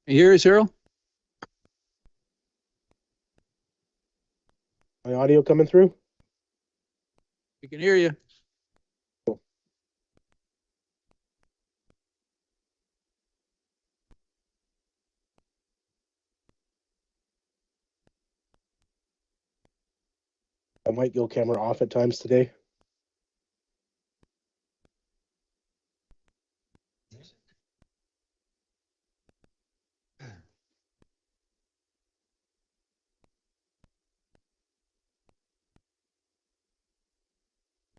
You hear us, Earl? My audio coming through? We can hear you. I might go camera off at times today.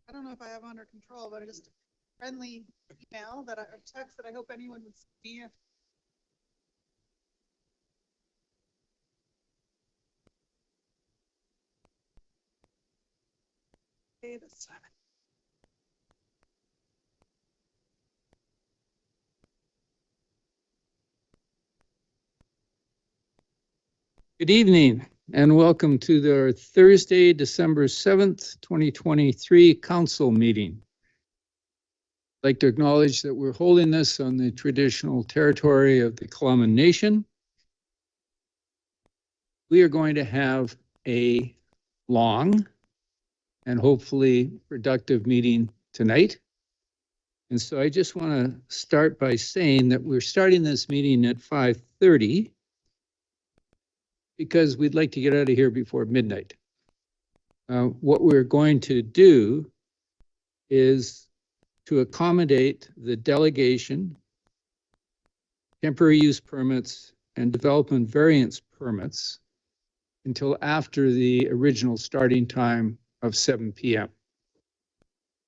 I don't know if I have under control, but just a friendly email that or text that I hope anyone would see. Okay, this time. Good evening and welcome to the Thursday, December 7th, 2023 council meeting. I'd like to acknowledge that we're holding this on the traditional territory of the Klamath Nation. We are going to have a long and hopefully productive meeting tonight. And so I just want to start by saying that we're starting this meeting at 5:30 because we'd like to get out of here before midnight. What we're going to do is to accommodate the delegation, temporary use permits, and development variance permits until after the original starting time of 7 p.m.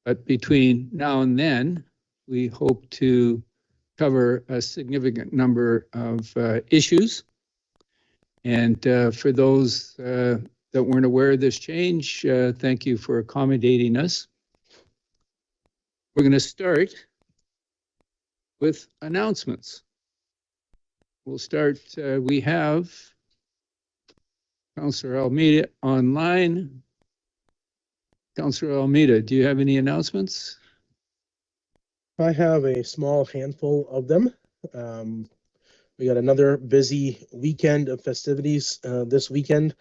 But between now and then, we hope to cover a significant number of issues. And for those that weren't aware of this change, thank you for accommodating us. We're going to start with announcements. We'll start, we have Councillor Almeida online. Councillor Almeida, do you have any announcements? I have a small handful of them. We got another busy weekend of festivities this weekend.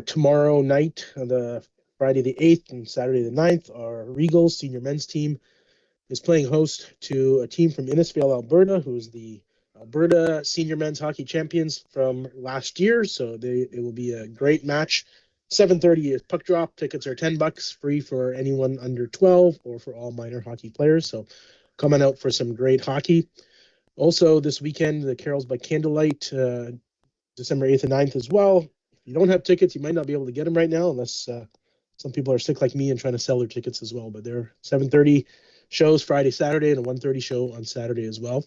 Tomorrow night, the Friday the 8th and Saturday the 9th, our Regals senior men's team is playing host to a team from Innisfail, Alberta, who's the Alberta senior men's hockey champions from last year. So it will be a great match. 7:30 is puck drop. Tickets are $10, free for anyone under 12 or for all minor hockey players. So coming out for some great hockey. Also this weekend, the Carols by Candlelight, December 8th and 9th as well. If you don't have tickets, you might not be able to get them right now unless some people are sick like me and trying to sell their tickets as well. But they're 7:30 shows Friday, Saturday, and a 1:30 show on Saturday as well.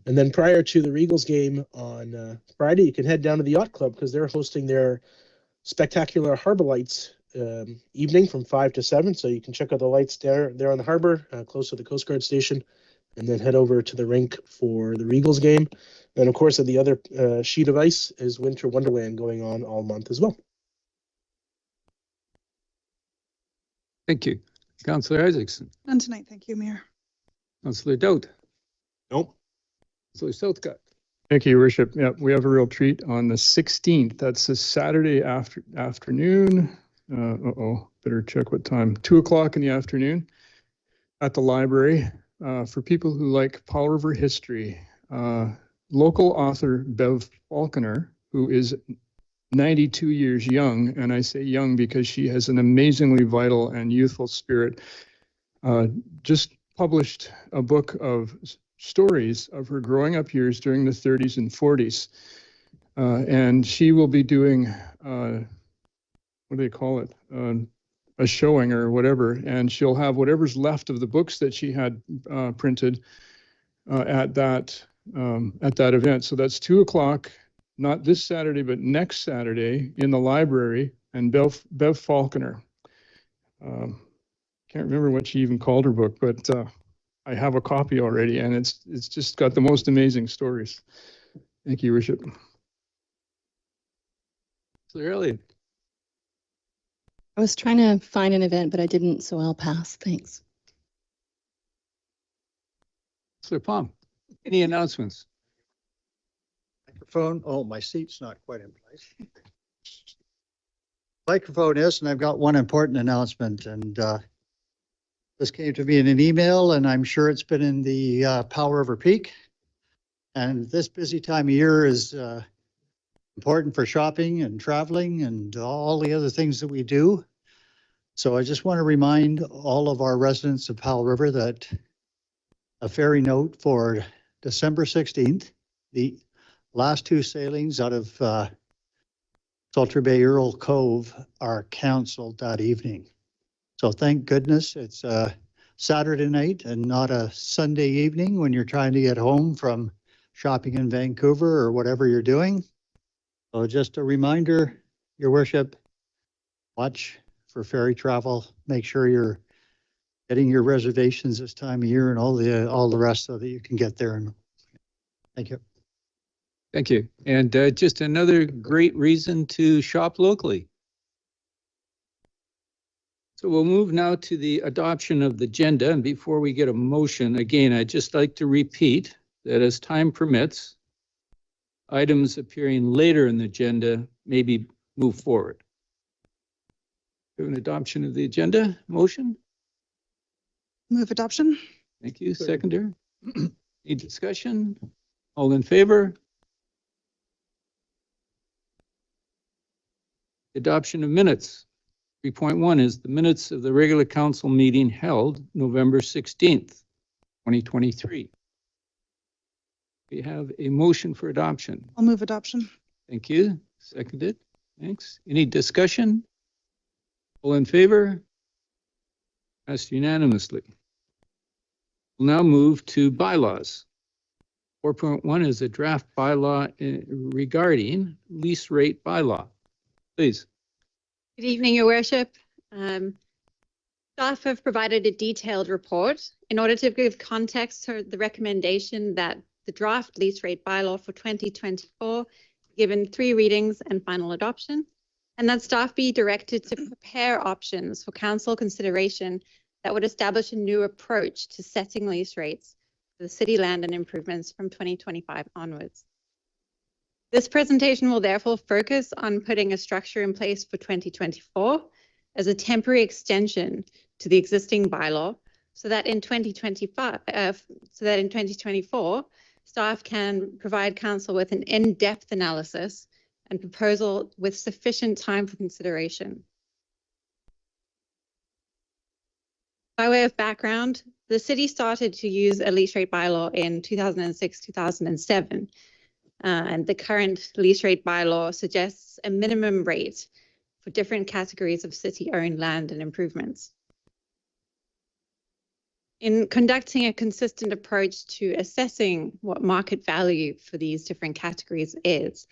And then prior to the Regals game on Friday, you can head down to the Yacht Club because they're hosting their spectacular Harbor Lights evening from 5 to 7. So you can check out the lights there on the harbor, close to the Coast Guard station, and then head over to the rink for the Regals game. And of course, at the other sheet of ice is Winter Wonderland going on all month as well. Thank you. Councillor Isaacson. None tonight, thank you, Mayor. Councillor Doudt. Nope. Councillor Southcott. Thank you, Your Worship. Yeah, we have a real treat on the 16th. That's a Saturday afternoon. Better check what time. 2 o'clock in the afternoon at the library. For people who like Powell River history, local author Bev Falconer, who is 92 years young, and I say young because she has an amazingly vital and youthful spirit, just published a book of stories of her growing up years during the 30s and 40s. And she will be doing, what do they call it? A showing or whatever. And she'll have whatever's left of the books that she had printed at that event. So that's 2 o'clock, not this Saturday, but next Saturday in the library. And Bev Falconer. Can't remember what she even called her book, but I have a copy already, and it's just got the most amazing stories. Thank you, Your Worship. Councillor Elliott. I was trying to find an event, but I didn't, so I'll pass. Thanks. Councillor Palm. Any announcements? microphone. Oh, my seat's not quite in place. Microphone is, and I've got one important announcement, and this came to me in an email, and I'm sure it's been in the Powell River Peak. And this busy time of year is important for shopping and traveling and all the other things that we do. So I just want to remind all of our residents of Powell River that a ferry note for December 16th, the last two sailings out of Sultry Bay Earl Cove are canceled that evening. So thank goodness it's a Saturday night and not a Sunday evening when you're trying to get home from shopping in Vancouver or whatever you're doing. So just a reminder, Your Worship, watch for ferry travel. Make sure you're getting your reservations this time of year and all the rest so that you can get there. And thank you. Thank you. And just another great reason to shop locally. So we'll move now to the adoption of the agenda. And before we get a motion, again, I'd just like to repeat that as time permits, items appearing later in the agenda may be moved forward. We have an adoption of the agenda motion. Move adoption. Thank you. Seconder. Any discussion? All in favor? Adoption of minutes. 3.1 is the minutes of the regular council meeting held November 16th, 2023. We have a motion for adoption. I'll move adoption. Thank you. Seconded. Thanks. Any discussion? All in favor? Passed unanimously. We'll now move to bylaws. 4.1 is a draft bylaw regarding lease rate bylaw. Please. Good evening, Your Worship. Staff have provided a detailed report in order to give context to the recommendation that the draft lease rate bylaw for 2024 given 3 readings and final adoption, and that staff be directed to prepare options for council consideration that would establish a new approach to setting lease rates for the city land and improvements from 2025 onwards. This presentation will therefore focus on putting a structure in place for 2024 as a temporary extension to the existing bylaw, so that in 2024, staff can provide council with an in-depth analysis and proposal with sufficient time for consideration. By way of background, the city started to use a lease rate bylaw in 2006-2007. And the current lease rate bylaw suggests a minimum rate for different categories of city-owned land and improvements. In conducting a consistent approach to assessing what market value for these different categories is,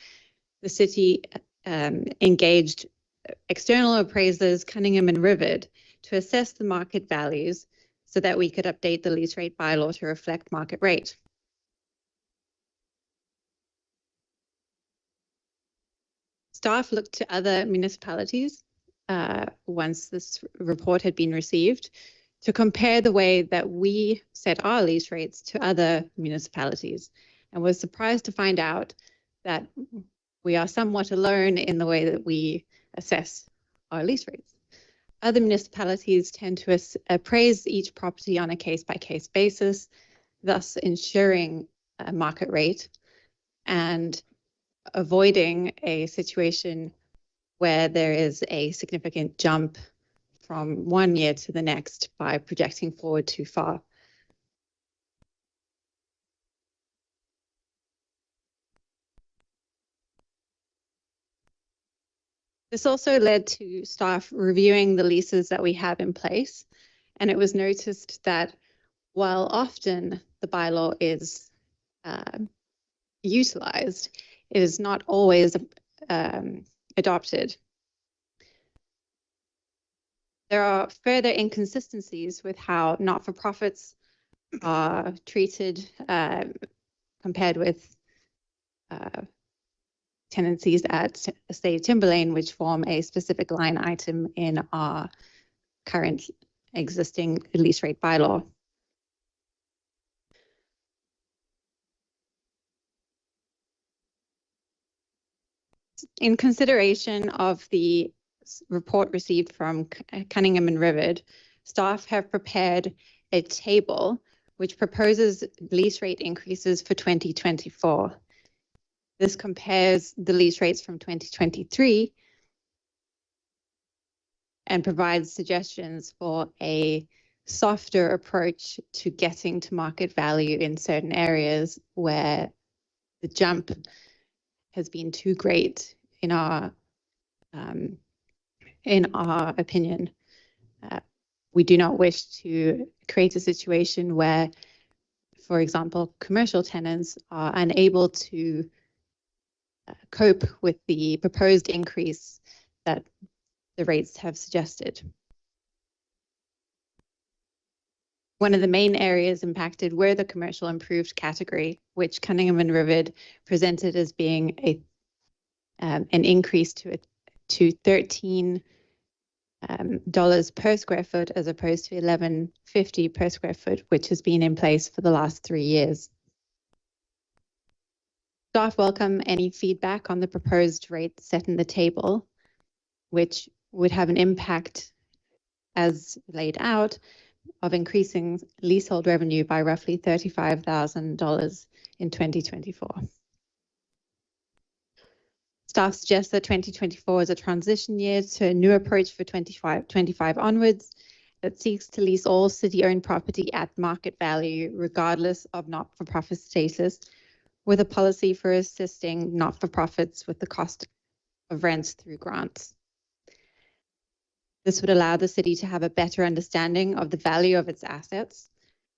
the city engaged external appraisers, Cunningham and Rivet, to assess the market values so that we could update the lease rate bylaw to reflect market rate. Staff looked to other municipalities once this report had been received to compare the way that we set our lease rates to other municipalities, and was surprised to find out that we are somewhat alone in the way that we assess our lease rates. Other municipalities tend to appraise each property on a case-by-case basis, thus ensuring a market rate and avoiding a situation where there is a significant jump from one year to the next by projecting forward too far. This also led to staff reviewing the leases that we have in place, and it was noticed that while often the bylaw is utilized, it is not always adopted. There are further inconsistencies with how not-for-profits are treated compared with tenancies at Estate Timberlane, which form a specific line item in our current existing lease rate bylaw. In consideration of the report received from Cunningham and Rivet, staff have prepared a table which proposes lease rate increases for 2024. This compares the lease rates from 2023 and provides suggestions for a softer approach to getting to market value in certain areas where the jump has been too great in our opinion. We do not wish to create a situation where, for example, commercial tenants are unable to cope with the proposed increase that the rates have suggested. One of the main areas impacted were the commercial improved category, which Cunningham and Rivet presented as being an increase to $13 per square foot as opposed to $11.50 per square foot, which has been in place for the last 3 years. Staff welcome any feedback on the proposed rate set in the table, which would have an impact, as laid out, of increasing leasehold revenue by roughly $35,000 in 2024. Staff suggests that 2024 is a transition year to a new approach for 25 onwards that seeks to lease all city-owned property at market value, regardless of not-for-profit status, with a policy for assisting not-for-profits with the cost of rents through grants. This would allow the city to have a better understanding of the value of its assets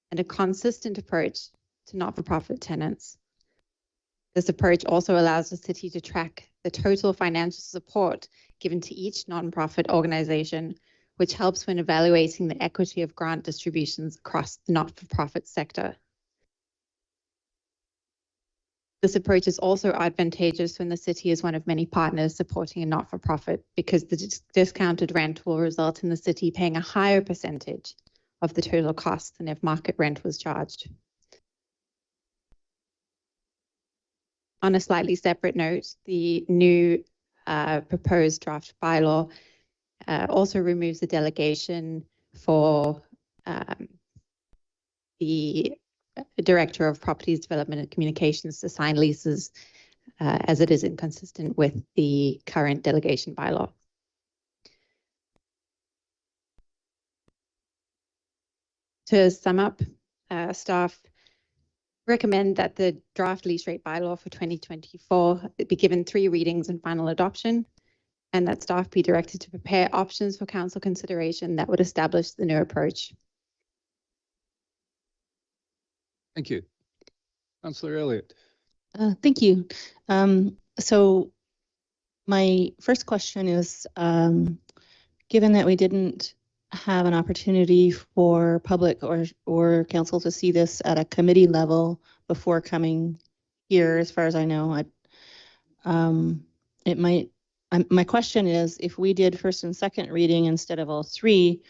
and a consistent approach to not-for-profit tenants. This approach also allows the city to track the total financial support given to each nonprofit organization, which helps when evaluating the equity of grant distributions across the not-for-profit sector. This approach is also advantageous when the city is one of many partners supporting a not-for-profit, because the discounted rent will result in the city paying a higher percentage of the total cost than if market rent was charged. On a slightly separate note, the new proposed draft bylaw also removes the delegation for the Director of Properties Development and Communications to sign leases, as it is inconsistent with the current delegation bylaw. To sum up, staff recommend that the draft lease rate bylaw for 2024 be given 3 readings and final adoption, and that staff be directed to prepare options for council consideration that would establish the new approach. Thank you. Councillor Elliott. Thank you. So my first question is, given that we didn't have an opportunity for public or council to see this at a committee level before coming here, as far as I know, my question is, if we did first and second reading instead of all 3,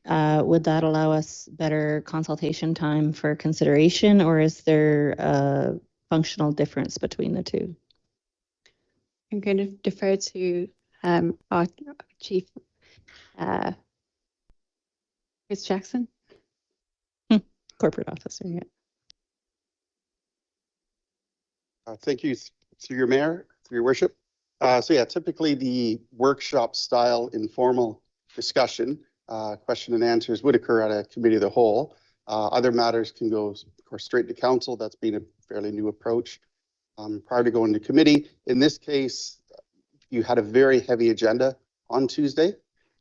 would that allow us better consultation time for consideration, or is there a functional difference between the 2? I'm going to defer to our Chief Chris Jackson. Corporate officer, yeah. Thank you, through your mayor, through your worship. So yeah, typically the workshop style informal discussion, question and answers would occur at a committee of the whole. Other matters can go, of course, straight to council. That's been a fairly new approach prior to going to committee. In this case, you had a very heavy agenda on Tuesday,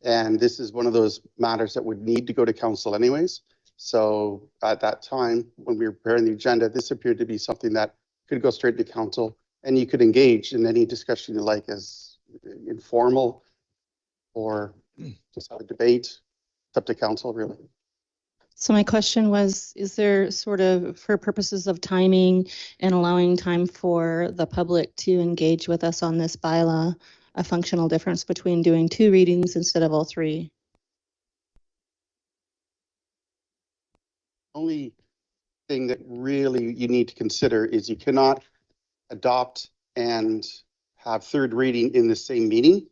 and this is one of those matters that would need to go to council anyways. So at that time, when we were preparing the agenda, this appeared to be something that could go straight to council, and you could engage in any discussion you like, as informal or just have a debate. It's up to council, really. So my question was, is there sort of, for purposes of timing and allowing time for the public to engage with us on this bylaw, a functional difference between doing 2 readings instead of all 3? Only thing that really you need to consider is you cannot adopt and have third reading in the same meeting,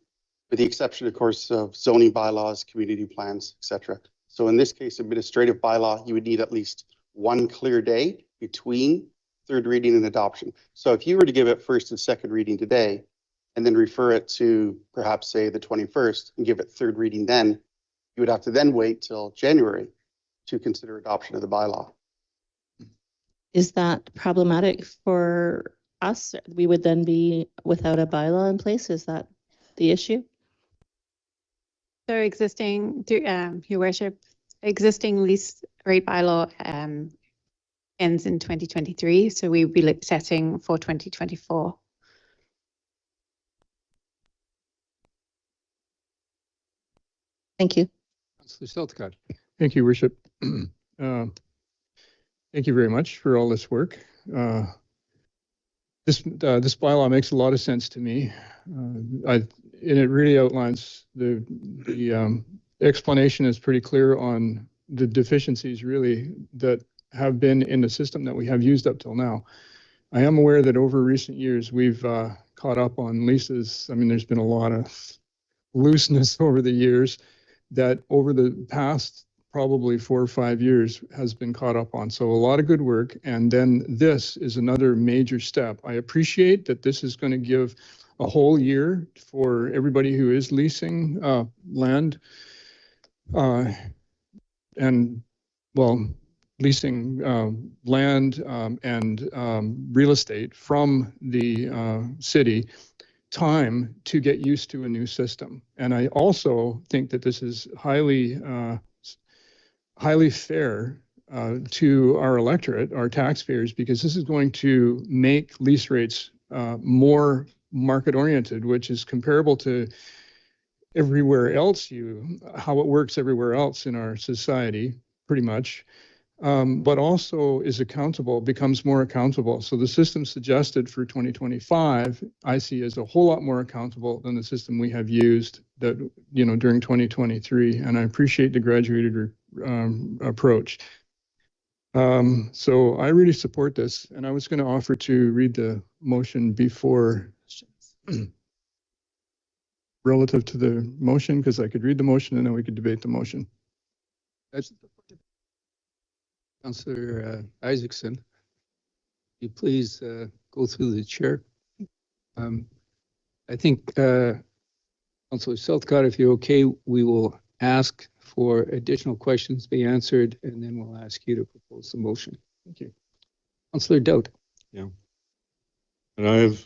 with the exception, of course, of zoning bylaws, community plans, etc. So in this case, administrative bylaw, you would need at least one clear day between third reading and adoption. So if you were to give it first and second reading today, and then refer it to perhaps say the 21st and give it third reading then, you would have to then wait till January to consider adoption of the bylaw. Is that problematic for us? We would then be without a bylaw in place. Is that the issue? So existing, Your Worship, existing lease rate bylaw ends in 2023. So we will be setting for 2024. Thank you. Councillor Seltcott. Thank you, Worship. Thank you very much for all this work. This bylaw makes a lot of sense to me. And it really outlines the explanation is pretty clear on the deficiencies really that have been in the system that we have used up till now. I am aware that over recent years we've caught up on leases. I mean, there's been a lot of looseness over the years that over the past probably 4 or 5 years has been caught up on. So a lot of good work. And then this is another major step. I appreciate that this is going to give a whole year for everybody who is leasing land and, well, leasing land and real estate from the city time to get used to a new system. And I also think that this is highly fair to our electorate, our taxpayers, because this is going to make lease rates more market oriented, which is comparable to everywhere else, how it works everywhere else in our society, pretty much. But also is accountable, becomes more accountable. So the system suggested for 2025, I see as a whole lot more accountable than the system we have used that, during 2023. And I appreciate the graduated approach. So I really support this. And I was going to offer to read the motion before relative to the motion, because I could read the motion and then we could debate the motion. That's Councillor Isaacson, you please go through the chair. I think Councillor Seltcott, if you're okay, we will ask for additional questions be answered, and then we'll ask you to propose the motion. Thank you. Councillor Dowd. Yeah. And I have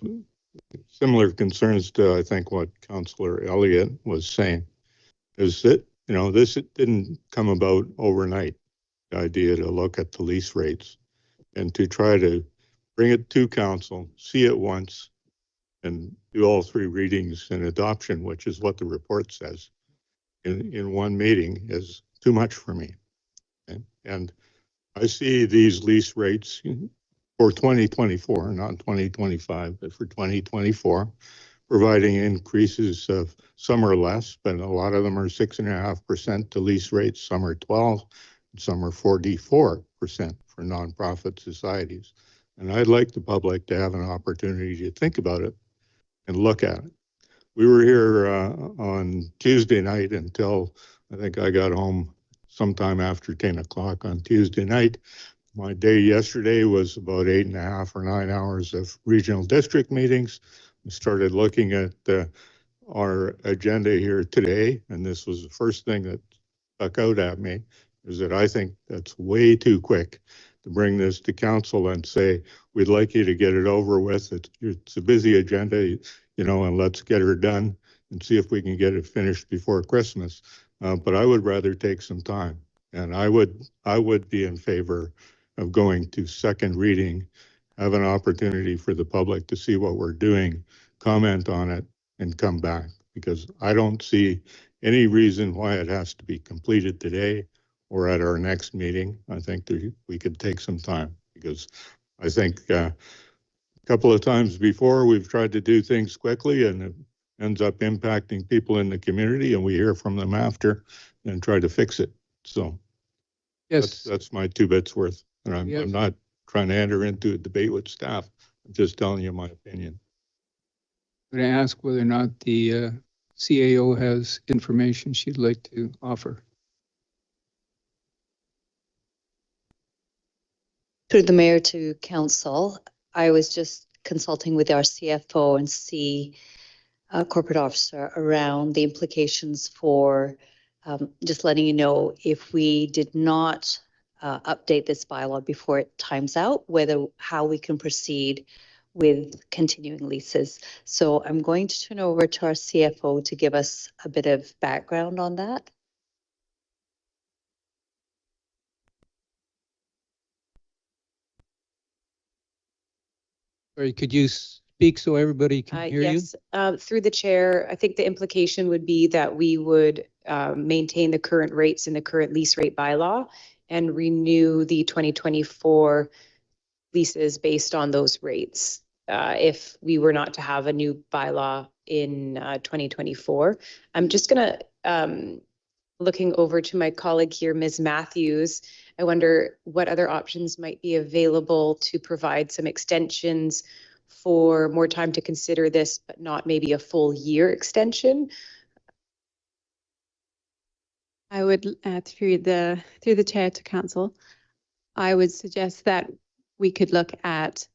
similar concerns to, I think, what Councillor Elliott was saying, is that, this didn't come about overnight. The idea to look at the lease rates and to try to bring it to council, see it once, and do all 3 readings and adoption, which is what the report says, in one meeting is too much for me. And I see these lease rates for 2024, not 2025, but for 2024, providing increases of some are less, but a lot of them are 6.5% to lease rates, some are 12%. Some are 44% for nonprofit societies. And I'd like the public to have an opportunity to think about it and look at it. We were here on Tuesday night until I think I got home sometime after 10 o'clock on Tuesday night. My day yesterday was about 8.5 or 9 hours of regional district meetings. We started looking at our agenda here today, and this was the first thing that stuck out at me. Is that I think that's way too quick to bring this to council and say, we'd like you to get it over with. It's a busy agenda, and let's get her done and see if we can get it finished before Christmas. But I would rather take some time, and I would be in favor of going to second reading, have an opportunity for the public to see what we're doing, comment on it, and come back, because I don't see any reason why it has to be completed today or at our next meeting. I think that we could take some time, because I think a couple of times before we've tried to do things quickly and it ends up impacting people in the community, and we hear from them after and try to fix it. So yes, that's my 2 bits worth. And I'm not trying to enter into a debate with staff. I'm just telling you my opinion. I'm going to ask whether or not the CAO has information she'd like to offer. Through the mayor to council, I was just consulting with our CFO and corporate officer around the implications for just letting you know if we did not update this bylaw before it times out, how we can proceed with continuing leases. So I'm going to turn over to our CFO to give us a bit of background on that. Or could you speak so everybody can hear you? Yes, through the chair, I think the implication would be that we would maintain the current rates in the current lease rate bylaw and renew the 2024 leases based on those rates. If we were not to have a new bylaw in 2024, I'm just gonna, looking over to my colleague here, Ms. Matthews, I wonder what other options might be available to provide some extensions for more time to consider this, but not maybe a full year extension. I would, through the chair to council, I would suggest that we could look at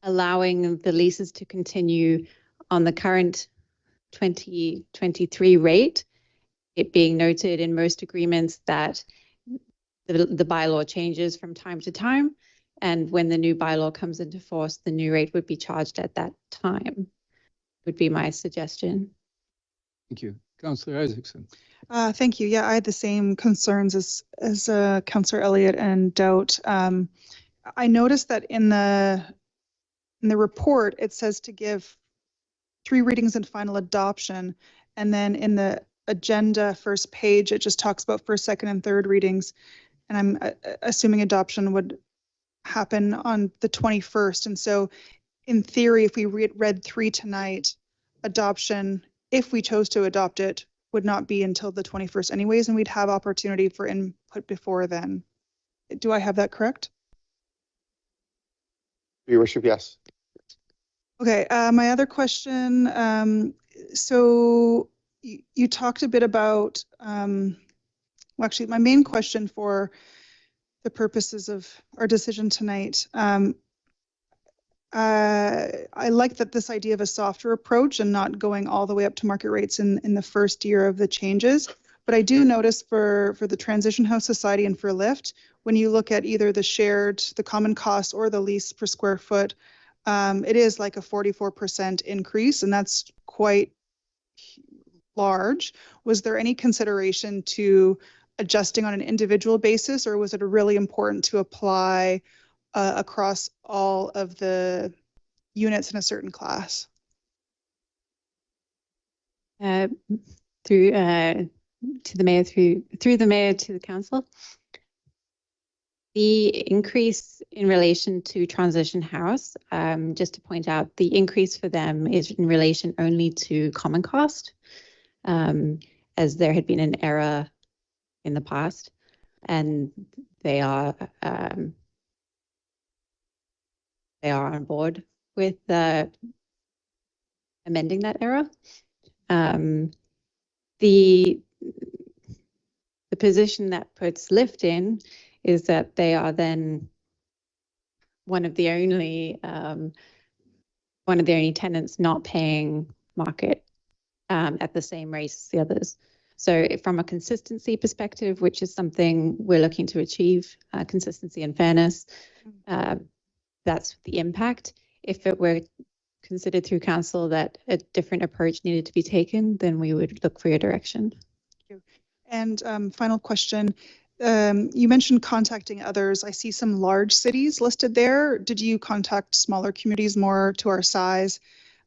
allowing the leases to continue on the current 2023 rate, it being noted in most agreements that the bylaw changes from time to time, and when the new bylaw comes into force, the new rate would be charged at that time, would be my suggestion. Thank you. Councillor Isaacson. Thank you. Yeah, I had the same concerns as Councillor Elliott and Doubt. I noticed that in the report, it says to give 3 readings and final adoption. And then in the agenda first page, it just talks about first, second, and third readings. And I'm assuming adoption would happen on the 21st. And so in theory, if we read 3 tonight, adoption, if we chose to adopt it, would not be until the 21st anyways, and we'd have opportunity for input before then. Do I have that correct? Your worship, yes. Okay, my other question, so you talked a bit about, well, actually, my main question for the purposes of our decision tonight, I like that this idea of a softer approach and not going all the way up to market rates in the first year of the changes. But I do notice for the Transition House Society and for Lyft, when you look at either the common cost or the lease per square foot, it is like a 44% increase, and that's quite large. Was there any consideration to adjusting on an individual basis, or was it really important to apply across all of the units in a certain class? Through the mayor, through the mayor to the council. The increase in relation to Transition House, just to point out, the increase for them is in relation only to common cost, as there had been an error in the past, and they are on board with amending that error. The position that puts Lyft in is that they are then one of the only tenants not paying market at the same rate as the others. So from a consistency perspective, which is something we're looking to achieve, consistency and fairness, that's the impact. If it were considered through council that a different approach needed to be taken, then we would look for your direction. Thank you. And final question. You mentioned contacting others. I see some large cities listed there. Did you contact smaller communities more to our size?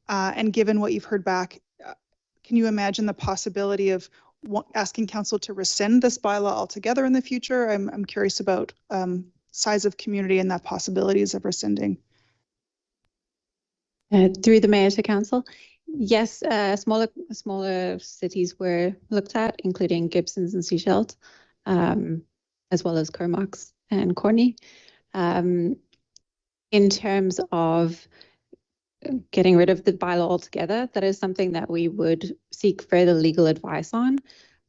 And given what you've heard back, can you imagine the possibility of asking council to rescind this bylaw altogether in the future? I'm curious about size of community and that possibilities of rescinding. Through the mayor to council, yes, smaller cities were looked at, including Gibsons and Sechelt, as well as Comox and Corney. In terms of getting rid of the bylaw altogether, that is something that we would seek further legal advice on.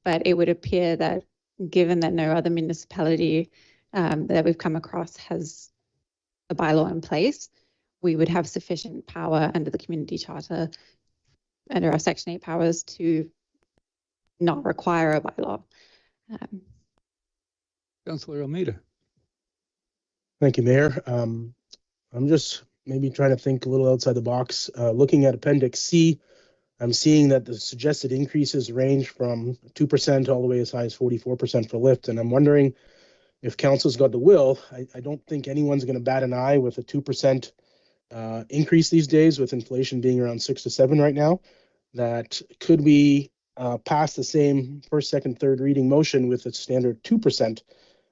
But it would appear that given that no other municipality that we've come across has a bylaw in place, we would have sufficient power under the community charter, under our Section 8 powers, to not require a bylaw. Councillor Almeida. Thank you, Mayor. I'm just maybe trying to think a little outside the box. Looking at Appendix C, I'm seeing that the suggested increases range from 2% all the way as high as 44% for lift. And I'm wondering if council's got the will. I don't think anyone's going to bat an eye with a 2% increase these days, with inflation being around 6 to 7 right now. That could we pass the same first, second, third reading motion with a standard 2%,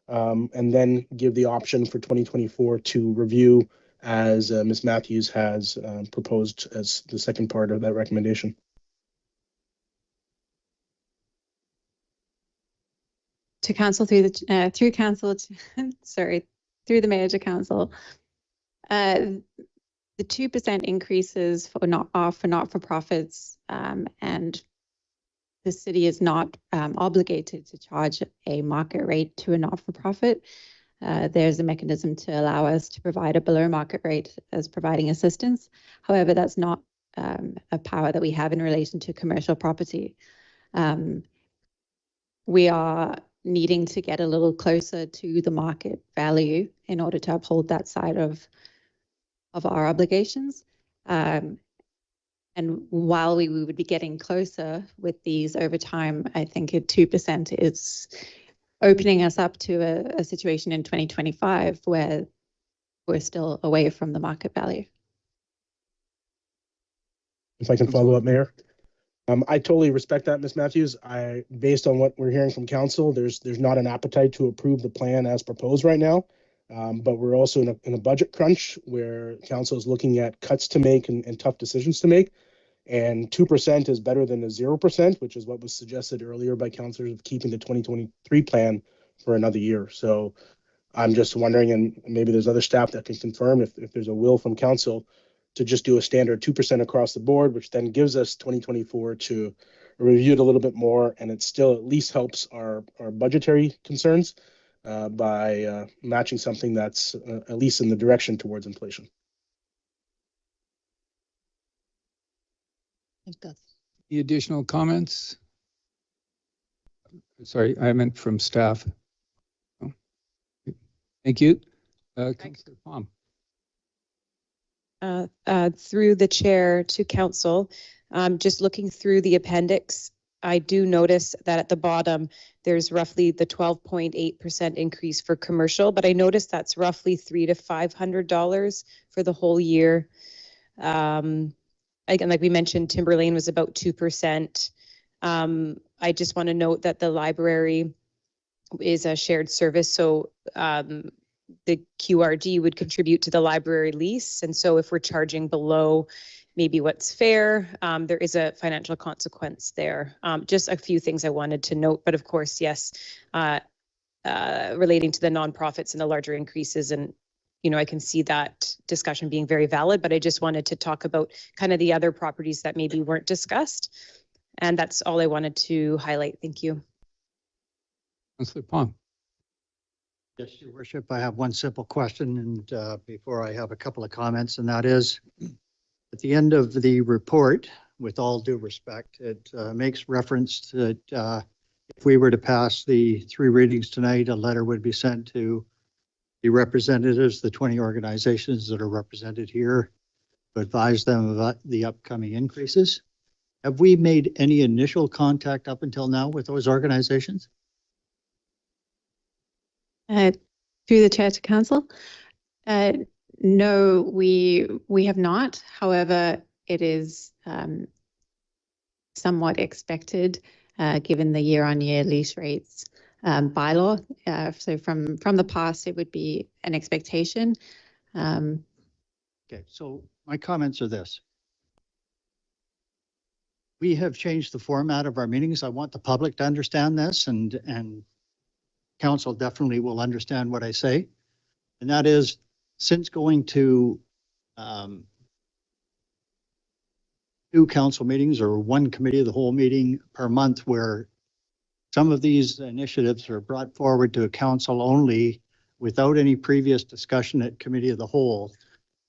and then give the option for 2024 to review, as Ms. Matthews has proposed as the second part of that recommendation. To council through the through council, sorry, through the mayor to council. The 2% increases for not-for-profits, and the city is not obligated to charge a market rate to a not-for-profit. There's a mechanism to allow us to provide a below market rate as providing assistance. However, that's not a power that we have in relation to commercial property. We are needing to get a little closer to the market value in order to uphold that side of our obligations. And while we would be getting closer with these over time, I think 2% is opening us up to a situation in 2025 where we're still away from the market value. If I can follow up, Mayor. I totally respect that, Ms. Matthews. Based on what we're hearing from council, there's not an appetite to approve the plan as proposed right now. But we're also in a budget crunch where council is looking at cuts to make and tough decisions to make. And 2% is better than a 0%, which is what was suggested earlier by councillors of keeping the 2023 plan for another year. So I'm just wondering, and maybe there's other staff that can confirm if there's a will from council to just do a standard 2% across the board, which then gives us 2024 to review it a little bit more, and it still at least helps our budgetary concerns by matching something that's at least in the direction towards inflation. Any additional comments? Sorry, I meant from staff. Oh. Thank you. Councillor Blom. Through the chair to council, just looking through the appendix, I do notice that at the bottom, there's roughly the 12.8% increase for commercial, but I noticed that's roughly $300 to $500 for the whole year. Again, like we mentioned, Timber Lane was about 2%. I just want to note that the library is a shared service, so the QRD would contribute to the library lease. And so if we're charging below maybe what's fair, there is a financial consequence there. Just a few things I wanted to note, but of course, yes, relating to the nonprofits and the larger increases, and I can see that discussion being very valid, but I just wanted to talk about kind of the other properties that maybe weren't discussed. And that's all I wanted to highlight. Thank you. Councillor Pong. Yes, Your Worship, I have one simple question, and before I have a couple of comments, and that is, at the end of the report, with all due respect, it makes reference to if we were to pass the 3 readings tonight, a letter would be sent to the representatives, the 20 organizations that are represented here, to advise them about the upcoming increases. Have we made any initial contact up until now with those organizations? Through the chair to council, no, we have not. However, it is somewhat expected given the year-on-year lease rates bylaw. So from the past, it would be an expectation. Okay, so my comments are this. We have changed the format of our meetings. I want the public to understand this, and council definitely will understand what I say. And that is, since going to 2 council meetings or 1 committee of the whole meeting per month, where some of these initiatives are brought forward to a council only without any previous discussion at committee of the whole.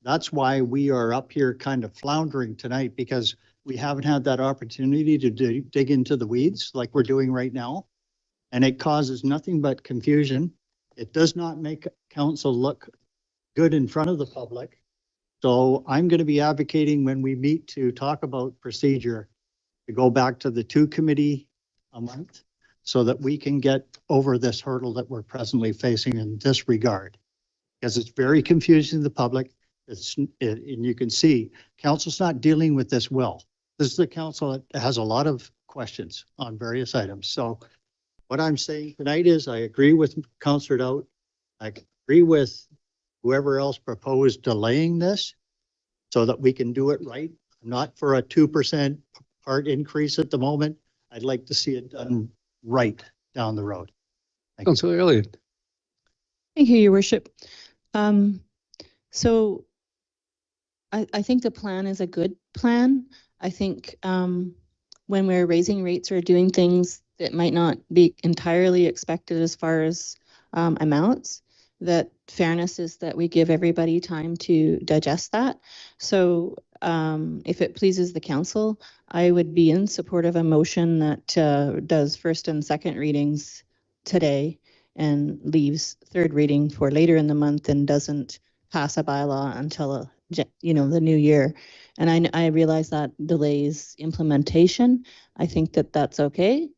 That's why we are up here kind of floundering tonight, because we haven't had that opportunity to dig into the weeds like we're doing right now. And it causes nothing but confusion. It does not make council look good in front of the public. So I'm going to be advocating when we meet to talk about procedure to go back to the 2 committee a month so that we can get over this hurdle that we're presently facing in this regard. Because it's very confusing to the public. And you can see council's not dealing with this well. This is the council that has a lot of questions on various items. So what I'm saying tonight is I agree with Councillor Dowd. I agree with whoever else proposed delaying this so that we can do it right. I'm not for a 2% part increase at the moment. I'd like to see it done right down the road. Thank you. Councillor Elliott. Thank you, Your Worship. So I think the plan is a good plan. I think when we're raising rates or doing things that might not be entirely expected as far as amounts, that fairness is that we give everybody time to digest that. So if it pleases the council, I would be in support of a motion that does first and second readings today and leaves third reading for later in the month and doesn't pass a bylaw until the new year. And I realize that delays implementation. I think that that's okay.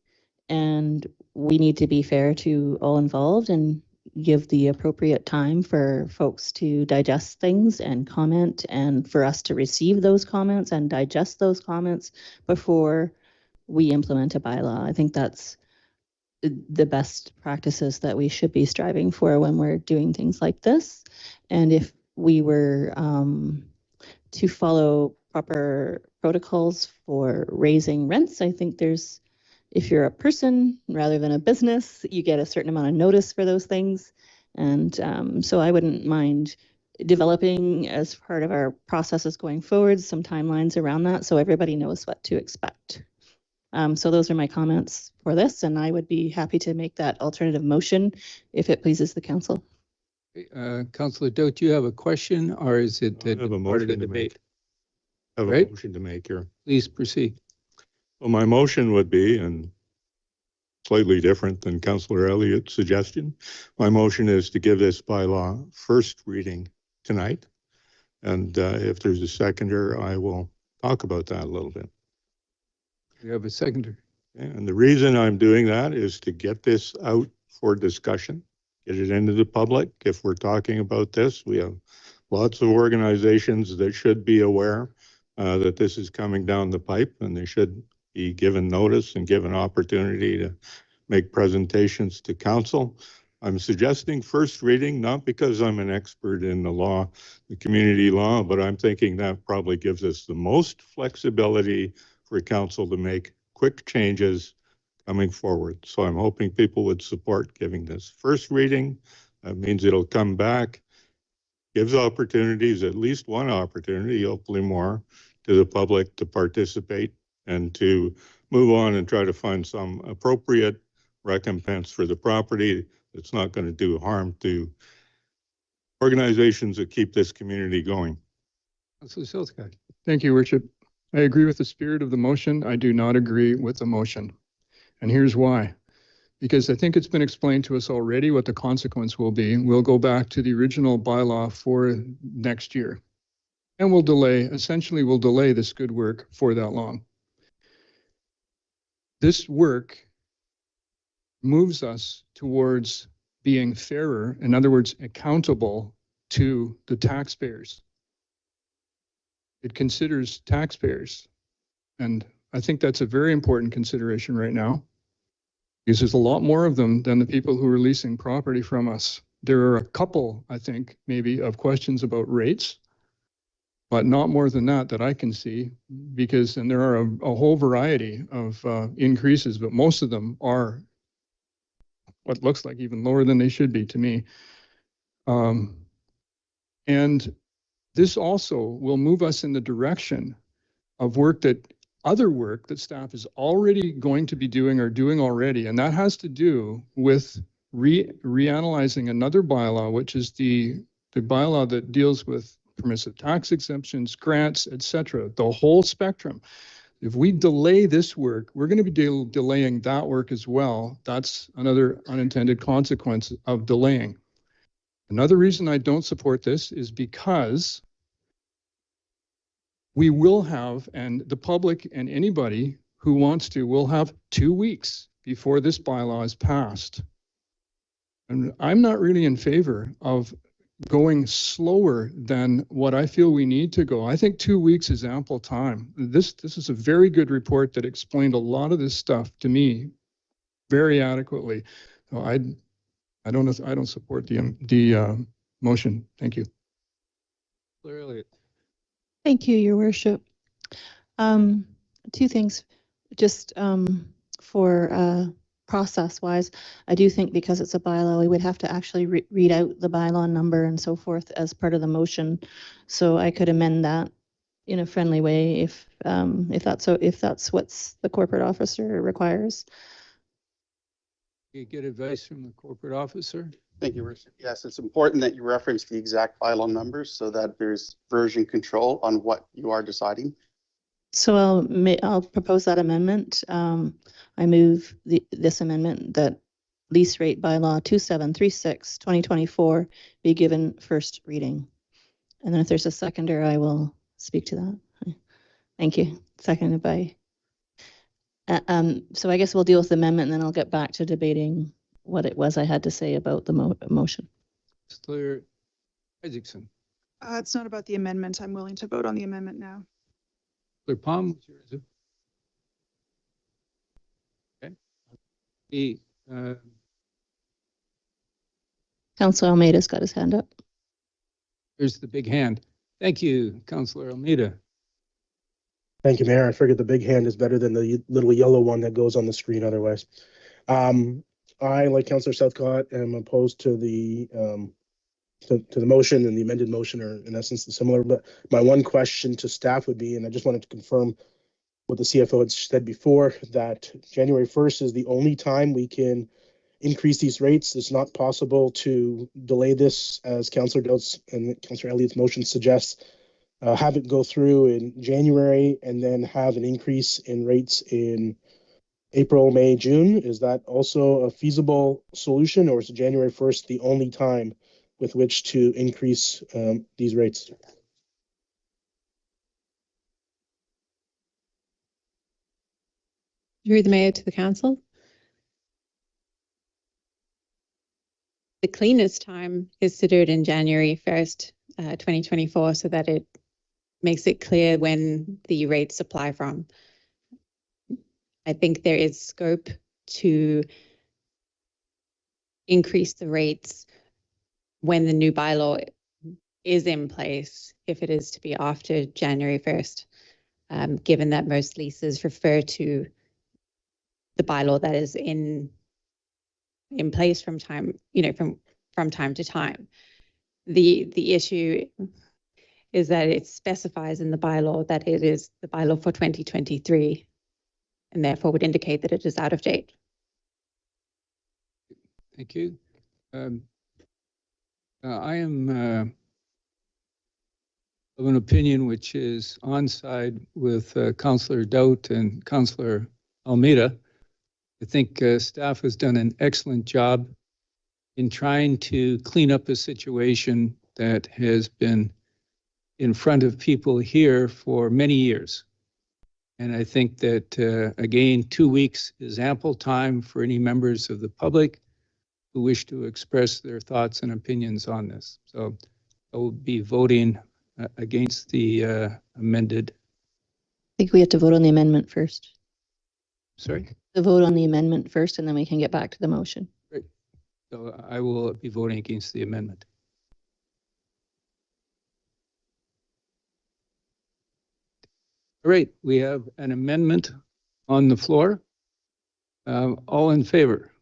And we need to be fair to all involved and give the appropriate time for folks to digest things and comment, and for us to receive those comments and digest those comments before we implement a bylaw. I think that's the best practices that we should be striving for when we're doing things like this. And if we were to follow proper protocols for raising rents, I think if you're a person rather than a business, you get a certain amount of notice for those things. And so I wouldn't mind developing, as part of our processes going forward, some timelines around that so everybody knows what to expect. So those are my comments for this, and I would be happy to make that alternative motion if it pleases the council. Councillor Dowd, do you have a question, or is it I have a part of motion the to make. debate? I have Right. a motion to make here. Please proceed. Well, my motion would be, and slightly different than Councillor Elliott's suggestion, my motion is to give this bylaw first reading tonight. And if there's a seconder, I will talk about that a little bit. You have a seconder. And the reason I'm doing that is to get this out for discussion, get it into the public. If we're talking about this, we have lots of organizations that should be aware that this is coming down the pipe, and they should be given notice and given opportunity to make presentations to council. I'm suggesting first reading, not because I'm an expert in the law, the community law, but I'm thinking that probably gives us the most flexibility for council to make quick changes coming forward. So I'm hoping people would support giving this first reading. That means it'll come back, gives opportunities, at least one opportunity, hopefully more, to the public to participate and to move on and try to find some appropriate recompense for the property that's not going to do harm to organizations that keep this community going. Councillor Silsky. Thank you, Worship. I agree with the spirit of the motion. I do not agree with the motion. And here's why. Because I think it's been explained to us already what the consequence will be. We'll go back to the original bylaw for next year. And we'll delay this good work for that long. This work moves us towards being fairer, in other words, accountable to the taxpayers. It considers taxpayers. And I think that's a very important consideration right now, because there's a lot more of them than the people who are leasing property from us. There are a couple, I think, maybe, of questions about rates, but not more than that I can see, because, and there are a whole variety of increases, but most of them are what looks like even lower than they should be to me. And this also will move us in the direction of other work that staff is already going to be doing or doing already. And that has to do with reanalyzing another bylaw, which is the bylaw that deals with permissive tax exemptions, grants, etc., the whole spectrum. If we delay this work, we're going to be delaying that work as well. That's another unintended consequence of delaying. Another reason I don't support this is because we will have, and the public and anybody who wants to will have 2 weeks before this bylaw is passed. And I'm not really in favor of going slower than what I feel we need to go. I think 2 weeks is ample time. This is a very good report that explained a lot of this stuff to me very adequately. So I don't support the motion. Thank you. Clearly. Thank you, Your Worship. Two things, just for process-wise. I do think because it's a bylaw, we would have to actually read out the bylaw number and so forth as part of the motion. So I could amend that in a friendly way if that's what the corporate officer requires. You get advice from the corporate officer? Thank you, Richard. Yes, it's important that you reference the exact bylaw numbers so that there's version control on what you are deciding. So I'll propose that amendment. I move this amendment that Lease Rate Bylaw 2736/2024 be given first reading. And then if there's a seconder, I will speak to that. Thank you. Seconded by. So I guess we'll deal with the amendment and then I'll get back to debating what it was I had to say about the motion. Councillor Isaacson. It's not about the amendment. I'm willing to vote on the amendment now. Councillor Palm. Okay. Councillor Almeida's got his hand up. Here's the big hand. Thank you, Councillor Almeida. Thank you, Mayor. I figured the big hand is better than the little yellow one that goes on the screen otherwise. I, like Councillor Southcott, am opposed to the motion, and the amended motion are in essence similar. But my one question to staff would be, and I just wanted to confirm what the CFO had said before, that January 1st is the only time we can increase these rates. It's not possible to delay this, as Councillor Dout's and Councillor Elliott's motion suggests. Have it go through in January and then have an increase in rates in April, May, June. Is that also a feasible solution, or is January 1st the only time with which to increase these rates? Through the mayor to the council. The cleanest time is to do it in January 1st, 2024, so that it makes it clear when the rates apply from. I think there is scope to increase the rates when the new bylaw is in place, if it is to be after January 1st, given that most leases refer to the bylaw that is in place from time, from time to time. The issue is that it specifies in the bylaw that it is the bylaw for 2023, and therefore would indicate that it is out of date. Thank you. I am of an opinion which is on side with Councillor Dout and Councillor Almeida. I think staff has done an excellent job in trying to clean up a situation that has been in front of people here for many years. And I think that, again, 2 weeks is ample time for any members of the public who wish to express their thoughts and opinions on this. So I will be voting against the amended. I think we have to vote on the amendment first. Sorry? The vote on the amendment first, and then we can get back to the motion. Great. So I will be voting against the amendment. All right, we have an amendment on the floor. All in favor?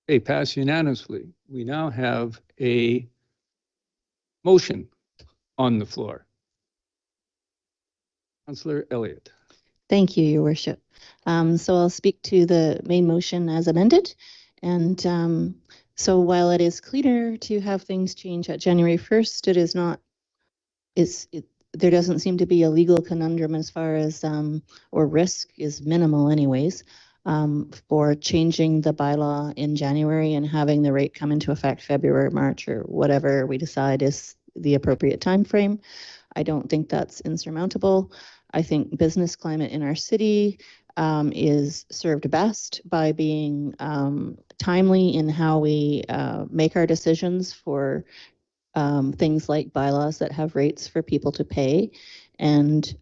Okay, passed unanimously. We now have a motion on the floor. Councillor Elliott. Thank you, Your Worship. So I'll speak to the main motion as amended. And so while it is cleaner to have things change at January 1st, it is not, there doesn't seem to be a legal conundrum as far as, or risk is minimal anyways, for changing the bylaw in January and having the rate come into effect February, March, or whatever we decide is the appropriate time frame. I don't think that's insurmountable. I think business climate in our city is served best by being timely in how we make our decisions for things like bylaws that have rates for people to pay. And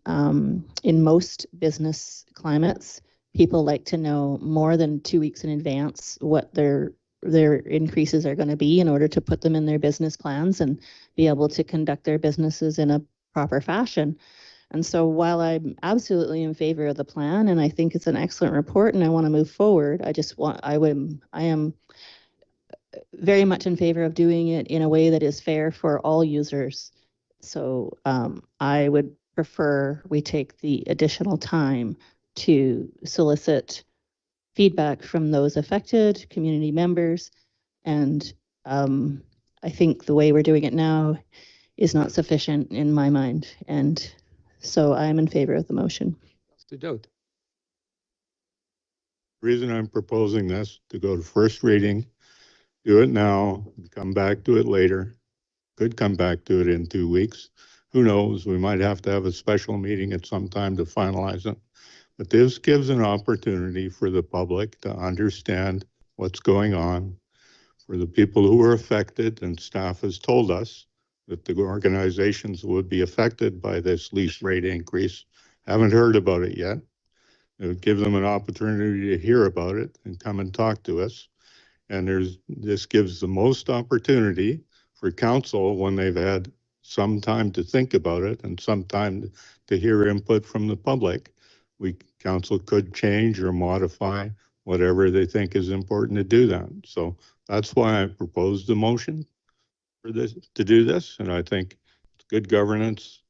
in most business climates, people like to know more than 2 weeks in advance what their increases are going to be in order to put them in their business plans and be able to conduct their businesses in a proper fashion. And so while I'm absolutely in favor of the plan and I think it's an excellent report and I want to move forward, I am very much in favor of doing it in a way that is fair for all users. So I would prefer we take the additional time to solicit feedback from those affected, community members, and I think the way we're doing it now is not sufficient in my mind. And so I'm in favor of the motion. Mr. Dodd. The reason I'm proposing this to go to first reading, do it now, come back to it later. Could come back to it in 2 weeks. Who knows? We might have to have a special meeting at some time to finalize it. But this gives an opportunity for the public to understand what's going on, for the people who are affected, and staff has told us that the organizations would be affected by this lease rate increase. Haven't heard about it yet. It would give them an opportunity to hear about it and come and talk to us. And this gives the most opportunity for council when they've had some time to think about it and some time to hear input from the public. Council could change or modify whatever they think is important to do that. So that's why I proposed the motion for this, to do this. And I think it's good governance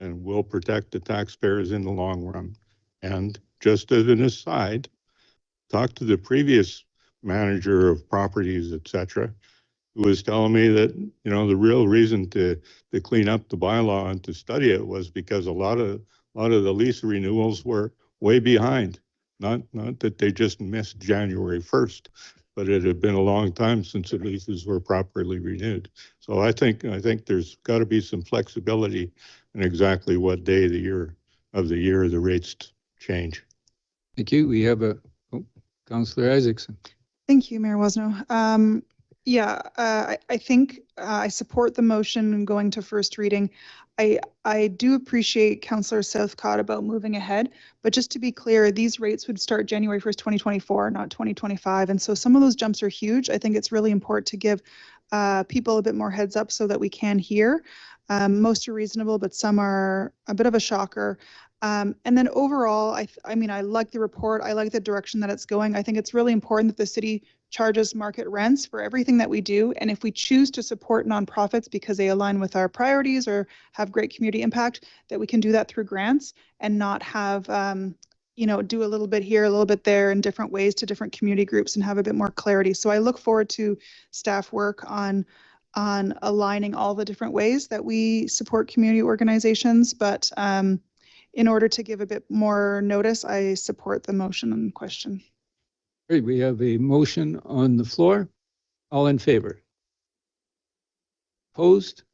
and will protect the taxpayers in the long run. And just as an aside, talk to the previous manager of properties, etc., who was telling me that, you know, the real reason to clean up the bylaw and to study it was because a lot of the lease renewals were way behind. Not that they just missed January 1st, but it had been a long time since the leases were properly renewed. So I think there's got to be some flexibility in exactly what day of the year the rates change. Thank you. We have Councillor Isaacson. Thank you, Mayor Woznow. I think I support the motion going to first reading. I do appreciate Councillor Southcott about moving ahead, but just to be clear, these rates would start January 1st, 2024, not 2025. And so some of those jumps are huge. I think it's really important to give people a bit more heads up so that we can hear. Most are reasonable, but some are a bit of a shocker. And then overall, I mean, I like the report. I like the direction that it's going. I think it's really important that the city charges market rents for everything that we do. And if we choose to support nonprofits because they align with our priorities or have great community impact, that we can do that through grants and not have, do a little bit here, a little bit there in different ways to different community groups and have a bit more clarity. So I look forward to staff work on aligning all the different ways that we support community organizations. But in order to give a bit more notice, I support the motion in question. Great. We have a motion on the floor. All in favor? Opposed?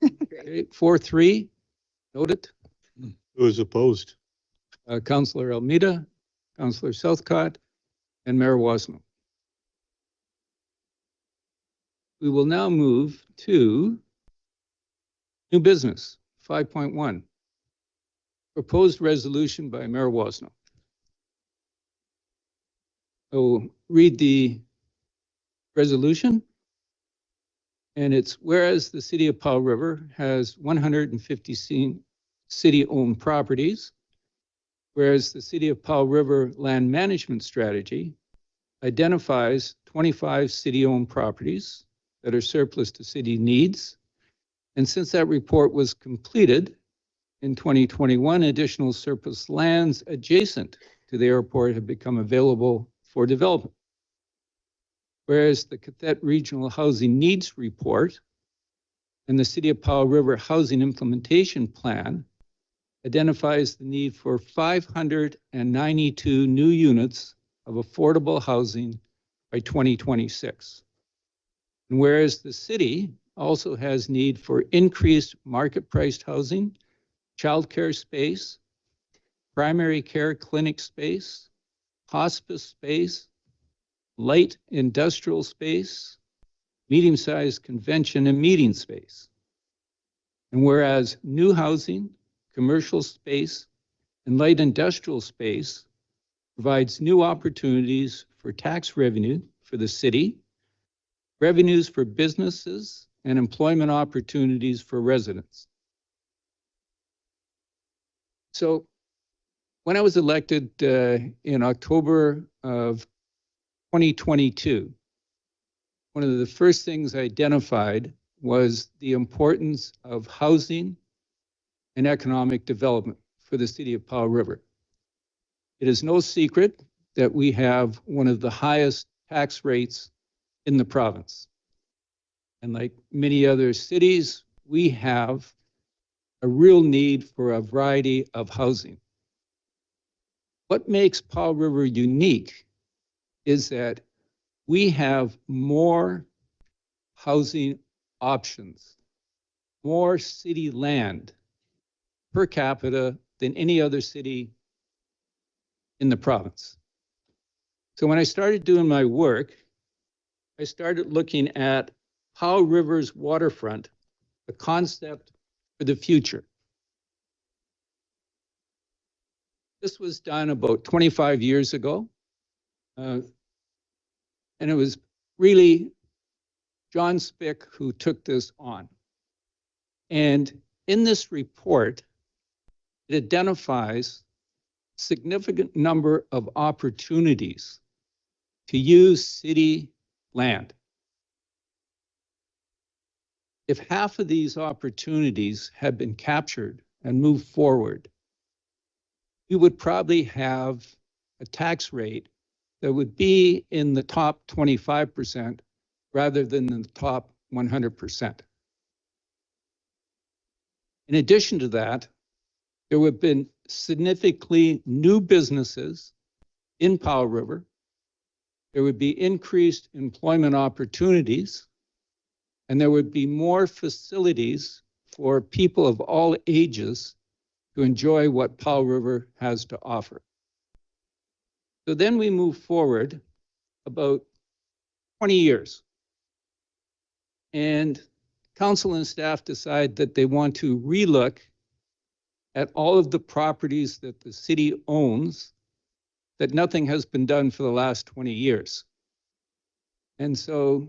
Okay, 4-3. Noted. Who is opposed? Councillor Almeida, Councillor Southcott, and Mayor Woznow. We will now move to new business 5.1. Proposed resolution by Mayor Woznow. I will read the resolution. And it's whereas the City of Powell River has 150 city-owned properties, whereas the City of Powell River Land Management Strategy identifies 25 city-owned properties that are surplus to city needs. And since that report was completed in 2021, additional surplus lands adjacent to the airport have become available for development. Whereas the qathet Regional Housing Needs Report and the City of Powell River Housing Implementation Plan identifies the need for 592 new units of affordable housing by 2026. And whereas the city also has need for increased market-priced housing, childcare space, primary care clinic space, hospice space, light industrial space, medium-sized convention and meeting space. And whereas new housing, commercial space, and light industrial space provides new opportunities for tax revenue for the city, revenues for businesses, and employment opportunities for residents. So when I was elected in October of 2022, one of the first things I identified was the importance of housing and economic development for the City of Powell River. It is no secret that we have one of the highest tax rates in the province. And like many other cities, we have a real need for a variety of housing. What makes Powell River unique is that we have more housing options, more city land per capita than any other city in the province. So when I started doing my work, I started looking at Powell River's waterfront, a concept for the future. This was done about 25 years ago. And it was really John Spick who took this on. And in this report, it identifies a significant number of opportunities to use city land. If half of these opportunities had been captured and moved forward, we would probably have a tax rate that would be in the top 25% rather than in the top 100%. In addition to that, there would have been significantly new businesses in Powell River. There would be increased employment opportunities, and there would be more facilities for people of all ages to enjoy what Powell River has to offer. So then we move forward about 20 years. And council and staff decide that they want to relook at all of the properties that the city owns, that nothing has been done for the last 20 years. And so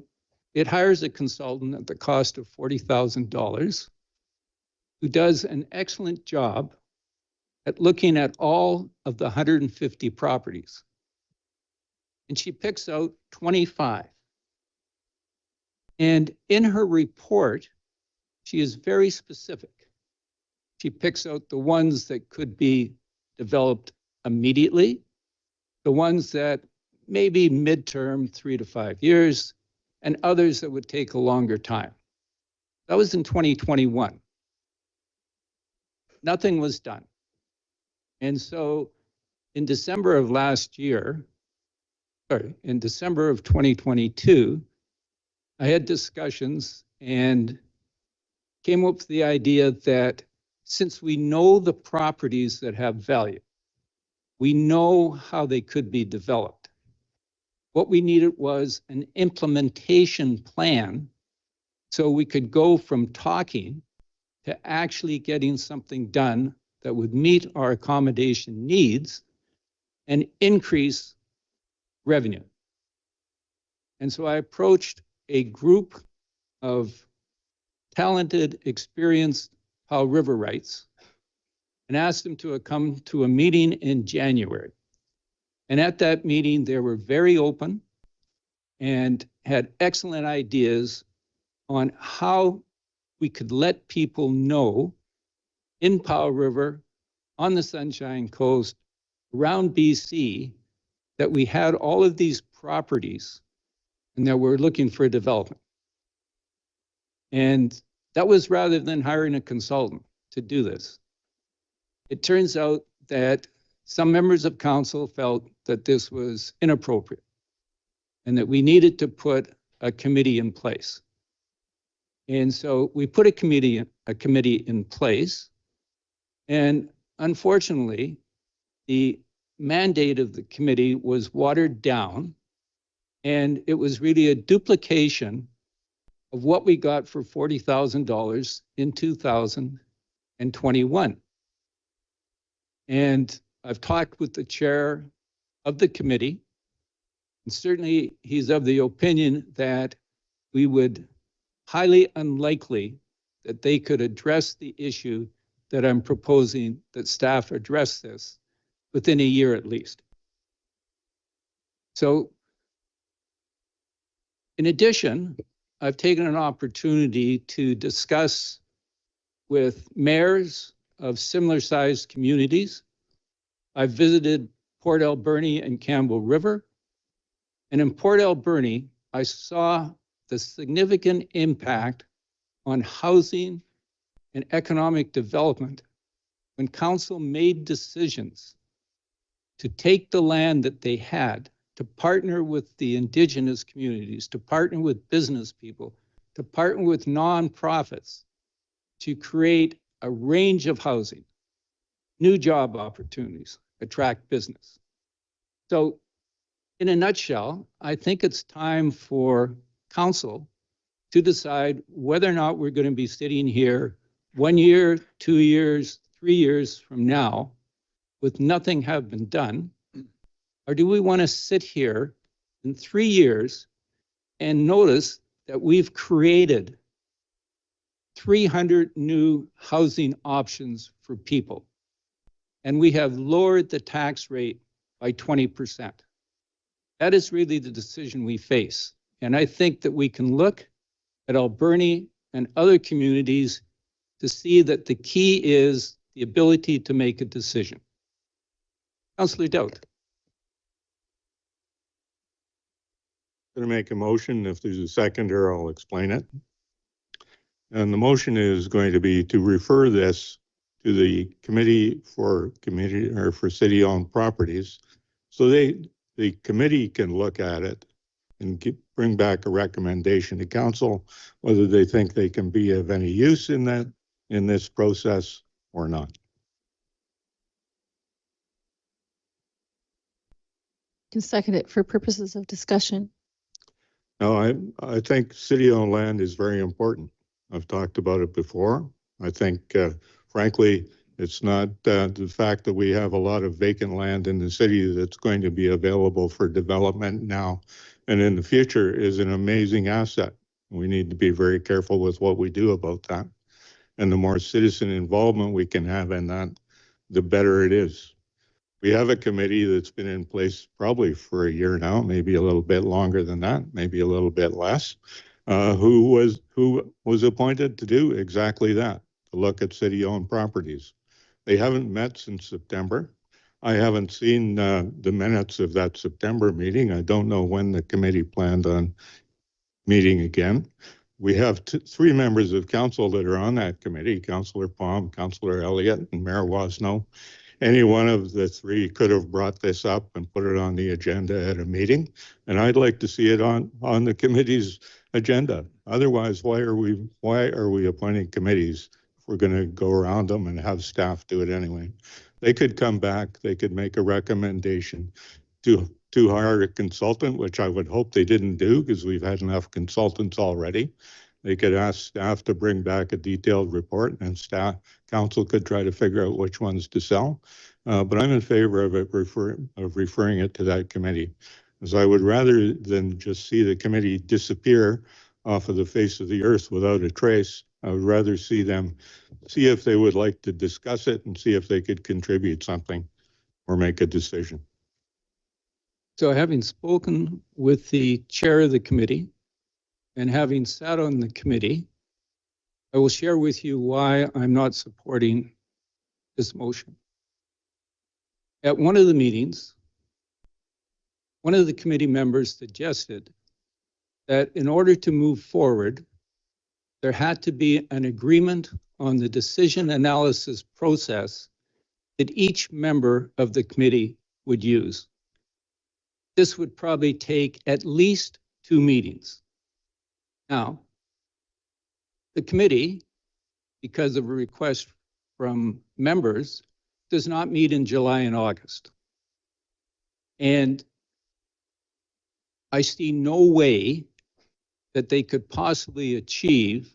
it hires a consultant at the cost of $40,000 who does an excellent job at looking at all of the 150 properties. And she picks out 25. And in her report, she is very specific. She picks out the ones that could be developed immediately, the ones that maybe midterm, 3 to 5 years, and others that would take a longer time. That was in 2021. Nothing was done. And so in December of 2022, I had discussions and came up with the idea that since we know the properties that have value, we know how they could be developed. What we needed was an implementation plan so we could go from talking to actually getting something done that would meet our accommodation needs and increase revenue. And so I approached a group of talented, experienced Powell Riverites and asked them to come to a meeting in January. And at that meeting, they were very open and had excellent ideas on how we could let people know in Powell River, on the Sunshine Coast, around BC, that we had all of these properties and that we're looking for development. And that was rather than hiring a consultant to do this. It turns out that some members of council felt that this was inappropriate and that we needed to put a committee in place. And so we put a committee in place. And unfortunately, the mandate of the committee was watered down, and it was really a duplication of what we got for $40,000 in 2021. And I've talked with the chair of the committee, and certainly he's of the opinion that we would highly unlikely that they could address the issue that I'm proposing that staff address this within a year at least. So in addition, I've taken an opportunity to discuss with mayors of similar sized communities. I've visited Port Alberni and Campbell River. And in Port Alberni, I saw the significant impact on housing and economic development when council made decisions to take the land that they had, to partner with the indigenous communities, to partner with business people, to partner with nonprofits, to create a range of housing, new job opportunities, attract business. So in a nutshell, I think it's time for council to decide whether or not we're going to be sitting here 1 year, 2 years, 3 years from now with nothing have been done, or do we want to sit here in 3 years and notice that we've created 300 new housing options for people, and we have lowered the tax rate by 20%. That is really the decision we face. And I think that we can look at Alberni and other communities to see that the key is the ability to make a decision. Councillor Dowd. Going to make a motion. If there's a seconder, I'll explain it. And the motion is going to be to refer this to the committee for city-owned properties, so the committee can look at it and bring back a recommendation to council whether they think they can be of any use in this process or not. Can second it for purposes of discussion. No, I think city-owned land is very important. I've talked about it before. I think, frankly, it's not the fact that we have a lot of vacant land in the city that's going to be available for development now and in the future is an amazing asset. We need to be very careful with what we do about that. And the more citizen involvement we can have in that, the better it is. We have a committee that's been in place probably for a year now, maybe a little bit longer than that, maybe a little bit less, who was appointed to do exactly that, to look at city-owned properties. They haven't met since September. I haven't seen the minutes of that September meeting. I don't know when the committee planned on meeting again. We have 3 members of council that are on that committee, Councillor Blom, Councillor Elliott, and Mayor Woznow. Any one of the 3 could have brought this up and put it on the agenda at a meeting, and I'd like to see it on the committee's agenda. Otherwise, why are we appointing committees if we're going to go around them and have staff do it anyway? They could come back, they could make a recommendation to hire a consultant, which I would hope they didn't do because we've had enough consultants already. They could ask staff to bring back a detailed report, and council could try to figure out which ones to sell. But I'm in favor of it referring it to that committee, as I would rather than just see the committee disappear off of the face of the earth without a trace. I would rather see them see if they would like to discuss it and see if they could contribute something or make a decision. So having spoken with the chair of the committee, and having sat on the committee, I will share with you why I'm not supporting this motion. At one of the meetings, one of the committee members suggested that in order to move forward, there had to be an agreement on the decision analysis process that each member of the committee would use. This would probably take at least 2 meetings. Now, the committee, because of a request from members, does not meet in July and August. And I see no way that they could possibly achieve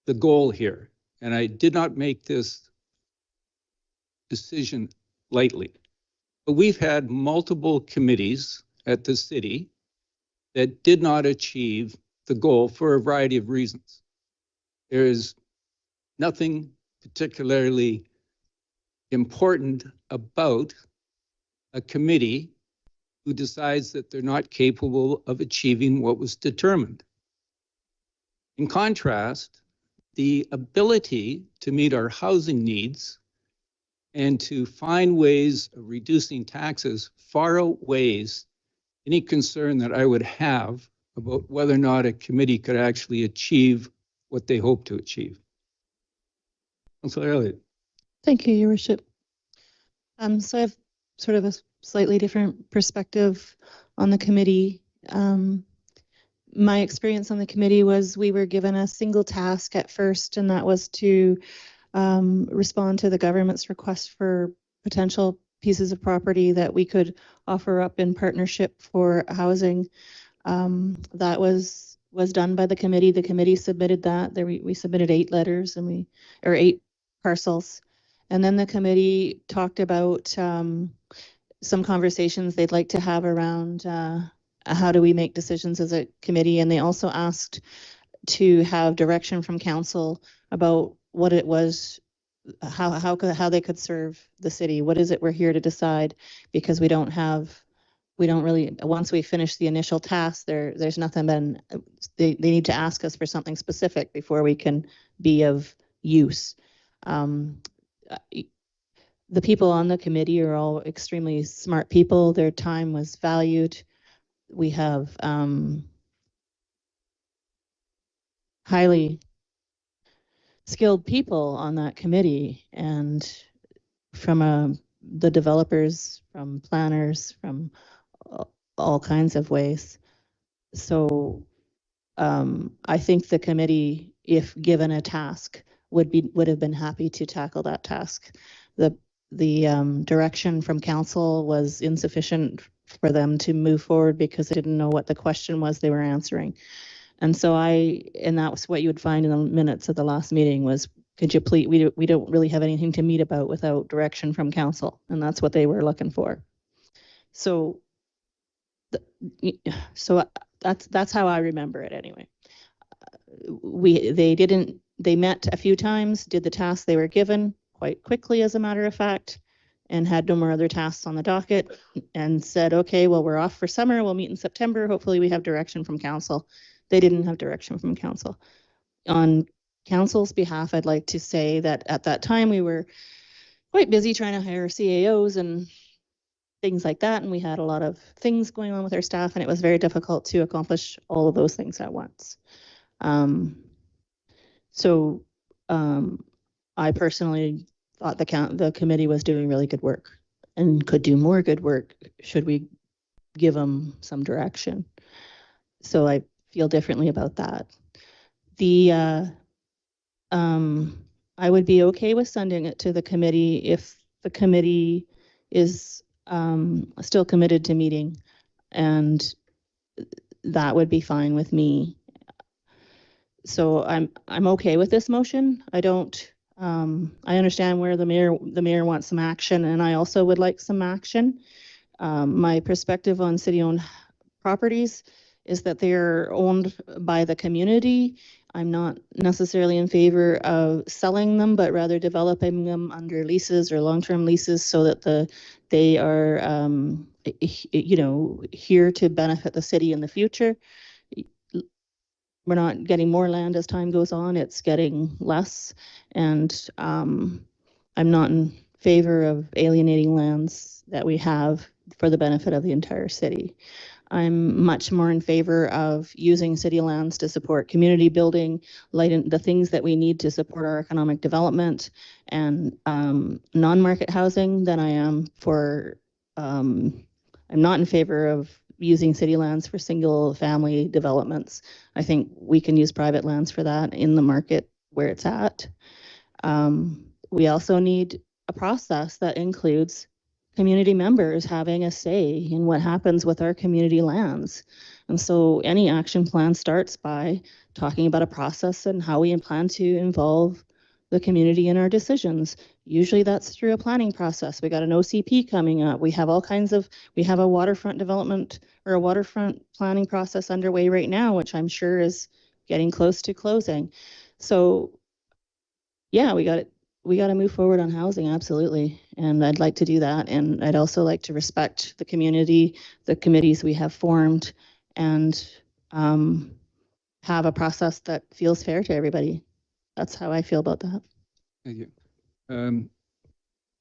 the goal here. And I did not make this decision lightly. But we've had multiple committees at the city that did not achieve the goal for a variety of reasons. There is nothing particularly important about a committee who decides that they're not capable of achieving what was determined. In contrast, the ability to meet our housing needs and to find ways of reducing taxes far outweighs any concern that I would have about whether or not a committee could actually achieve what they hope to achieve. Councillor Elliott. Thank you, Your Worship. So I have sort of a slightly different perspective on the committee. My experience on the committee was we were given a single task at first, and that was to respond to the government's request for potential pieces of property that we could offer up in partnership for housing. That was done by the committee. The committee submitted that. We submitted 8 letters and 8 parcels. And then the committee talked about some conversations they'd like to have around how do we make decisions as a committee. And they also asked to have direction from council about what it was, how they could serve the city. What is it we're here to decide? Because we don't really, once we finish the initial task, there's nothing been, they need to ask us for something specific before we can be of use. The people on the committee are all extremely smart people. Their time was valued. We have highly skilled people on that committee, and from the developers, from planners, from all kinds of ways. So I think the committee, if given a task, would have been happy to tackle that task. The direction from council was insufficient for them to move forward because they didn't know what the question was they were answering. And so and that was what you would find in the minutes of the last meeting was, could you please, we don't really have anything to meet about without direction from council. And that's what they were looking for. So that's how I remember it anyway. They met a few times, did the tasks they were given quite quickly, as a matter of fact, and had no more other tasks on the docket, and said, okay, well, we're off for summer. We'll meet in September. Hopefully we have direction from council. They didn't have direction from council. On council's behalf, I'd like to say that at that time we were quite busy trying to hire CAOs and things like that, and we had a lot of things going on with our staff, and it was very difficult to accomplish all of those things at once. I personally thought the committee was doing really good work and could do more good work should we give them some direction. So I feel differently about that. I would be okay with sending it to the committee if the committee is still committed to meeting, and that would be fine with me. So I'm okay with this motion. I understand where the mayor wants some action, and I also would like some action. My perspective on city-owned properties is that they're owned by the community. I'm not necessarily in favor of selling them, but rather developing them under leases or long-term leases so that they are here to benefit the city in the future. we're not getting more land as time goes on, it's getting less. And I'm not in favor of alienating lands that we have for the benefit of the entire city. I'm much more in favor of using city lands to support community building, the things that we need to support our economic development and non-market housing than I am for, I'm not in favor of using city lands for single family developments. I think we can use private lands for that in the market where it's at. We also need a process that includes community members having a say in what happens with our community lands. And so any action plan starts by talking about a process and how we plan to involve the community in our decisions. Usually that's through a planning process. We got an OCP coming up. We have we have a waterfront development or a waterfront planning process underway right now, which I'm sure is getting close to closing. So yeah, we got to move forward on housing, absolutely. And I'd like to do that. And I'd also like to respect the community, the committees we have formed, and have a process that feels fair to everybody. That's how I feel about that. Thank you.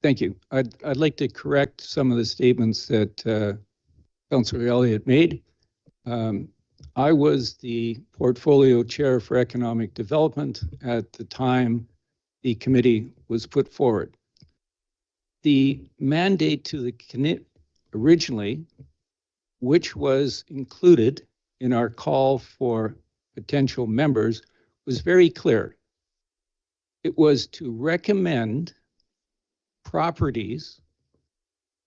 Thank you. I'd like to correct some of the statements that Councillor Elliott made. I was the portfolio chair for economic development at the time the committee was put forward. The mandate to the committee originally, which was included in our call for potential members, was very clear. It was to recommend properties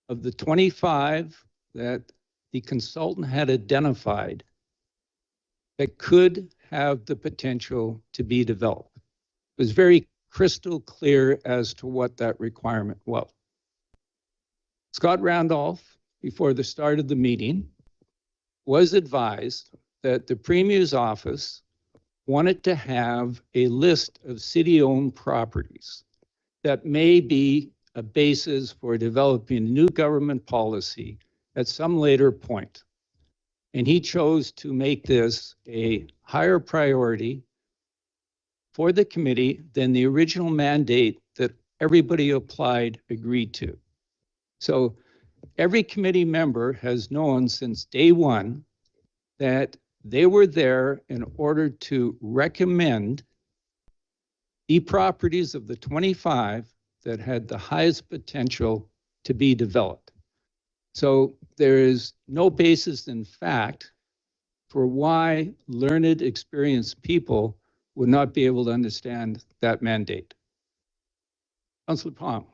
of the 25 that the consultant had identified that could have the potential to be developed. It was very crystal clear as to what that requirement was. Scott Randolph, before the start of the meeting, was advised that the Premier's office wanted to have a list of city-owned properties that may be a basis for developing new government policy at some later point. And he chose to make this a higher priority for the committee than the original mandate that everybody applied agreed to. So every committee member has known since day one that they were there in order to recommend the properties of the 25 that had the highest potential to be developed. So there is no basis in fact for why learned, experienced people would not be able to understand that mandate. Councillor Blom.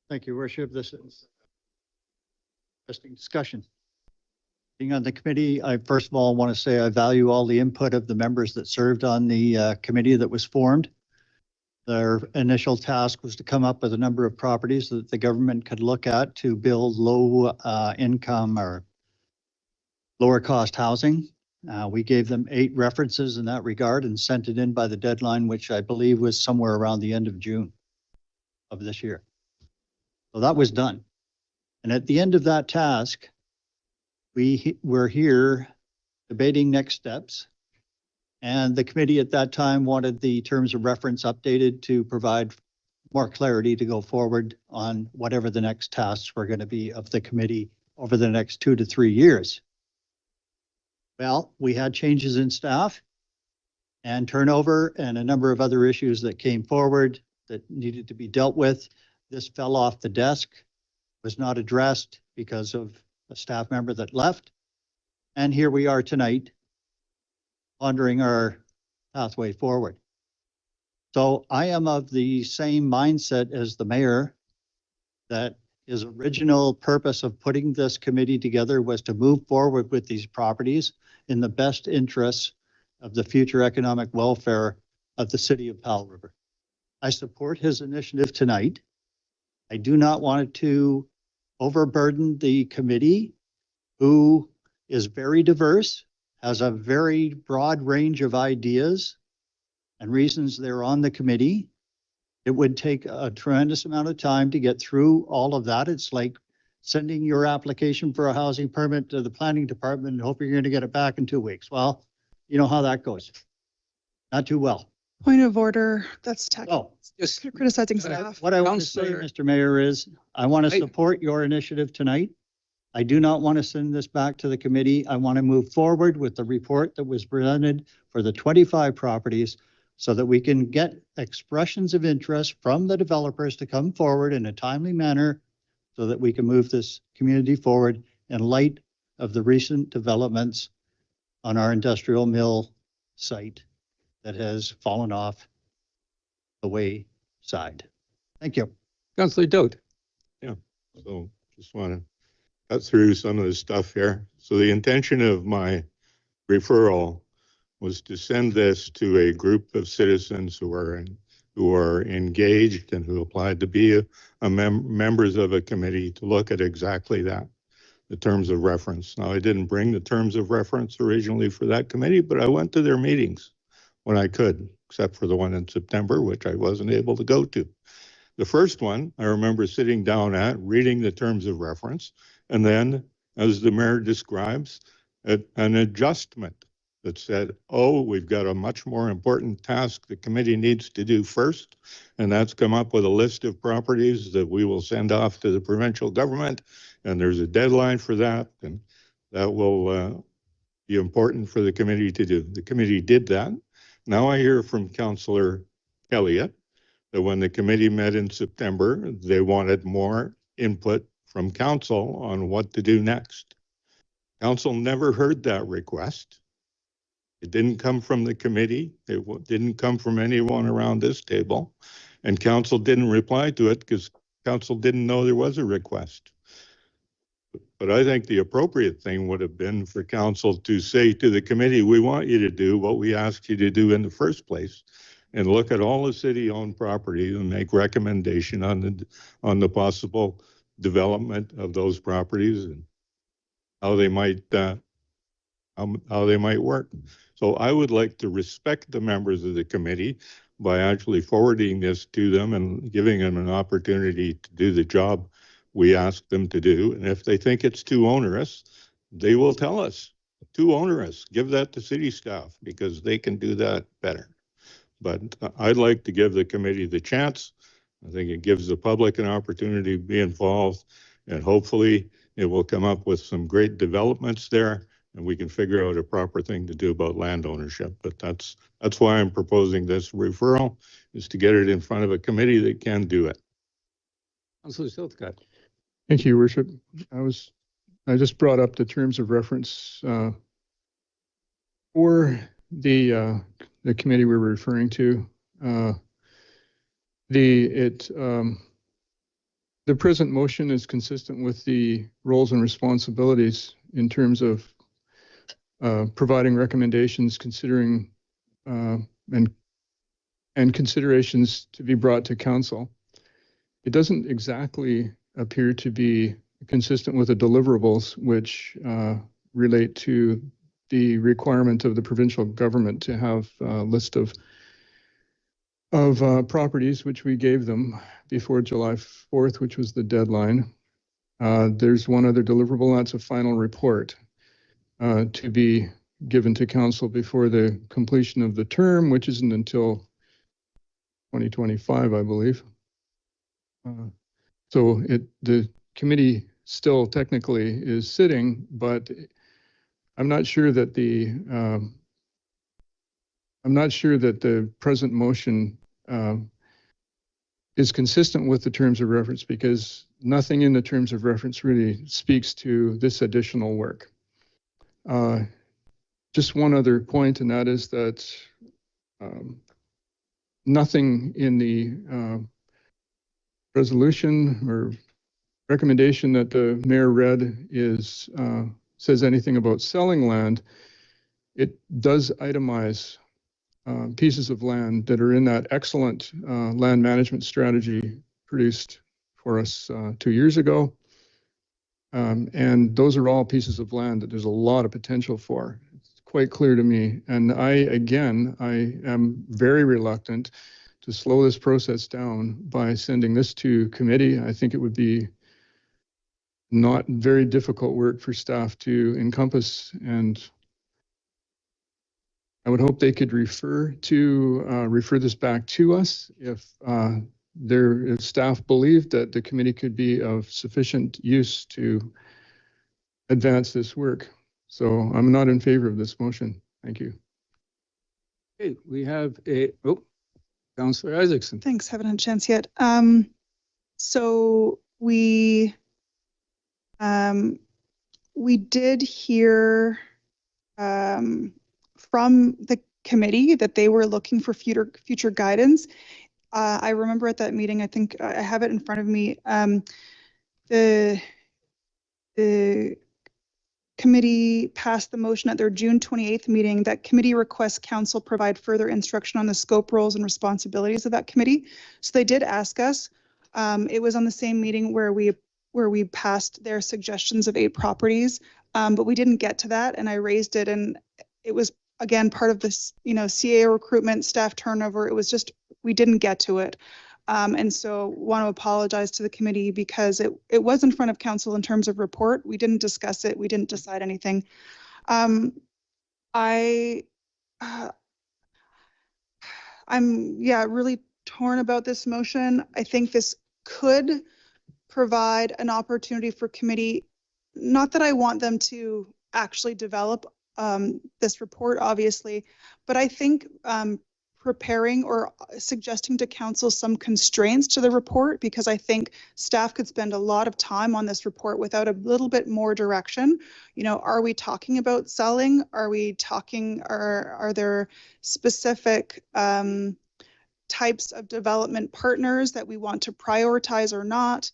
Thank you, Worship. This is interesting discussion. Being on the committee, I first of all want to say I value all the input of the members that served on the committee that was formed. Their initial task was to come up with a number of properties that the government could look at to build low income or lower cost housing. We gave them 8 references in that regard and sent it in by the deadline, which I believe was somewhere around the end of June of this year. So that was done. And at the end of that task, we were here debating next steps. And the committee at that time wanted the terms of reference updated to provide more clarity to go forward on whatever the next tasks were going to be of the committee over the next 2 to 3 years. Well, we had changes in staff and turnover and a number of other issues that came forward that needed to be dealt with. This fell off the desk, was not addressed because of a staff member that left. And here we are tonight, pondering our pathway forward. So I am of the same mindset as the mayor, that his original purpose of putting this committee together was to move forward with these properties in the best interests of the future economic welfare of the city of Powell River. I support his initiative tonight. I do not want to overburden the committee, who is very diverse, has a very broad range of ideas and reasons they're on the committee. It would take a tremendous amount of time to get through all of that. It's like sending your application for a housing permit to the planning department and hoping you're going to get it back in 2 weeks. Well, you know how that goes. Not too well. Point of order, that's Oh, Just criticizing staff. what I want to say, Counselor- Mr. Mayor, is I want to I- support your initiative tonight. I do not want to send this back to the committee. I want to move forward with the report that was presented for the 25 properties so that we can get expressions of interest from the developers to come forward in a timely manner so that we can move this community forward in light of the recent developments on our industrial mill site that has fallen off the wayside. Thank you. Councillor Doat. So just want to cut through some of the stuff here. So the intention of my referral was to send this to a group of citizens who are engaged and who applied to be members of a committee to look at exactly that, the terms of reference. Now, I didn't bring the terms of reference originally for that committee, but I went to their meetings when I could, except for the one in September, which I wasn't able to go to. The first one, I remember sitting down at, reading the terms of reference, and then, as the mayor describes, an adjustment that said, oh, we've got a much more important task the committee needs to do first, and that's come up with a list of properties that we will send off to the provincial government, and there's a deadline for that, and that will be important for the committee to do. The committee did that. Now I hear from Councillor Elliott that when the committee met in September, they wanted more input from council on what to do next. Council never heard that request. It didn't come from the committee. It didn't come from anyone around this table. And council didn't reply to it because council didn't know there was a request. But I think the appropriate thing would have been for council to say to the committee, we want you to do what we asked you to do in the first place, and look at all the city-owned properties and make recommendation on the possible development of those properties and how they might work. So I would like to respect the members of the committee by actually forwarding this to them and giving them an opportunity to do the job we asked them to do. And if they think it's too onerous, they will tell us, too onerous. Give that to city staff because they can do that better. But I'd like to give the committee the chance. I think it gives the public an opportunity to be involved, and hopefully it will come up with some great developments there, and we can figure out a proper thing to do about land ownership. But that's why I'm proposing this referral, is to get it in front of a committee that can do it. Councillor Siltcott. Thank you, Your Worship. I just brought up the terms of reference for the committee we were referring to. The present motion is consistent with the roles and responsibilities in terms of providing recommendations, considering and considerations to be brought to council. It doesn't exactly appear to be consistent with the deliverables, which relate to the requirement of the provincial government to have a list of properties, which we gave them before July 4th, which was the deadline. There's one other deliverable, that's a final report to be given to council before the completion of the term, which isn't until 2025, I believe. So the committee still technically is sitting, but I'm not sure that the present motion is consistent with the terms of reference, because nothing in the terms of reference really speaks to this additional work. Just one other point, and that is that nothing in the resolution or recommendation that the mayor read says anything about selling land. It does itemize pieces of land that are in that excellent land management strategy produced for us 2 years ago. And those are all pieces of land that there's a lot of potential for. It's quite clear to me. And I am very reluctant to slow this process down by sending this to committee. I think it would be not very difficult work for staff to encompass, and I would hope they could refer this back to us if if staff believed that the committee could be of sufficient use to advance this work. So I'm not in favor of this motion. Thank you. Okay, we have Councillor Isaacson. Thanks, haven't had a chance yet. So we did hear from the committee that they were looking for future guidance. I remember at that meeting, I think I have it in front of me. The committee passed the motion at their June 28th meeting that committee requests council provide further instruction on the scope, roles, and responsibilities of that committee. So they did ask us. It was on the same meeting where we passed their suggestions of 8 properties, but we didn't get to that, and I raised it, and it was again part of this, CA recruitment, staff turnover. It was just we didn't get to it. And so want to apologize to the committee because it was in front of council in terms of report. We didn't discuss it. We didn't decide anything. I'm really torn about this motion. I think this could provide an opportunity for committee, not that I want them to actually develop this report, obviously, but I think preparing or suggesting to council some constraints to the report, because I think staff could spend a lot of time on this report without a little bit more direction. Are we talking about selling? Are we talking, are there specific types of development partners that we want to prioritize or not?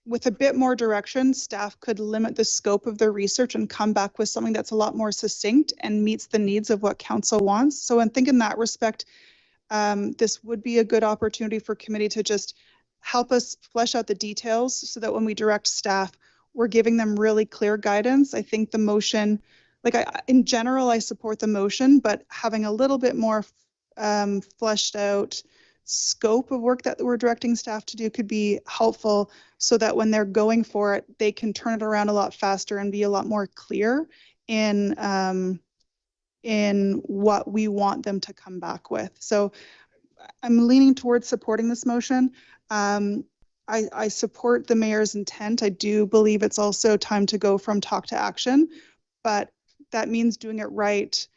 With a bit more direction, staff could limit the scope of their research and come back with something that's a lot more succinct and meets the needs of what council wants. So I think in that respect, this would be a good opportunity for committee to just help us flesh out the details so that when we direct staff, we're giving them really clear guidance. I think the motion, in general, I support the motion, but having a little bit more fleshed out scope of work that we're directing staff to do could be helpful so that when they're going for it, they can turn it around a lot faster and be a lot more clear in what we want them to come back with. So I'm leaning towards supporting this motion. I support the mayor's intent. I do believe it's also time to go from talk to action, but that means doing it right.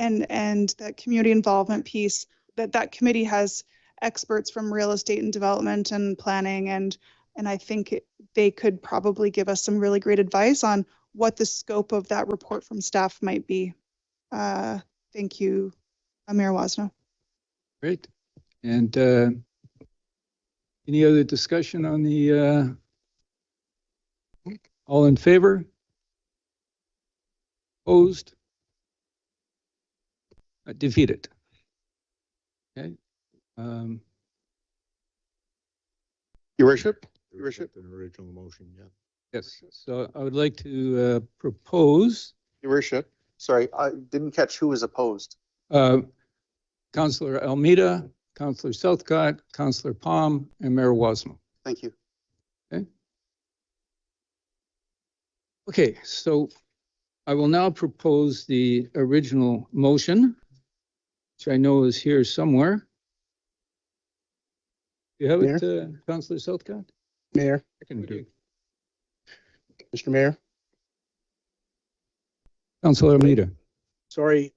And that community involvement piece, that committee has experts from real estate and development and planning, and I think they could probably give us some really great advice on what the scope of that report from staff might be. Thank you, Mayor Woznow. Great. And any other discussion on the all in favor? Opposed? Defeated. Okay. Your Worship? Your Worship, an original motion, yeah. Yes. So I would like to propose. Your Worship, sorry, I didn't catch who was opposed. Councillor Almeida, Councillor Southcott, Councillor Palm, and Mayor Woznow. Thank you. Okay. Okay, so I will now propose the original motion, which I know is here somewhere. You have it, Councillor Southcott? Mayor, I can do. Mr. Mayor. Councillor Almeida. Sorry,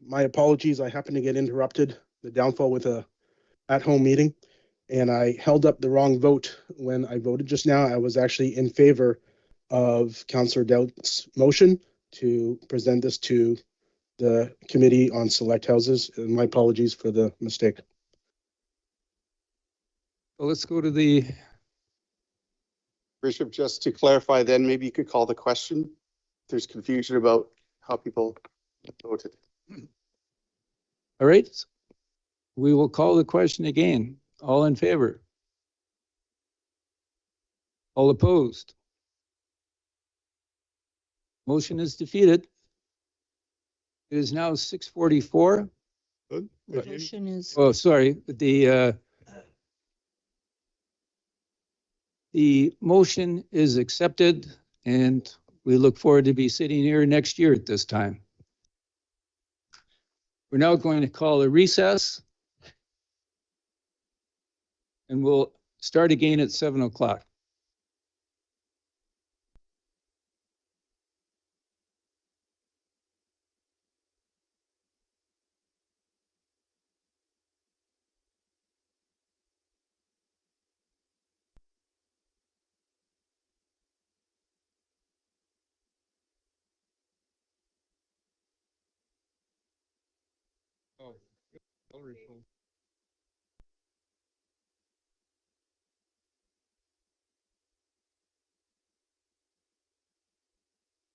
my apologies. I happened to get interrupted, the downfall with a at-home meeting, and I held up the wrong vote when I voted just now. I was actually in favor of Councillor Dout's motion to present this to the Committee on Select Houses, and my apologies for the mistake. Well, let's go to the. Bishop, just to clarify, then maybe you could call the question. There's confusion about how people voted. All right. We will call the question again. All in favor? All opposed? Motion is defeated. It is now 6:44. The motion is. Oh, sorry. The motion is accepted and we look forward to be sitting here next year at this time. We're now going to call a recess. And we'll start again at 7 o'clock.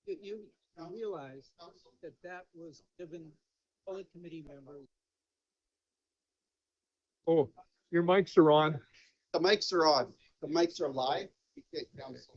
You realize that that was given all the committee members. Oh, your mics are on. The mics are on. The mics are live. You can't counsel.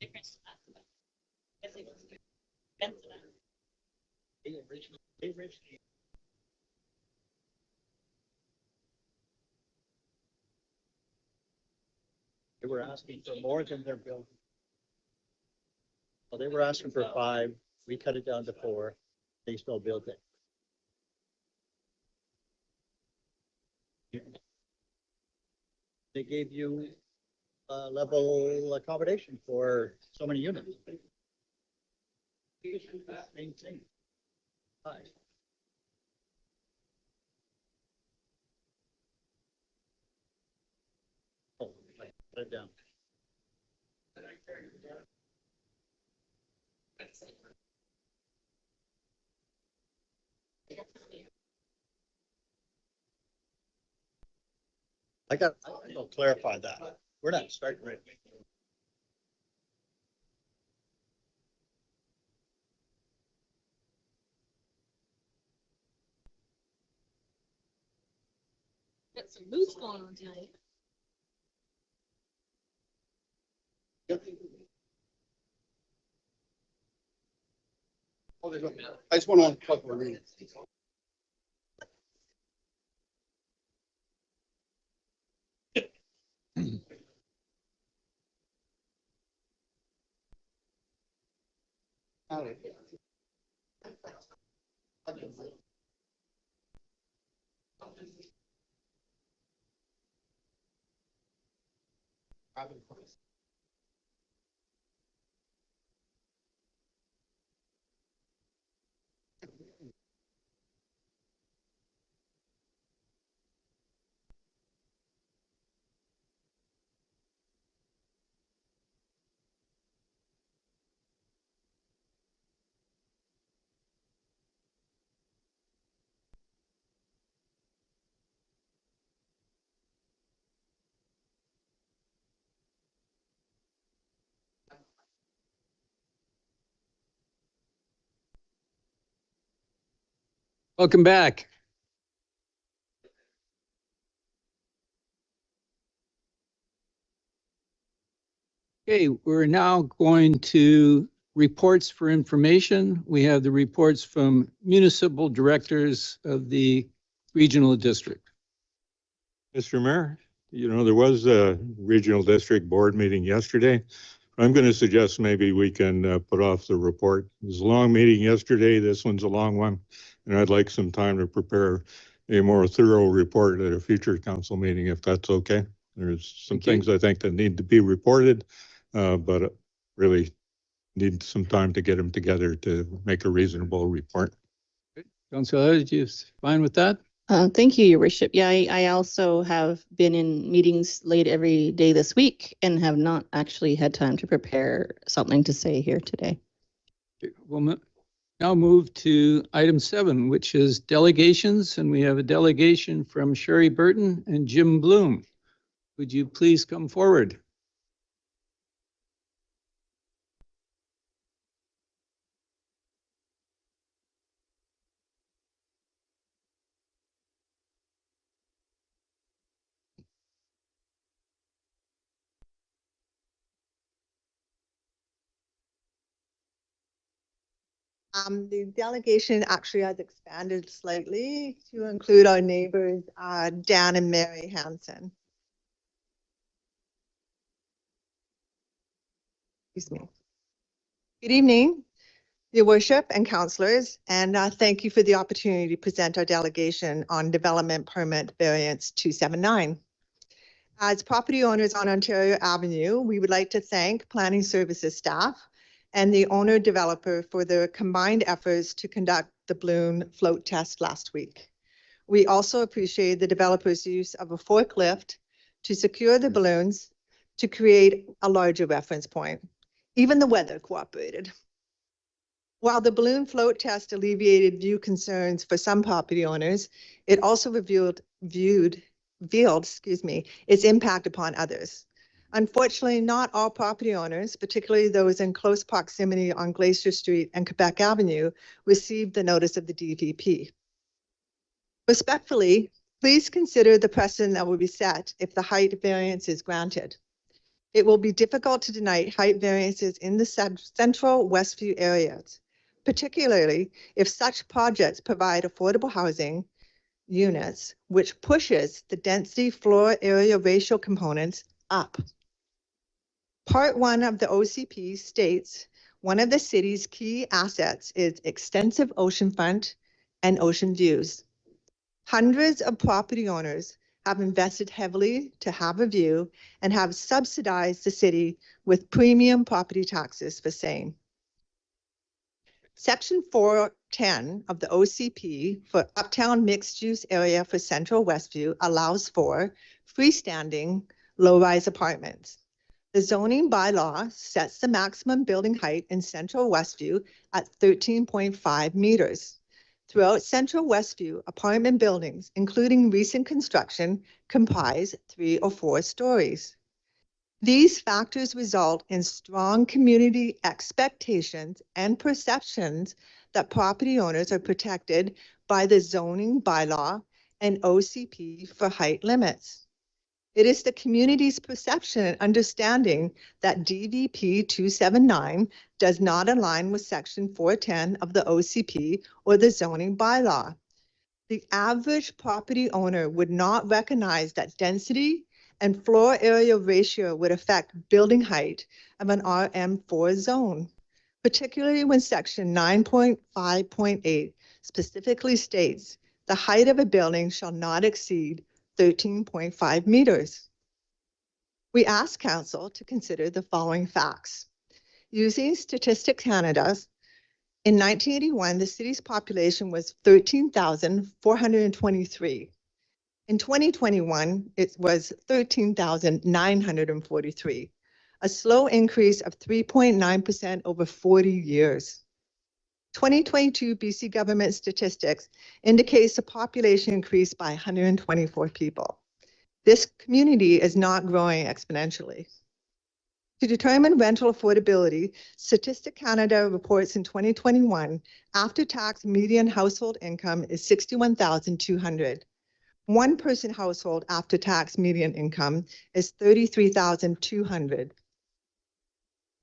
They were asking for more than their bill. Well, they were asking for 5. We cut it down to 4. They still built it. They gave you level accommodation for so many units. Same thing. 5. Oh, put it down. I got to clarify that. We're not starting right. Got some moves going on tonight. I just want to talk about me. Welcome back. Okay, we're now going to reports for information. We have the reports from municipal directors of the regional district. Mr. Mayor, you know, there was a regional district board meeting yesterday. I'm going to suggest maybe we can put off the report. It was a long meeting yesterday. This one's a long one, and I'd like some time to prepare a more thorough report at a future council meeting, if that's okay. There's some things I think that need to be reported, but really need some time to get them together to make a reasonable report. Councilor, did you fine with that? Thank you, Your Worship. Yeah, I also have been in meetings late every day this week and have not actually had time to prepare something to say here today. We'll now move to item 7, which is delegations, and we have a delegation from Sherry Burton and Jim Blom. Would you please come forward? The delegation actually has expanded slightly to include our neighbors, Dan and Mary Hansen. Excuse me. Good evening, Your Worship and councillors, and thank you for the opportunity to present our delegation on Development Permit Variance 279. As property owners on Ontario Avenue, we would like to thank Planning Services staff and the owner developer for their combined efforts to conduct the balloon float test last week. We also appreciate the developer's use of a forklift to secure the balloons to create a larger reference point. Even the weather cooperated. While the balloon float test alleviated view concerns for some property owners, it also revealed its impact upon others. Unfortunately, not all property owners, particularly those in close proximity on Glacier Street and Quebec Avenue, received the notice of the DVP. Respectfully, please consider the precedent that will be set if the height variance is granted. It will be difficult to deny height variances in the central Westview areas, particularly if such projects provide affordable housing units, which pushes the density floor area ratio components up. Part 1 of the OCP states one of the city's key assets is extensive oceanfront and ocean views. Hundreds of property owners have invested heavily to have a view and have subsidized the city with premium property taxes for same. Section 410 of the OCP for uptown mixed-use area for Central Westview allows for freestanding low-rise apartments. The zoning bylaw sets the maximum building height in Central Westview at 13.5 meters. Throughout Central Westview, apartment buildings, including recent construction, comprise 3 or 4 stories. These factors result in strong community expectations and perceptions that property owners are protected by the zoning bylaw and OCP for height limits. It is the community's perception and understanding that DVP 279 does not align with Section 410 of the OCP or the zoning bylaw. The average property owner would not recognize that density and floor area ratio would affect building height of an RM4 zone, particularly when Section 9.5.8 specifically states the height of a building shall not exceed 13.5 meters. We ask Council to consider the following facts. Using Statistics Canada's, in 1981, the city's population was 13,423. In 2021, it was 13,943, a slow increase of 3.9% over 40 years. 2022 BC government statistics indicates the population increased by 124 people. This community is not growing exponentially. To determine rental affordability, Statistics Canada reports in 2021, after-tax median household income is $61,200. One-person household after-tax median income is $33,200.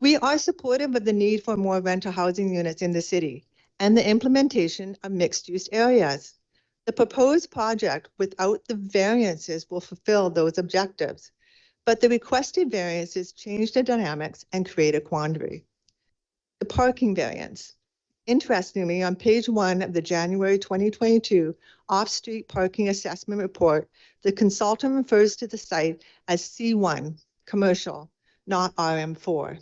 We are supportive of the need for more rental housing units in the city and the implementation of mixed-use areas. The proposed project without the variances will fulfill those objectives, but the requested variances change the dynamics and create a quandary. The parking variance. Interestingly, on page 1 of the January 2022 off-street parking assessment report, the consultant refers to the site as C1, commercial, not RM4.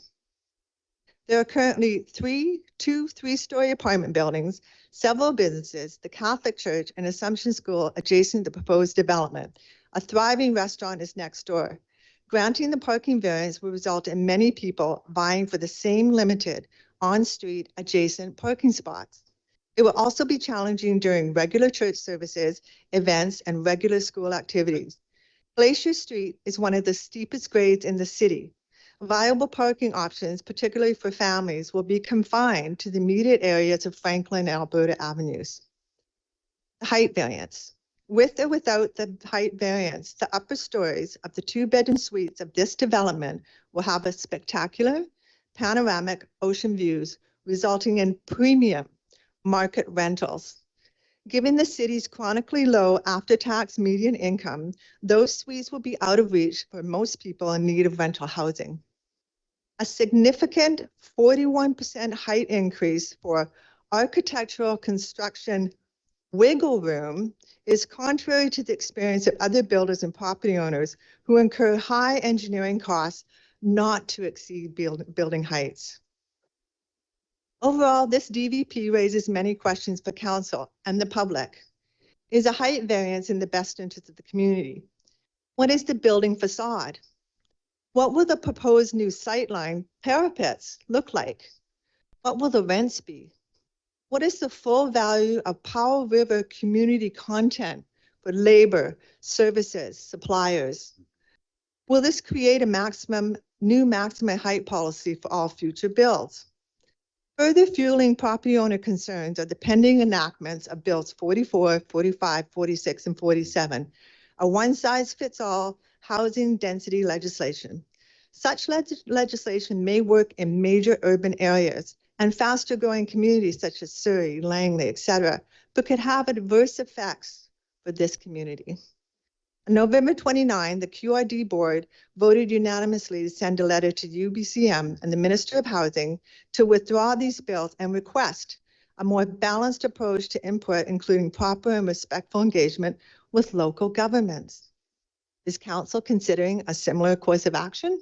There are currently 2 3-story apartment buildings, several businesses, the Catholic Church and Assumption School adjacent to the proposed development. A thriving restaurant is next door. Granting the parking variance will result in many people vying for the same limited on-street adjacent parking spots. It will also be challenging during regular church services, events, and regular school activities. Glacier Street is one of the steepest grades in the city. Viable parking options, particularly for families, will be confined to the immediate areas of Franklin and Alberta avenues. The height variance. With or without the height variance, the upper stories of the 2-bedroom suites of this development will have a spectacular panoramic ocean views, resulting in premium market rentals. Given the city's chronically low after-tax median income, those suites will be out of reach for most people in need of rental housing. A significant 41% height increase for architectural construction wiggle room is contrary to the experience of other builders and property owners who incur high engineering costs not to exceed building heights. Overall, this DVP raises many questions for Council and the public. Is a height variance in the best interest of the community? What is the building facade? What will the proposed new sightline parapets look like? What will the rents be? What is the full value of Powell River community content for labor, services, suppliers? Will this create a new maximum height policy for all future builds? Further fueling property owner concerns are the pending enactments of Bills 44, 45, 46, and 47, a one-size-fits-all housing density legislation. Such legislation may work in major urban areas and faster growing communities such as Surrey, Langley, etc., but could have adverse effects for this community. On November 29, the QRD board voted unanimously to send a letter to UBCM and the Minister of Housing to withdraw these bills and request a more balanced approach to input, including proper and respectful engagement with local governments. Is Council considering a similar course of action?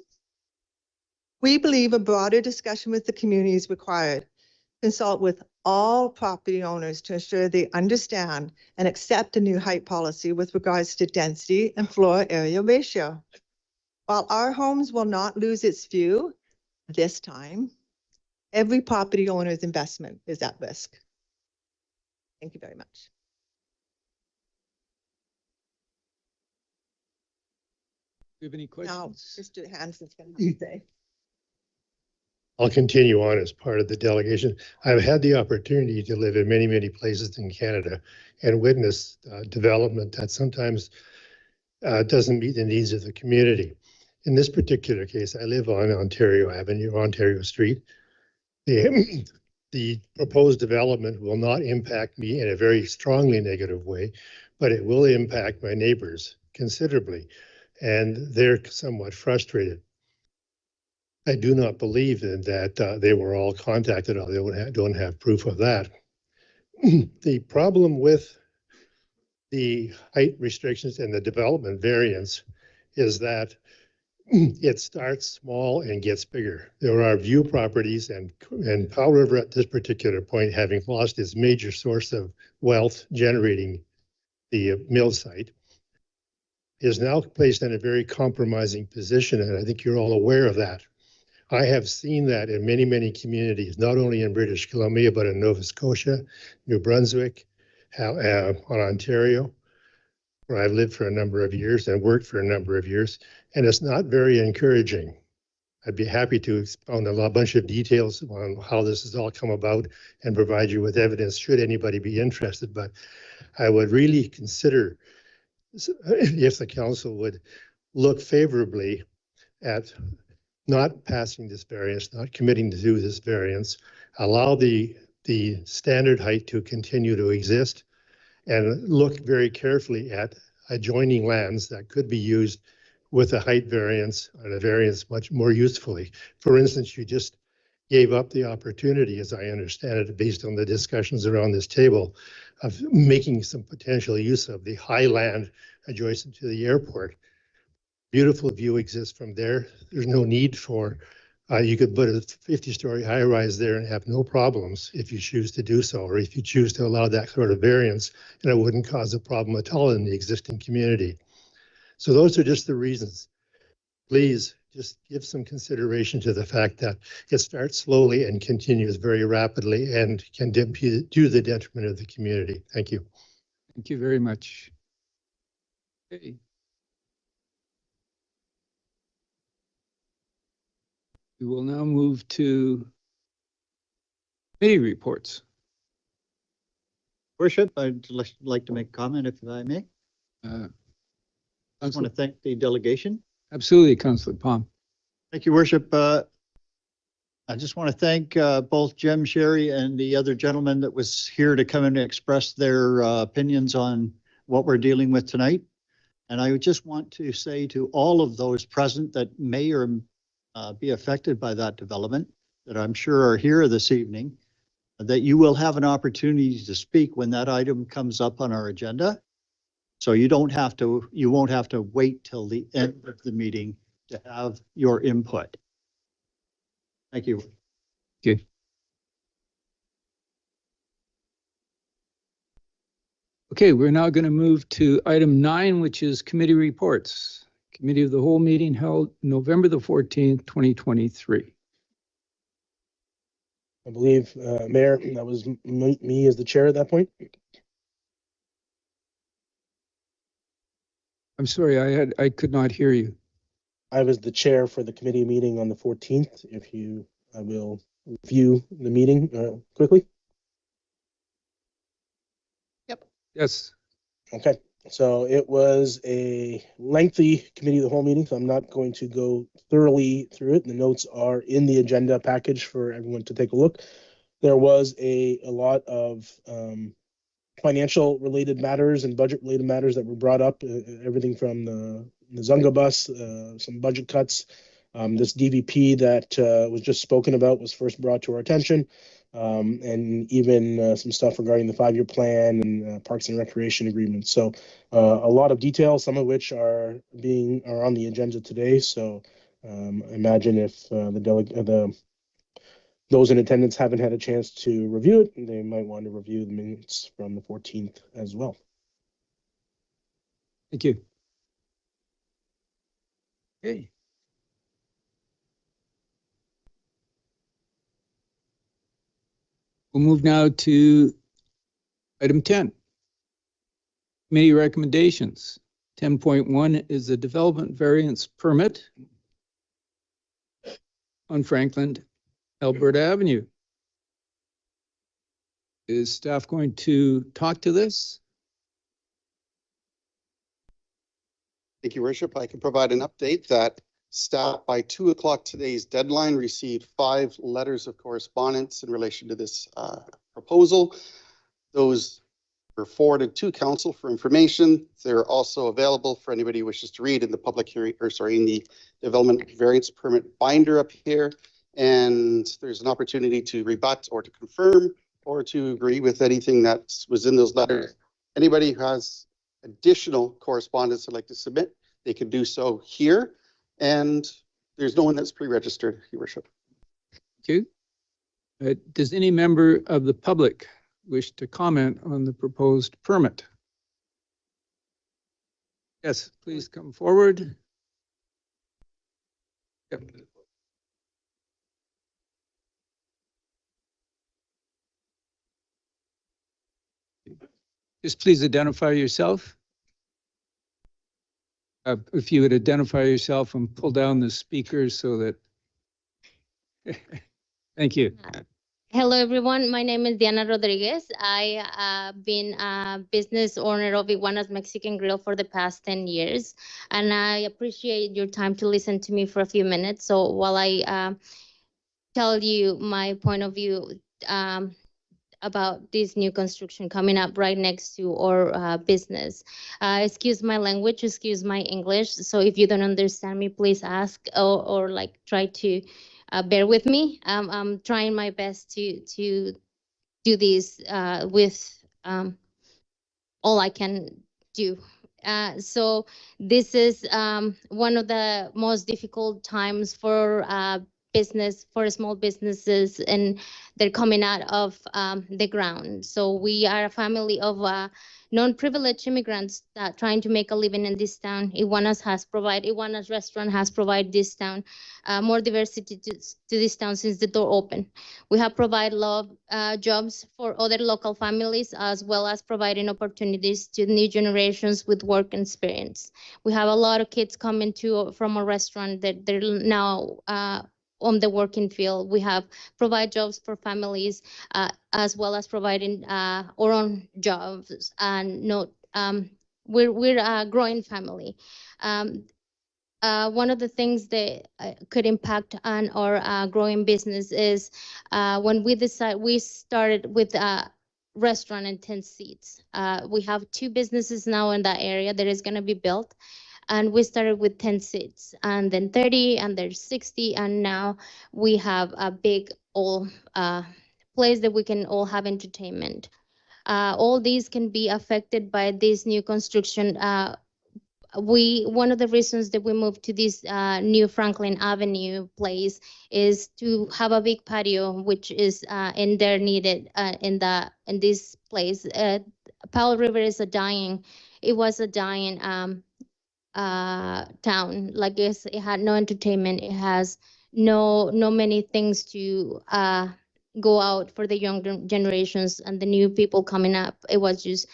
We believe a broader discussion with the community is required. Consult with all property owners to ensure they understand and accept the new height policy with regards to density and floor area ratio. While our homes will not lose its view this time, every property owner's investment is at risk. Thank you very much. Do you have any Now, questions? Mr. Hansen's going to have to say. I'll continue on as part of the delegation. I've had the opportunity to live in many, many places in Canada and witness development that sometimes doesn't meet the needs of the community. In this particular case, I live on Ontario Avenue, Ontario Street. The proposed development will not impact me in a very strongly negative way, but it will impact my neighbors considerably, and they're somewhat frustrated. I do not believe that they were all contacted, although they don't have proof of that. The problem with the height restrictions and the development variance is that it starts small and gets bigger. There are view properties, and Powell River at this particular point, having lost its major source of wealth generating the mill site, is now placed in a very compromising position, and I think you're all aware of that. I have seen that in many, many communities, not only in British Columbia, but in Nova Scotia, New Brunswick, on Ontario, where I've lived for a number of years and worked for a number of years, and it's not very encouraging. I'd be happy to expound a bunch of details on how this has all come about and provide you with evidence should anybody be interested, but I would really consider if the council would look favorably at not passing this variance, not committing to do this variance, allow the standard height to continue to exist, and look very carefully at adjoining lands that could be used with a height variance and a variance much more usefully. For instance, you just gave up the opportunity, as I understand it, based on the discussions around this table, of making some potential use of the high land adjacent to the airport. Beautiful view exists from there. There's no need for, you could put a 50-story high-rise there and have no problems if you choose to do so, or if you choose to allow that sort of variance, and it wouldn't cause a problem at all in the existing community. So those are just the reasons. Please just give some consideration to the fact that it starts slowly and continues very rapidly and can do the detriment of the community. Thank you. Thank you very much. Okay. We will now move to committee reports. Worship, I'd like to make a comment if I may. I just want to thank the delegation. Absolutely, Councillor Palm. Thank you, Worship. I just want to thank both Jim, Sherry, and the other gentleman that was here to come and express their opinions on what we're dealing with tonight. And I just want to say to all of those present that may or be affected by that development, that I'm sure are here this evening, that you will have an opportunity to speak when that item comes up on our agenda. So you won't have to wait till the end of the meeting to have your input. Thank you. Okay. Okay, we're now going to move to item 9, which is committee reports. Committee of the whole meeting held November the 14th, 2023. I believe, Mayor, that was me as the chair at that point. I'm sorry, I could not hear you. I was the chair for the committee meeting on the 14th. I will review the meeting quickly. Yes. Okay. So it was a lengthy committee of the whole meeting, so I'm not going to go thoroughly through it. The notes are in the agenda package for everyone to take a look. There was a lot of financial related matters and budget related matters that were brought up, everything from the Zunga bus, some budget cuts. This DVP that was just spoken about was first brought to our attention. And even some stuff regarding the 5-year plan and Parks and Recreation agreements. So a lot of details, some of which are on the agenda today. So imagine if those in attendance haven't had a chance to review it, they might want to review the minutes from the 14th as well. Thank you. Okay. We'll move now to item 10. Committee recommendations. 10.1 is a development variance permit on Franklin, Alberta Avenue. Is staff going to talk to this? Thank you, Worship. I can provide an update that staff by 2 o'clock today's deadline received 5 letters of correspondence in relation to this proposal. Those were forwarded to council for information. They're also available for anybody who wishes to read in the public hearing, or sorry, in the development variance permit binder up here. And there's an opportunity to rebut or to confirm or to agree with anything that was in those letters. Anybody who has additional correspondence they'd like to submit, they can do so here. And there's no one that's pre-registered, Your Worship. Thank you. Does any member of the public wish to comment on the proposed permit? Yes, please come forward. Yep. Just please identify yourself. If you would identify yourself and pull down the speaker so that. Thank you. Hello, everyone. My name is Diana Rodriguez. I have been a business owner of Iguana's Mexican Grill for the past 10 years, and I appreciate your time to listen to me for a few minutes. So while I tell you my point of view about this new construction coming up right next to our business. Excuse my language, excuse my English. So if you don't understand me, please ask or like try to bear with me. I'm trying my best to do this with all I can do. So this is one of the most difficult times for small businesses, and they're coming out of the ground. So we are a family of non-privileged immigrants that trying to make a living in this town. Iguana's restaurant has provided this town more diversity to this town since the door opened. We have provided jobs for other local families, as well as providing opportunities to new generations with work experience. We have a lot of kids coming from our restaurant that they're now on the working field. We have provide jobs for families, as well as providing our own jobs. And we're a growing family. One of the things that could impact on our growing business is when we started with a restaurant and 10 seats. We have 2 businesses now in that area that is going to be built. And we started with 10 seats, and then 30, and there's 60, and now we have a big old place that we can all have entertainment. All these can be affected by this new construction. One of the reasons that we moved to this new Franklin Avenue place is to have a big patio, which is in there needed in this place. Powell River is it was a dying town. Like it had no entertainment. It has no many things to go out for the younger generations and the new people coming up. It was just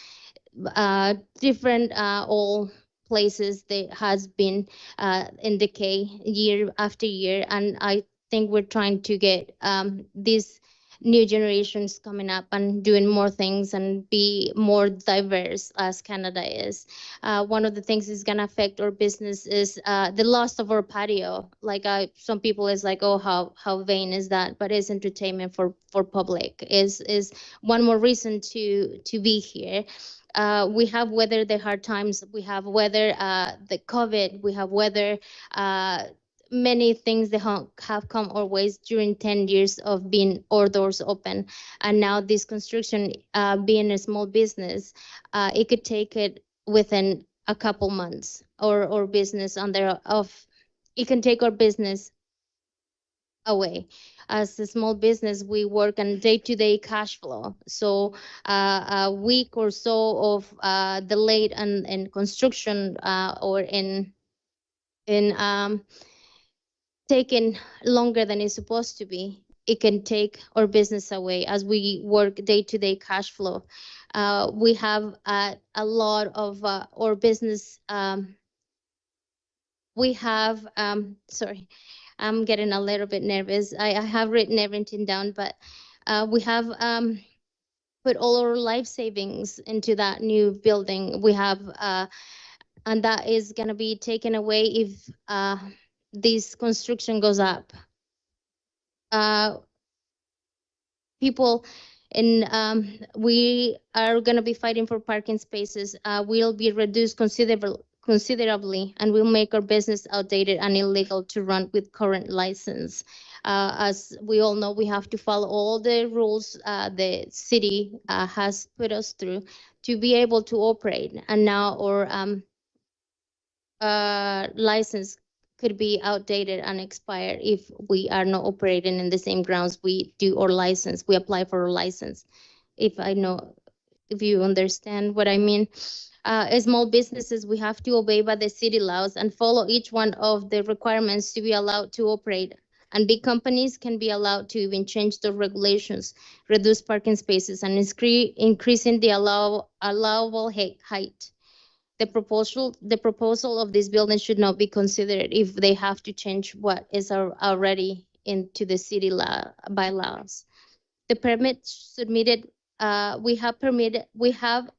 different old places that has been in decay year after year, and I think we're trying to get this new generations coming up and doing more things and be more diverse as Canada is. One of the things is going to affect our business is the loss of our patio. Like some people is like, oh, how vain is that? But it's entertainment for public. Is one more reason to be here. We have weathered the hard times. We have weathered the COVID. We have weathered many things that have come our ways during 10 years of being our doors open. And now this construction, being a small business, it could take it within a couple months or business it can take our business away. As a small business, we work on day-to-day cash flow. So a week or so of delayed in construction or in taking longer than it's supposed to be, it can take our business away as we work day-to-day cash flow. We have a lot of our business. We have, sorry, I'm getting a little bit nervous. I have written everything down, but we have put all our life savings into that new building. We have, and that is going to be taken away if this construction goes up. People we are going to be fighting for parking spaces. Will be reduced considerably and will make our business outdated and illegal to run with current license. As we all know, we have to follow all the rules the city has put us through to be able to operate. And now our license could be outdated and expired if we are not operating in the same grounds we do our license. We apply for a license. If you understand what I mean. As small businesses, we have to obey by the city laws and follow each one of the requirements to be allowed to operate. And big companies can be allowed to even change the regulations, reduce parking spaces, and increasing the allowable height. The proposal of this building should not be considered if they have to change what is already into the city bylaws. The permit submitted, we have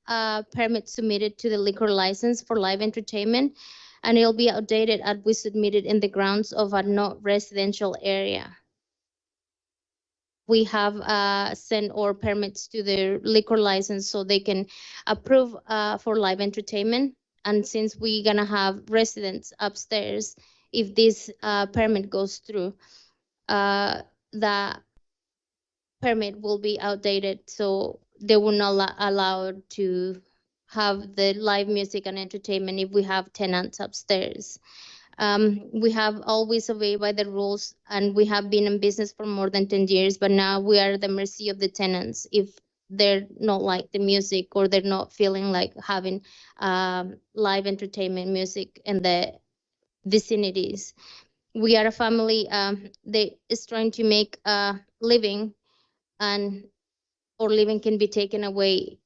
a permit submitted to the liquor license for live entertainment, and it'll be outdated as we submitted in the grounds of a not residential area. We have sent our permits to the liquor license so they can approve for live entertainment. And since we're gonna have residents upstairs, if this permit goes through, the permit will be outdated. So they will not allow to have the live music and entertainment if we have tenants upstairs. We have always obeyed by the rules, and we have been in business for more than 10 years, but now we are at the mercy of the tenants if they're not like the music or they're not feeling like having live entertainment music in the vicinities. We are a family that is trying to make a living, and our living can be taken away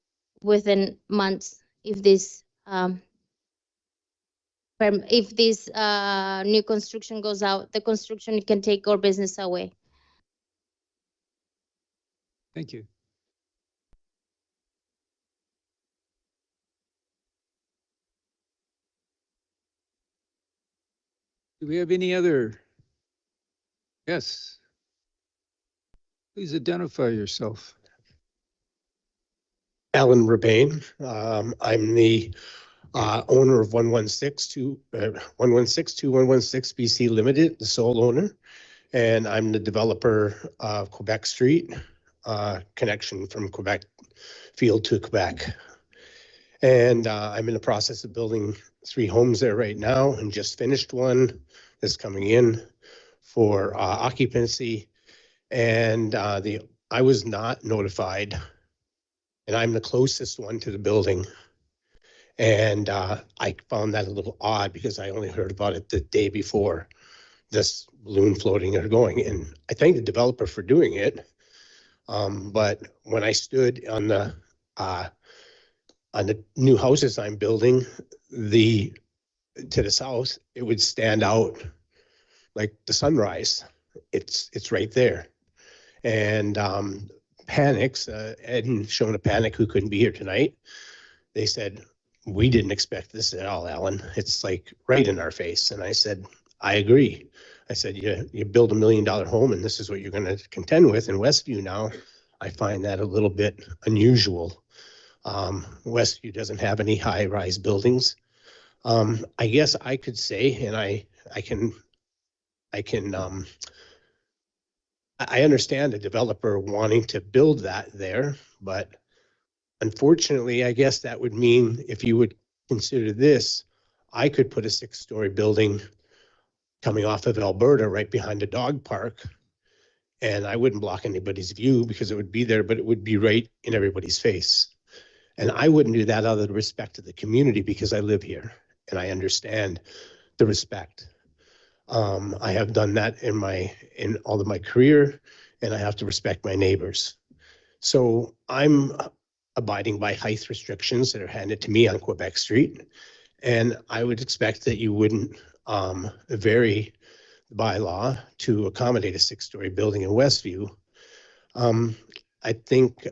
within months if this new construction goes out. The construction can take our business away. Thank you. Do we have any other? Yes. Please identify yourself. Alan Rebane. I'm the owner of 116 BC Limited, the sole owner, and I'm the developer of Quebec Street, connection from Quebec Field to Quebec. And I'm in the process of building 3 homes there right now, and just finished one that's coming in for occupancy. And I was not notified, and I'm the closest one to the building. And I found that a little odd because I only heard about it the day before this balloon floating or going. And I thank the developer for doing it. But when I stood on the new houses I'm building, to the south, it would stand out like the sunrise. It's right there. and panics, Ed and Shona Panic, who couldn't be here tonight, they said, we didn't expect this at all, Alan. It's like right in our face. And I said, I agree. I said, you build $1 million home and this is what you're going to contend with in Westview now. I find that a little bit unusual. Westview doesn't have any high-rise buildings. I guess I could say, and I understand a developer wanting to build that there, but unfortunately, I guess that would mean if you would consider this, I could put a 6-story building coming off of Alberta right behind a dog park, and I wouldn't block anybody's view because it would be there, but it would be right in everybody's face. And I wouldn't do that out of respect to the community because I live here and I understand the respect. I have done that in all of my career, and I have to respect my neighbors. So I'm abiding by height restrictions that are handed to me on Quebec Street, and I would expect that you wouldn't vary the bylaw to accommodate a 6-story building in Westview. I think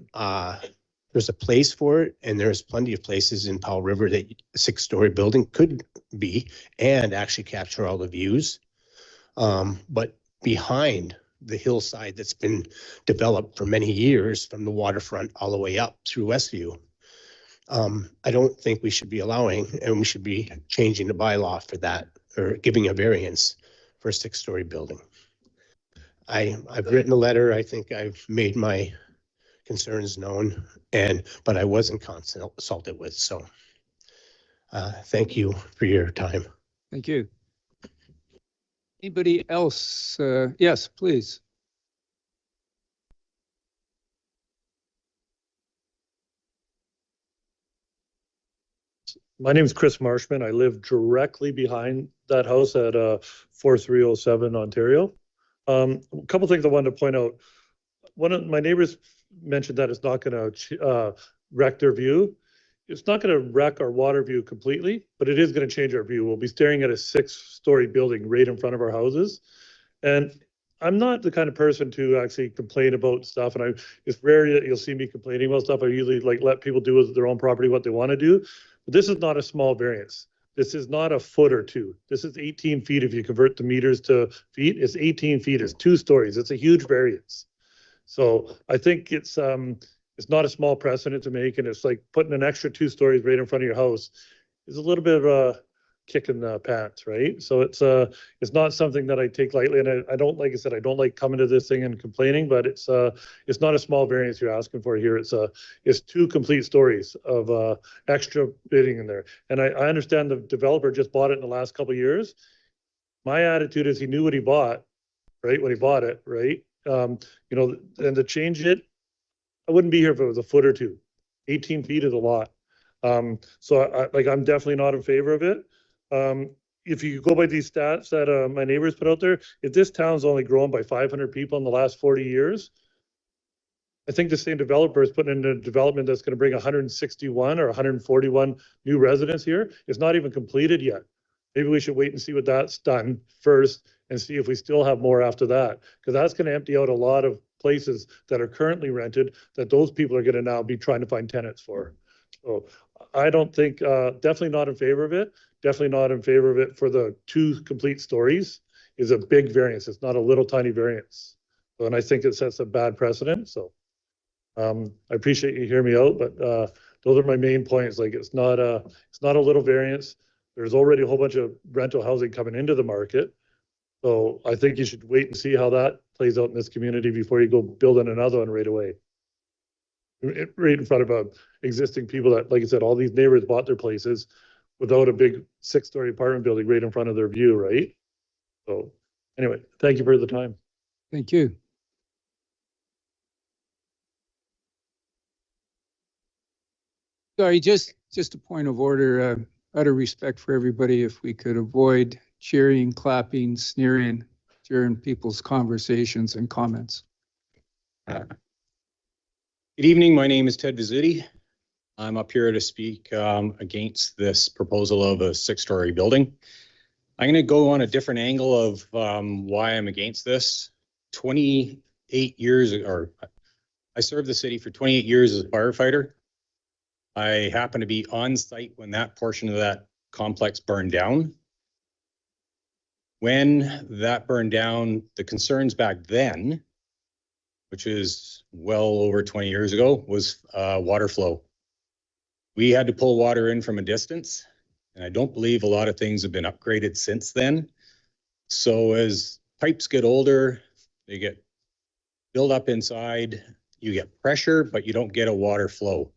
there's a place for it, and there's plenty of places in Powell River that a 6-story building could be and actually capture all the views. But behind the hillside that's been developed for many years from the waterfront all the way up through Westview, I don't think we should be allowing, and we should be changing the bylaw for that or giving a variance for a 6-story building. I've written a letter. I think I've made my concerns known, but I wasn't consulted with. So thank you for your time. Thank you. Anybody else? Yes, please. My name is Chris Marshman. I live directly behind that house at 4307 Ontario. A couple things I wanted to point out. One of my neighbors mentioned that it's not going to wreck their view. It's not going to wreck our water view completely, but it is going to change our view. We'll be staring at a 6-story building right in front of our houses. And I'm not the kind of person to actually complain about stuff. And it's rare that you'll see me complaining about stuff. I usually let people do with their own property what they want to do. But this is not a small variance. This is not a foot or two. This is 18 feet. If you convert the meters to feet, it's 18 feet. It's 2 stories. It's a huge variance. So I think it's not a small precedent to make, and it's like putting an extra 2 stories right in front of your house is a little bit of a kick in the pants, right? So it's not something that I take lightly, and I don't, like I said, I don't like coming to this thing and complaining, but it's not a small variance you're asking for here. It's 2 complete stories of extra bidding in there, and I understand the developer just bought it in the last couple of years. My attitude is he knew what he bought, right, when he bought it, right? And to change it, I wouldn't be here if it was a foot or 2. 18 feet is a lot. So I'm definitely not in favor of it. If you go by these stats that my neighbors put out there, if this town's only grown by 500 people in the last 40 years, I think the same developer is putting in a development that's going to bring 161 or 141 new residents here. It's not even completed yet. Maybe we should wait and see what that's done first and see if we still have more after that, because that's going to empty out a lot of places that are currently rented that those people are going to now be trying to find tenants for. So I don't think, definitely not in favor of it. Definitely not in favor of it for the 2 complete stories is a big variance. It's not a little tiny variance. So, and I think it sets a bad precedent. So I appreciate you hearing me out, but those are my main points. Like it's not a little variance. There's already a whole bunch of rental housing coming into the market. So I think you should wait and see how that plays out in this community before you go building another one right away. Right in front of existing people that, like I said, all these neighbors bought their places without a big 6-story apartment building right in front of their view, right? So anyway, thank you for the time. Thank you. Sorry, just a point of order, out of respect for everybody, if we could avoid cheering, clapping, sneering during people's conversations and comments. Good evening. My name is Ted Vizzuti. I'm up here to speak against this proposal of a 6-story building. I'm going to go on a different angle of why I'm against this. 20 28 years, or I served the city for 28 years as a firefighter. I happened to be on site when that portion of that complex burned down. When that burned down, the concerns back then, which is well over 20 years ago, was water flow. We had to pull water in from a distance, and I don't believe a lot of things have been upgraded since then. So as pipes get older, they get built up inside, you get pressure, but you don't get a water flow.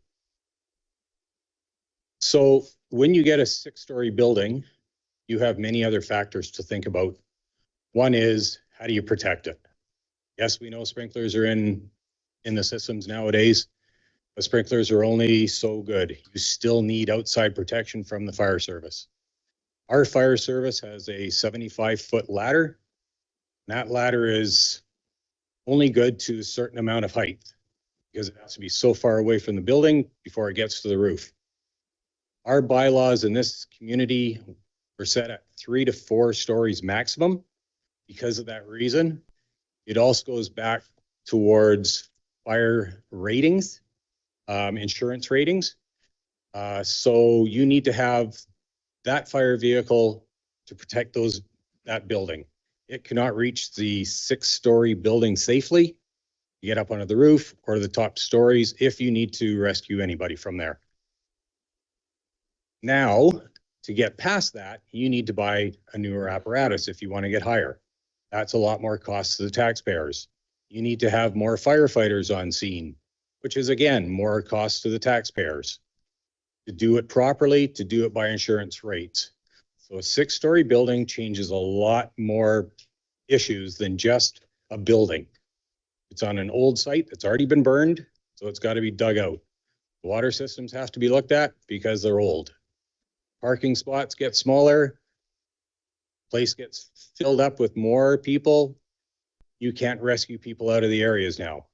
So when you get a 6-story building, you have many other factors to think about. One is, how do you protect it? Yes, we know sprinklers are in the systems nowadays, but sprinklers are only so good. You still need outside protection from the fire service. Our fire service has a 75-foot ladder. That ladder is only good to a certain amount of height because it has to be so far away from the building before it gets to the roof. Our bylaws in this community were set at 3 to 4 stories maximum. Because of that reason, it also goes back towards fire ratings, insurance ratings. So you need to have that fire vehicle to protect that building. It cannot reach the 6-story building safely. You get up onto the roof or the top stories if you need to rescue anybody from there. Now, to get past that, you need to buy a newer apparatus if you want to get higher. That's a lot more cost to the taxpayers. You need to have more firefighters on scene, which is, again, more cost to the taxpayers. To do it properly, to do it by insurance rates. So a 6-story building changes a lot more issues than just a building. It's on an old site that's already been burned, so it's got to be dug out. Water systems have to be looked at because they're old. Parking spots get smaller. Place gets filled up with more people. You can't rescue people out of the areas now.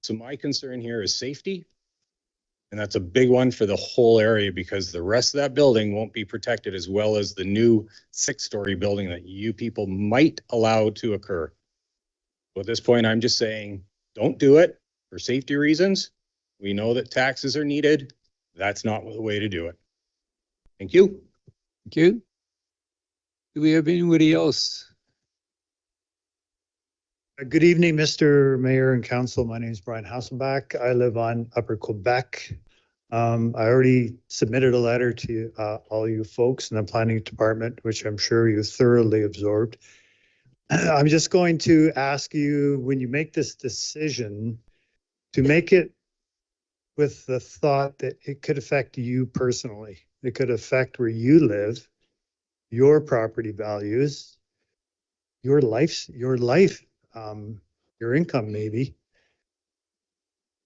So my concern here is safety. And that's a big one for the whole area because the rest of that building won't be protected as well as the new 6-story building that you people might allow to occur. So at this point, I'm just saying, don't do it for safety reasons. We know that taxes are needed. That's not the way to do it. Thank you. Thank you. Do we have anybody else? Good evening, Mr. Mayor and Council. My name is Brian Hasselbach. I live on Upper Quebec. I already submitted a letter to all you folks in the planning department, which I'm sure you thoroughly absorbed. I'm just going to ask you, when you make this decision, to make it with the thought that it could affect you personally. It could affect where you live, your property values, your life, your income maybe.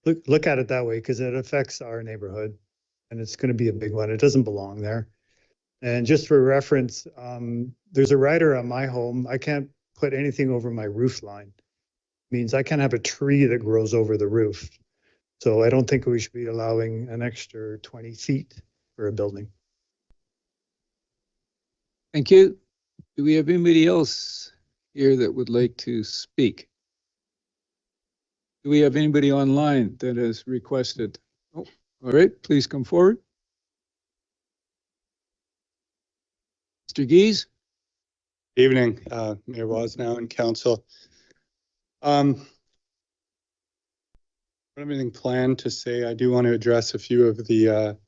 Look at it that way because it affects our neighborhood and it's going to be a big one. It doesn't belong there. And just for reference, there's a rider on my home. I can't put anything over my roof line. Means I can't have a tree that grows over the roof. So I don't think we should be allowing an extra 20 feet for a building. Thank you. Do we have anybody else here that would like to speak? Do we have anybody online that has requested? Oh, all right, please come forward. Mr. Gies? Evening, Mayor Woznow and Council. I don't have anything planned to say. I do want to address a few of the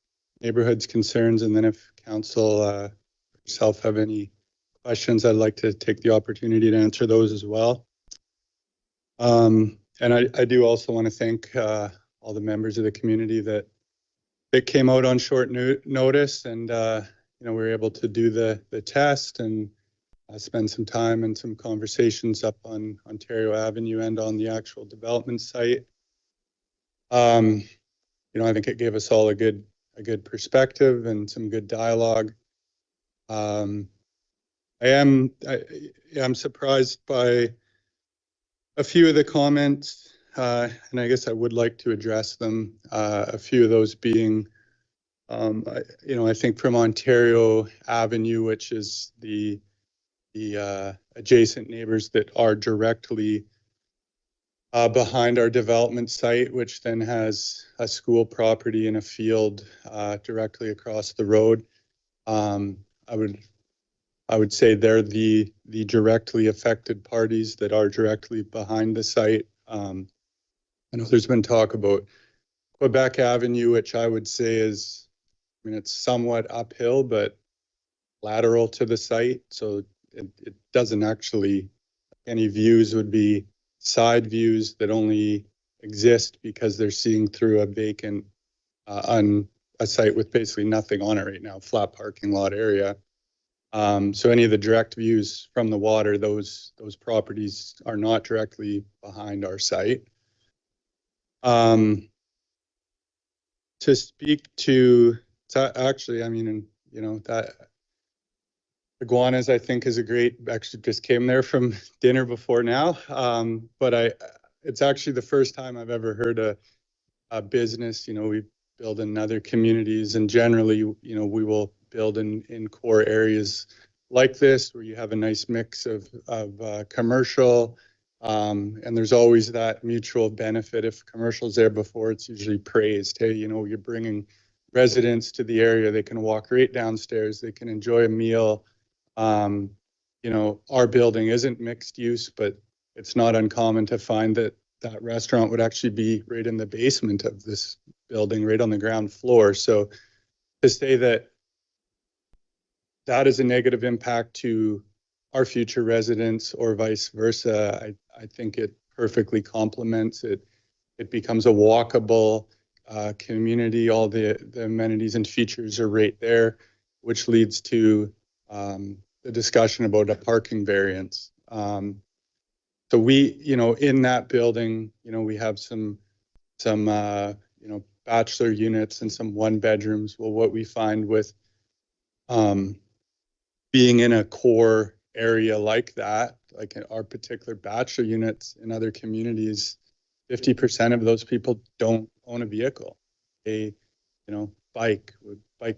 neighborhood's concerns, and then if Council yourself have any questions, I'd like to take the opportunity to answer those as well. And I do also want to thank all the members of the community that came out on short notice, and we were able to do the test and spend some time and some conversations up on Ontario Avenue and on the actual development site. I think it gave us all a good perspective and some good dialogue. I am surprised by a few of the comments, and I guess I would like to address them. A few of those being, I think from Ontario Avenue, which is the adjacent neighbors that are directly behind our development site, which then has a school property and a field directly across the road. I would say they're the directly affected parties that are directly behind the site. I know there's been talk about Quebec Avenue, which I would say is, I mean, it's somewhat uphill, but lateral to the site. So it doesn't actually, any views would be side views that only exist because they're seeing through a vacant, on a site with basically nothing on it right now, flat parking lot area. So any of the direct views from the water, those properties are not directly behind our site. To speak to, actually, I mean, you know, that iguanas, I think, is a great, actually just came there from dinner before now. But it's actually the first time I've ever heard a business, you know, we build in other communities, and generally, you know, we will build in core areas like this where you have a nice mix of commercial, and there's always that mutual benefit. If commercial's there before, it's usually praised. Hey, you know, you're bringing residents to the area, they can walk right downstairs, they can enjoy a meal. You know, our building isn't mixed use, but it's not uncommon to find that that restaurant would actually be right in the basement of this building, right on the ground floor. So to say that that is a negative impact to our future residents or vice versa, I think it perfectly complements it. It becomes a walkable community. All the amenities and features are right there, which leads to the discussion about a parking variance. So we, you know, in that building, you know, we have some you know, bachelor units and some one bedrooms. Well, what we find with being in a core area like that, like in our particular bachelor units in other communities, 50% of those people don't own a vehicle. They, you know, bike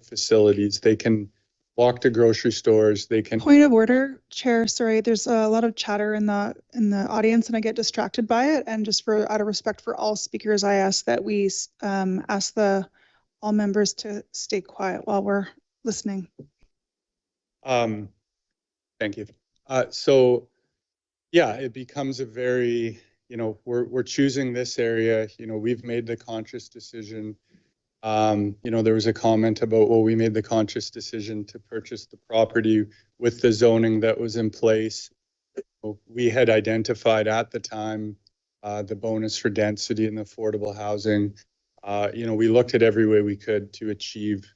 facilities, they can walk to grocery stores, they can. Point of order, Chair, sorry, there's a lot of chatter in the audience and I get distracted by it. And just for out of respect for all speakers, I ask that we ask all members to stay quiet while we're listening. Thank you. So yeah, it becomes a very, you know, we're choosing this area, you know, we've made the conscious decision. You know, there was a comment about, well, we made the conscious decision to purchase the property with the zoning that was in place. We had identified at the time the bonus for density and affordable housing. You know, we looked at every way we could to achieve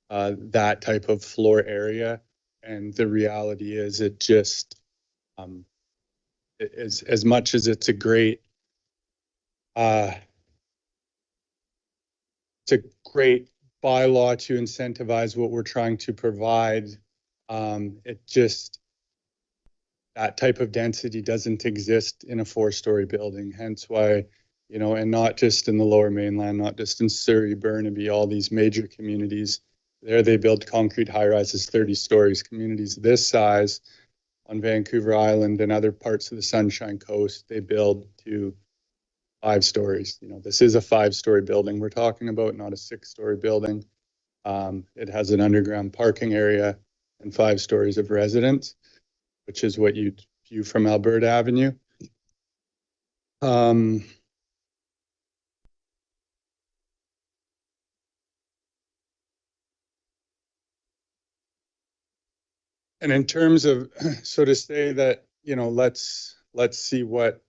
that type of floor area. And the reality is it just, as much as it's a great, bylaw to incentivize what we're trying to provide. It just, that type of density doesn't exist in a 4-story building. Hence why, you know, and not just in the Lower Mainland, not just in Surrey, Burnaby, all these major communities. There they build concrete high rises 30 stories. Communities this size on Vancouver Island and other parts of the Sunshine Coast, they build to 5 stories. You know, this is a 5-story building we're talking about, not a 6-story building. It has an underground parking area and 5 stories of residence, which is what you view from Alberta Avenue. And in terms of, so to say that, you know, let's see what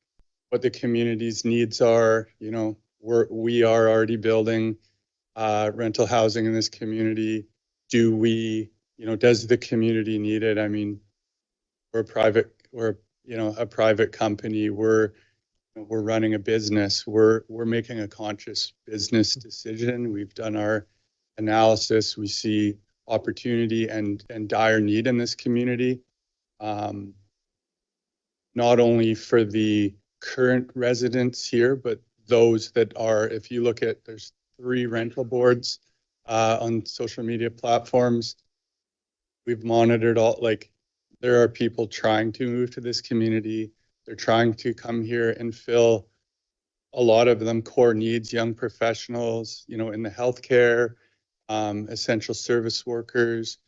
the community's needs are. You know, we are already building rental housing in this community. Do we, you know, does the community need it? I mean, we're you know, a private company. We're running a business. We're making a conscious business decision. We've done our analysis. We see opportunity and dire need in this community, not only for the current residents here, but those that are, if you look at, there's 3 rental boards on social media platforms. We've monitored all, like, there are people trying to move to this community. They're trying to come here and fill a lot of them core needs, young professionals, you know, in the healthcare, essential service workers.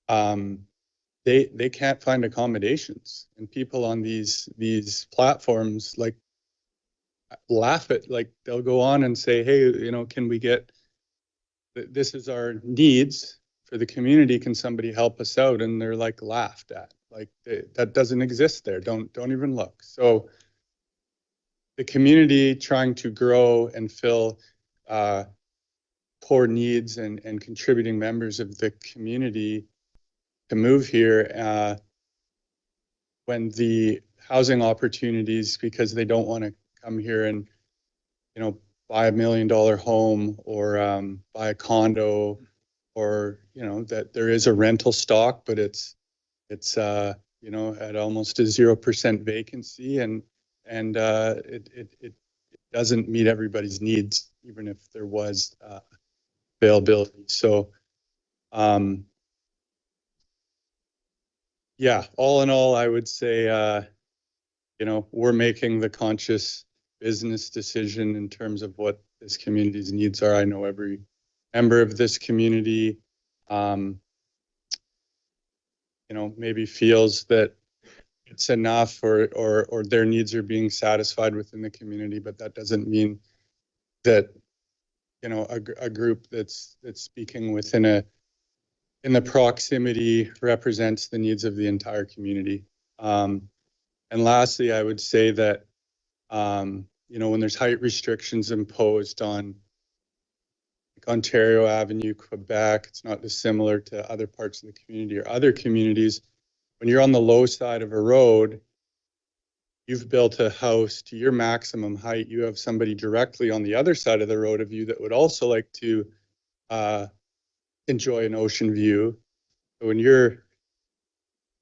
They can't find accommodations, and people on these platforms like laugh at, like, they'll go on and say, hey, you know, can we get, this is our needs for the community, can somebody help us out? And they're like laughed at, like that doesn't exist there, don't even look. So the community trying to grow and fill core needs and contributing members of the community to move here, when the housing opportunities, because they don't want to come here and, you know, buy $1 million home or buy a condo, or, you know, that there is a rental stock, but it's you know, at almost a 0% vacancy, and it doesn't meet everybody's needs, even if there was availability. So yeah, all in all, I would say, you know, we're making the conscious business decision in terms of what this community's needs are. I know every member of this community, you know, maybe feels that it's enough, or their needs are being satisfied within the community, but that doesn't mean that, you know, a group that's speaking within in the proximity represents the needs of the entire community. And lastly, I would say that, you know, when there's height restrictions imposed on like Ontario Avenue, Quebec, it's not dissimilar to other parts of the community or other communities. When you're on the low side of a road, you've built a house to your maximum height. You have somebody directly on the other side of the road of you that would also like to enjoy an ocean view. So when you're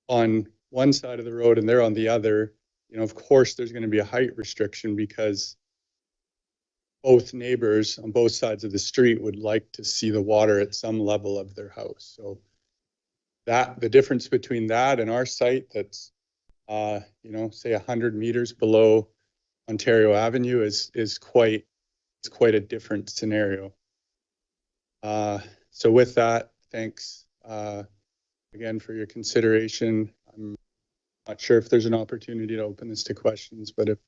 on one side of the road and they're on the other, you know, of course, there's going to be a height restriction because both neighbors on both sides of the street would like to see the water at some level of their house. So that the difference between that and our site that's, you know, say 100 meters below Ontario Avenue is quite a different scenario. So with that, thanks again for your consideration. I'm not sure if there's an opportunity to open this to questions, but if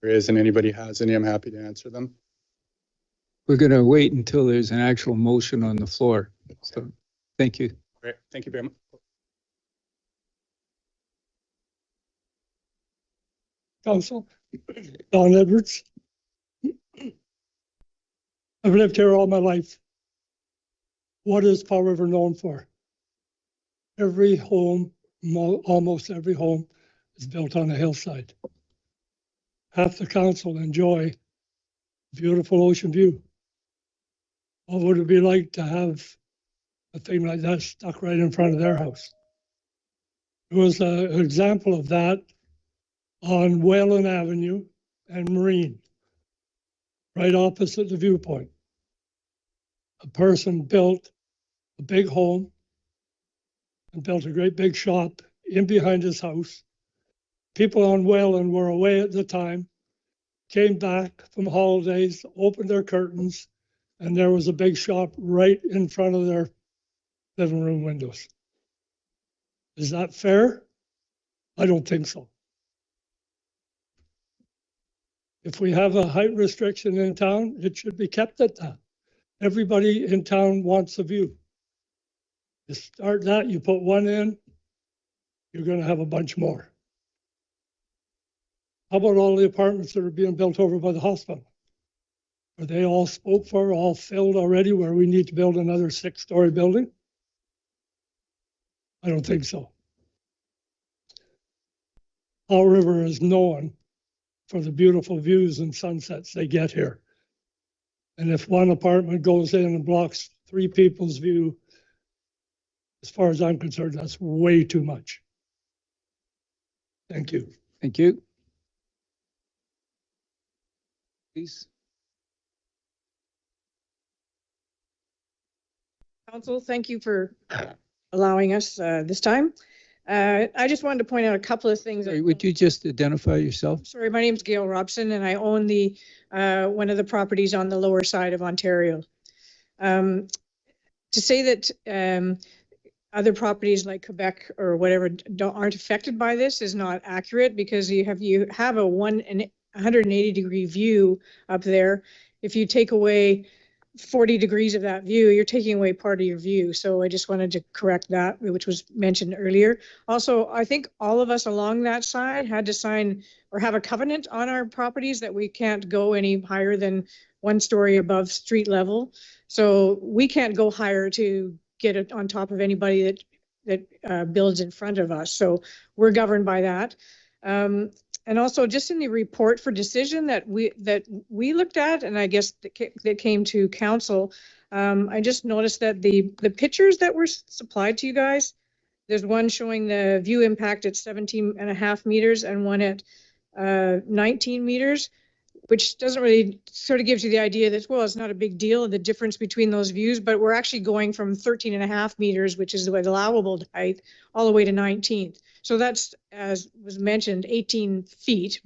there is and anybody has any, I'm happy to answer them. We're going to wait until there's an actual motion on the floor. So thank you. Great. Thank you very much. Council, Don Edwards. I've lived here all my life. What is Powell River known for? Every home, almost every home, is built on a hillside. Half the council enjoy beautiful ocean view. What would it be like to have a thing like that stuck right in front of their house? There was an example of that on Whalen Avenue and Marine, right opposite the viewpoint. A person built a big home and built a great big shop in behind his house. People on Whalen were away at the time, came back from holidays, opened their curtains, and there was a big shop right in front of their living room windows. Is that fair? I don't think so. If we have a height restriction in town, it should be kept at that. Everybody in town wants a view. You start that, you put one in, you're going to have a bunch more. How about all the apartments that are being built over by the hospital? Are they all spoke for, all filled already, where we need to build another 6-story building? I don't think so. Powell River is known for the beautiful views and sunsets they get here. And if one apartment goes in and blocks 3 people's view, as far as I'm concerned, that's way too much. Thank you. Thank you. Please. Council, thank you for allowing us this time. I just wanted to point out a couple of things. Sorry, would you just identify yourself? Sorry, my name's Gail Robson, and I own the one of the properties on the lower side of Ontario. To say that other properties like Quebec or whatever aren't affected by this is not accurate, because you have a 180-degree view up there. If you take away 40 degrees of that view, you're taking away part of your view. So I just wanted to correct that, which was mentioned earlier. Also, I think all of us along that side had to sign or have a covenant on our properties that we can't go any higher than 1 story above street level. So we can't go higher to get it on top of anybody that builds in front of us. So we're governed by that. And also just in the report for decision that we looked at, and I guess that came to council, I just noticed that the pictures that were supplied to you guys, there's one showing the view impact at 17.5 meters and one at 19 meters, which doesn't really sort of gives you the idea that, well, it's not a big deal, the difference between those views, but we're actually going from 13.5 meters, which is the allowable height, all the way to 19. So that's, as was mentioned, 18 feet,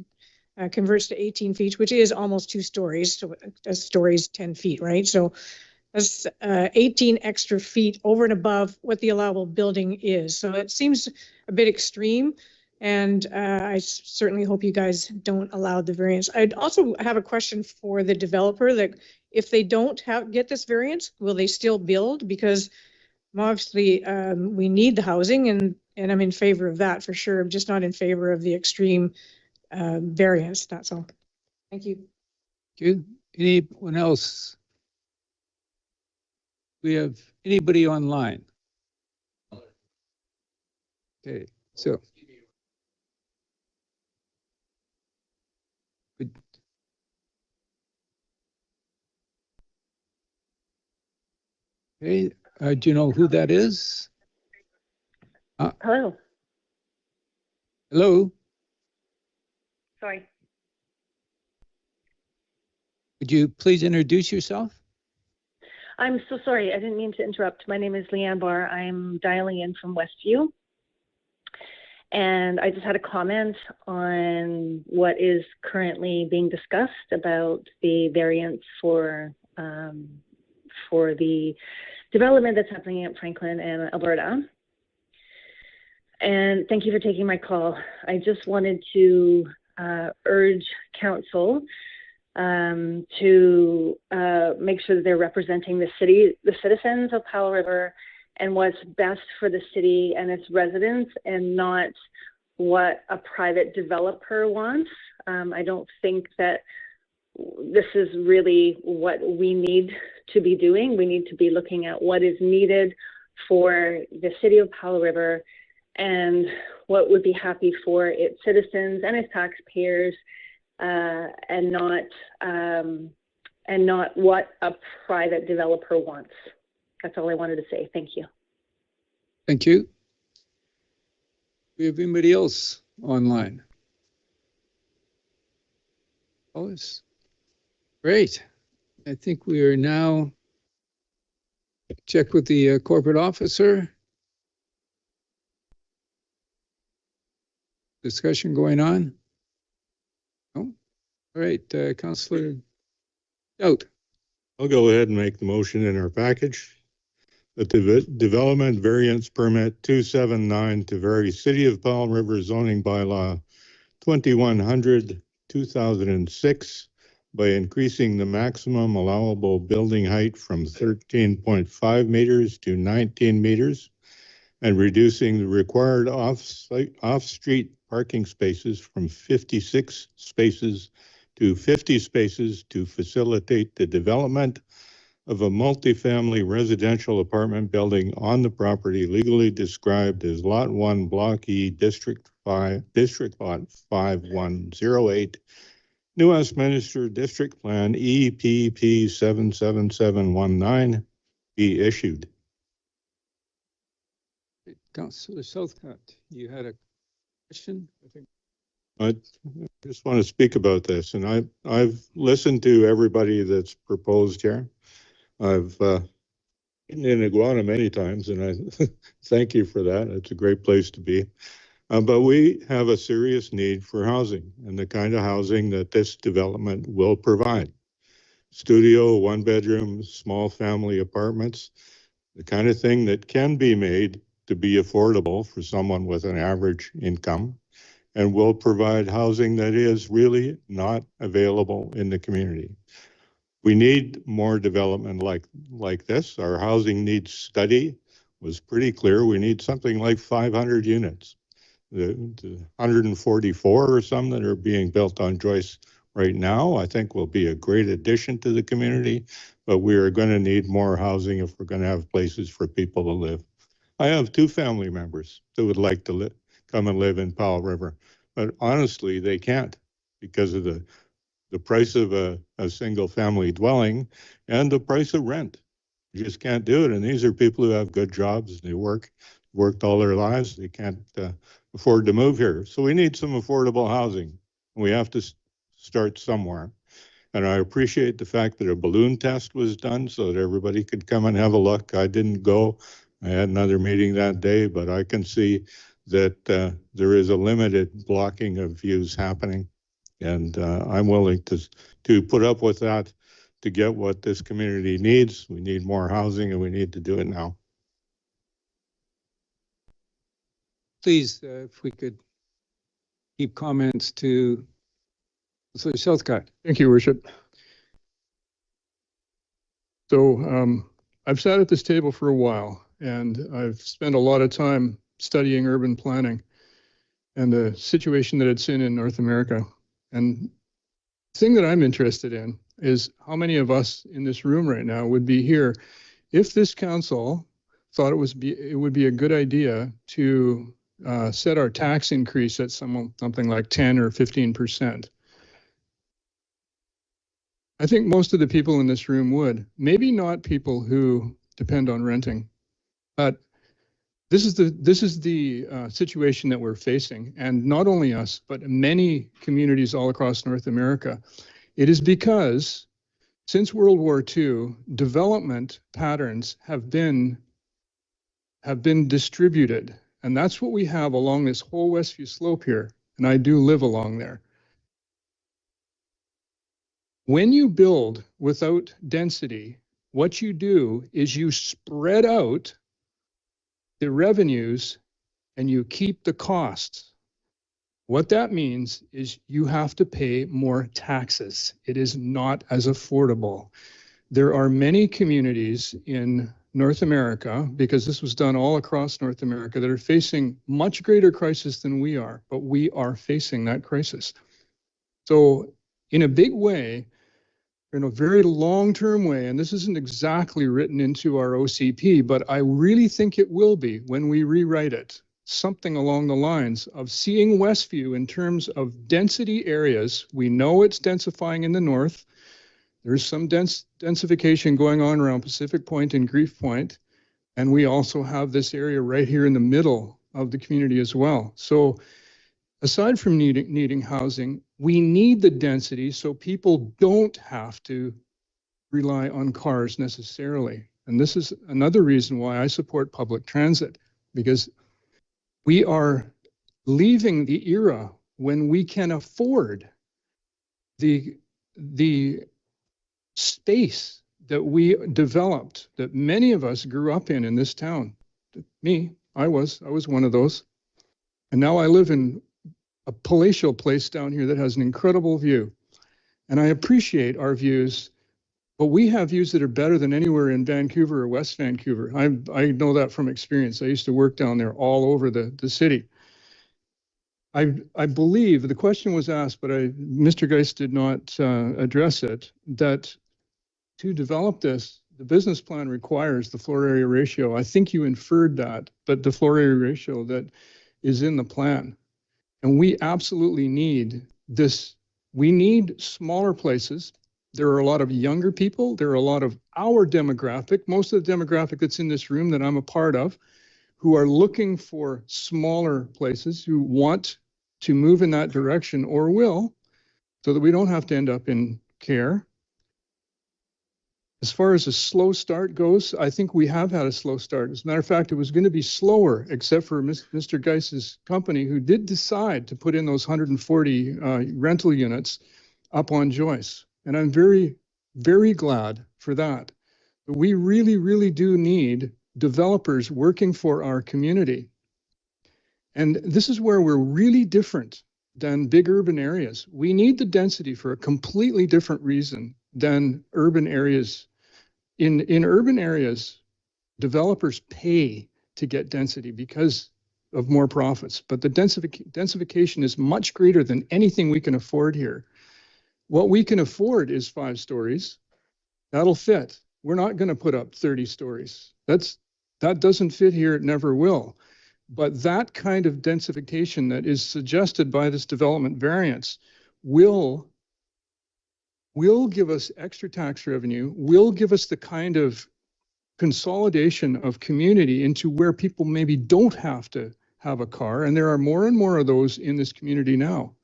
converts to 18 feet, which is almost 2 stories. So a story is 10 feet, right? So that's 18 extra feet over and above what the allowable building is. So it seems a bit extreme. And I certainly hope you guys don't allow the variance. I'd also have a question for the developer, that if they don't get this variance, will they still build? Because obviously we need the housing, and I'm in favor of that for sure. I'm just not in favor of the extreme variance. That's all. Thank you. Thank you. Anyone else? We have anybody online? Okay, so. Okay, do you know who that is? Hello. Hello. Sorry. Would you please introduce yourself? I'm so sorry. I didn't mean to interrupt. My name is Leanne Barr. I'm dialing in from Westview. And I just had a comment on what is currently being discussed about the variance for the development that's happening at Franklin and Alberta. And thank you for taking my call. I just wanted to urge council to make sure that they're representing the citizens of Powell River, and what's best for the city and its residents, and not what a private developer wants. I don't think that this is really what we need to be doing. We need to be looking at what is needed for the city of Powell River and what would be happy for its citizens and its taxpayers, and not what a private developer wants. That's all I wanted to say. Thank you. Thank you. Do we have anybody else online? Always. Great. I think we are now check with the corporate officer. Discussion going on? No? All right, Councillor Out. I'll go ahead and make the motion in our package that the development variance permit 279 to vary City of Powell River zoning bylaw 2100/2006 by increasing the maximum allowable building height from 13.5 meters to 19 meters and reducing the required off-street parking spaces from 56 spaces to 50 spaces to facilitate the development of a multifamily residential apartment building on the property legally described as Lot 1, Block E, District Lot 5108, New Westminster District Plan EPP 77719 be issued. Councillor Southcott, you had a question, I think. I just want to speak about this, and I've listened to everybody that's proposed here. I've been in Iguana many times, and I thank you for that. It's a great place to be. But we have a serious need for housing, and the kind of housing that this development will provide. Studio, one-bedroom, small family apartments, the kind of thing that can be made to be affordable for someone with an average income, and will provide housing that is really not available in the community. We need more development like this. Our housing needs study was pretty clear. We need something like 500 units. The 144 or some that are being built on Joyce right now, I think will be a great addition to the community, but we are going to need more housing if we're going to have places for people to live. I have 2 family members that would like to come and live in Powell River, but honestly, they can't because of the price of a single family dwelling and the price of rent. You just can't do it. And these are people who have good jobs. They worked all their lives. They can't afford to move here. So we need some affordable housing. We have to start somewhere. And I appreciate the fact that a balloon test was done so that everybody could come and have a look. I didn't go. I had another meeting that day, but I can see that there is a limited blocking of views happening. And I'm willing to put up with that to get what this community needs. We need more housing, and we need to do it now. Please, if we could keep comments to Southcott. Thank you, Worship. So I've sat at this table for a while, and I've spent a lot of time studying urban planning and the situation that it's in North America. And the thing that I'm interested in is how many of us in this room right now would be here if this council thought it would be a good idea to set our tax increase at something like 10 or 15%. I think most of the people in this room would. Maybe not people who depend on renting, but this is the situation that we're facing, and not only us, but many communities all across North America. It is because since World War II, development patterns have been distributed, and that's what we have along this whole Westview slope here, and I do live along there. When you build without density, what you do is you spread out the revenues and you keep the costs. What that means is you have to pay more taxes. It is not as affordable. There are many communities in North America, because this was done all across North America, that are facing much greater crisis than we are, but we are facing that crisis. So in a big way, in a very long-term way, and this isn't exactly written into our OCP, but I really think it will be when we rewrite it, something along the lines of seeing Westview in terms of density areas. We know it's densifying in the north. There's some densification going on around Pacific Point and Grief Point, and we also have this area right here in the middle of the community as well. So aside from needing housing, we need the density so people don't have to rely on cars necessarily. And this is another reason why I support public transit, because we are leaving the era when we can afford the space that we developed, that many of us grew up in this town. Me, I was one of those. And now I live in a palatial place down here that has an incredible view. And I appreciate our views, but we have views that are better than anywhere in Vancouver or West Vancouver. I know that from experience. I used to work down there all over the city. I believe the question was asked, but Mr. Geist did not address it, that to develop this, the business plan requires the floor area ratio. I think you inferred that, but the floor area ratio that is in the plan. And we absolutely need this. We need smaller places. There are a lot of younger people. There are a lot of our demographic, most of the demographic that's in this room that I'm a part of, who are looking for smaller places, who want to move in that direction or will, so that we don't have to end up in care. As far as a slow start goes, I think we have had a slow start. As a matter of fact, it was going to be slower, except for Mr. Geis's company, who did decide to put in those 140 rental units up on Joyce. And I'm very, very glad for that. But we really, really do need developers working for our community. And this is where we're really different than big urban areas. We need the density for a completely different reason than urban areas. In urban areas, developers pay to get density because of more profits, but the densification is much greater than anything we can afford here. What we can afford is 5 stories. That'll fit. We're not going to put up 30 stories. That doesn't fit here. It never will. But that kind of densification that is suggested by this development variance will give us extra tax revenue, will give us the kind of consolidation of community into where people maybe don't have to have a car. And there are more and more of those in this community now.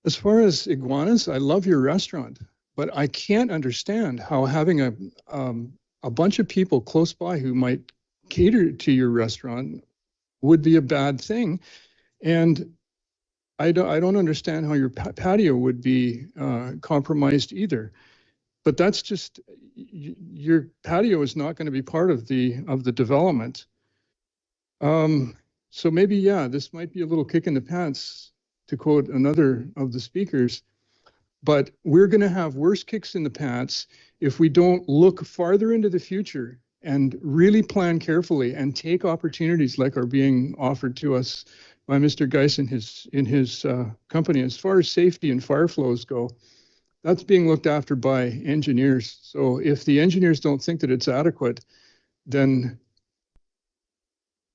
As far as iguanas, I love your restaurant, but I can't understand how having a bunch of people close by who might cater to your restaurant would be a bad thing. And I don't understand how your patio would be compromised either. But that's just, your patio is not going to be part of the development. So maybe, yeah, this might be a little kick in the pants, to quote another of the speakers. But we're going to have worse kicks in the pants if we don't look farther into the future and really plan carefully and take opportunities like are being offered to us by Mr. Geis in his company. As far as safety and fire flows go, that's being looked after by engineers. So if the engineers don't think that it's adequate, then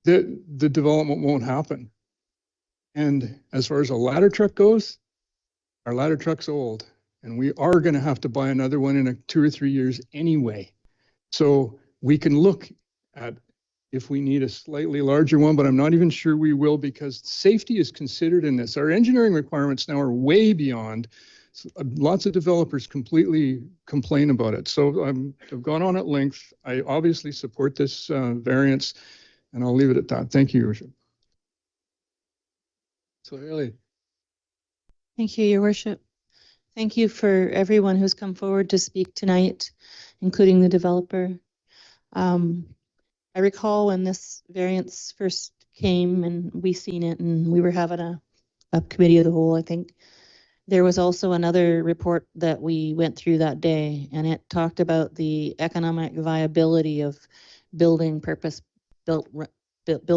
the development won't happen. And as far as a ladder truck goes, our ladder truck's old, and we are going to have to buy another one in 2 or 3 years anyway. So we can look at if we need a slightly larger one, but I'm not even sure we will, because safety is considered in this. Our engineering requirements now are way beyond. Lots of developers completely complain about it. So I've gone on at length. I obviously support this variance, and I'll leave it at that. Thank you, Your Worship. So Ellie. Thank you, Your Worship. Thank you for everyone who's come forward to speak tonight, including the developer. I recall when this variance first came and we seen it, and we were having a committee of the whole, I think. There was also another report that we went through that day, and it talked about the economic viability of building purpose-built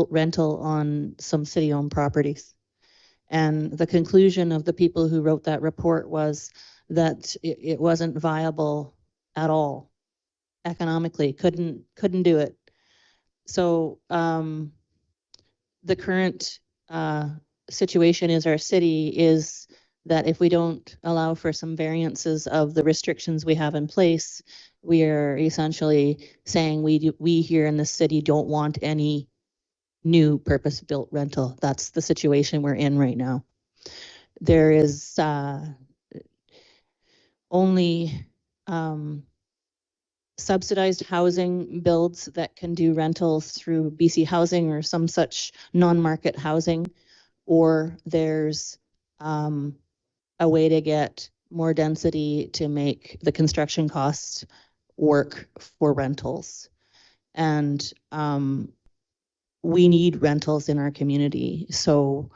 rental on some city-owned properties. And the conclusion of the people who wrote that report was that it wasn't viable at all economically, couldn't do it. So the current situation is our city is that if we don't allow for some variances of the restrictions we have in place, we are essentially saying we here in the city don't want any new purpose-built rental. That's the situation we're in right now. There is only subsidized housing builds that can do rentals through BC Housing or some such non-market housing, or there's a way to get more density to make the construction costs work for rentals. And we need rentals in our community. So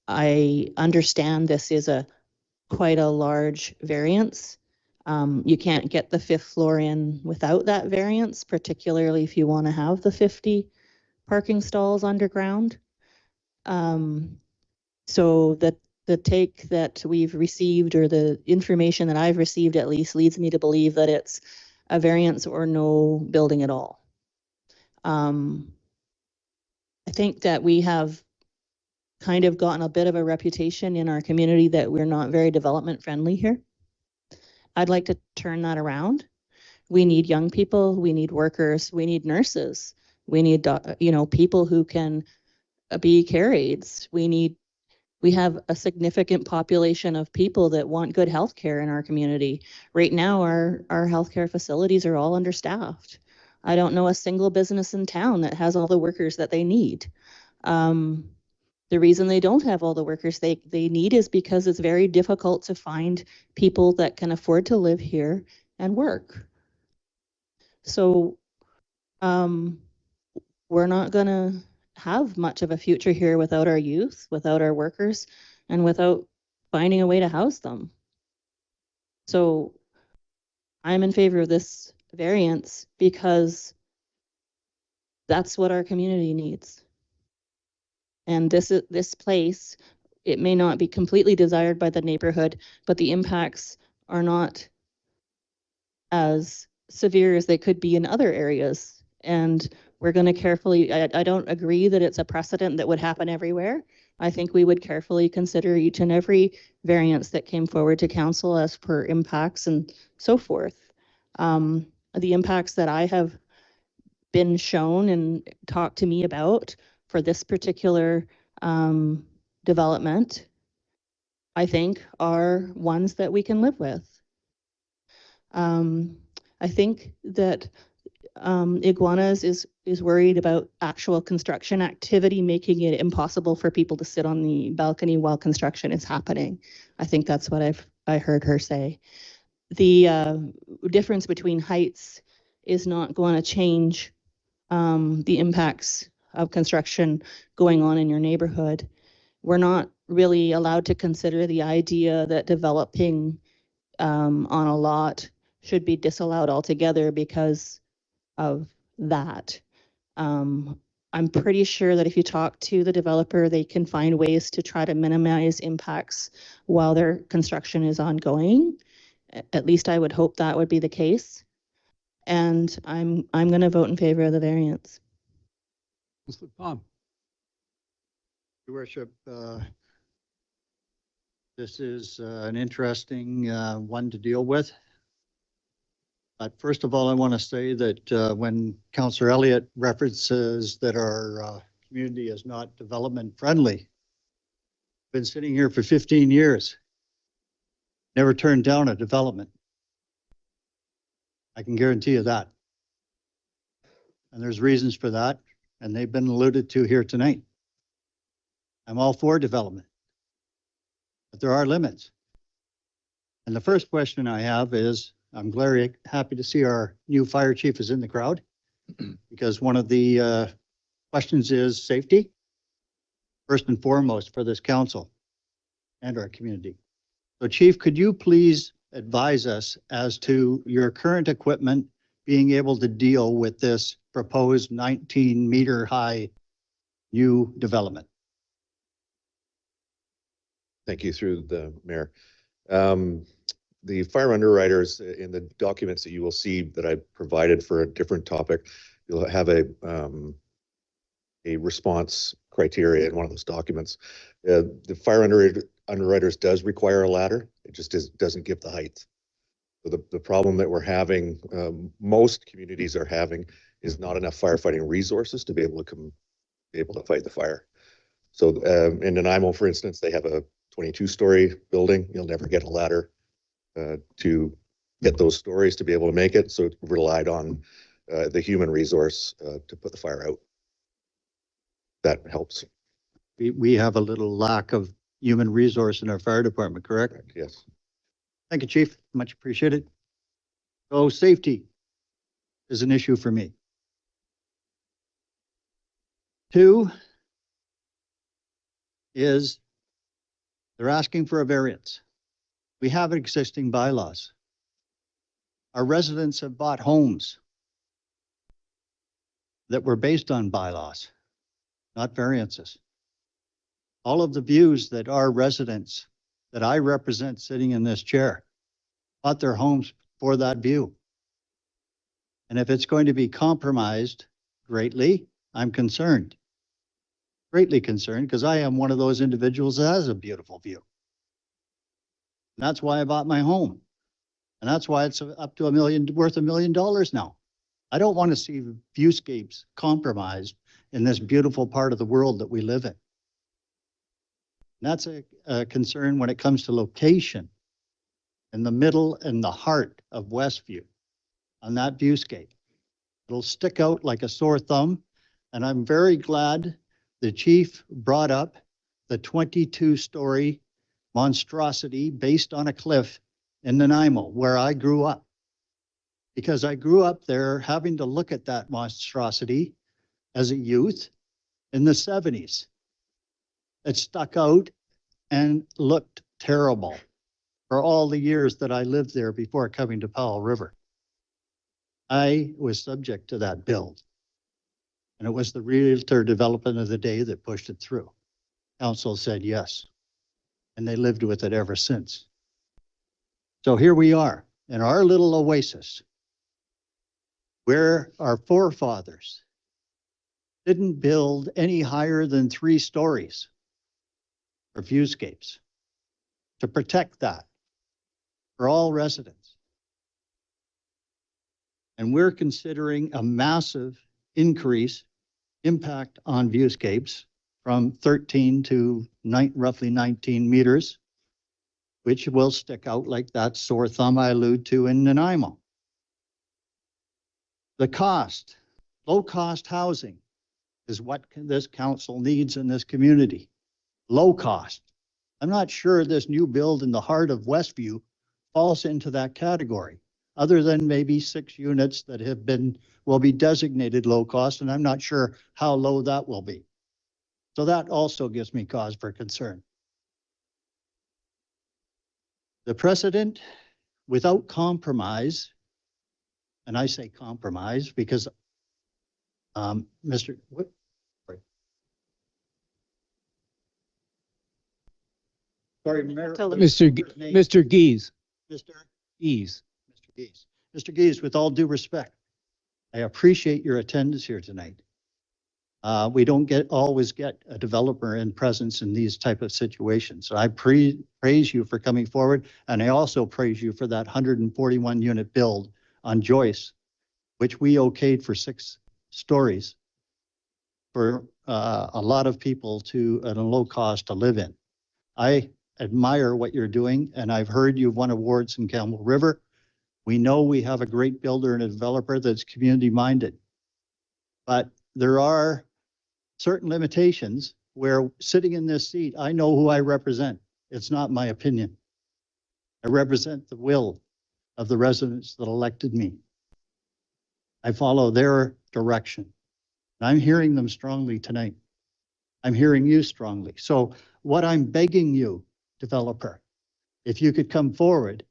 I understand this is quite a large variance. You can't get the 5th floor in without that variance, particularly if you want to have the 50 parking stalls underground. So the take that we've received, or the information that I've received at least, leads me to believe that it's a variance or no building at all. I think that we have kind of gotten a bit of a reputation in our community that we're not very development friendly here. I'd like to turn that around. We need young people, we need workers, we need nurses, we need people who can be care aides. We need We have a significant population of people that want good health care in our community. Right now, our healthcare facilities are all understaffed. I don't know a single business in town that has all the workers that they need. The reason they don't have all the workers they need is because it's very difficult to find people that can afford to live here and work. So we're not gonna have much of a future here without our youth, without our workers, and without finding a way to house them. So I'm in favor of this variance because that's what our community needs. And this place, it may not be completely desired by the neighborhood, but the impacts are not as severe as they could be in other areas. And we're going to carefully, I don't agree that it's a precedent that would happen everywhere. I think we would carefully consider each and every variance that came forward to council as per impacts and so forth. The impacts that I have been shown and talked to me about for this particular development, I think are ones that we can live with. I think that Iguanas is worried about actual construction activity, making it impossible for people to sit on the balcony while construction is happening. I think that's what I heard her say. The difference between heights is not going to change the impacts of construction going on in your neighborhood. We're not really allowed to consider the idea that developing on a lot should be disallowed altogether because of that. I'm pretty sure that if you talk to the developer, they can find ways to try to minimize impacts while their construction is ongoing. At least I would hope that would be the case. And I'm going to vote in favor of the variance. Mr. Blom. Your Worship, this is an interesting one to deal with. But first of all, I want to say that when Councillor Elliott references that our community is not development friendly, I've been sitting here for 15 years, never turned down a development. I can guarantee you that. And there's reasons for that, and they've been alluded to here tonight. I'm all for development, but there are limits. And the first question I have is, I'm very happy to see our new fire chief is in the crowd because one of the questions is safety, first and foremost for this council and our community. So Chief, could you please advise us as to your current equipment being able to deal with this proposed 19-meter high new development? Thank you, through the mayor. The fire underwriters in the documents that you will see that I provided for a different topic, you'll have a response criteria in one of those documents. The fire underwriters does require a ladder. It just doesn't give the height. So the problem that we're having, most communities are having, is not enough firefighting resources to be able to fight the fire. So in Nanaimo, for instance, they have a 22-story building. You'll never get a ladder to get those stories to be able to make it. So it relied on the human resource to put the fire out. That helps. We have a little lack of human resource in our fire department, correct? Correct, yes. Thank you, Chief. Much appreciated. So safety is an issue for me. 2 is they're asking for a variance. We have existing bylaws. Our residents have bought homes that were based on bylaws, not variances. All of the views that our residents that I represent sitting in this chair bought their homes for that view. And if it's going to be compromised greatly, I'm concerned. Greatly concerned, because I am one of those individuals that has a beautiful view. And that's why I bought my home. And that's why it's up to worth $1 million now. I don't want to see viewscapes compromised in this beautiful part of the world that we live in. And that's a concern when it comes to location in the middle and the heart of Westview on that viewscape. It'll stick out like a sore thumb. And I'm very glad the chief brought up the 22-story monstrosity based on a cliff in Nanaimo, where I grew up. Because I grew up there having to look at that monstrosity as a youth in the 70s. It stuck out and looked terrible for all the years that I lived there before coming to Powell River. I was subject to that build. And it was the realtor development of the day that pushed it through. Council said yes. And they lived with it ever since. So here we are in our little oasis where our forefathers didn't build any higher than 3 stories for viewscapes to protect that for all residents. And we're considering a massive increase impact on viewscapes from 13 to roughly 19 meters, which will stick out like that sore thumb I allude to in Nanaimo. The cost, low-cost housing is what this council needs in this community. Low cost. I'm not sure this new build in the heart of Westview falls into that category, other than maybe 6 units that will be designated low cost, and I'm not sure how low that will be. So that also gives me cause for concern. The precedent without compromise, and I say compromise because Mr. Mr. Gies. Mr. Gies, with all due respect, I appreciate your attendance here tonight. We don't always get a developer in presence in these type of situations. So I praise you for coming forward, and I also praise you for that 141 unit build on Joyce, which we okayed for 6 stories for a lot of people at a low cost to live in. I admire what you're doing, and I've heard you've won awards in Campbell River. We know we have a great builder and a developer that's community minded, but there are certain limitations where sitting in this seat, I know who I represent. It's not my opinion. I represent the will of the residents that elected me. I follow their direction. I'm hearing them strongly tonight. I'm hearing you strongly. So what I'm begging you, developer, if you could come forward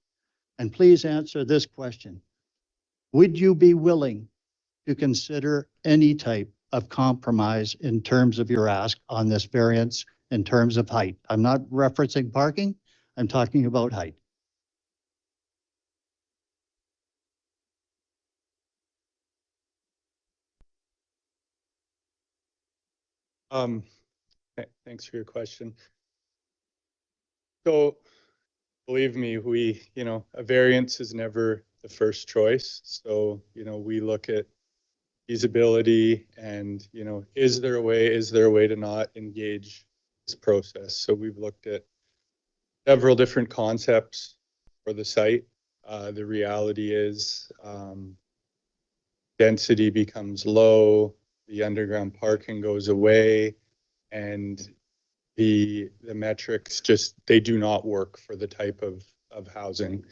and please answer this question. Would you be willing to consider any type of compromise in terms of your ask on this variance in terms of height? I'm not referencing parking. I'm talking about height. Thanks for your question. So believe me, a variance is never the first choice. So, we look at feasibility and, is there a way to not engage this process? So we've looked at several different concepts for the site. The reality is density becomes low, the underground parking goes away, and the metrics they do not work for the type of housing.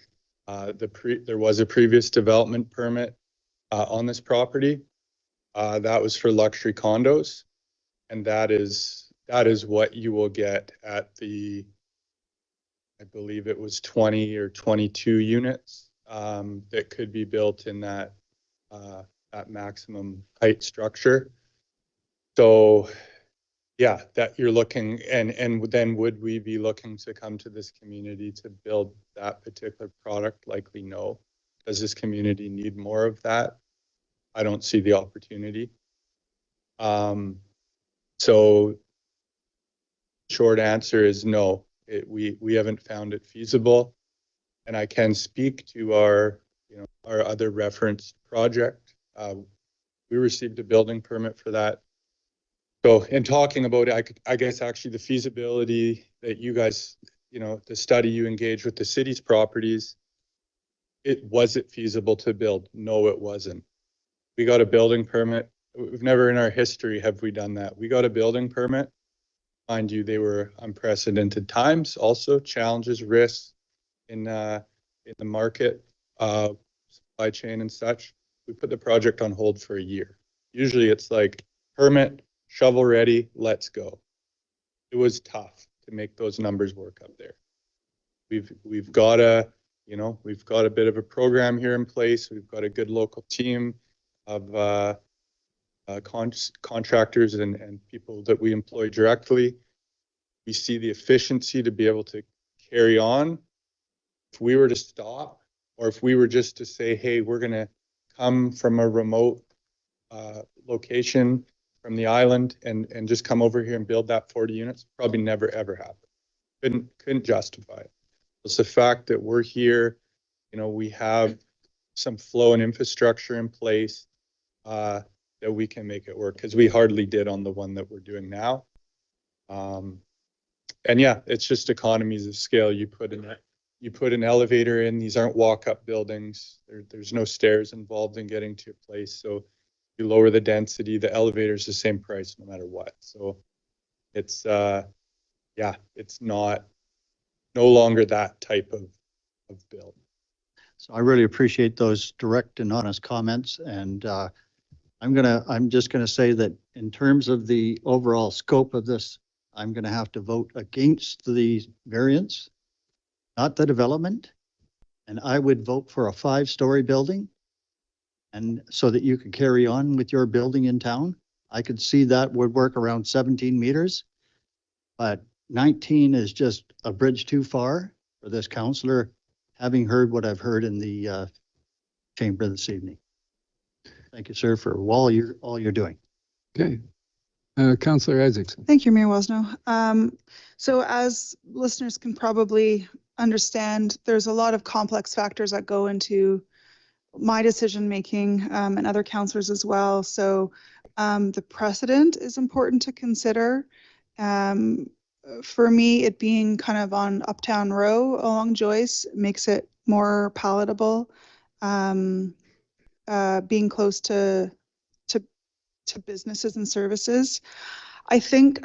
There was a previous development permit on this property. That was for luxury condos, and that is what you will get at I believe it was 20 or 22 units that could be built in that maximum height structure. So yeah, that you're looking, and then would we be looking to come to this community to build that particular product? Likely no. Does this community need more of that? I don't see the opportunity. So short answer is no. We haven't found it feasible, and I can speak to our other referenced project. We received a building permit for that So in talking about it, I guess actually the feasibility that you guys, you know, the study you engaged with the city's properties, was it feasible to build? No, it wasn't. We got a building permit. We've never in our history have we done that. We got a building permit. Mind you, they were unprecedented times, also challenges, risks in the market, supply chain and such. We put the project on hold for a year. Usually it's like permit, shovel ready, let's go. It was tough to make those numbers work up there. We've got a, you know, we've got a bit of a program here in place. We've got a good local team of contractors and people that we employ directly. We see the efficiency to be able to carry on. If we were to stop, or if we were just to say, hey, we're going to come from a remote location from the island and just come over here and build that 40 units, probably never ever happen. Couldn't justify it. It's the fact that we're here, you know, we have some flow and infrastructure in place that we can make it work, because we hardly did on the one that we're doing now. And yeah, it's just economies of scale. You put an elevator in, these aren't walk-up buildings. There's no stairs involved in getting to your place. So you lower the density, the elevator is the same price no matter what. So it's, yeah, it's no longer that type of build. So I really appreciate those direct and honest comments. And I'm just gonna say that in terms of the overall scope of this, I'm gonna have to vote against the variance, not the development. And I would vote for a 5-story building, and so that you could carry on with your building in town. I could see that would work around 17 meters, but 19 is just a bridge too far for this councillor, having heard what I've heard in the chamber this evening. Thank you, sir, for all you're doing. Okay. Councillor Isaacson. Thank you, Mayor Woznow. So as listeners can probably understand, there's a lot of complex factors that go into my decision making and other councillors as well. So the precedent is important to consider. For me, it being kind of on Uptown Row along Joyce makes it more palatable. Being close to businesses and services. I think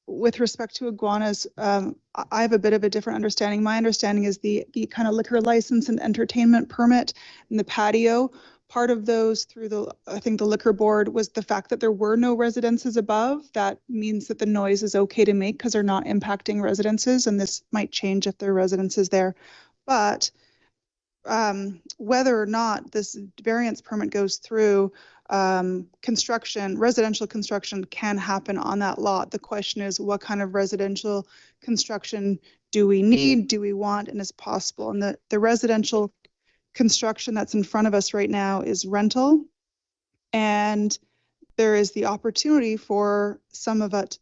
with respect to iguanas, I have a bit of a different understanding. My understanding is the kind of liquor license and entertainment permit and the patio. Part of those through I think the liquor board was the fact that there were no residences above. That means that the noise is okay to make because they're not impacting residences, and this might change if there are residences there. But whether or not this variance permit goes through, residential construction can happen on that lot. The question is, what kind of residential construction do we need, do we want, and is possible? And the residential construction that's in front of us right now is rental, and there is the opportunity for some of it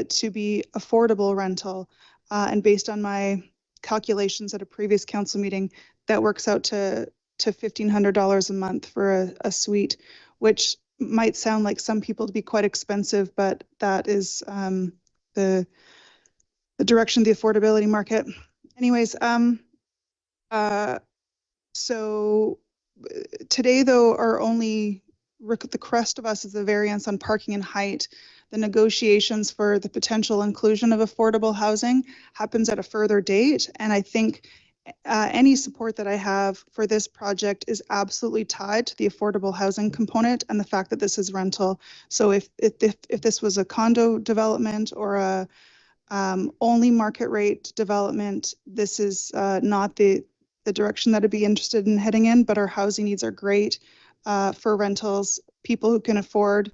to be affordable rental. And based on my calculations at a previous council meeting, that works out to $1,500 a month for a suite, which might sound like some people to be quite expensive, but that is the direction of the affordability market. Anyways, so today though, the crest of us is the variance on parking and height. The negotiations for the potential inclusion of affordable housing happens at a further date, and I think any support that I have for this project is absolutely tied to the affordable housing component and the fact that this is rental. So if this was a condo development or a only market rate development, this is not the direction that I'd be interested in heading in, but our housing needs are great for rentals, people who can afford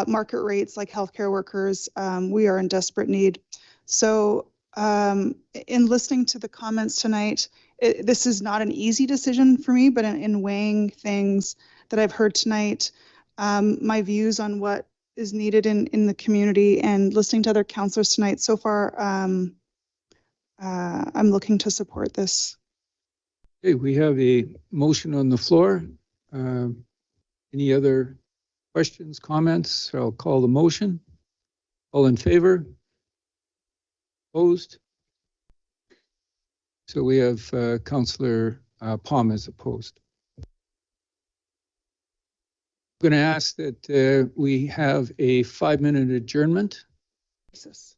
market rates like healthcare workers. We are in desperate need. So in listening to the comments tonight, this is not an easy decision for me, but in weighing things that I've heard tonight, my views on what is needed in the community and listening to other councillors tonight, so far, I'm looking to support this. Okay, we have a motion on the floor. Any other questions, comments? I'll call the motion. All in favor? Opposed? So we have Councillor Palm as opposed. I'm going to ask that we have a 5-minute adjournment. Yes.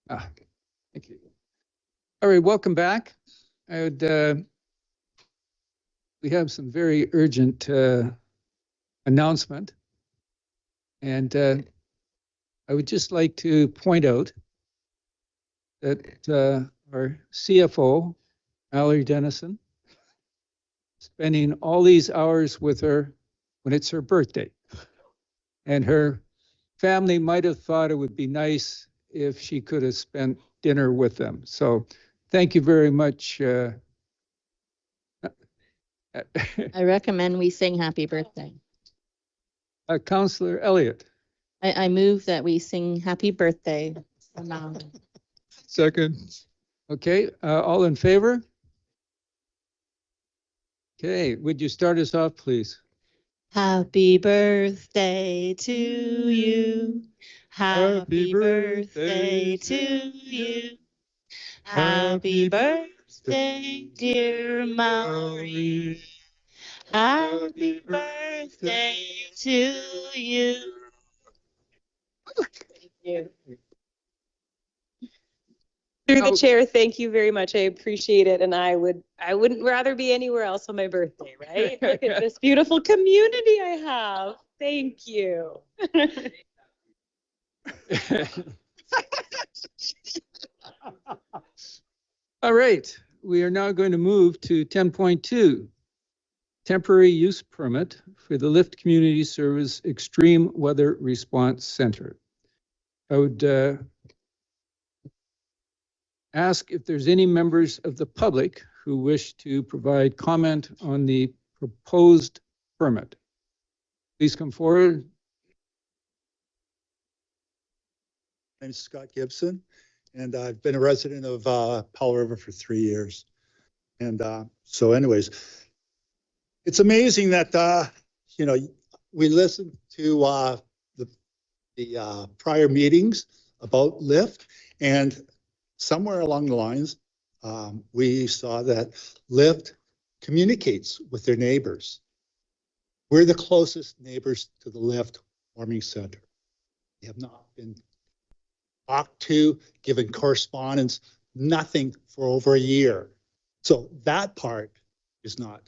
Thank you. All right, welcome back. I would, we have some very urgent announcement. And I would just like to point out that our CFO, Mallory Dennison, spending all these hours with her when it's her birthday. And her family might have thought it would be nice if she could have spent dinner with them. So thank you very much. I recommend we sing happy birthday. Councillor Elliott. I move that we sing happy birthday. Second. Okay, all in favor? Okay, would you start us off, please? Happy birthday to you. Happy birthday to you. Happy birthday, dear Maureen. Happy birthday to you. Thank you. Through the chair, thank you very much. I appreciate it. And I wouldn't rather be anywhere else on my birthday, right? Look at this beautiful community I have. Thank you. All right, we are now going to move to 10.2, temporary use permit for the Lift Community Service Extreme Weather Response Center. I would ask if there's any members of the public who wish to provide comment on the proposed permit. Please come forward. My name is Scott Gibson, and I've been a resident of Powell River for 3 years. And so anyways, it's amazing that, you know, we listened to the prior meetings about Lyft, and somewhere along the lines, we saw that Lyft communicates with their neighbors. We're the closest neighbors to the Lyft warming center. We have not been talked to, given correspondence, nothing for over a year. So that part is not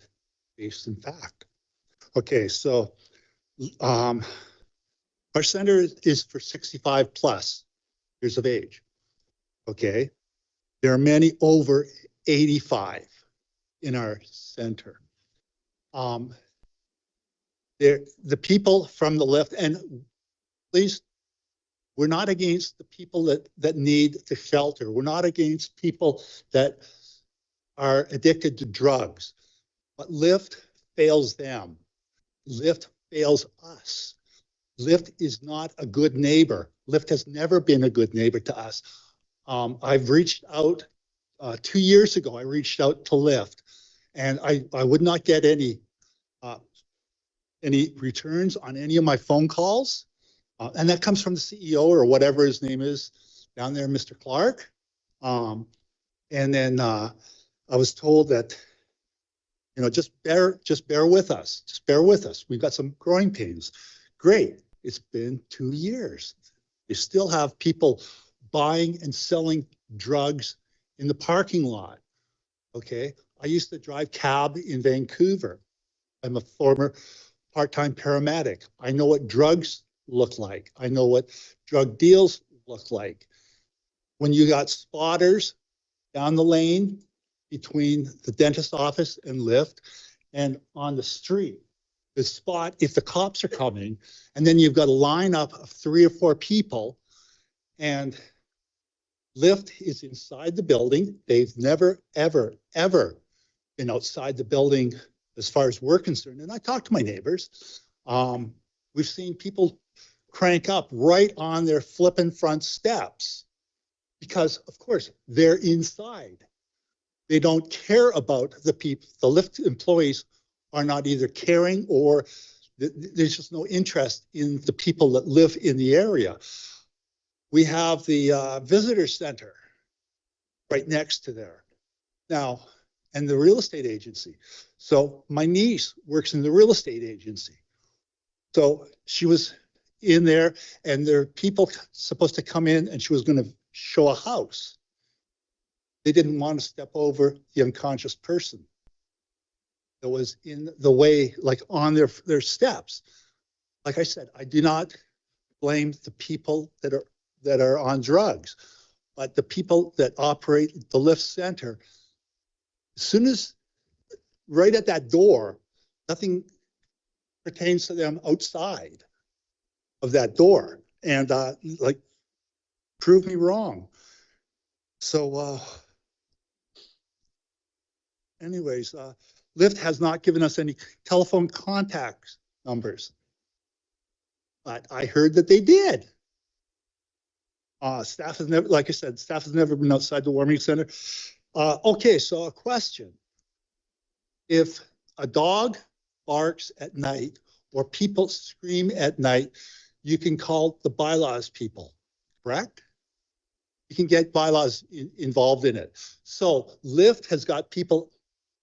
based in fact. Okay, so our center is for 65 plus years of age. Okay, there are many over 85 in our center. The people from the Lyft, and please, we're not against the people that need the shelter. We're not against people that are addicted to drugs, but Lyft fails them. Lyft fails us. Lyft is not a good neighbor. Lyft has never been a good neighbor to us. I've reached out 2 years ago. I reached out to Lyft, and I would not get any returns on any of my phone calls, and that comes from the CEO or whatever his name is down there, Mr. Clark. And then I was told that, you know, just bear with us. Just bear with us. We've got some growing pains. Great. It's been 2 years. You still have people buying and selling drugs in the parking lot. Okay. I used to drive cab in Vancouver. I'm a former part-time paramedic. I know what drugs look like. I know what drug deals look like. When you got spotters down the lane between the dentist office and Lyft, and on the street, the spot, if the cops are coming, and then you've got a lineup of 3 or 4 people, and Lyft is inside the building. They've never, ever, ever been outside the building as far as we're concerned. And I talked to my neighbors. We've seen people crank up right on their flipping front steps because, of course, they're inside. They don't care about the people. The Lyft employees are not either caring or there's just no interest in the people that live in the area. We have the visitor center right next to there now, and the real estate agency. So my niece works in the real estate agency. So she was in there, and there are people supposed to come in, and she was going to show a house. They didn't want to step over the unconscious person that was in the way, like on their steps. Like I said, I do not blame the people that are on drugs, but the people that operate the lift center, as soon as right at that door, nothing pertains to them outside of that door. And like, prove me wrong. So anyways, Lyft has not given us any telephone contact numbers, but I heard that they did. Staff has never, like I said, staff has never been outside the warming center. Okay, so a question. If a dog barks at night or people scream at night, you can call the BYLAWS people, correct? You can get BYLAWS involved in it. So Lyft has got people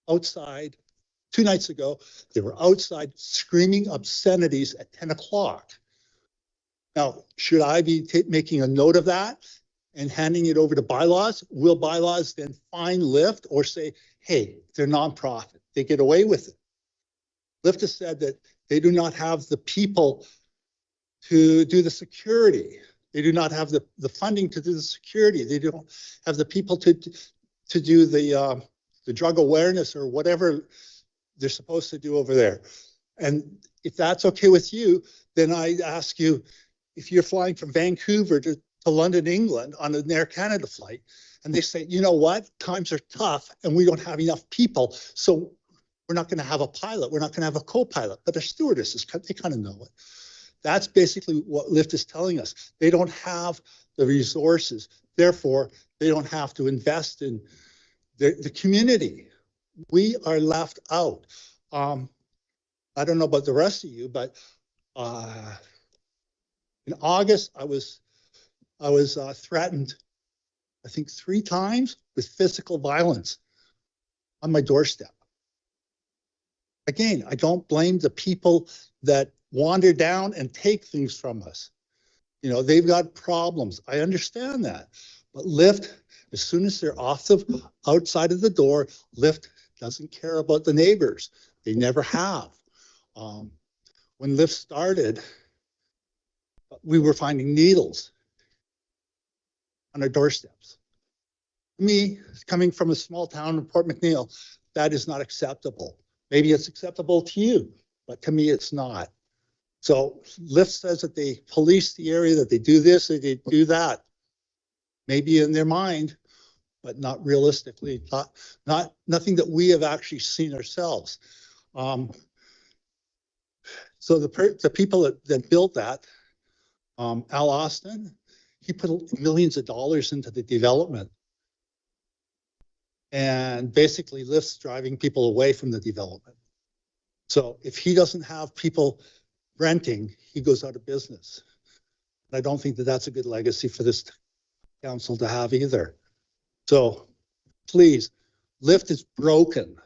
outside. 2 nights ago, they were outside screaming obscenities at 10 o'clock. Now, should I be making a note of that and handing it over to BYLAWS? Will BYLAWS then fine Lyft or say, hey, they're nonprofit, they get away with it? Lyft has said that they do not have the people to do the security. They do not have the funding to do the security. They don't have the people to do the drug awareness or whatever they're supposed to do over there. And if that's okay with you, then I ask you, if you're flying from Vancouver to London, England on an Air Canada flight, and they say, you know what, times are tough and we don't have enough people, so we're not going to have a pilot, we're not going to have a co-pilot, but the stewardesses, they kind of know it. That's basically what Lyft is telling us. They don't have the resources, therefore they don't have to invest in the community. We are left out. I don't know about the rest of you, but in August, I was threatened, I think 3 times with physical violence on my doorstep. Again, I don't blame the people that wander down and take things from us. You know, they've got problems. I understand that. But Lyft, as soon as they're off the outside of the door, Lyft doesn't care about the neighbors. They never have. When Lyft started, we were finding needles on our doorsteps. Me, coming from a small town in Port McNeill, that is not acceptable. Maybe it's acceptable to you, but to me, it's not. So Lyft says that they police the area, that they do this, that they do that. Maybe in their mind, but not realistically, nothing that we have actually seen ourselves. So the people that built that, Al Austin, he put millions of dollars into the development. And basically Lyft's driving people away from the development. So if he doesn't have people renting, he goes out of business. And I don't think that that's a good legacy for this council to have either. So please, Lyft is broken.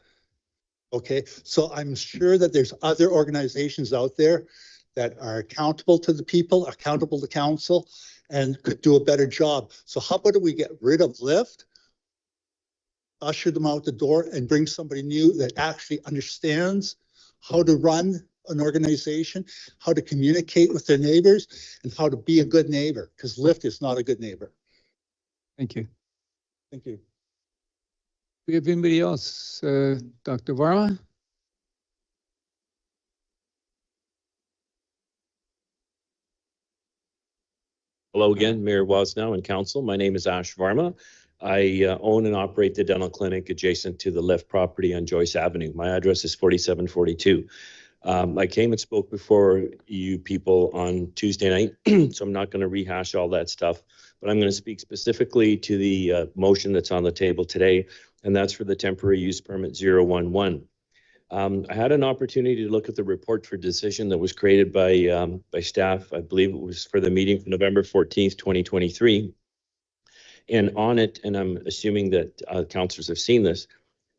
Okay, so I'm sure that there's other organizations out there that are accountable to the people, accountable to council, and could do a better job. So how about we get rid of Lyft, usher them out the door, and bring somebody new that actually understands how to run an organization, how to communicate with their neighbors, and how to be a good neighbor, because Lyft is not a good neighbor. Thank you. Thank you. Do we have anybody else? Dr. Varma? Hello again, Mayor Woznow and Council. My name is Ash Varma. I own and operate the dental clinic adjacent to the Lyft property on Joyce Avenue. My address is 4742. I came and spoke before you people on Tuesday night, so I'm not going to rehash all that stuff, but I'm going to speak specifically to the motion that's on the table today, and that's for the temporary use permit 011. I had an opportunity to look at the report for decision that was created by staff. I believe it was for the meeting from November 14th, 2023. And on it, and I'm assuming that councillors have seen this,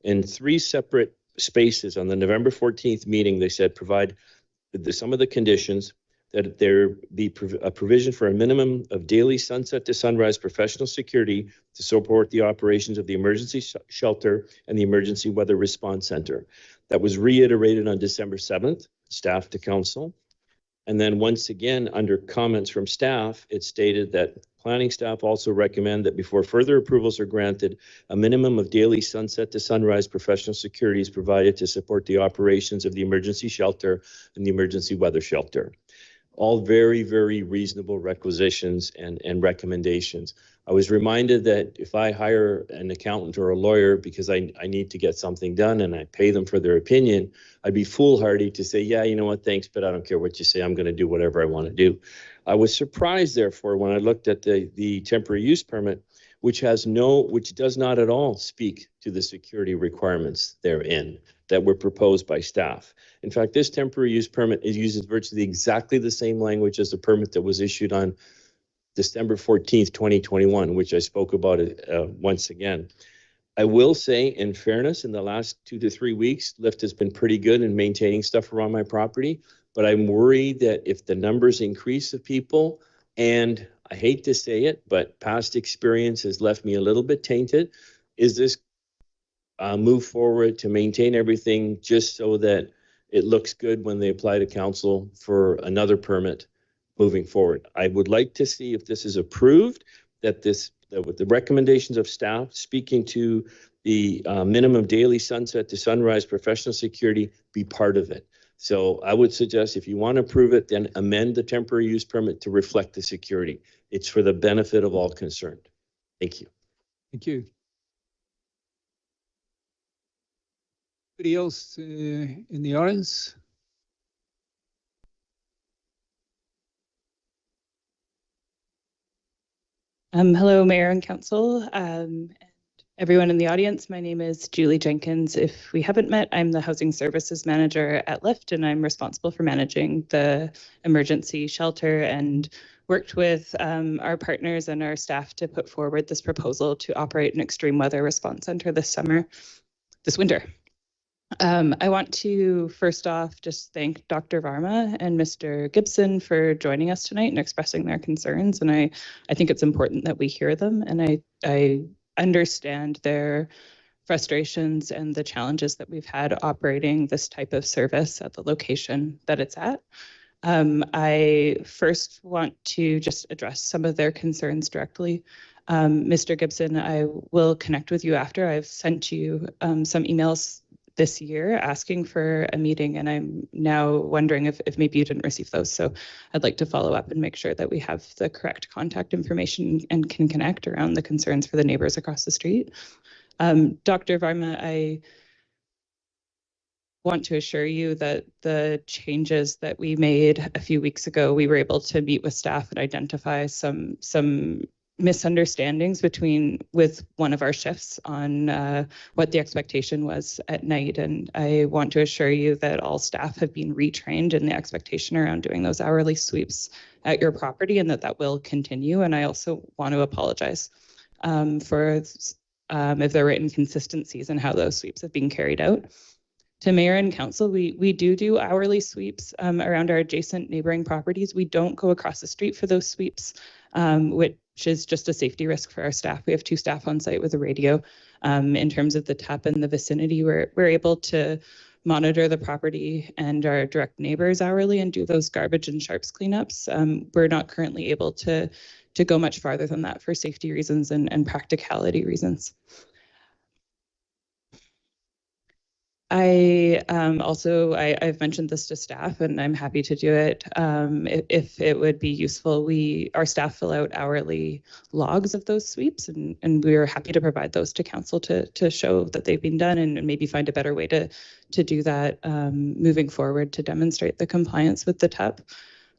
in 3 separate spaces on the November 14th meeting, they said provide some of the conditions, that there be a provision for a minimum of daily sunset to sunrise professional security to support the operations of the emergency shelter and the emergency weather response center. That was reiterated on December 7th, staff to council. And then once again, under comments from staff, it stated that planning staff also recommend that before further approvals are granted, a minimum of daily sunset to sunrise professional security is provided to support the operations of the emergency shelter and the emergency weather shelter. All very, very reasonable requisitions and recommendations. I was reminded that if I hire an accountant or a lawyer because I need to get something done and I pay them for their opinion, I'd be foolhardy to say, yeah, you know what, thanks, but I don't care what you say. I'm going to do whatever I want to do. I was surprised, therefore, when I looked at the temporary use permit, which does not at all speak to the security requirements therein that were proposed by staff. In fact, this temporary use permit uses virtually exactly the same language as the permit that was issued on December 14th, 2021, which I spoke about once again. I will say, in fairness, in the last 2 to 3 weeks, Lyft has been pretty good in maintaining stuff around my property, but I'm worried that if the numbers increase of people, and I hate to say it, but past experience has left me a little bit tainted, is this move forward to maintain everything just so that it looks good when they apply to council for another permit moving forward. I would like to see if this is approved, that with the recommendations of staff speaking to the minimum daily sunset to sunrise professional security be part of it. So I would suggest if you want to approve it, then amend the temporary use permit to reflect the security. It's for the benefit of all concerned. Thank you. Thank you. Anybody else in the audience? Hello, Mayor and Council, and everyone in the audience. My name is Julie Jenkins. If we haven't met, I'm the Housing Services Manager at Lyft, and I'm responsible for managing the emergency shelter and worked with our partners and our staff to put forward this proposal to operate an extreme weather response center this winter. I want to first off just thank Dr. Varma and Mr. Gibson for joining us tonight and expressing their concerns. And I think it's important that we hear them. And I understand their frustrations and the challenges that we've had operating this type of service at the location that it's at. I first want to just address some of their concerns directly. Mr. Gibson, I will connect with you after. I've sent you some emails this year asking for a meeting, and I'm now wondering if maybe you didn't receive those. So I'd like to follow up and make sure that we have the correct contact information and can connect around the concerns for the neighbors across the street. Dr. Varma, I want to assure you that the changes that we made a few weeks ago, we were able to meet with staff and identify some misunderstandings with one of our shifts on what the expectation was at night. And I want to assure you that all staff have been retrained in the expectation around doing those hourly sweeps at your property, and that will continue. And I also want to apologize for if there were inconsistencies in how those sweeps have been carried out. To Mayor and Council, we do hourly sweeps around our adjacent neighboring properties. We don't go across the street for those sweeps, which is just a safety risk for our staff. We have 2 staff on site with a radio. In terms of the tap in the vicinity, we're able to monitor the property and our direct neighbors hourly and do those garbage and sharps cleanups. We're not currently able to go much farther than that for safety reasons and practicality reasons. I've mentioned this to staff, and I'm happy to do it. If it would be useful, our staff fill out hourly logs of those sweeps, and we're happy to provide those to council to show that they've been done, and maybe find a better way to do that moving forward to demonstrate the compliance with the TUP.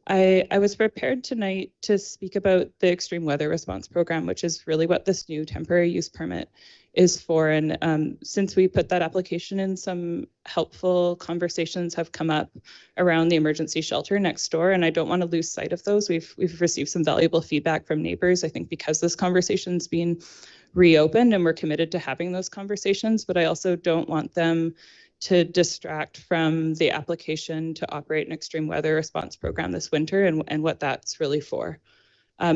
I was prepared tonight to speak about the extreme weather response program, which is really what this new temporary use permit is for. And since we put that application in, some helpful conversations have come up around the emergency shelter next door, and I don't want to lose sight of those. We've received some valuable feedback from neighbors, I think, because this conversation's been reopened, and we're committed to having those conversations, but I also don't want them to distract from the application to operate an extreme weather response program this winter and what that's really for.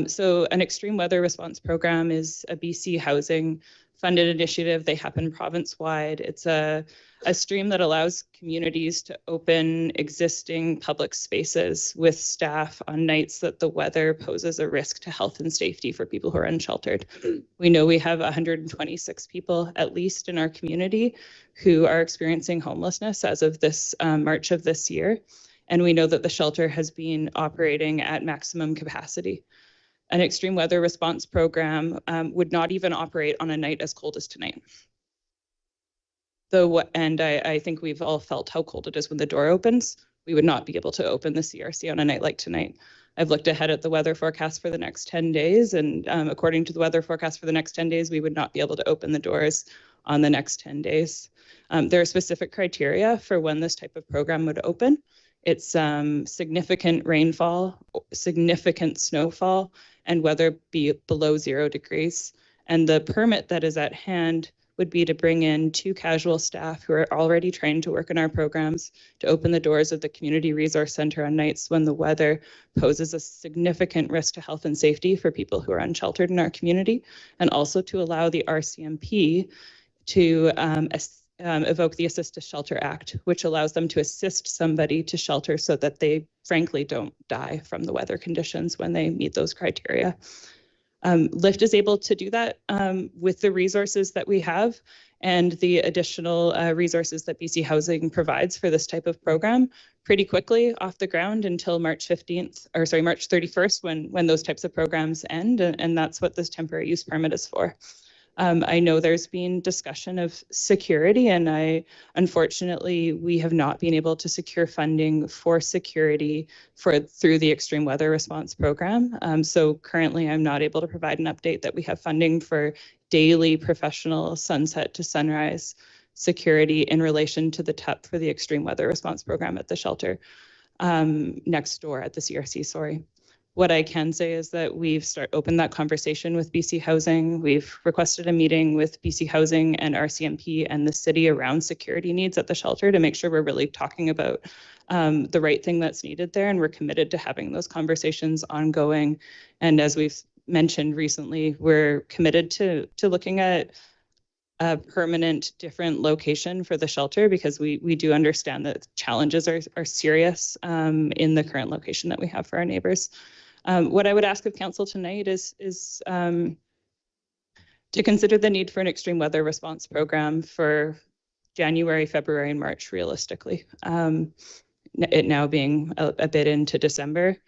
So an extreme weather response program is a BC Housing funded initiative. They happen province-wide. It's a stream that allows communities to open existing public spaces with staff on nights that the weather poses a risk to health and safety for people who are unsheltered. We know we have 126 people at least in our community who are experiencing homelessness as of this March of this year. And we know that the shelter has been operating at maximum capacity. An extreme weather response program would not even operate on a night as cold as tonight. And I think we've all felt how cold it is when the door opens. We would not be able to open the CRC on a night like tonight. I've looked ahead at the weather forecast for the next 10 days, and according to the weather forecast for the next 10 days, we would not be able to open the doors on the next 10 days. There are specific criteria for when this type of program would open. It's significant rainfall, significant snowfall, and weather be below 0 degrees. And the permit that is at hand would be to bring in 2 casual staff who are already trained to work in our programs to open the doors of the Community Resource Center on nights when the weather poses a significant risk to health and safety for people who are unsheltered in our community, and also to allow the RCMP to evoke the Assist to Shelter Act, which allows them to assist somebody to shelter so that they frankly don't die from the weather conditions when they meet those criteria. LIFT is able to do that with the resources that we have and the additional resources that BC Housing provides for this type of program pretty quickly off the ground until March 31st when those types of programs end, and that's what this temporary use permit is for. I know there's been discussion of security, and unfortunately, we have not been able to secure funding for security through the Extreme Weather Response Program. So currently, I'm not able to provide an update that we have funding for daily professional sunset to sunrise security in relation to the TUP for the Extreme Weather Response Program at the shelter next door at the CRC, sorry. What I can say is that we've opened that conversation with BC Housing. We've requested a meeting with BC Housing and RCMP and the city around security needs at the shelter to make sure we're really talking about the right thing that's needed there. And we're committed to having those conversations ongoing. And as we've mentioned recently, we're committed to looking at a permanent different location for the shelter because we do understand that challenges are serious in the current location that we have for our neighbors. What I would ask of council tonight is to consider the need for an extreme weather response program for January, February, and March realistically. It now being a bit into December.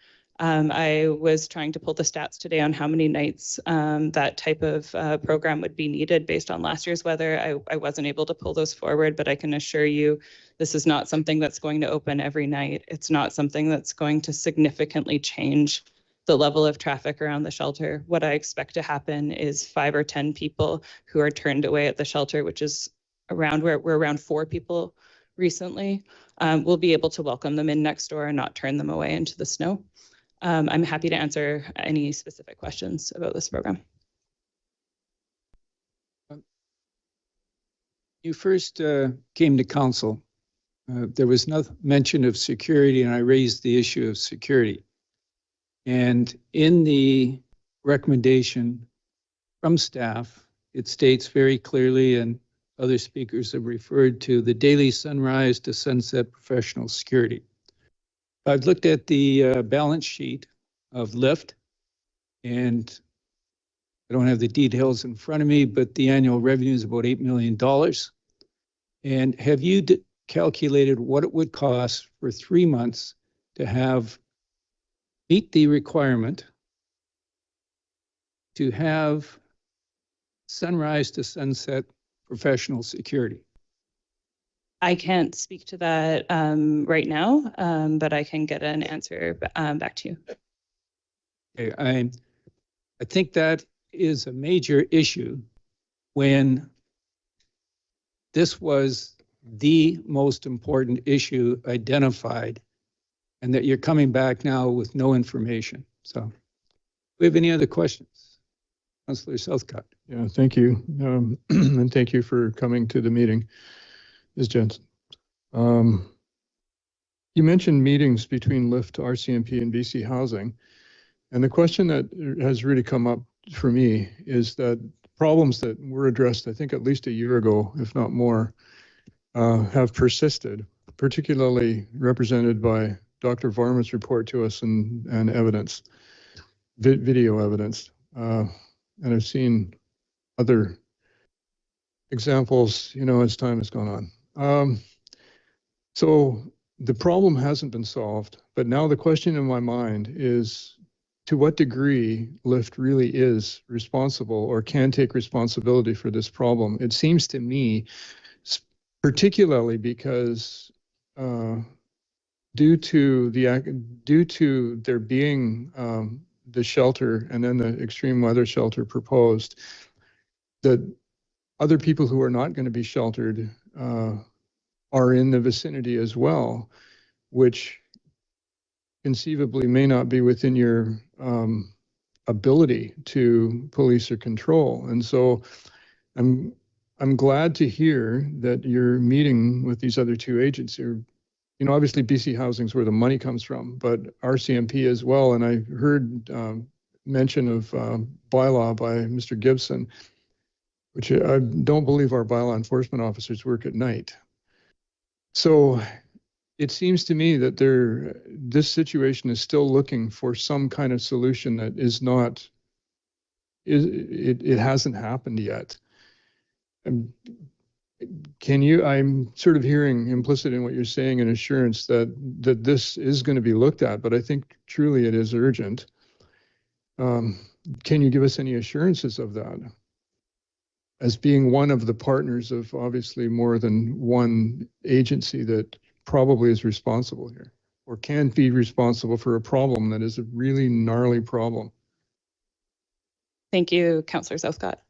I was trying to pull the stats today on how many nights that type of program would be needed based on last year's weather. I wasn't able to pull those forward, but I can assure you this is not something that's going to open every night. It's not something that's going to significantly change the level of traffic around the shelter. What I expect to happen is 5 or 10 people who are turned away at the shelter, which is around where we're around 4 people recently. We'll be able to welcome them in next door and not turn them away into the snow. I'm happy to answer any specific questions about this program. You first came to council. There was no mention of security, and I raised the issue of security. And in the recommendation from staff, it states very clearly, and other speakers have referred to, the daily sunrise to sunset professional security. I've looked at the balance sheet of LIFT, and I don't have the details in front of me, but the annual revenue is about $8 million. And have you calculated what it would cost for 3 months to meet the requirement to have sunrise to sunset professional security? I can't speak to that right now, but I can get an answer back to you. Okay, I think that is a major issue when this was the most important issue identified, and that you're coming back now with no information. So, do we have any other questions? Councillor Southcott. Yeah, thank you. And thank you for coming to the meeting, Ms. Jensen. You mentioned meetings between LIFT, RCMP, and BC Housing. And the question that has really come up for me is that problems that were addressed, I think at least a year ago, if not more, have persisted, particularly represented by Dr. Varma's report to us and evidence, video evidence. And I've seen other examples, you know, as time has gone on. So the problem hasn't been solved, but now the question in my mind is to what degree LIFT really is responsible or can take responsibility for this problem. It seems to me, particularly because due to there being the shelter and then the extreme weather shelter proposed, that other people who are not going to be sheltered are in the vicinity as well, which conceivably may not be within your ability to police or control. And so I'm glad to hear that you're meeting with these other two agencies. You know, obviously BC Housing's where the money comes from, but RCMP as well. And I heard mention of bylaw by Mr. Gibson, which I don't believe our bylaw enforcement officers work at night. So it seems to me that this situation is still looking for some kind of solution that is not, it hasn't happened yet. I'm sort of hearing implicit in what you're saying an assurance that this is going to be looked at, but I think truly it is urgent. Can you give us any assurances of that? As being one of the partners of obviously more than one agency that probably is responsible here or can be responsible for a problem that is a really gnarly problem. Thank you, Councillor Southcott.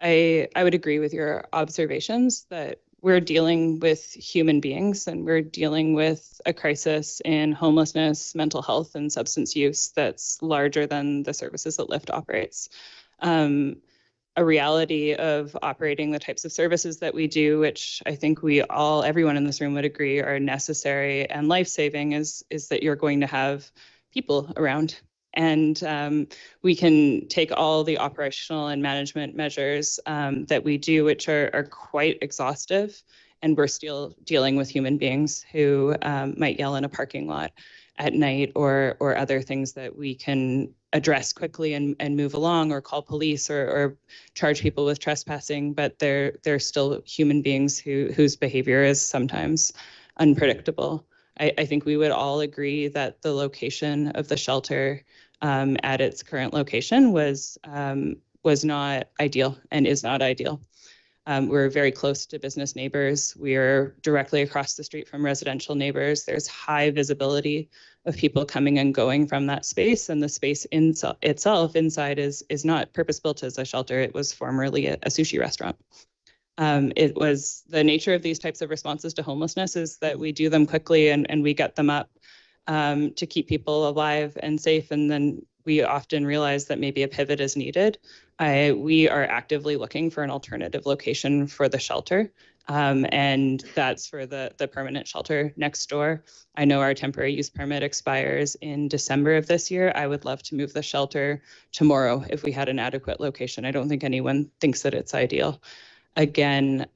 I would agree with your observations that we're dealing with human beings and we're dealing with a crisis in homelessness, mental health, and substance use that's larger than the services that LIFT operates. A reality of operating the types of services that we do, which I think everyone in this room would agree are necessary and life-saving, is that you're going to have people around. And we can take all the operational and management measures that we do, which are quite exhaustive, and we're still dealing with human beings who might yell in a parking lot at night or other things that we can address quickly and move along, or call police or charge people with trespassing, but they're still human beings whose behavior is sometimes unpredictable. I think we would all agree that the location of the shelter at its current location was not ideal and is not ideal. We're very close to business neighbors. We're directly across the street from residential neighbors. There's high visibility of people coming and going from that space, and the space itself inside is not purpose-built as a shelter. It was formerly a sushi restaurant. It was the nature of these types of responses to homelessness is that we do them quickly and we get them up to keep people alive and safe, and then we often realize that maybe a pivot is needed. We are actively looking for an alternative location for the shelter, and that's for the permanent shelter next door. I know our temporary use permit expires in December of this year. I would love to move the shelter tomorrow if we had an adequate location. I don't think anyone thinks that it's ideal. Again,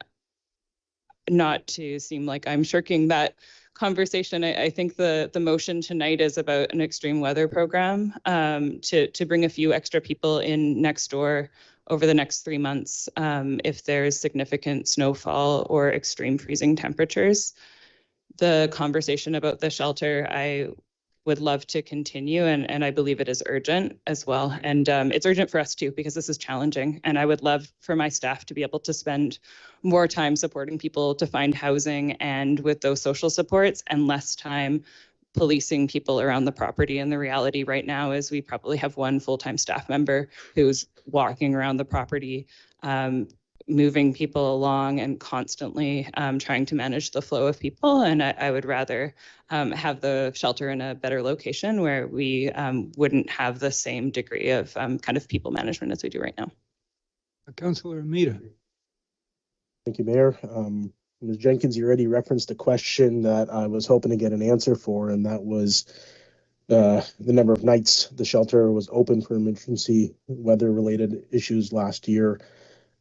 not to seem like I'm shirking that conversation, I think the motion tonight is about an extreme weather program to bring a few extra people in next door over the next 3 months if there's significant snowfall or extreme freezing temperatures. The conversation about the shelter, I would love to continue, and I believe it is urgent as well. And it's urgent for us too, because this is challenging. And I would love for my staff to be able to spend more time supporting people to find housing and with those social supports, and less time policing people around the property. And the reality right now is we probably have one full-time staff member who's walking around the property, moving people along and constantly trying to manage the flow of people. And I would rather have the shelter in a better location where we wouldn't have the same degree of kind of people management as we do right now. Councillor Amita. Thank you, Mayor. Ms. Jenkins, you already referenced a question that I was hoping to get an answer for, and that was the number of nights the shelter was open for emergency weather-related issues last year.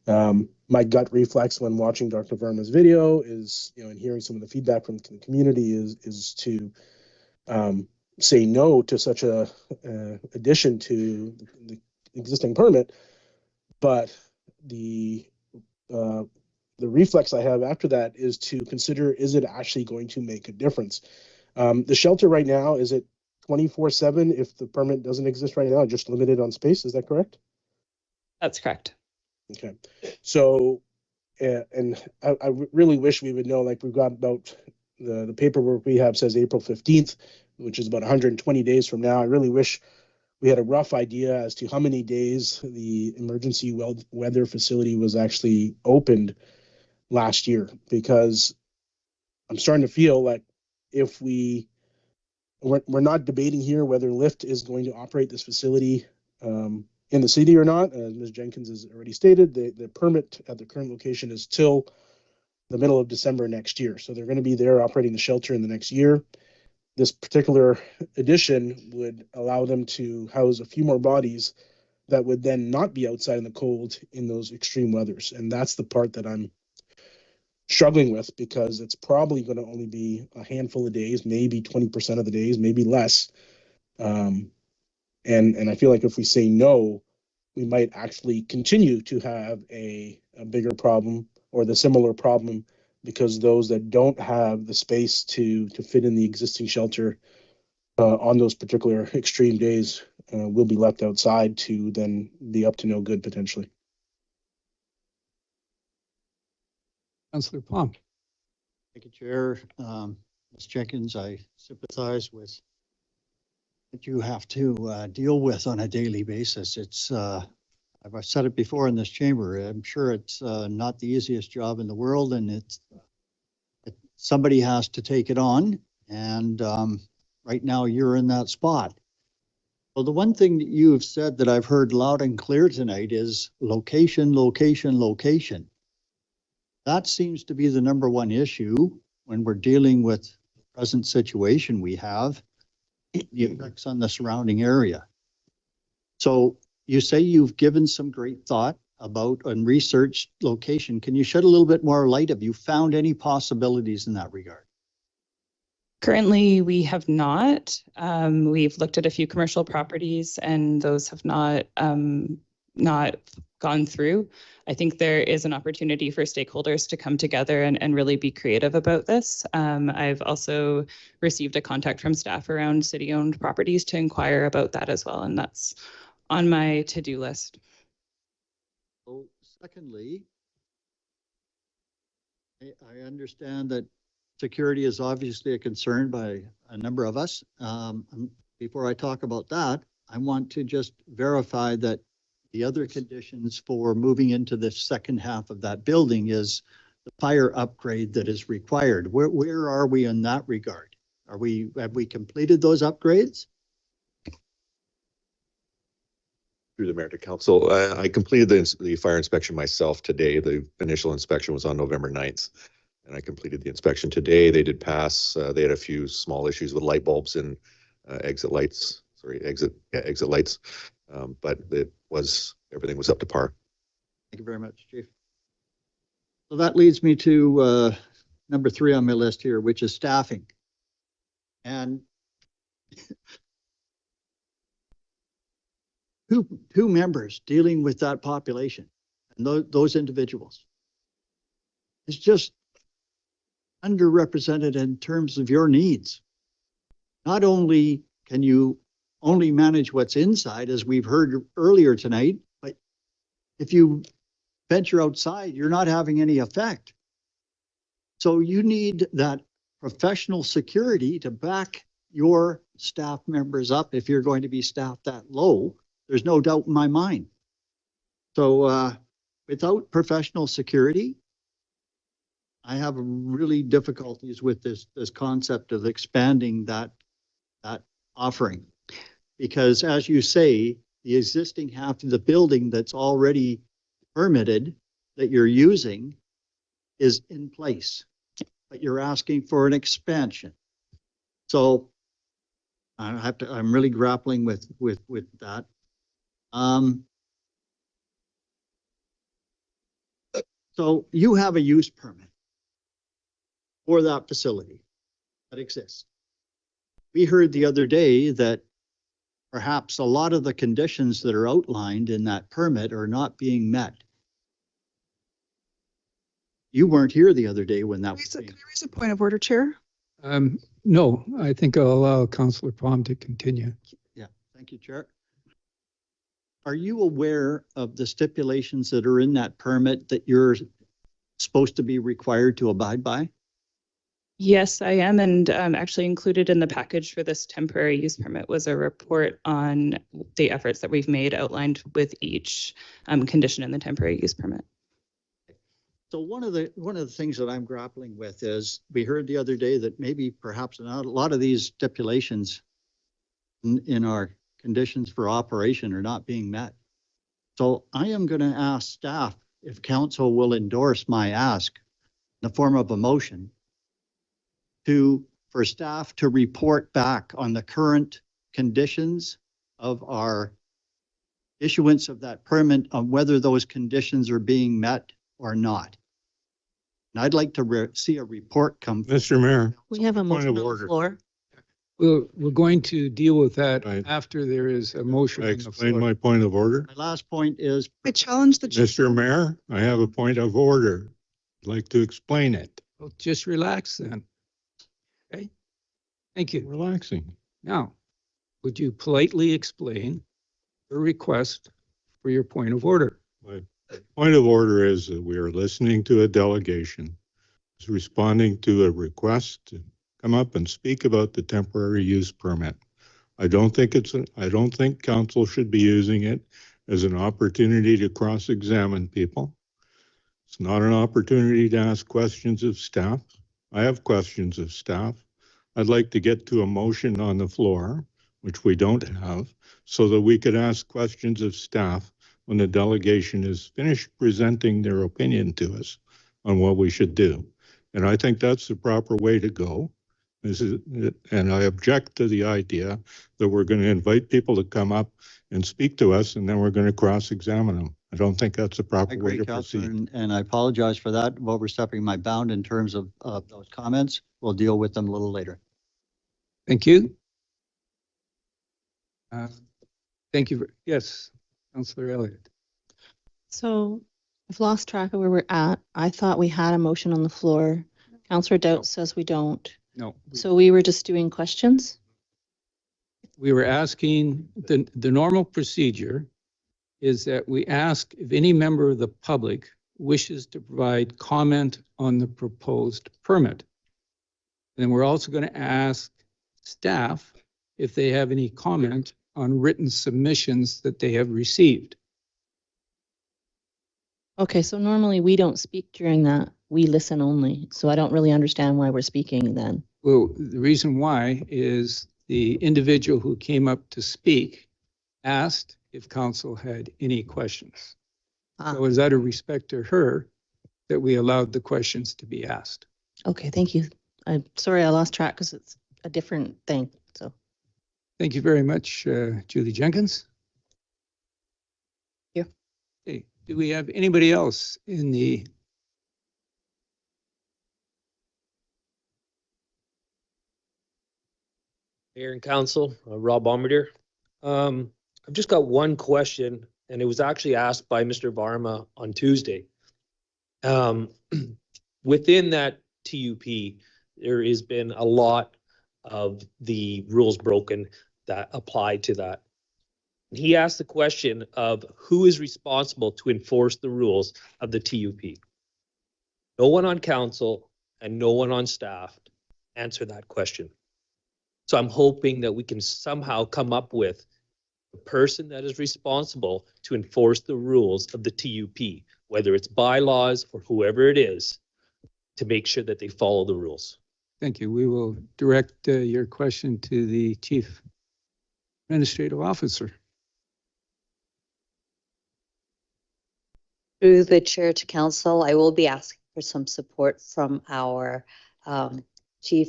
My gut reflex when watching Dr. Verma's video is, and hearing some of the feedback from the community is to say no to such a addition to the existing permit. But the reflex I have after that is to consider, is it actually going to make a difference? The shelter right now, is it 24/7 if the permit doesn't exist right now, just limited on space? Is that correct? That's correct. Okay. So, and I really wish we would know, like we've got about the paperwork we have says April 15th, which is about 120 days from now. I really wish we had a rough idea as to how many days the emergency weather facility was actually opened last year, because I'm starting to feel like if we're not debating here whether Lyft is going to operate this facility in the city or not. As Ms. Jenkins has already stated, the permit at the current location is till the middle of December next year. So they're going to be there operating the shelter in the next year. This particular addition would allow them to house a few more bodies that would then not be outside in the cold in those extreme weathers. And that's the part that I'm struggling with, because it's probably going to only be a handful of days, maybe 20% of the days, maybe less. And I feel like if we say no, we might actually continue to have a bigger problem, or the similar problem, because those that don't have the space to fit in the existing shelter on those particular extreme days will be left outside to then be up to no good potentially. Councillor Blom. Thank you, Chair. Ms. Jenkins, I sympathize with what you have to deal with on a daily basis. It's, I've said it before in this chamber, I'm sure it's not the easiest job in the world, and somebody has to take it on. And right now you're in that spot. Well, the one thing that you have said that I've heard loud and clear tonight is location, location, location. That seems to be the number one issue when we're dealing with the present situation we have, the effects on the surrounding area. So you say you've given some great thought about and researched location. Can you shed a little bit more light? Have you found any possibilities in that regard? Currently, we have not. We've looked at a few commercial properties, and those have not gone through. I think there is an opportunity for stakeholders to come together and really be creative about this. I've also received a contact from staff around city-owned properties to inquire about that as well, and that's on my to-do list. So secondly, I understand that security is obviously a concern by a number of us. Before I talk about that, I want to just verify that the other conditions for moving into the second half of that building is the fire upgrade that is required. Where are we in that regard? Have we completed those upgrades? Through the mayor to council, I completed the fire inspection myself today. The initial inspection was on November 9th, and I completed the inspection today. They did pass. They had a few small issues with light bulbs and exit lights. Exit lights. But everything was up to par. Thank you very much, Chief. So that leads me to number 3 on my list here, which is staffing. And two members dealing with that population and those individuals is just underrepresented in terms of your needs. Not only can you only manage what's inside, as we've heard earlier tonight, but if you venture outside, you're not having any effect. So you need that professional security to back your staff members up if you're going to be staffed that low. There's no doubt in my mind. So without professional security, I have really difficulties with this concept of expanding that offering. Because as you say, the existing half of the building that's already permitted that you're using is in place, but you're asking for an expansion. So I'm really grappling with that. So you have a use permit for that facility that exists. We heard the other day that perhaps a lot of the conditions that are outlined in that permit are not being met. You weren't here the other day when that was being. Can I raise a point of order, Chair? No, I think I'll allow Councillor Palm to continue. Yeah, thank you, Chair. Are you aware of the stipulations that are in that permit that you're supposed to be required to abide by? Yes, I am. And actually included in the package for this temporary use permit was a report on the efforts that we've made outlined with each condition in the temporary use permit. So one of the things that I'm grappling with is we heard the other day that maybe perhaps not a lot of these stipulations in our conditions for operation are not being met. So I am going to ask staff if council will endorse my ask in the form of a motion for staff to report back on the current conditions of our issuance of that permit, on whether those conditions are being met or not. And I'd like to see a report come. Mr. Mayor. We have a Point motion of on the order. floor. We're going to deal with that after there is a motion. I on the explain floor. my point of order. My last point is. I challenge the. Mr. Mayor, I have a point of order. I'd like to explain it. Well, just relax then. Okay. Thank you. Relaxing. Now, would you politely explain your request for your point of order? My point of order is that we are listening to a delegation who's responding to a request to come up and speak about the temporary use permit. I don't think council should be using it as an opportunity to cross-examine people. It's not an opportunity to ask questions of staff. I have questions of staff. I'd like to get to a motion on the floor, which we don't have, so that we could ask questions of staff when the delegation is finished presenting their opinion to us on what we should do. And I think that's the proper way to go. And I object to the idea that we're going to invite people to come up and speak to us, and then we're going to cross-examine them. I don't think that's the proper way to proceed. And I apologize for that, overstepping my bound in terms of those comments. We'll deal with them a little later. Thank you. Thank you. Yes, Councillor Elliott. So I've lost track of where we're at. I thought we had a motion on the floor. Councillor Doubt says we don't. No. So we were just doing questions? We were asking, the normal procedure is that we ask if any member of the public wishes to provide comment on the proposed permit. And we're also going to ask staff if they have any comment on written submissions that they have received. Okay, so normally we don't speak during that. We listen only. So I don't really understand why we're speaking then. Well, the reason why is the individual who came up to speak asked if council had any questions. So it was out of respect to her that we allowed the questions to be asked. Okay, thank you. I'm sorry I lost track because it's a different thing. So thank you very much, Julie Jenkins. Yeah. Okay. Do we have anybody else in the Mayor and Council, Rob Bombardier. I've just got one question, and it was actually asked by Mr. Varma on Tuesday. Within that TUP, there has been a lot of the rules broken that apply to that. He asked the question of who is responsible to enforce the rules of the TUP. No one on council and no one on staff answer that question. So I'm hoping that we can somehow come up with the person that is responsible to enforce the rules of the TUP, whether it's bylaws or whoever it is, to make sure that they follow the rules. Thank you. We will direct your question to the Chief Administrative Officer. Through the chair to council, I will be asking for some support from our chief,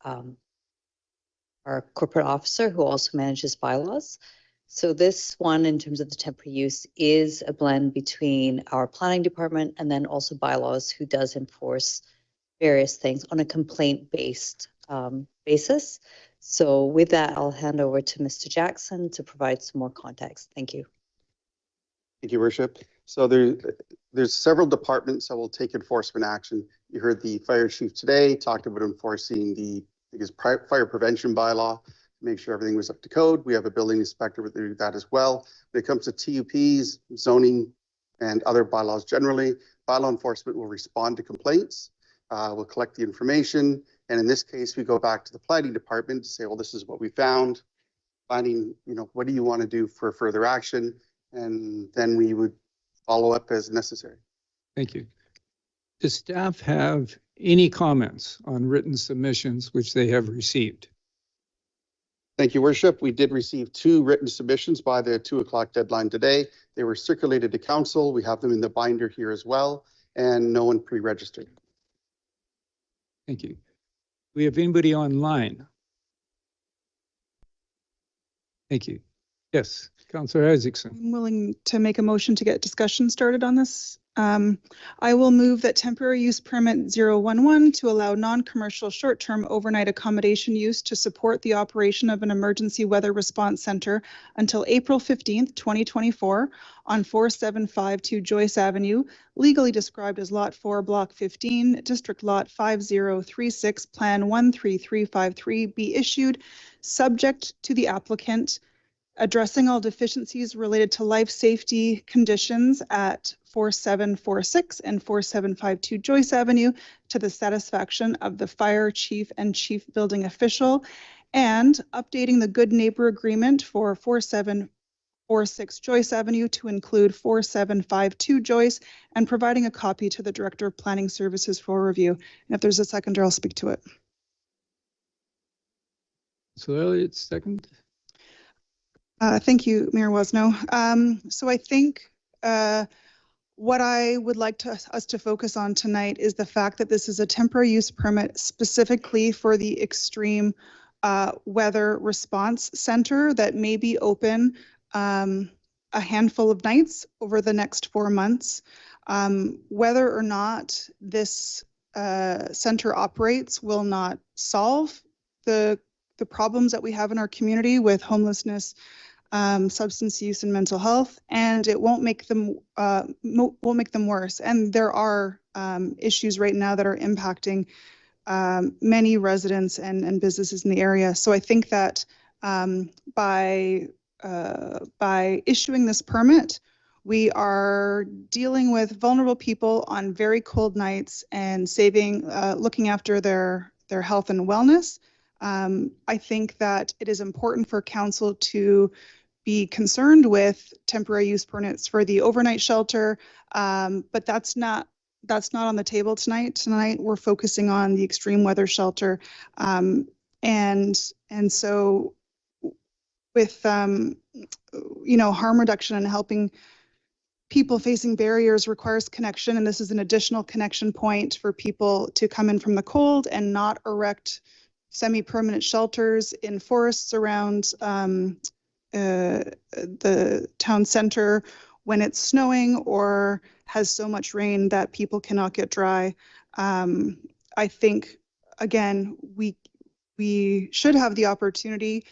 our corporate officer who also manages bylaws. So this one, in terms of the temporary use, is a blend between our planning department and then also bylaws, who does enforce various things on a complaint-based basis. So with that, I'll hand over to Mr. Jackson to provide some more context. Thank you. Thank you, Worship. So there's several departments that will take enforcement action. You heard the fire chief today talked about enforcing the fire prevention bylaw to make sure everything was up to code. We have a building inspector with that as well. When it comes to TUPs, zoning, and other bylaws generally, bylaw enforcement will respond to complaints. We'll collect the information. And in this case, we go back to the planning department to say, well, this is what we found. Planning, what do you want to do for further action? And then we would follow up as necessary. Thank you. Does staff have any comments on written submissions which they have received? Thank you, Worship. We did receive 2 written submissions by the 2 o'clock deadline today. They were circulated to council. We have them in the binder here as well, and no one pre-registered. Thank you. Do we have anybody online? Thank you. Yes, Councillor Isaacson. I'm willing to make a motion to get discussion started on this. I will move that temporary use permit 011 to allow non-commercial short-term overnight accommodation use to support the operation of an emergency weather response center until April 15th, 2024 on 4752 Joyce Avenue, legally described as Lot 4, Block 15, District Lot 5036, Plan 13353, be issued subject to the applicant addressing all deficiencies related to life safety conditions at 4746 and 4752 Joyce Avenue to the satisfaction of the fire chief and chief building official, and updating the good neighbor agreement for 4746 Joyce Avenue to include 4752 Joyce, and providing a copy to the Director of Planning Services for review. And if there's a seconder, I'll speak to it. So Elliott, second. Thank you, Mayor Woznow. So I think what I would like us to focus on tonight is the fact that this is a temporary use permit specifically for the extreme weather response center that may be open a handful of nights over the next 4 months. Whether or not this center operates will not solve the problems that we have in our community with homelessness, substance use, and mental health, and it won't make them worse. And there are issues right now that are impacting many residents and businesses in the area. So I think that by issuing this permit, we are dealing with vulnerable people on very cold nights and looking after their health and wellness. I think that it is important for council to be concerned with temporary use permits for the overnight shelter, but that's not on the table tonight. Tonight we're focusing on the extreme weather shelter, and so with harm reduction and helping people facing barriers requires connection, and this is an additional connection point for people to come in from the cold and not erect semi-permanent shelters in forests around the town center when it's snowing or has so much rain that people cannot get dry. I think, again, we should have the opportunity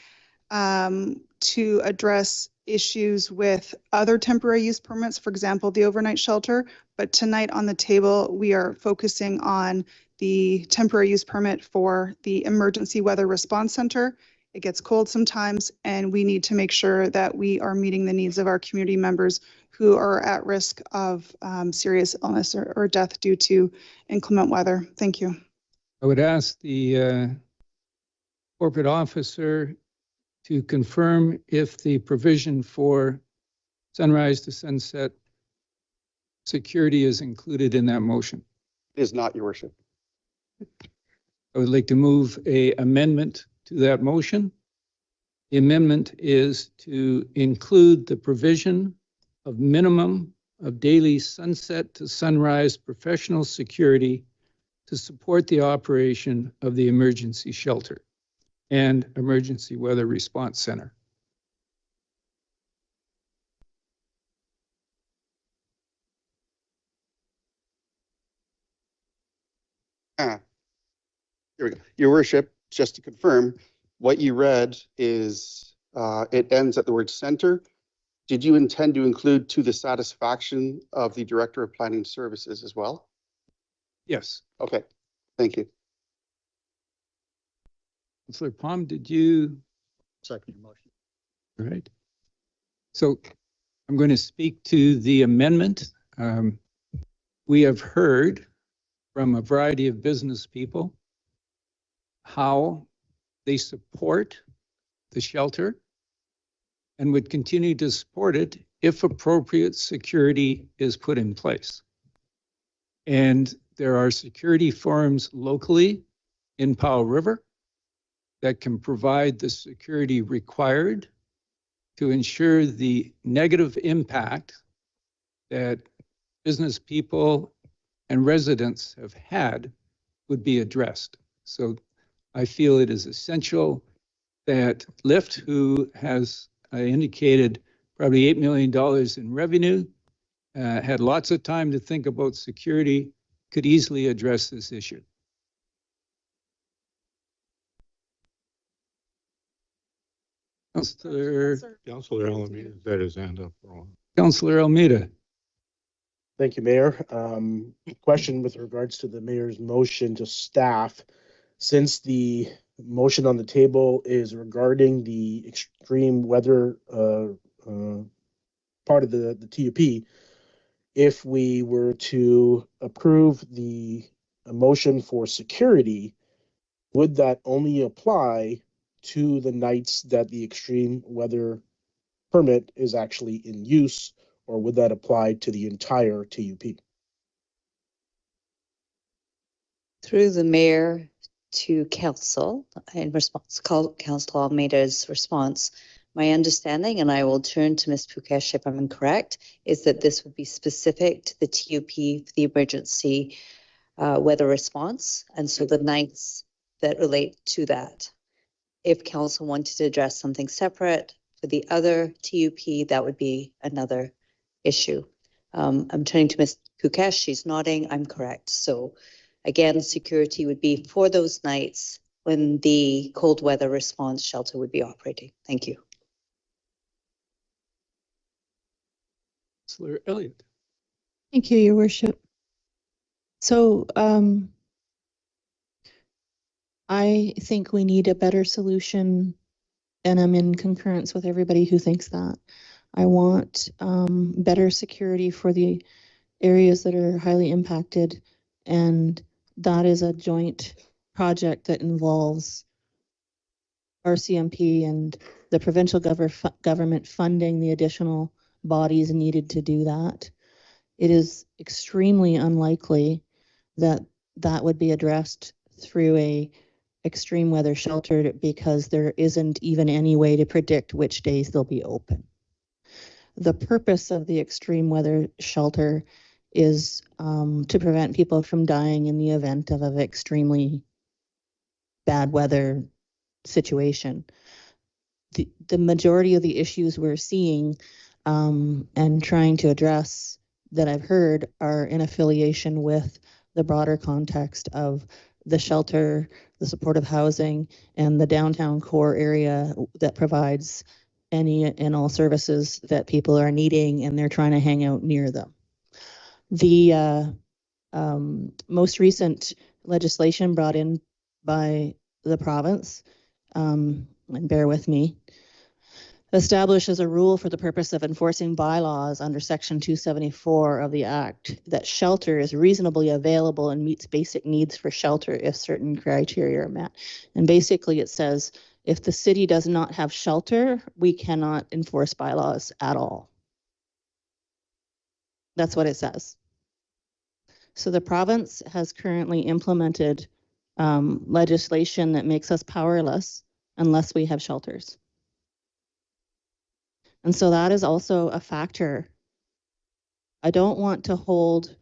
to address issues with other temporary use permits, for example, the overnight shelter. But tonight on the table, we are focusing on the temporary use permit for the emergency weather response center. It gets cold sometimes, and we need to make sure that we are meeting the needs of our community members who are at risk of serious illness or death due to inclement weather. Thank you. I would ask the corporate officer to confirm if the provision for sunrise to sunset security is included in that motion. It is not, Your Worship. I would like to move an amendment to that motion. The amendment is to include the provision of minimum of daily sunset to sunrise professional security to support the operation of the emergency shelter and emergency weather response center. Here we go. Your worship, just to confirm, what you read is, it ends at the word center. Did you intend to include to the satisfaction of the Director of Planning Services as well? Yes. Okay, thank you. Councillor Palm, did you? Second motion. All right. So I'm going to speak to the amendment. We have heard from a variety of business people how they support the shelter and would continue to support it if appropriate security is put in place. And there are security firms locally in Powell River that can provide the security required to ensure the negative impact that business people and residents have had would be addressed. So I feel it is essential that Lyft, who has indicated probably $8 million in revenue, had lots of time to think about security, could easily address this issue. Councillor Almeida had his hand up for a while. Councillor Almeida. Thank you, Mayor. Question with regards to the mayor's motion to staff. Since the motion on the table is regarding the extreme weather part of the TUP, if we were to approve the motion for security, would that only apply to the nights that the extreme weather permit is actually in use, or would that apply to the entire TUP? Through the mayor to council, in response to Councillor Almeida's response, my understanding, and I will turn to Ms. Pukesh if I'm incorrect, is that this would be specific to the TUP for the emergency weather response, and so the nights that relate to that. If council wanted to address something separate for the other TUP, that would be another issue. I'm turning to Ms. Pukesh, she's nodding, I'm correct. So again, security would be for those nights when the cold weather response shelter would be operating. Thank you. Councillor Elliott. Thank you, Your Worship. So I think we need a better solution, and I'm in concurrence with everybody who thinks that. I want better security for the areas that are highly impacted, and that is a joint project that involves RCMP and the provincial government funding the additional bodies needed to do that. It is extremely unlikely that that would be addressed through a extreme weather shelter because there isn't even any way to predict which days they'll be open. The purpose of the extreme weather shelter is to prevent people from dying in the event of an extremely bad weather situation. The majority of the issues we're seeing and trying to address that I've heard are in affiliation with the broader context of the shelter, the supportive housing, and the downtown core area that provides any and all services that people are needing, and they're trying to hang out near them. The most recent legislation brought in by the province, and bear with me, establishes a rule for the purpose of enforcing bylaws under Section 274 of the Act that shelter is reasonably available and meets basic needs for shelter if certain criteria are met. And basically it says if the city does not have shelter, we cannot enforce bylaws at all. That's what it says. So the province has currently implemented legislation that makes us powerless unless we have shelters. And so that is also a factor I don't want to hold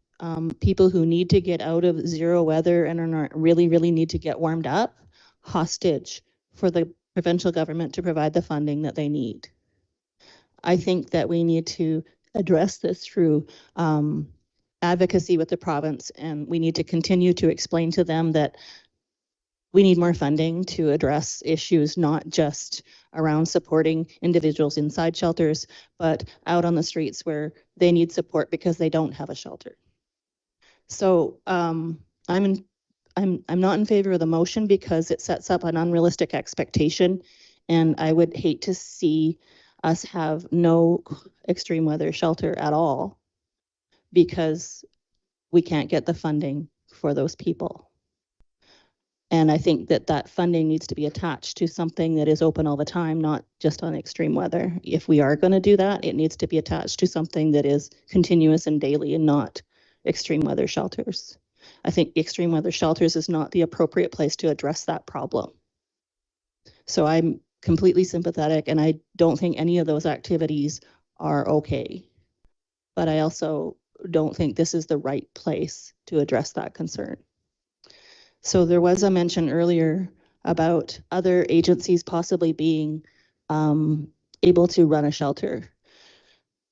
people who need to get out of zero weather and are not really need to get warmed up hostage for the provincial government to provide the funding that they need. I think that we need to address this through advocacy with the province, and we need to continue to explain to them that we need more funding to address issues not just around supporting individuals inside shelters, but out on the streets where they need support because they don't have a shelter. So I'm not in favor of the motion because it sets up an unrealistic expectation, and I would hate to see us have no extreme weather shelter at all because we can't get the funding for those people. And I think that that funding needs to be attached to something that is open all the time, not just on extreme weather. If we are going to do that, it needs to be attached to something that is continuous and daily and not extreme weather shelters. I think extreme weather shelters is not the appropriate place to address that problem. So I'm completely sympathetic, and I don't think any of those activities are okay. But I also don't think this is the right place to address that concern. So there was a mention earlier about other agencies possibly being able to run a shelter.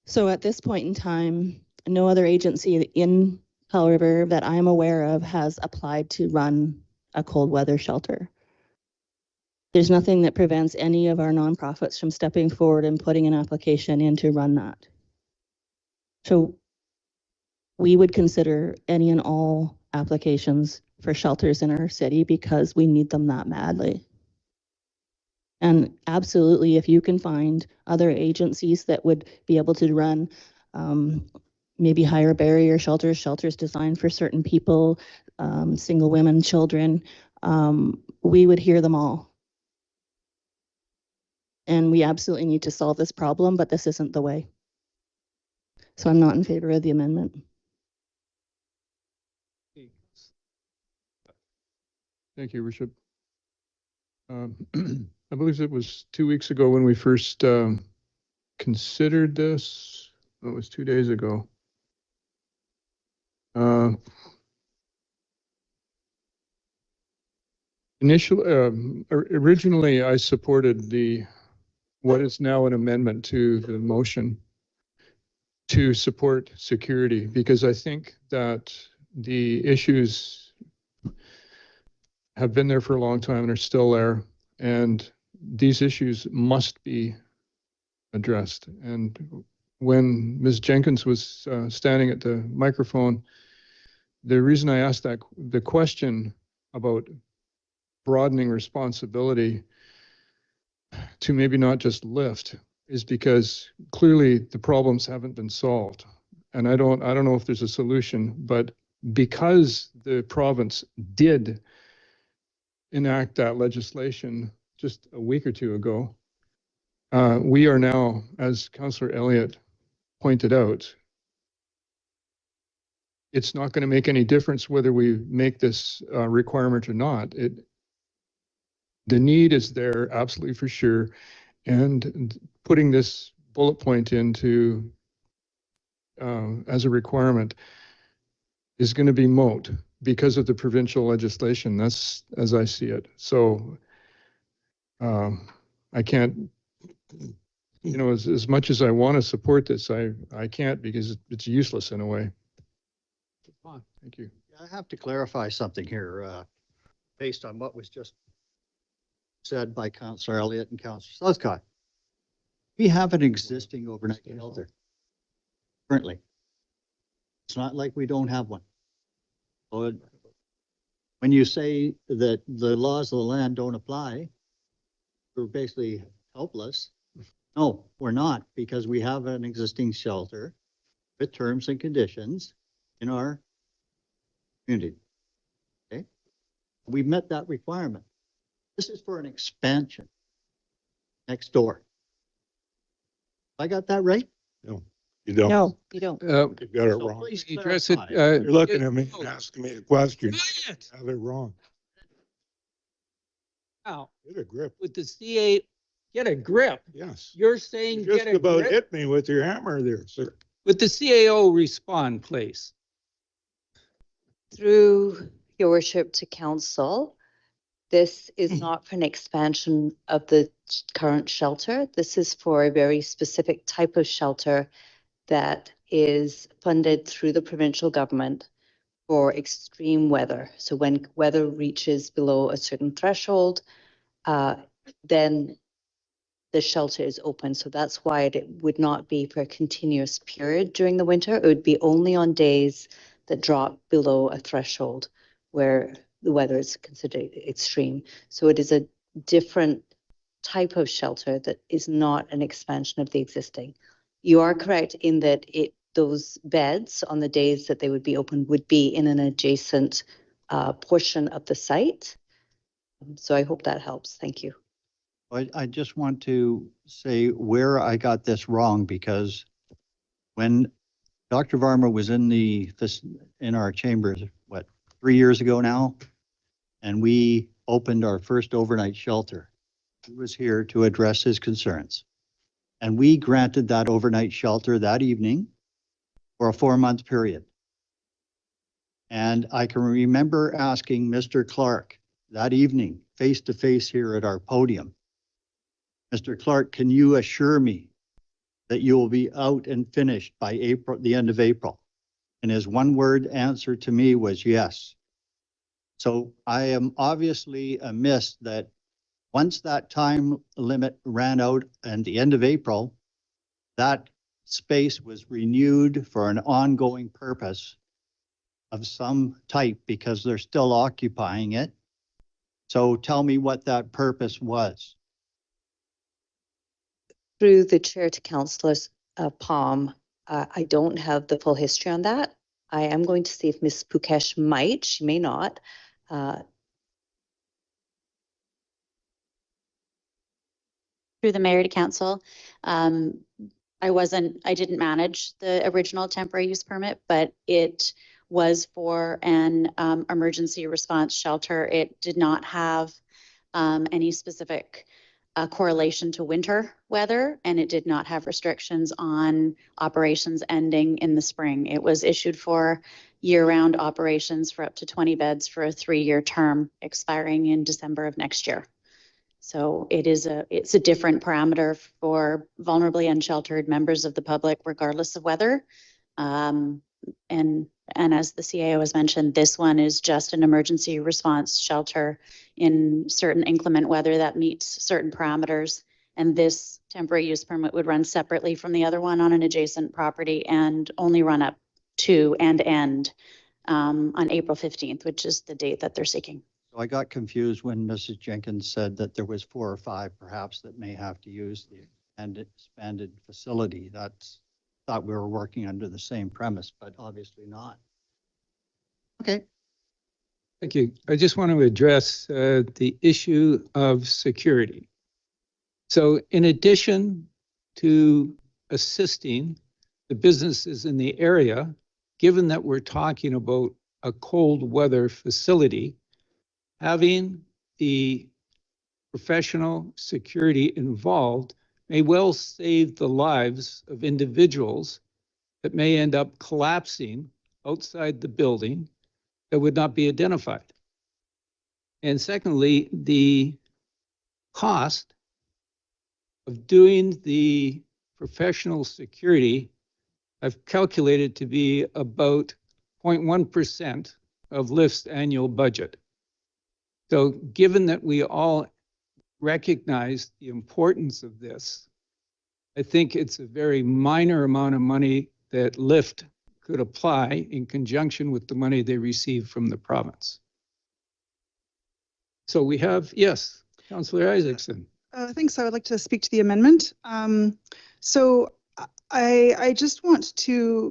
So at this point in time, no other agency in Powell River that I'm aware of has applied to run a cold weather shelter. There's nothing that prevents any of our nonprofits from stepping forward and putting an application in to run that. So we would consider any and all applications for shelters in our city because we need them that badly. And absolutely, if you can find other agencies that would be able to run maybe higher barrier shelters designed for certain people, single women, children, we would hear them all. And we absolutely need to solve this problem, but this isn't the way. So I'm not in favor of the amendment. Thank you, Worship. I believe it was 2 weeks ago when we first considered this. It was 2 days ago. Originally, I supported what is now an amendment to the motion to support security, because I think that the issues have been there for a long time and are still there, and these issues must be addressed. And when Ms. Jenkins was standing at the microphone, the reason I asked the question about broadening responsibility to maybe not just lift is because clearly the problems haven't been solved. And I don't know if there's a solution, but because the province did enact that legislation just a week or two ago, we are now, as Councillor Elliott pointed out, it's not going to make any difference whether we make this requirement or not. The need is there, absolutely for sure, and putting this bullet point into as a requirement is going to be moot because of the provincial legislation. That's as I see it. So I can't, as much as I want to support this, I can't because it's useless in a way. Thank you. I have to clarify something here based on what was just said by Councillor Elliott and Councillor Southcott. We have an existing overnight shelter currently. It's not like we don't have one. So when you say that the laws of the land don't apply, we're basically helpless. No, we're not, because we have an existing shelter with terms and conditions in our community. Okay, we've met that requirement. This is for an expansion next door. I got that right? No, you don't. No, you don't. You got it wrong. Please Address it. clarify. You're looking at me and asking me a question. Now they're wrong. Wow. Get a grip. With the C8, get a grip. Yes. You're saying You just get a about grip hit me with your hammer there, sir. Would the CAO respond, please? Through your worship to council, this is not for an expansion of the current shelter. This is for a very specific type of shelter that is funded through the provincial government for extreme weather. So when weather reaches below a certain threshold, then the shelter is open. So that's why it would not be for a continuous period during the winter. It would be only on days that drop below a threshold where the weather is considered extreme. So it is a different type of shelter that is not an expansion of the existing. You are correct in that those beds on the days that they would be open would be in an adjacent portion of the site. So I hope that helps. Thank you. I just want to say where I got this wrong, because when Dr. Varma was in our chambers, 3 years ago now, and we opened our first overnight shelter, he was here to address his concerns. And we granted that overnight shelter that evening for a 4-month period. And I can remember asking Mr. Clark that evening, face to face here at our podium, Mr. Clark, can you assure me that you will be out and finished by the end of April? And his one-word answer to me was yes. So I am obviously amiss that once that time limit ran out at the end of April, that space was renewed for an ongoing purpose of some type because they're still occupying it. So tell me what that purpose was. Through the chair to councillors, Palm, I don't have the full history on that. I am going to see if Ms. Pukesh might, she may not. Through the mayor to council, I didn't manage the original temporary use permit, but it was for an emergency response shelter. It did not have any specific correlation to winter weather, and it did not have restrictions on operations ending in the spring. It was issued for year-round operations for up to 20 beds for a 3-year term expiring in December of next year. So it's a different parameter for vulnerably unsheltered members of the public, regardless of weather. And as the CAO has mentioned, this one is just an emergency response shelter in certain inclement weather that meets certain parameters. And this temporary use permit would run separately from the other one on an adjacent property and only run up to and end on April 15th, which is the date that they're seeking. So I got confused when Mrs. Jenkins said that there was 4 or 5 perhaps that may have to use the expanded facility. Thought we were working under the same premise, but obviously not. Okay. Thank you. I just want to address the issue of security. So in addition to assisting the businesses in the area, given that we're talking about a cold weather facility, having the professional security involved may well save the lives of individuals that may end up collapsing outside the building that would not be identified. And secondly, the cost of doing the professional security, I've calculated to be about 0.1% of LIFT's annual budget. So given that we all recognize the importance of this, I think it's a very minor amount of money that LIFT could apply in conjunction with the money they receive from the province. So we have, yes, Councillor Isaacson. Thanks. I would like to speak to the amendment. So I just want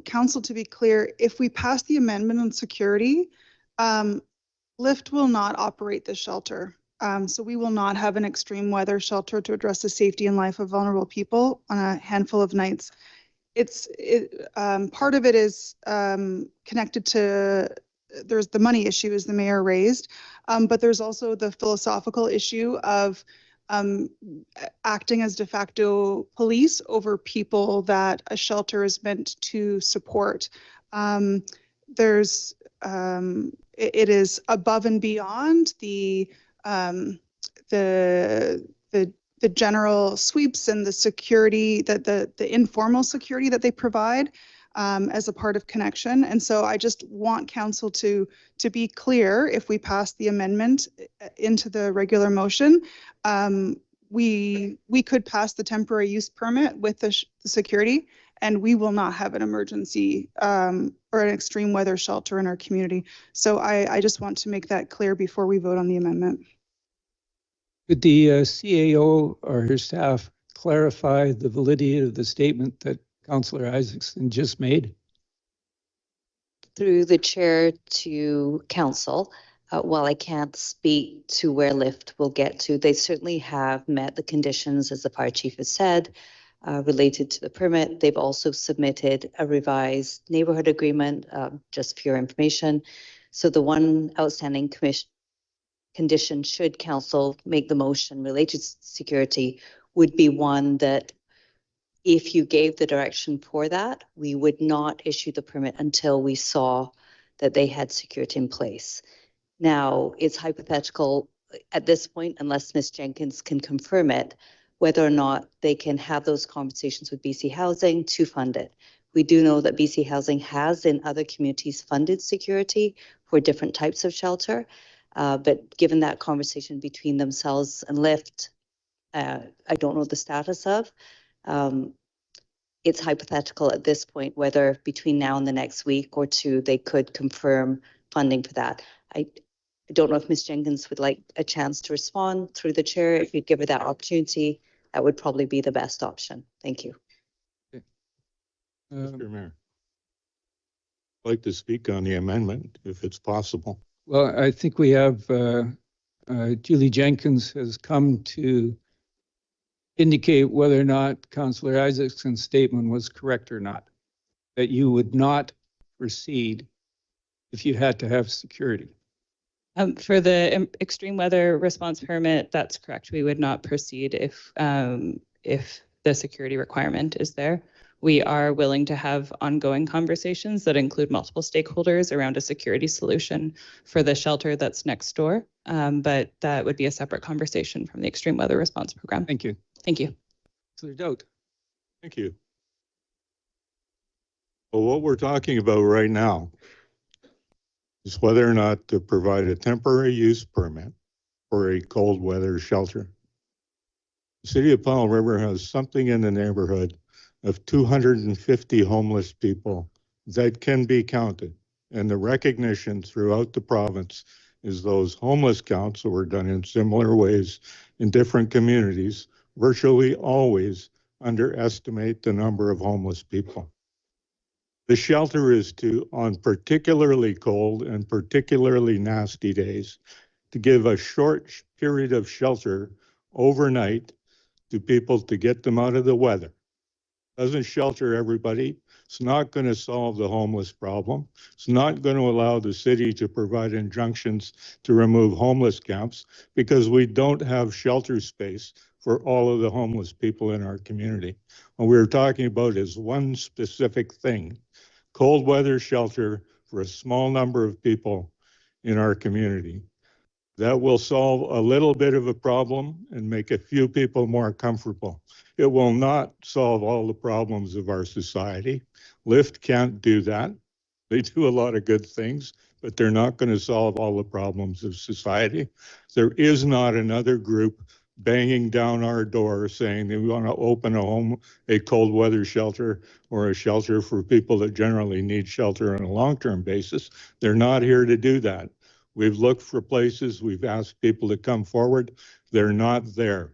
council to be clear, if we pass the amendment on security, LIFT will not operate the shelter. So we will not have an extreme weather shelter to address the safety and life of vulnerable people on a handful of nights. Part of it is connected to, there's the money issue as the mayor raised, but there's also the philosophical issue of acting as de facto police over people that a shelter is meant to support. It is above and beyond the general sweeps and the security that the informal security that they provide as a part of connection. And so I just want council to be clear, if we pass the amendment into the regular motion, we could pass the temporary use permit with the security, and we will not have an emergency or an extreme weather shelter in our community. So I just want to make that clear before we vote on the amendment. Could the CAO or her staff clarify the validity of the statement that Councillor Isaacson just made? Through the chair to council, while I can't speak to where LIFT will get to, they certainly have met the conditions, as the fire chief has said, related to the permit. They've also submitted a revised neighborhood agreement, just for your information. So the one outstanding condition, should council make the motion related to security, would be one that if you gave the direction for that, we would not issue the permit until we saw that they had security in place. Now, it's hypothetical at this point, unless Ms. Jenkins can confirm it, whether or not they can have those conversations with BC Housing to fund it. We do know that BC Housing has in other communities funded security for different types of shelter, but given that conversation between themselves and LIFT, I don't know the status of. It's hypothetical at this point whether between now and the next week or two they could confirm funding for that. I don't know if Ms. Jenkins would like a chance to respond through the chair. If you'd give her that opportunity, that would probably be the best option. Thank you. Mr. Mayor, I'd like to speak on the amendment if it's possible. Well, I think we have Julie Jenkins has come to indicate whether or not Councillor Isaacson's statement was correct or not, that you would not proceed if you had to have security. For the extreme weather response permit, that's correct. We would not proceed if the security requirement is there. We are willing to have ongoing conversations that include multiple stakeholders around a security solution for the shelter that's next door, but that would be a separate conversation from the extreme weather response program. Thank you. Thank you. So doubt. Thank you. Well, what we're talking about right now is whether or not to provide a temporary use permit for a cold weather shelter. The City of Powell River has something in the neighborhood of 250 homeless people that can be counted. And the recognition throughout the province is those homeless counts that were done in similar ways in different communities virtually always underestimate the number of homeless people. The shelter is to, on particularly cold and particularly nasty days, to give a short period of shelter overnight to people to get them out of the weather. Doesn't shelter everybody. It's not going to solve the homeless problem. It's not going to allow the city to provide injunctions to remove homeless camps because we don't have shelter space for all of the homeless people in our community. What we're talking about is one specific thing, cold weather shelter for a small number of people in our community. That will solve a little bit of a problem and make a few people more comfortable. It will not solve all the problems of our society. LIFT can't do that. They do a lot of good things, but they're not going to solve all the problems of society. There is not another group banging down our door saying they want to open a cold weather shelter or a shelter for people that generally need shelter on a long-term basis. They're not here to do that. We've looked for places, we've asked people to come forward. They're not there.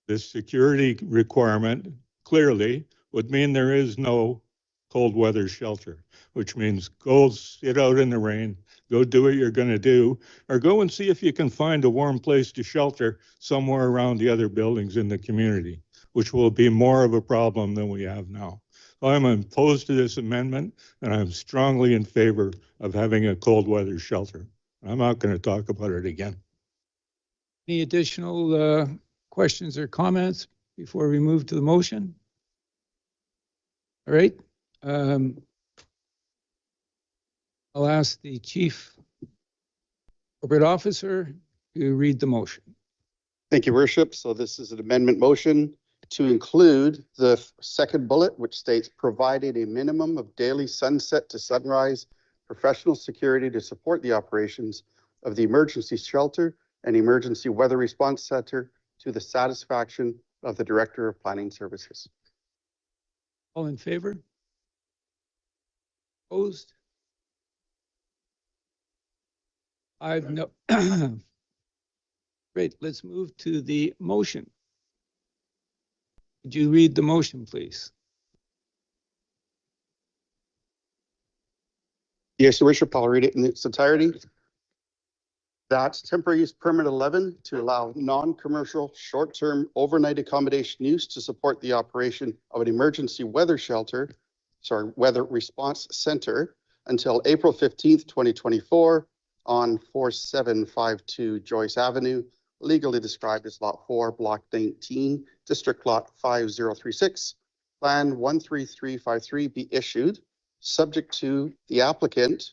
This security requirement clearly would mean there is no cold weather shelter, which means go sit out in the rain, go do what you're going to do, or go and see if you can find a warm place to shelter somewhere around the other buildings in the community, which will be more of a problem than we have now. So I'm opposed to this amendment, and I'm strongly in favor of having a cold weather shelter. I'm not going to talk about it again. Any additional questions or comments before we move to the motion? All right. I'll ask the Chief Corporate Officer to read the motion. Thank you, Worship. So this is an amendment motion to include the second bullet, which states providing a minimum of daily sunset to sunrise professional security to support the operations of the emergency shelter and emergency weather response center to the satisfaction of the Director of Planning Services. All in favor? Opposed? I've no. Great, let's move to the motion. Would you read the motion, please? Yes, Your Worship, I'll read it in its entirety. That temporary use permit 11 to allow non-commercial short-term overnight accommodation use to support the operation of an emergency weather response center until April 15th, 2024 on 4752 Joyce Avenue, legally described as Lot 4, Block 19, District Lot 5036, Plan 13353 be issued, subject to the applicant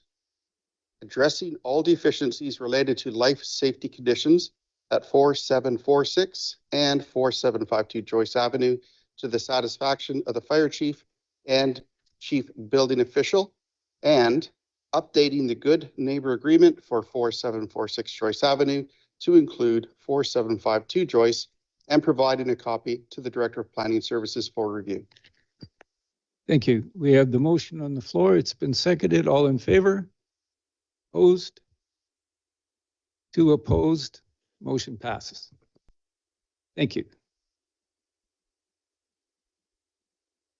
addressing all deficiencies related to life safety conditions at 4746 and 4752 Joyce Avenue to the satisfaction of the fire chief and chief building official, and updating the good neighbor agreement for 4746 Joyce Avenue to include 4752 Joyce and providing a copy to the Director of Planning Services for review. Thank you. We have the motion on the floor. It's been seconded. All in favor? Opposed? 2 opposed. Motion passes. Thank you.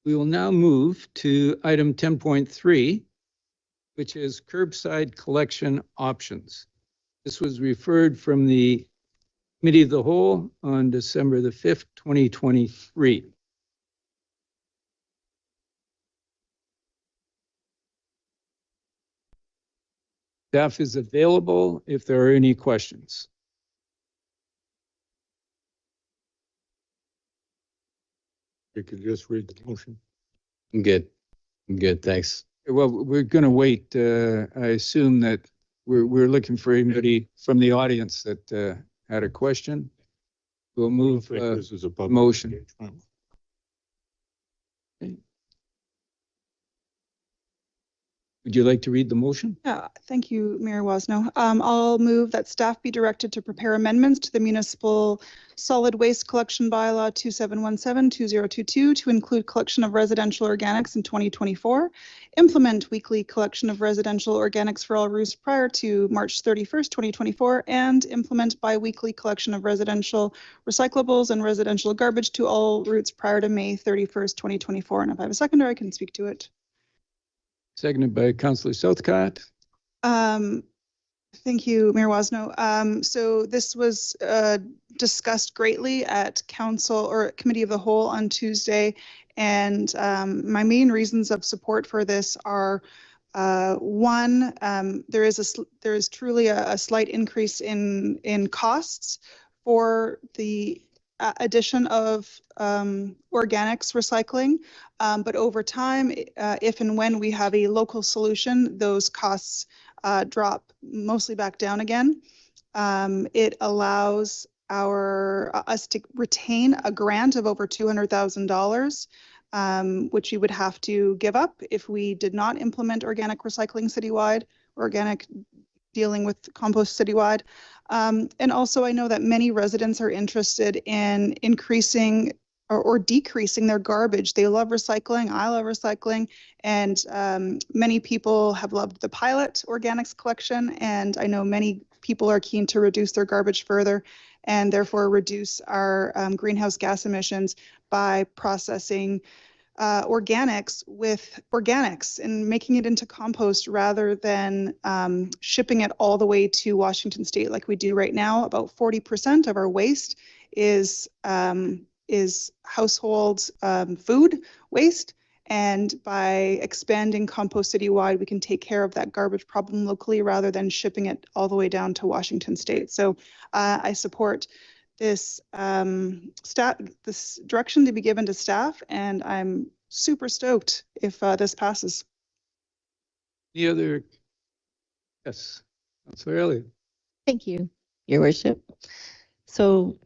We will now move to item 10.3, which is curbside collection options. This was referred from the Committee of the Whole on December the 5th, 2023. Staff is available if there are any questions. You could just read the motion. Good, thanks. Well, we're going to wait. I assume that we're looking for anybody from the audience that had a question. We'll move This is a public motion. engagement. Okay. Would you like to read the motion? Yeah, thank you, Mayor Woznow. I'll move that staff be directed to prepare amendments to the Municipal Solid Waste Collection Bylaw 2717-2022 to include collection of residential organics in 2024, implement weekly collection of residential organics for all routes prior to March 31st, 2024, and implement bi-weekly collection of residential recyclables and residential garbage to all routes prior to May 31st, 2024. And if I have a seconder, I can speak to it. Seconded by Councillor Southcott. Thank you, Mayor Woznow. So this was discussed greatly at Council or Committee of the Whole on Tuesday, and my main reasons of support for this are one, there is truly a slight increase in costs for the addition of organics recycling, but over time, if and when we have a local solution, those costs drop mostly back down again. It allows us to retain a grant of over $200,000, which we would have to give up if we did not implement organic recycling citywide, organic dealing with compost citywide. And also I know that many residents are interested in increasing or decreasing their garbage. They love recycling, I love recycling, and many people have loved the pilot organics collection, and I know many people are keen to reduce their garbage further and therefore reduce our greenhouse gas emissions by processing organics with organics and making it into compost rather than shipping it all the way to Washington State like we do right now. About 40% of our waste is household food waste. And by expanding compost citywide, we can take care of that garbage problem locally rather than shipping it all the way down to Washington State. So I support this this direction to be given to staff, and I'm super stoked if this passes. Any other? Yes, Councillor Elliott. Thank you, Your Worship. So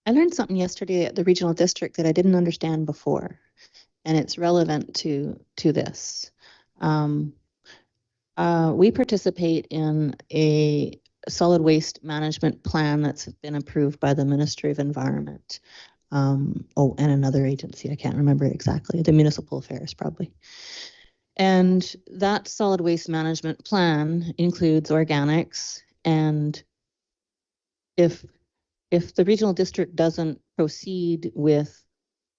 I learned something yesterday at the regional district that I didn't understand before, and it's relevant to this. We participate in a solid waste management plan that's been approved by the Ministry of Environment. And another agency, I can't remember exactly, the Municipal Affairs probably. And that solid waste management plan includes organics, and if the regional district doesn't proceed with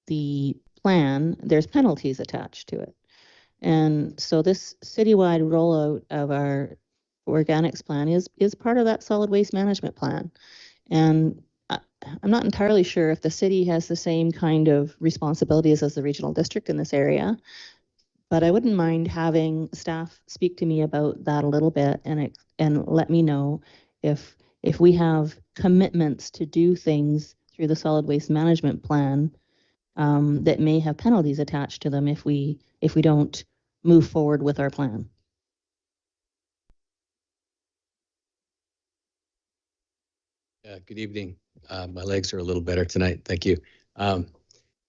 the plan, there's penalties attached to it. And so this citywide rollout of our organics plan is part of that solid waste management plan. And I'm not entirely sure if the city has the same kind of responsibilities as the regional district in this area, but I wouldn't mind having staff speak to me about that a little bit and let me know if we have commitments to do things through the solid waste management plan that may have penalties attached to them if we don't move forward with our plan. Good evening. My legs are a little better tonight. Thank you.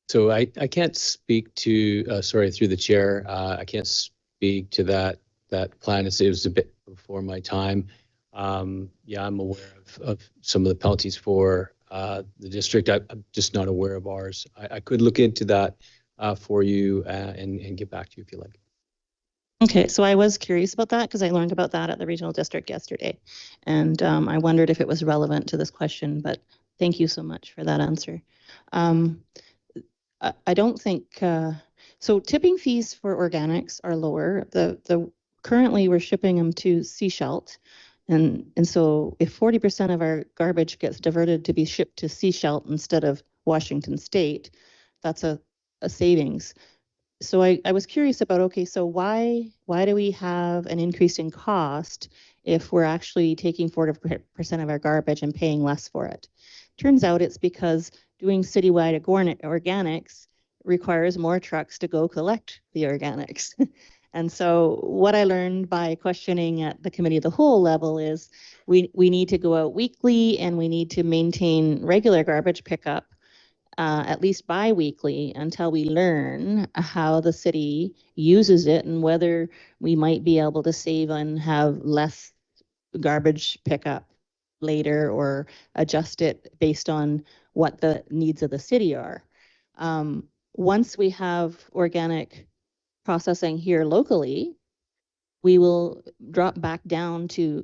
So I can't speak to, sorry, through the chair, I can't speak to that plan. It was a bit before my time. Yeah, I'm aware of some of the penalties for the district. I'm just not aware of ours. I could look into that for you and get back to you if you like. Okay, so I was curious about that because I learned about that at the regional district yesterday. And I wondered if it was relevant to this question, but thank you so much for that answer. I don't think, so tipping fees for organics are lower. Currently we're shipping them to Seashelt. And so if 40% of our garbage gets diverted to be shipped to Seashelt instead of Washington State, that's a savings. So I was curious about, okay, so why do we have an increase in cost if we're actually taking 40% of our garbage and paying less for it? Turns out it's because doing citywide organics requires more trucks to go collect the organics. And so what I learned by questioning at the committee of the whole level is we need to go out weekly and we need to maintain regular garbage pickup at least bi-weekly until we learn how the city uses it and whether we might be able to save and have less garbage pickup later or adjust it based on what the needs of the city are. Once we have organic processing here locally, we will drop back down to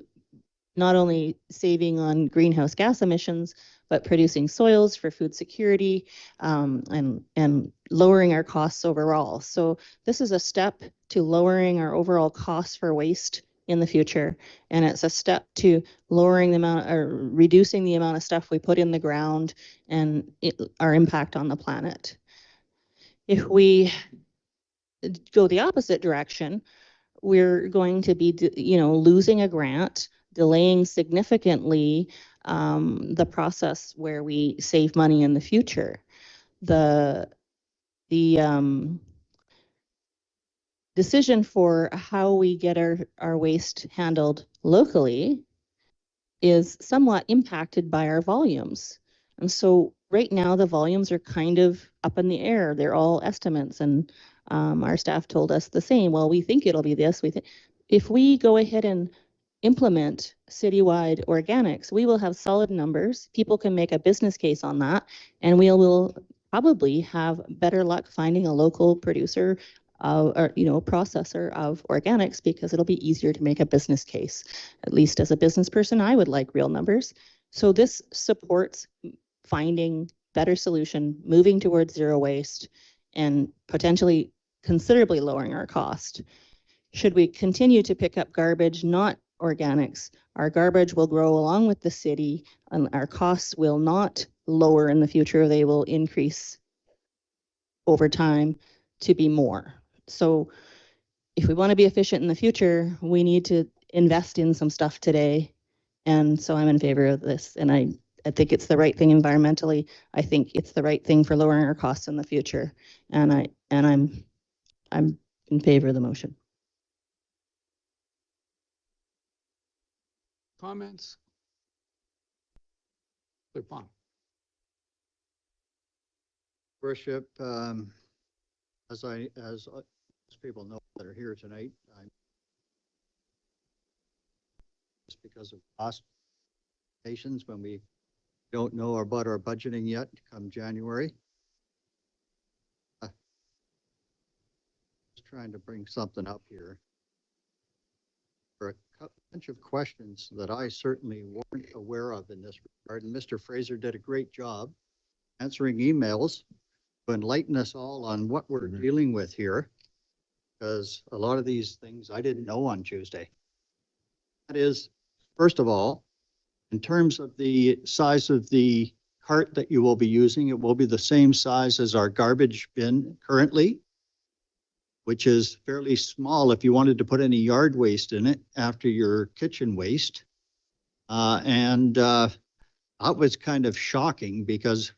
not only saving on greenhouse gas emissions, but producing soils for food security and lowering our costs overall. So this is a step to lowering our overall costs for waste in the future. And it's a step to lowering the amount or reducing the amount of stuff we put in the ground and our impact on the planet. If we go the opposite direction, we're going to be, losing a grant, delaying significantly the process where we save money in the future. The decision for how we get our waste handled locally is somewhat impacted by our volumes. And so right now the volumes are kind of up in the air. They're all estimates, and our staff told us the same. Well, we think it'll be this. If we go ahead and implement citywide organics, we will have solid numbers. People can make a business case on that, and we will probably have better luck finding a local producer or processor of organics because it'll be easier to make a business case. At least as a business person, I would like real numbers. So this supports finding better solution, moving towards zero waste, and potentially considerably lowering our cost. Should we continue to pick up garbage, not organics, our garbage will grow along with the city and our costs will not lower in the future. They will increase over time to be more. So if we want to be efficient in the future, we need to invest in some stuff today. And so I'm in favor of this. And I think it's the right thing environmentally. I think it's the right thing for lowering our costs in the future. And I'm in favor of the motion. Comments? Clerk Blom. Worship, as most people know that are here tonight, I'm just because of cost patients when we don't know about our budgeting yet come January. Just trying to bring something up here. For a bunch of questions that I certainly weren't aware of in this regard, and Mr. Fraser did a great job answering emails to enlighten us all on what we're dealing with here, because a lot of these things I didn't know on Tuesday. That is, first of all, in terms of the size of the cart that you will be using, it will be the same size as our garbage bin currently, which is fairly small if you wanted to put any yard waste in it after your kitchen waste. That was kind of shocking, because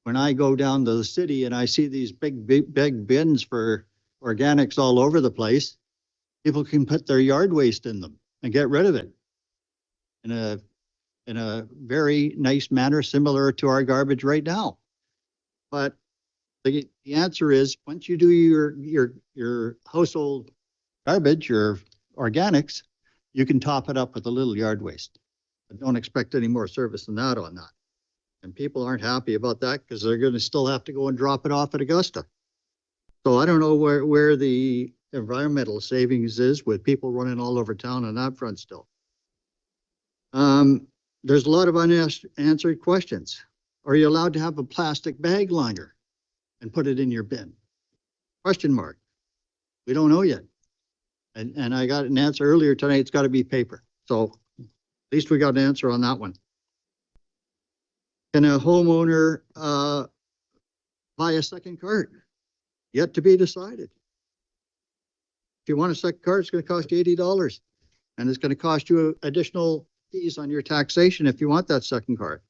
when I go down to the city and I see these big bins for organics all over the place, people can put their yard waste in them and get rid of it in a very nice manner, similar to our garbage right now. But the answer is, once you do your household garbage, your organics, you can top it up with a little yard waste. But don't expect any more service than that on that. And people aren't happy about that, because they're going to still have to go and drop it off at Augusta. So I don't know where the environmental savings is with people running all over town on that front still. There's a lot of unanswered questions. Are you allowed to have a plastic bag liner and put it in your bin? Question mark. We don't know yet. And I got an answer earlier tonight. It's got to be paper. So at least we got an answer on that one. Can a homeowner buy a second cart? Yet to be decided. If you want a second cart, it's going to cost you $80, and it's going to cost you additional fees on your taxation if you want that second cart.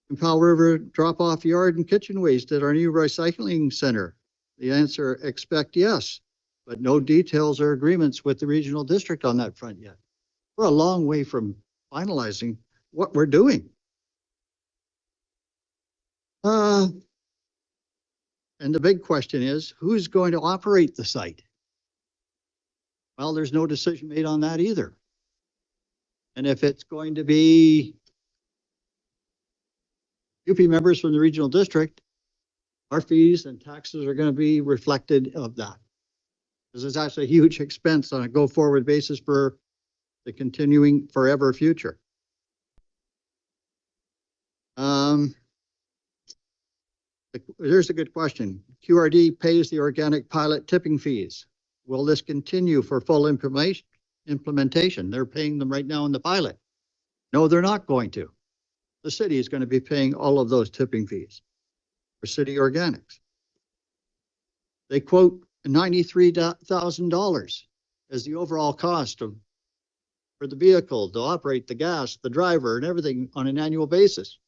In Powell River, drop off yard and kitchen waste at our new recycling center. The answer, expect yes, but no details or agreements with the regional district on that front yet. We're a long way from finalizing what we're doing. And the big question is, who's going to operate the site? Well, there's no decision made on that either. And if it's going to be UP members from the regional district, our fees and taxes are going to be reflected of that. Because it's actually a huge expense on a go-forward basis for the continuing forever future. Here's a good question. QRD pays the organic pilot tipping fees. Will this continue for full implementation? They're paying them right now in the pilot. No, they're not going to. The city is going to be paying all of those tipping fees for city organics. They quote $93,000 as the overall cost for the vehicle to operate, the gas, the driver, and everything on an annual basis.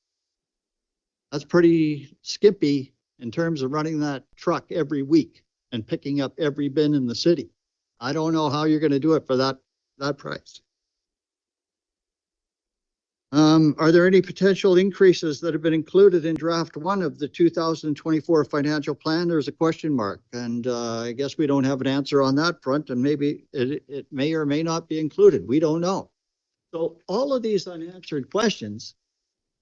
That's pretty skimpy in terms of running that truck every week and picking up every bin in the city. I don't know how you're going to do it for that price. Are there any potential increases that have been included in draft 1 of the 2024 financial plan? There's a question mark, and I guess we don't have an answer on that front, and maybe it may or may not be included. We don't know. So all of these unanswered questions,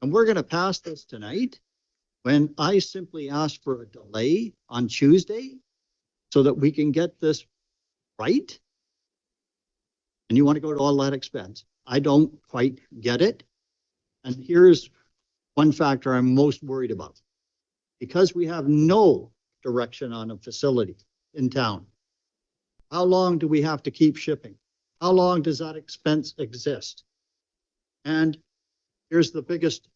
and we're going to pass this tonight when I simply asked for a delay on Tuesday so that we can get this right. And you want to go to all that expense. I don't quite get it. And here's one factor I'm most worried about. Because we have no direction on a facility in town, how long do we have to keep shipping? How long does that expense exist? And here's the biggest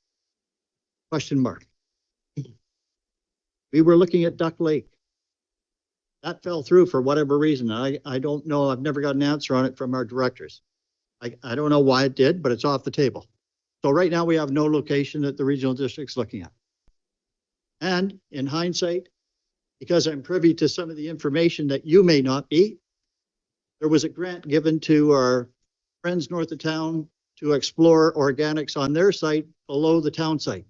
question mark. We were looking at Duck Lake. That fell through for whatever reason. I don't know. I've never got an answer on it from our directors. I don't know why it did, but it's off the table. So right now we have no location that the regional district's looking at. And in hindsight, because I'm privy to some of the information that you may not be, there was a grant given to our friends north of town to explore organics on their site below the town site.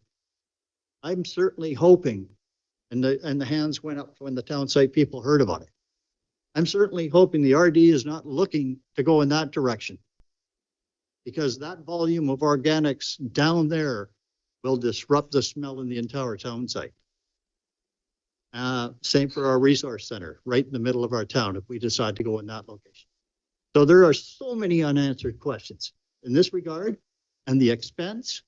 I'm certainly hoping, and the hands went up when the town site people heard about it. I'm certainly hoping the RD is not looking to go in that direction, because that volume of organics down there will disrupt the smell in the entire town site. Same for our resource center, right in the middle of our town, if we decide to go in that location. So there are so many unanswered questions in this regard and the expense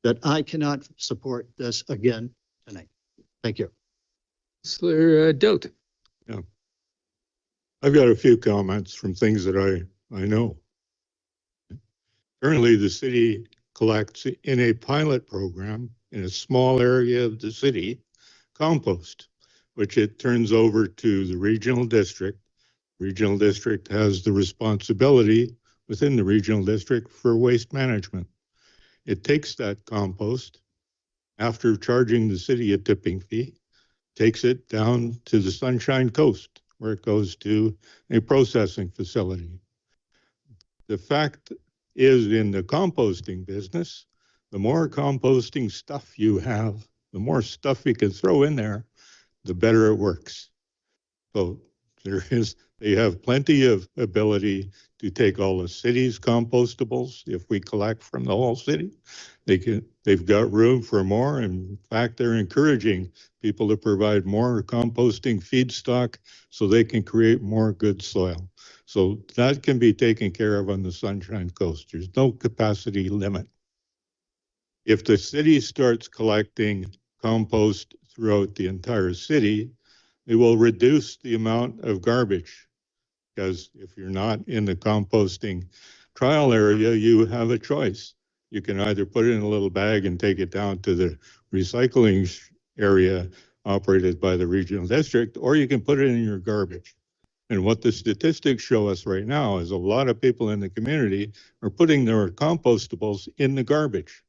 that I cannot support this again tonight. Thank you. Councillor Doubt. Yeah. I've got a few comments from things that I know. Currently, the city collects in a pilot program in a small area of the city compost, which it turns over to the regional district. Regional district has the responsibility within the regional district for waste management. It takes that compost after charging the city a tipping fee, takes it down to the Sunshine Coast, where it goes to a processing facility. The fact is, in the composting business, the more composting stuff you have, the more stuff you can throw in there, the better it works. So they have plenty of ability to take all the city's compostables. If we collect from the whole city, they've got room for more. In fact, they're encouraging people to provide more composting feedstock so they can create more good soil. So that can be taken care of on the Sunshine Coast. There's no capacity limit. If the city starts collecting compost throughout the entire city, it will reduce the amount of garbage, because if you're not in the composting trial area, you have a choice. You can either put it in a little bag and take it down to the recycling area operated by the regional district, or you can put it in your garbage. And what the statistics show us right now is a lot of people in the community are putting their compostables in the garbage,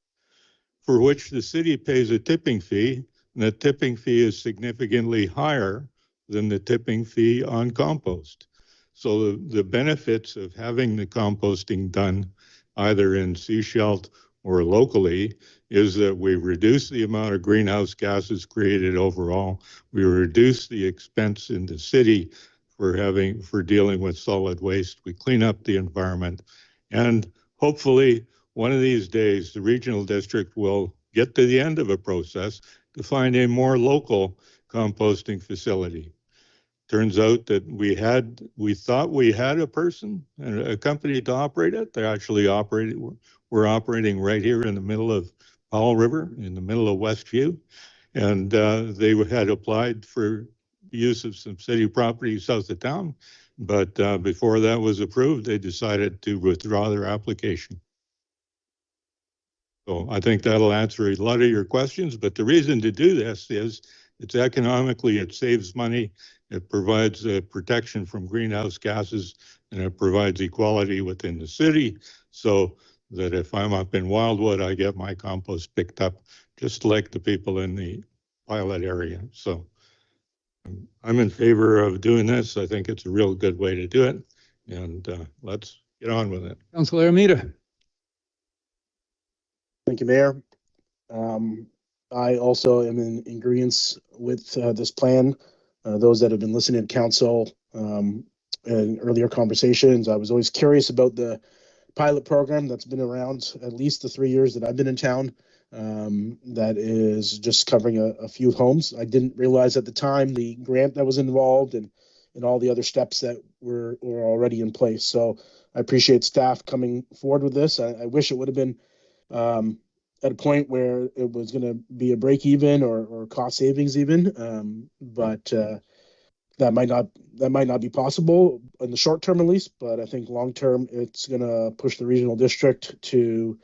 for which the city pays a tipping fee, and the tipping fee is significantly higher than the tipping fee on compost. So the benefits of having the composting done either in Seashelt or locally is that we reduce the amount of greenhouse gases created overall. We reduce the expense in the city for dealing with solid waste. We clean up the environment, and hopefully one of these days the regional district will get to the end of a process to find a more local composting facility. Turns out that we thought we had a person and a company to operate it. They actually we're operating right here in the middle of Powell River, in the middle of Westview. And they had applied for use of some city property south of town. But before that was approved, they decided to withdraw their application. So I think that'll answer a lot of your questions. But the reason to do this is it's economically, it saves money. It provides protection from greenhouse gases, and it provides equality within the city, so that if I'm up in Wildwood, I get my compost picked up just like the people in the pilot area. So I'm in favor of doing this. I think it's a real good way to do it, and let's get on with it. Councillor Armida. Thank you, Mayor. I also am in agreement with this plan. Those that have been listening to council in earlier conversations, I was always curious about the pilot program that's been around at least the 3 years that I've been in town, that is just covering a few homes. I didn't realize at the time the grant that was involved and all the other steps that were already in place. So I appreciate staff coming forward with this. I wish it would have been at a point where it was going to be a break even or cost savings even, but that might not be possible in the short term at least. But I think long term it's going to push the regional district to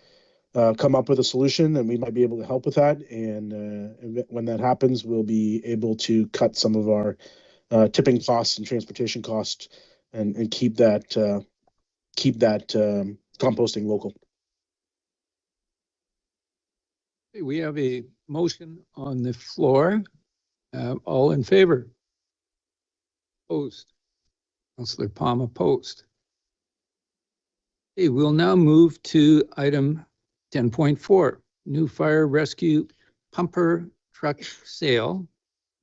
come up with a solution, and we might be able to help with that. And when that happens, we'll be able to cut some of our tipping costs and transportation costs, and keep that composting local. We have a motion on the floor. All in favor? Opposed? Councillor Palm opposed. Okay, we'll now move to item 10.4, new fire rescue pumper truck sale.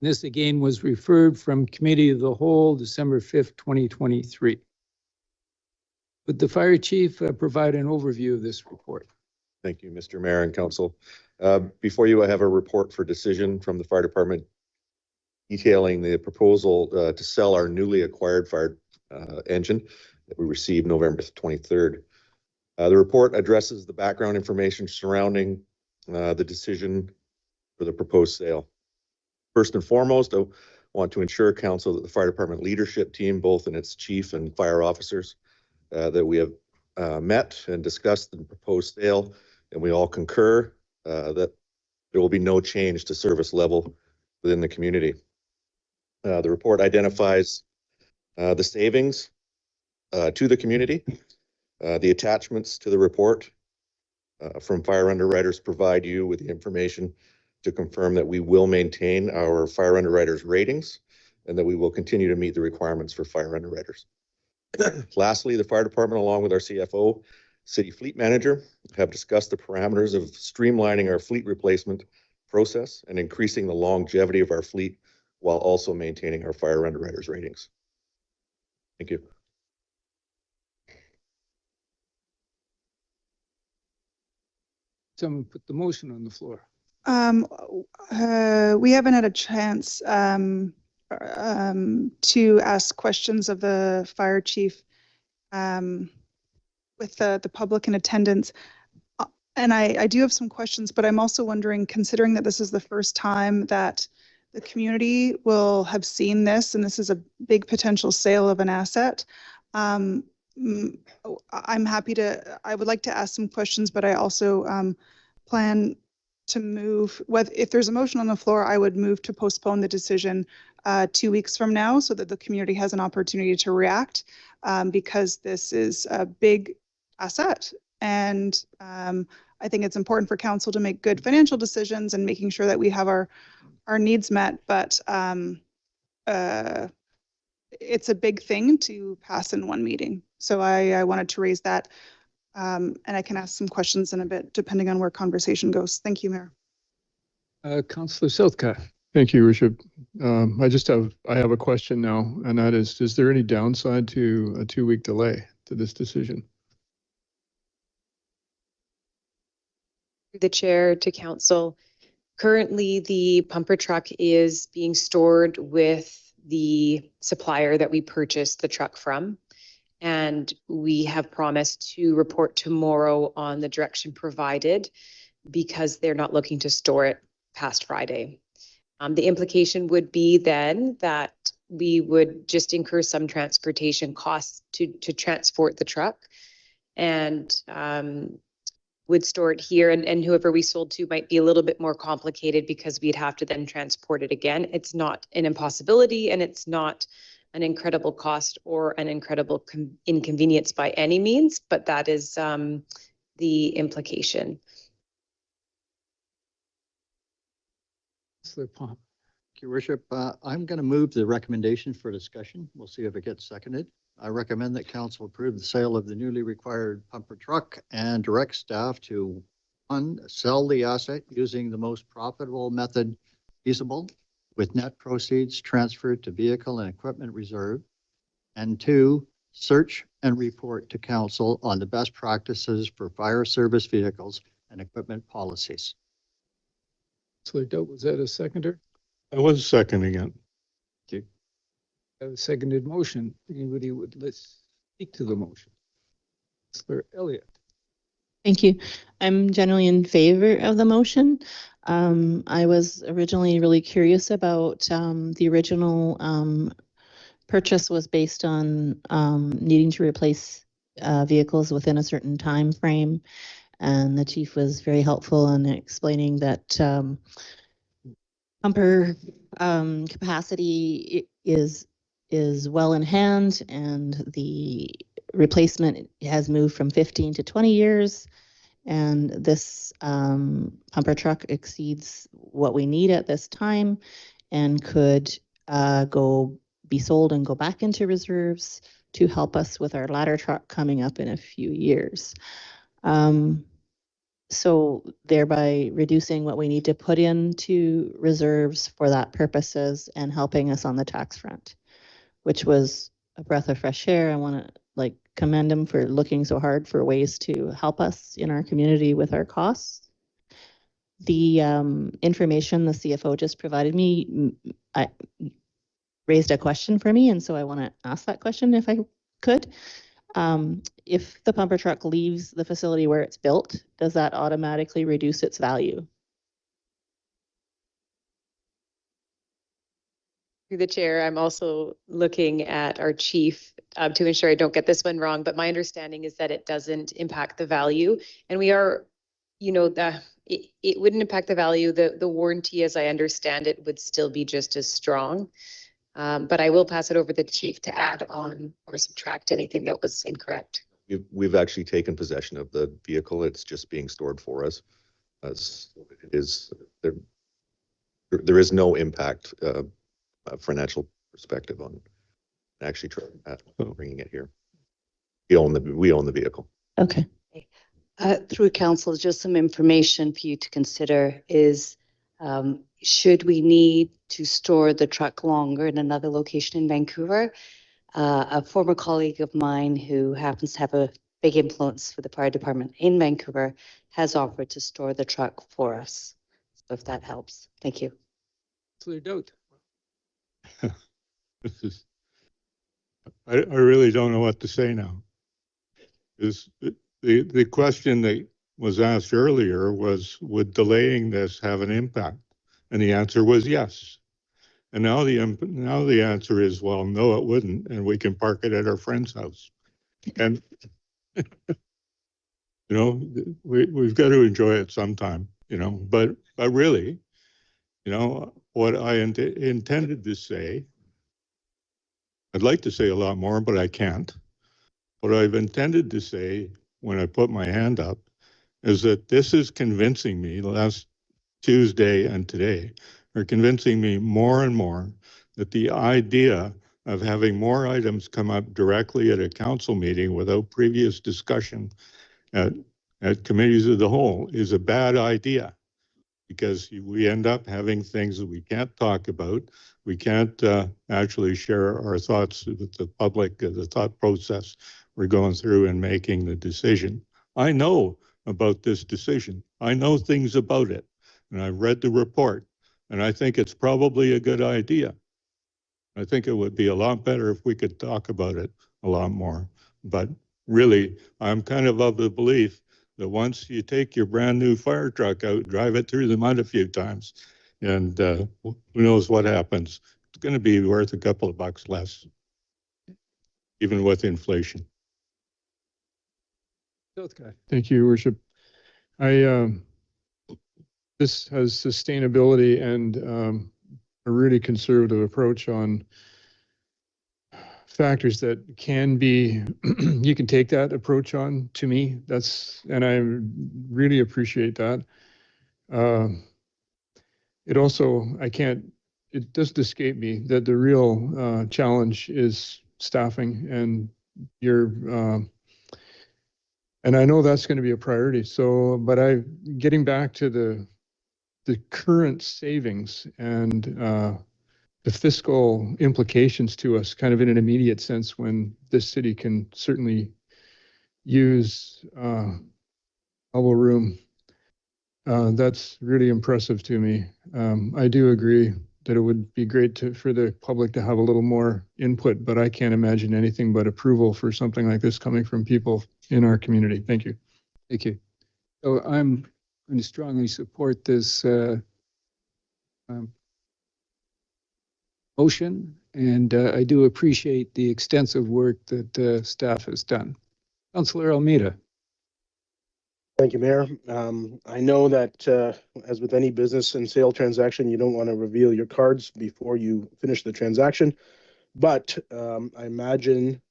This again was referred from Committee of the Whole, December 5th, 2023. Would the fire chief provide an overview of this report? Thank you, Mr. Mayor and Council. Before you, I have a report for decision from the fire department detailing the proposal to sell our newly acquired fire engine that we received November 23rd. The report addresses the background information surrounding the decision for the proposed sale. First and foremost, I want to ensure council that the fire department leadership team, both in its chief and fire officers, that we have met and discussed the proposed sale, and we all concur that there will be no change to service level within the community. The report identifies the savings to the community. The attachments to the report from fire underwriters provide you with the information to confirm that we will maintain our fire underwriters ratings and that we will continue to meet the requirements for fire underwriters. Lastly, the fire department, along with our CFO, city fleet manager, have discussed the parameters of streamlining our fleet replacement process and increasing the longevity of our fleet while also maintaining our fire underwriters ratings. Thank you. Someone put the motion on the floor. We haven't had a chance to ask questions of the fire chief with the public in attendance. And I do have some questions, but I'm also wondering, considering that this is the first time that the community will have seen this, and this is a big potential sale of an asset, I'm happy to, I would like to ask some questions, but I also plan to move, if there's a motion on the floor, I would move to postpone the decision 2 weeks from now so that the community has an opportunity to react, because this is a big asset. And I think it's important for council to make good financial decisions and making sure that we have our needs met. But it's a big thing to pass in one meeting. So I wanted to raise that. And I can ask some questions in a bit, depending on where conversation goes. Thank you, Mayor. Councillor Southcott. Thank you, Worship. I have a question now, and that is there any downside to a 2-week delay to this decision? The chair to council. Currently, the pumper truck is being stored with the supplier that we purchased the truck from. And we have promised to report tomorrow on the direction provided because they're not looking to store it past Friday. The implication would be then that we would just incur some transportation costs to transport the truck and would store it here, and whoever we sold to might be a little bit more complicated because we'd have to then transport it again. It's not an impossibility, and it's not an incredible cost or an incredible inconvenience by any means, but that is the implication. Councillor Palm. Thank you, Worship. I'm going to move the recommendation for discussion. We'll see if it gets seconded. I recommend that council approve the sale of the newly required pumper truck and direct staff to, 1, sell the asset using the most profitable method feasible, with net proceeds transferred to vehicle and equipment reserve, and 2, search and report to council on the best practices for fire service vehicles and equipment policies. Councillor Doe, was that a seconder? I was seconding it. Okay. I have a seconded motion. Anybody would let's speak to the motion? Councillor Elliott. Thank you. I'm generally in favor of the motion. I was originally really curious about the original purchase was based on needing to replace vehicles within a certain time frame. And the chief was very helpful in explaining that pumper capacity is well in hand, and the replacement has moved from 15 to 20 years. And this pumper truck exceeds what we need at this time and could be sold and go back into reserves to help us with our ladder truck coming up in a few years. So thereby reducing what we need to put into reserves for that purposes and helping us on the tax front, which was a breath of fresh air. I want to commend them for looking so hard for ways to help us in our community with our costs. The information the CFO just provided me raised a question for me, and so I want to ask that question if I could. If the pumper truck leaves the facility where it's built, does that automatically reduce its value? Through the chair, I'm also looking at our chief to ensure I don't get this one wrong, but my understanding is that it doesn't impact the value. And we are, it wouldn't impact the value. The warranty, as I understand it, would still be just as strong. But I will pass it over to the chief to add on or subtract anything that was incorrect. We've actually taken possession of the vehicle. It's just being stored for us. As it is, there is no impact, financial perspective on actually bringing it here. We own the vehicle. Okay. Through council, just some information for you to consider is, should we need to store the truck longer in another location in Vancouver? A former colleague of mine who happens to have a big influence for the fire department in Vancouver has offered to store the truck for us. So if that helps, thank you. Councillor Doubt. I really don't know what to say now. The question that was asked earlier was, would delaying this have an impact? And the answer was yes. And now the answer is, well, no, it wouldn't, and we can park it at our friend's house. And we've got to enjoy it sometime, But really, what I intended to say, I'd like to say a lot more, but I can't. What I've intended to say when I put my hand up is that this is convincing me, last Tuesday and today, are convincing me more and more that the idea of having more items come up directly at a council meeting without previous discussion at committees of the whole is a bad idea, because we end up having things that we can't talk about. We can't actually share our thoughts with the public, the thought process we're going through in making the decision. I know about this decision. I know things about it, and I've read the report, and I think it's probably a good idea. I think it would be a lot better if we could talk about it a lot more. But really, I'm kind of the belief that once you take your brand new fire truck out, drive it through the mud a few times, and who knows what happens. It's going to be worth a couple of bucks less, even with inflation. Thank you, Your Worship. This has sustainability and a really conservative approach on factors that can be, you can take that approach on, to me. And I really appreciate that. It doesn't escape me that the real challenge is staffing, and and I know that's going to be a priority. So, but getting back to the current savings and the fiscal implications to us kind of in an immediate sense, when this city can certainly use elbow room, that's really impressive to me. I do agree that it would be great for the public to have a little more input, but I can't imagine anything but approval for something like this coming from people in our community. Thank you. Thank you. So I'm going to strongly support this motion, and I do appreciate the extensive work that staff has done. Councillor Almeida. Thank you, Mayor. I know that as with any business and sale transaction, you don't want to reveal your cards before you finish the transaction. But I imagine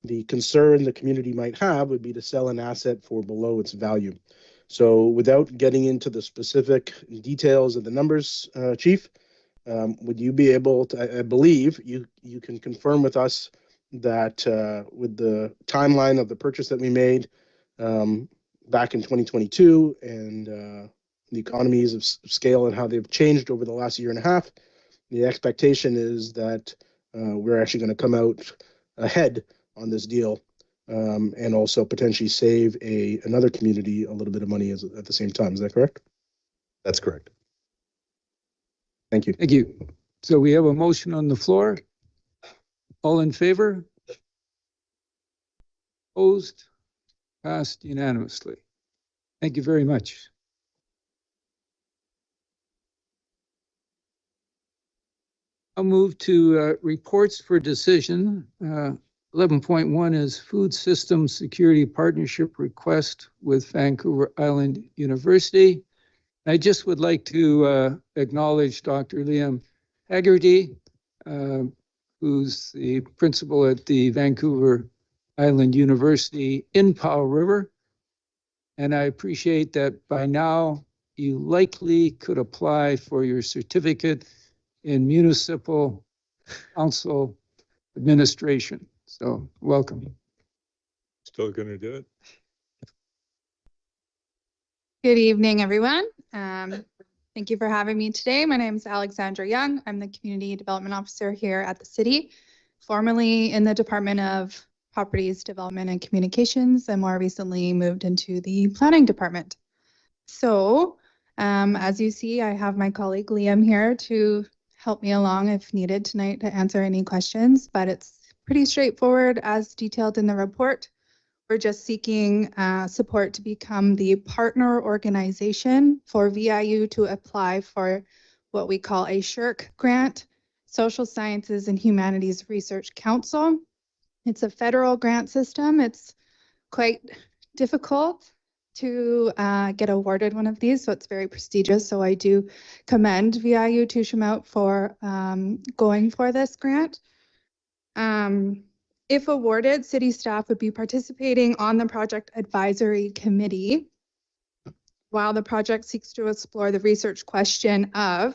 the concern the community might have would be to sell an asset for below its value. So without getting into the specific details of the numbers, Chief, would you be able to, I believe you can confirm with us that with the timeline of the purchase that we made back in 2022 and the economies of scale and how they've changed over the last year and a half, the expectation is that we're actually going to come out ahead on this deal and also potentially save another community a little bit of money at the same time. Is that correct? That's correct. Thank you. Thank you. So we have a motion on the floor. All in favor? Opposed? Passed unanimously. Thank you very much. I'll move to reports for decision. 11.1 is Food System Security Partnership Request with Vancouver Island University. I just would like to acknowledge Dr. Liam Haggerty, who's the principal at the Vancouver Island University in Powell River. And I appreciate that by now you likely could apply for your certificate in municipal council administration. So welcome. Still going to do it? Good evening, everyone. Thank you for having me today. My name is Alexandra Young. I'm the Community Development Officer here at the city, formerly in the Department of Properties, Development and Communications, and more recently moved into the Planning Department. So as you see, I have my colleague Liam here to help me along if needed tonight to answer any questions, but it's pretty straightforward as detailed in the report. We're just seeking support to become the partner organization for VIU to apply for what we call a SSHRC grant, Social Sciences and Humanities Research Council. It's a federal grant system. It's quite difficult to get awarded one of these, so it's very prestigious. So I do commend VIU Tushimout for going for this grant. If awarded, city staff would be participating on the project advisory committee while the project seeks to explore the research question of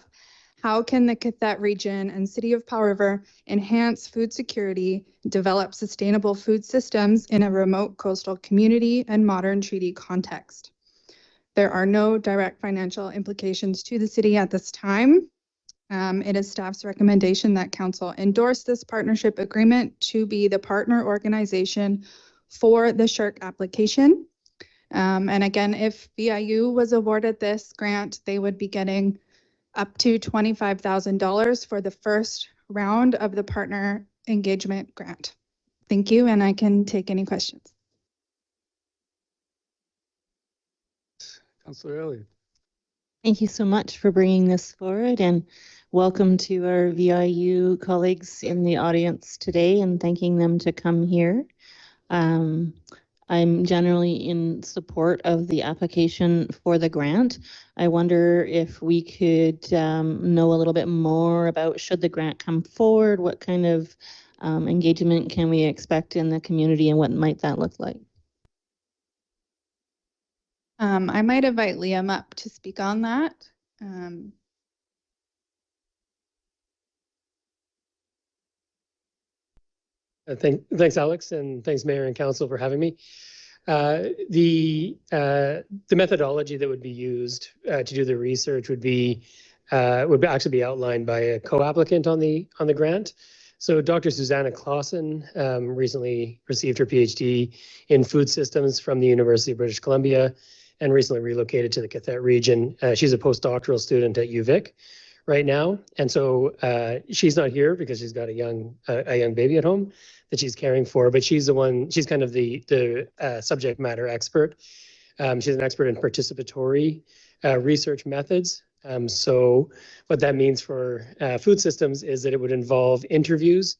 how can the qathet region and City of Powell River enhance food security, develop sustainable food systems in a remote coastal community and modern treaty context. There are no direct financial implications to the city at this time. It is staff's recommendation that council endorse this partnership agreement to be the partner organization for the SSHRC application. And again, if VIU was awarded this grant, they would be getting up to $25,000 for the first round of the partner engagement grant. Thank you, and I can take any questions. Councillor Elliott. Thank you so much for bringing this forward, and welcome to our VIU colleagues in the audience today, and thanking them to come here. I'm generally in support of the application for the grant. I wonder if we could know a little bit more about, should the grant come forward, what kind of engagement can we expect in the community, and what might that look like? I might invite Liam up to speak on that. Thanks, Alex, and thanks, Mayor and Council, for having me. The methodology that would be used to do the research would actually be outlined by a co-applicant on the grant. So Dr. Susanna Clausen recently received her PhD in food systems from the University of British Columbia and recently relocated to the qathet region. She's a postdoctoral student at UVic right now, and so she's not here because she's got a young baby at home that she's caring for, but she's kind of the subject matter expert. She's an expert in participatory research methods. So what that means for food systems is that it would involve interviews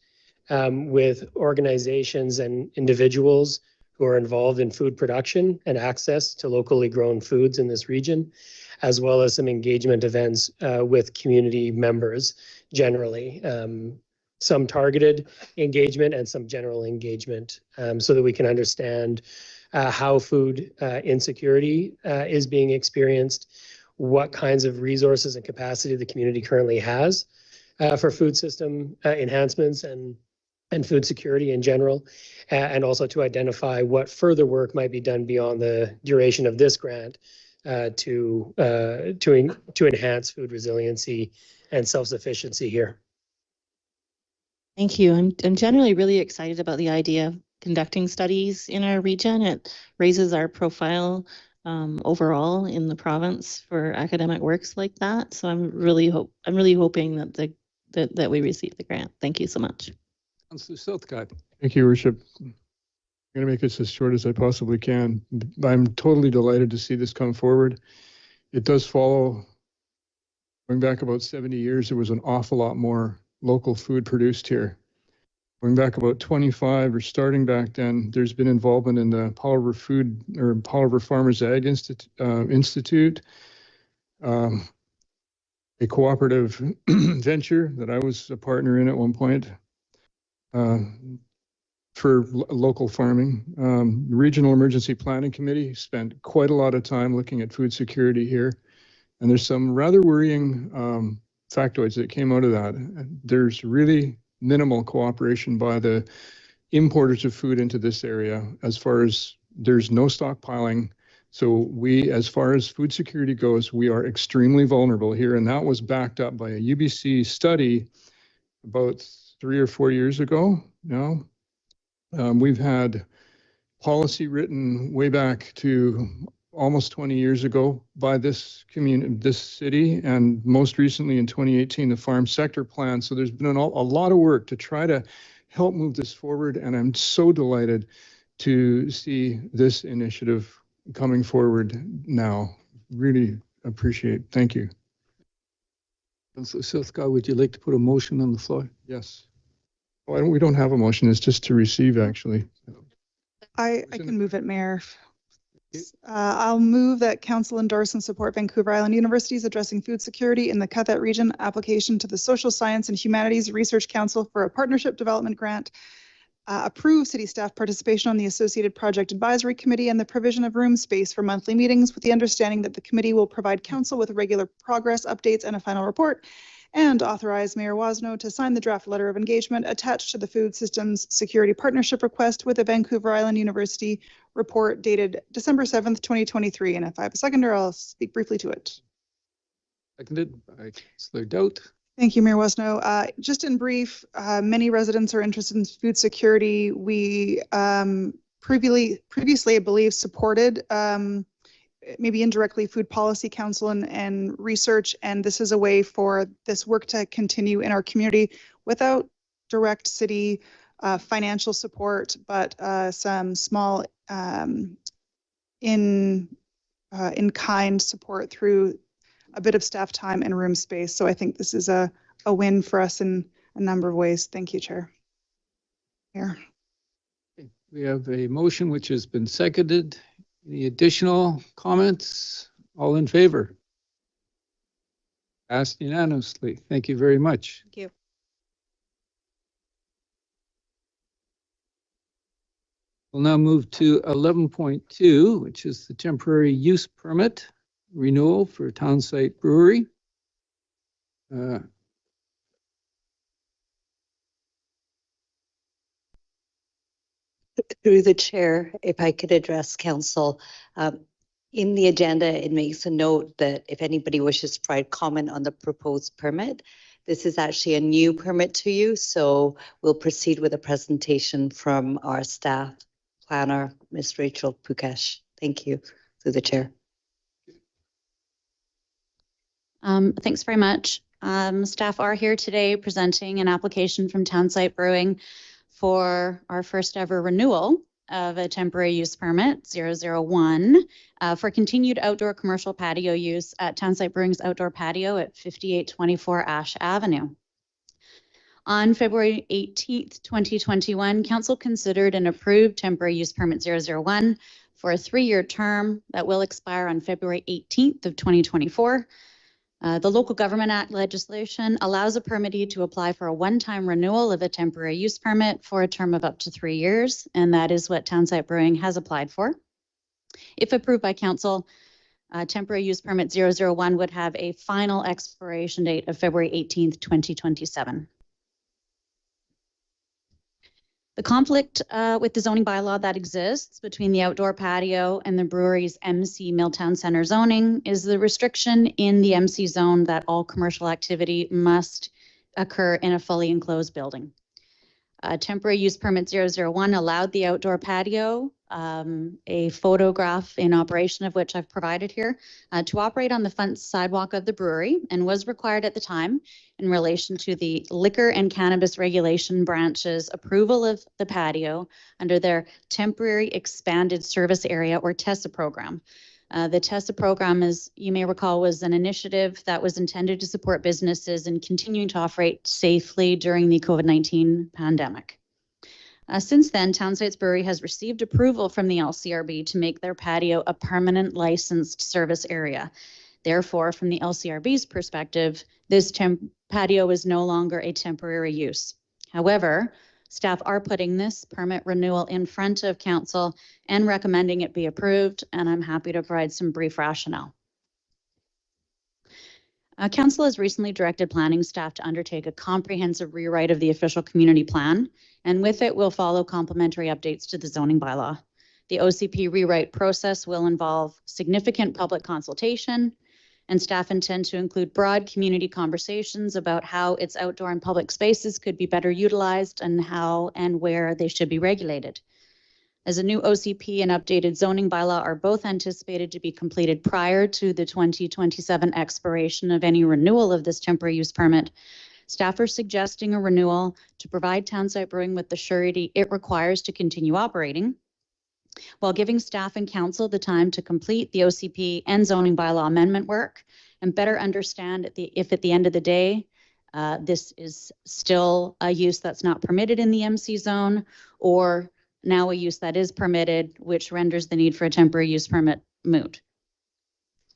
with organizations and individuals who are involved in food production and access to locally grown foods in this region, as well as some engagement events with community members generally. Some targeted engagement and some general engagement so that we can understand how food insecurity is being experienced, what kinds of resources and capacity the community currently has for food system enhancements and food security in general, and also to identify what further work might be done beyond the duration of this grant to enhance food resiliency and self-sufficiency here. Thank you. I'm generally really excited about the idea of conducting studies in our region. It raises our profile overall in the province for academic works like that. So I'm really hoping that that we receive the grant. Thank you so much. Councillor Silthcott. Thank you, Worship. I'm going to make this as short as I possibly can. I'm totally delighted to see this come forward. It does follow, going back about 70 years, there was an awful lot more local food produced here. Going back about 25 or starting back then, there's been involvement in the Powell River Food or Powell River Farmers Ag Institute, a cooperative venture that I was a partner in at one point for local farming. The Regional Emergency Planning Committee spent quite a lot of time looking at food security here. And there's some rather worrying factoids that came out of that. There's really minimal cooperation by the importers of food into this area as far as there's no stockpiling. So we, as far as food security goes, we are extremely vulnerable here. And that was backed up by a UBC study about 3 or 4 years ago now. We've had policy written way back to almost 20 years ago by this community, this city, and most recently in 2018, the farm sector plan. So there's been a lot of work to try to help move this forward. And I'm so delighted to see this initiative coming forward now. Really appreciate. Thank you. Councillor Silthcott, would you like to put a motion on the floor? Yes. Oh, we don't have a motion. It's just to receive, actually. I can move it, Mayor. I'll move that Council endorse and support Vancouver Island University's Addressing Food Security in the qathet region application to the Social Science and Humanities Research Council for a partnership development grant, approve city staff participation on the Associated Project Advisory Committee and the provision of room space for monthly meetings with the understanding that the committee will provide council with regular progress updates and a final report, and authorize Mayor Woznow to sign the draft letter of engagement attached to the Food Systems Security Partnership request with the Vancouver Island University report dated December 7th, 2023. And if I have a seconder, I'll speak briefly to it. Seconded by Councillor Doubt. Thank you, Mayor Woznow. Just in brief, many residents are interested in food security. We previously, I believe, supported maybe indirectly Food Policy Council and research, and this is a way for this work to continue in our community without direct city financial support, but some small in-kind support through a bit of staff time and room space. So I think this is a win for us in a number of ways. Thank you, Chair. Here. We have a motion which has been seconded. Any additional comments? All in favor? Passed unanimously. Thank you very much. Thank you. We'll now move to 11.2, which is the temporary use permit renewal for Townsite Brewery. Through the chair, if I could address council. In the agenda, it makes a note that if anybody wishes to provide comment on the proposed permit, this is actually a new permit to you. So we'll proceed with a presentation from our staff planner, Ms. Rachel Pukesh. Thank you. Through the chair. Thanks very much. Staff are here today presenting an application from Townsite Brewing for our first ever renewal of a temporary use permit 001 for continued outdoor commercial patio use at Townsite Brewing's outdoor patio at 5824 Ash Avenue. On February 18th, 2021, Council considered and approved temporary use permit 001 for a 3-year term that will expire on February 18th of 2024. The Local Government Act legislation allows a permittee to apply for a one-time renewal of a temporary use permit for a term of up to 3 years, and that is what Townsite Brewing has applied for. If approved by council, temporary use permit 001 would have a final expiration date of February 18th, 2027. The conflict with the zoning bylaw that exists between the outdoor patio and the brewery's MC Milltown Center zoning is the restriction in the MC zone that all commercial activity must occur in a fully enclosed building. Temporary use permit 001 allowed the outdoor patio, a photograph in operation of which I've provided here, to operate on the front sidewalk of the brewery and was required at the time in relation to the Liquor and Cannabis Regulation Branch's approval of the patio under their Temporary Expanded Service Area or TESA program. The TESA program, as you may recall, was an initiative that was intended to support businesses in continuing to operate safely during the COVID-19 pandemic. Since then, Townsites Brewery has received approval from the LCRB to make their patio a permanent licensed service area. Therefore, from the LCRB's perspective, this patio is no longer a temporary use. However, staff are putting this permit renewal in front of council and recommending it be approved, and I'm happy to provide some brief rationale. Council has recently directed planning staff to undertake a comprehensive rewrite of the official community plan, and with it will follow complementary updates to the zoning bylaw. The OCP rewrite process will involve significant public consultation, and staff intend to include broad community conversations about how its outdoor and public spaces could be better utilized and how and where they should be regulated. As a new OCP and updated zoning bylaw are both anticipated to be completed prior to the 2027 expiration of any renewal of this temporary use permit, staff are suggesting a renewal to provide Townsite Brewing with the surety it requires to continue operating, while giving staff and council the time to complete the OCP and zoning bylaw amendment work and better understand if at the end of the day, this is still a use that's not permitted in the MC zone, or now a use that is permitted, which renders the need for a temporary use permit moot.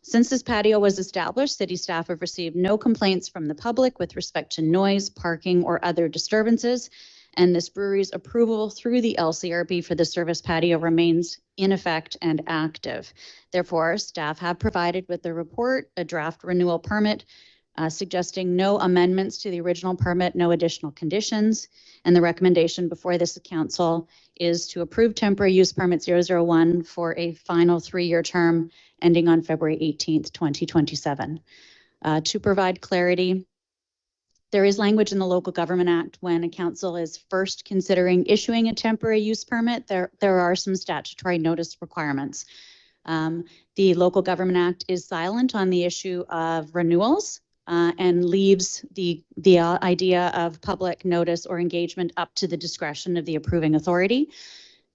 Since this patio was established, city staff have received no complaints from the public with respect to noise, parking, or other disturbances, and this brewery's approval through the LCRB for the service patio remains in effect and active. Therefore, staff have provided with the report a draft renewal permit suggesting no amendments to the original permit, no additional conditions, and the recommendation before this council is to approve temporary use permit 001 for a final 3-year term ending on February 18th, 2027. To provide clarity, there is language in the Local Government Act when a council is first considering issuing a temporary use permit. There are some statutory notice requirements. The Local Government Act is silent on the issue of renewals and leaves the idea of public notice or engagement up to the discretion of the approving authority.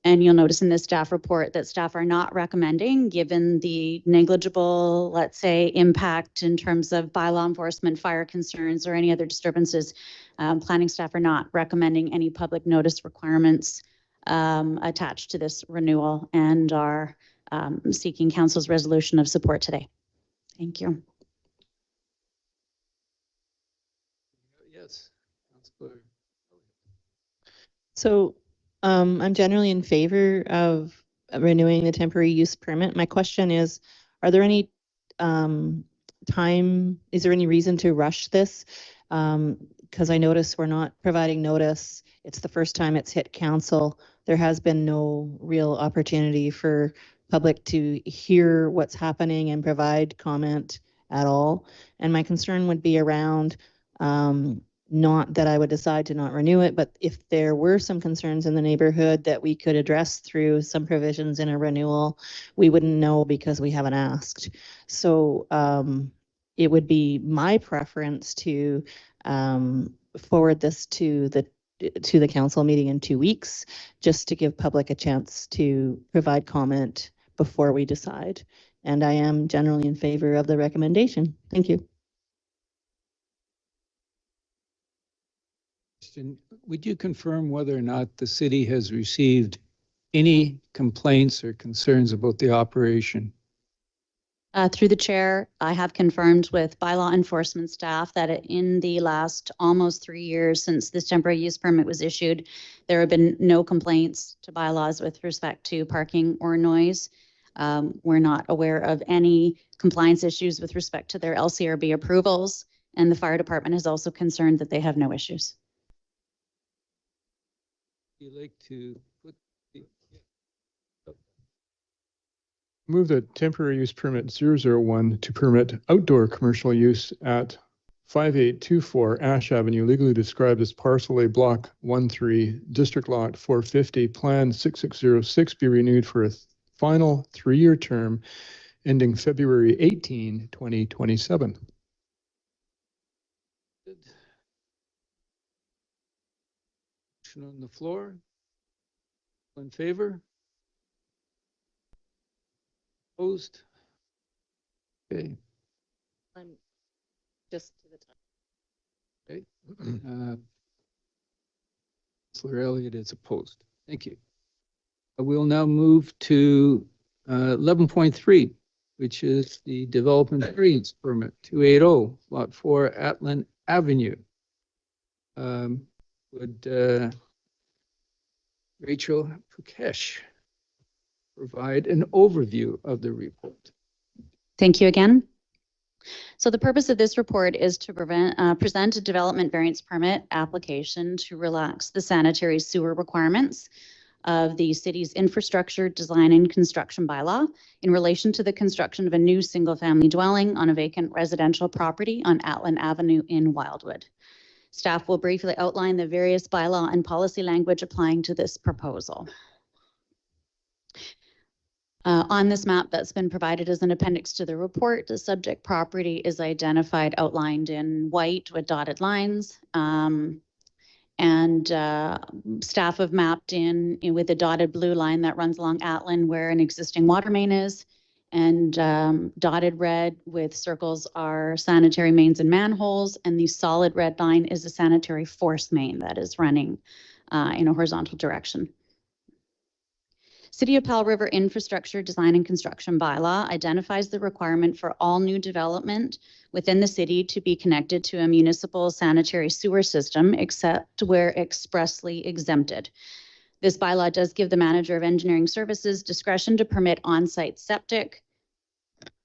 And you'll notice in this staff report that staff are not recommending, given the negligible, let's say, impact in terms of bylaw enforcement, fire concerns, or any other disturbances. Planning staff are not recommending any public notice requirements attached to this renewal and are seeking council's resolution of support today. Thank you. Yes, Councilor. So I'm generally in favor of renewing the temporary use permit. My question is, are there any is there any reason to rush this? Because I notice we're not providing notice. It's the first time it's hit council. There has been no real opportunity for public to hear what's happening and provide comment at all. And my concern would be around not that I would decide to not renew it, but if there were some concerns in the neighborhood that we could address through some provisions in a renewal, we wouldn't know because we haven't asked. So it would be my preference to forward this to the council meeting in 2 weeks, just to give public a chance to provide comment before we decide. And I am generally in favor of the recommendation. Thank you. Would you confirm whether or not the city has received any complaints or concerns about the operation? Through the chair, I have confirmed with bylaw enforcement staff that in the last almost 3 years since this temporary use permit was issued, there have been no complaints to bylaws with respect to parking or noise. We're not aware of any compliance issues with respect to their LCRB approvals, and the fire department is also concerned that they have no issues. You like to put the, Move that temporary use permit 001 to permit outdoor commercial use at 5824 Ash Avenue, legally described as Parcel A Block 13, District Lot 450, Plan 6606, be renewed for a final 3-year term ending February 18, 2027. motion on the floor? All in favor? Opposed? Okay. Just to the time. Okay. Councillor Elliott is opposed. Thank you. We'll now move to 11.3, which is the development variance permit 280, Lot 4, Atlan Avenue. Would Rachel Pukesh provide an overview of the report? Thank you again. So the purpose of this report is to present a development variance permit application to relax the sanitary sewer requirements of the city's infrastructure design and construction bylaw in relation to the construction of a new single-family dwelling on a vacant residential property on Atlan Avenue in Wildwood. Staff will briefly outline the various bylaw and policy language applying to this proposal. On this map that's been provided as an appendix to the report, the subject property is identified, outlined in white with dotted lines. Staff have mapped in with a dotted blue line that runs along Atlan where an existing water main is. And dotted red with circles are sanitary mains and manholes. And the solid red line is a sanitary force main that is running in a horizontal direction. City of Powell River Infrastructure Design and Construction Bylaw identifies the requirement for all new development within the city to be connected to a municipal sanitary sewer system, except where expressly exempted. This bylaw does give the manager of engineering services discretion to permit on-site septic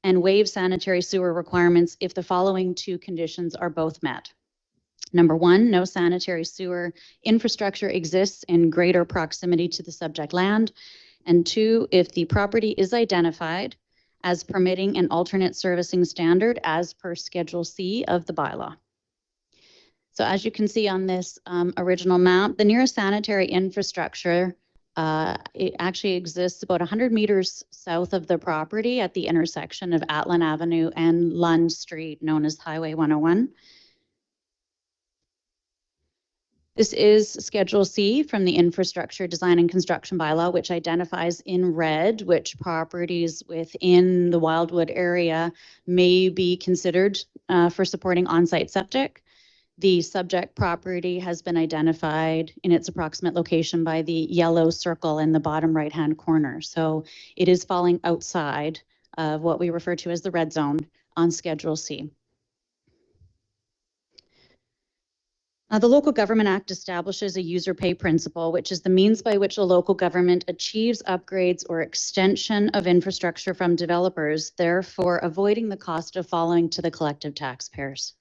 and waive sanitary sewer requirements if the following two conditions are both met. Number one, no sanitary sewer infrastructure exists in greater proximity to the subject land. And two, if the property is identified as permitting an alternate servicing standard as per Schedule C of the bylaw. So as you can see on this original map, the nearest sanitary infrastructure it actually exists about 100 meters south of the property at the intersection of Atlan Avenue and Lund Street, known as Highway 101. This is Schedule C from the Infrastructure Design and Construction Bylaw, which identifies in red which properties within the Wildwood area may be considered for supporting on-site septic. The subject property has been identified in its approximate location by the yellow circle in the bottom right-hand corner. So it is falling outside of what we refer to as the red zone on Schedule C. The Local Government Act establishes a user pay principle, which is the means by which a local government achieves upgrades or extension of infrastructure from developers, therefore avoiding the cost of following to the collective taxpayers.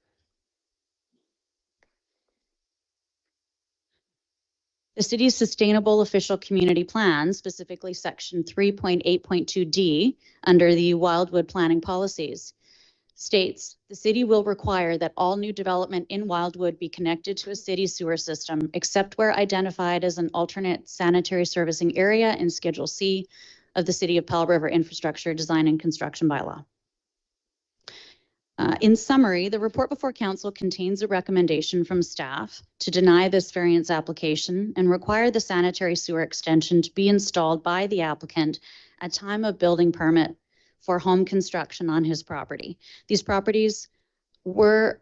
The city's Sustainable Official Community Plan, specifically Section 3.8.2D, under the Wildwood Planning Policies, states the city will require that all new development in Wildwood be connected to a city sewer system, except where identified as an alternate sanitary servicing area in Schedule C of the City of Powell River Infrastructure Design and Construction Bylaw. In summary, the report before council contains a recommendation from staff to deny this variance application and require the sanitary sewer extension to be installed by the applicant at time of building permit for home construction on his property. These properties were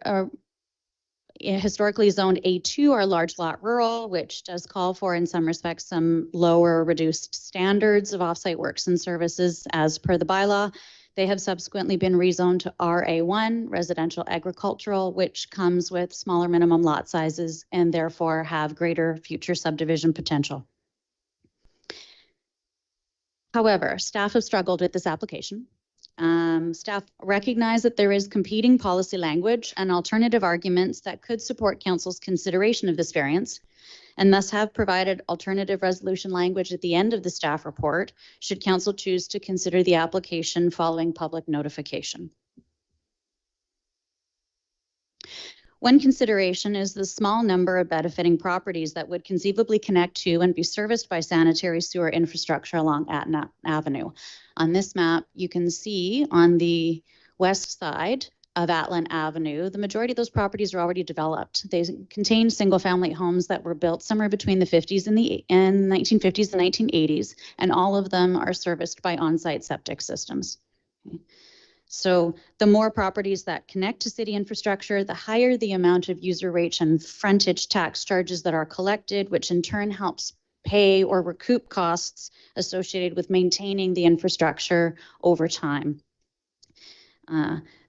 historically zoned A2, or large lot rural, which does call for, in some respects, some lower reduced standards of offsite works and services as per the bylaw. They have subsequently been rezoned to RA1, residential agricultural, which comes with smaller minimum lot sizes and therefore have greater future subdivision potential. However, staff have struggled with this application. Staff recognize that there is competing policy language and alternative arguments that could support council's consideration of this variance, and thus have provided alternative resolution language at the end of the staff report should council choose to consider the application following public notification. One consideration is the small number of benefiting properties that would conceivably connect to and be serviced by sanitary sewer infrastructure along Atna Avenue. On this map, you can see on the west side of Atlan Avenue, the majority of those properties are already developed. They contain single-family homes that were built somewhere between the 1950s and 1980s, and all of them are serviced by on-site septic systems. Okay. So the more properties that connect to city infrastructure, the higher the amount of user rates and frontage tax charges that are collected, which in turn helps pay or recoup costs associated with maintaining the infrastructure over time.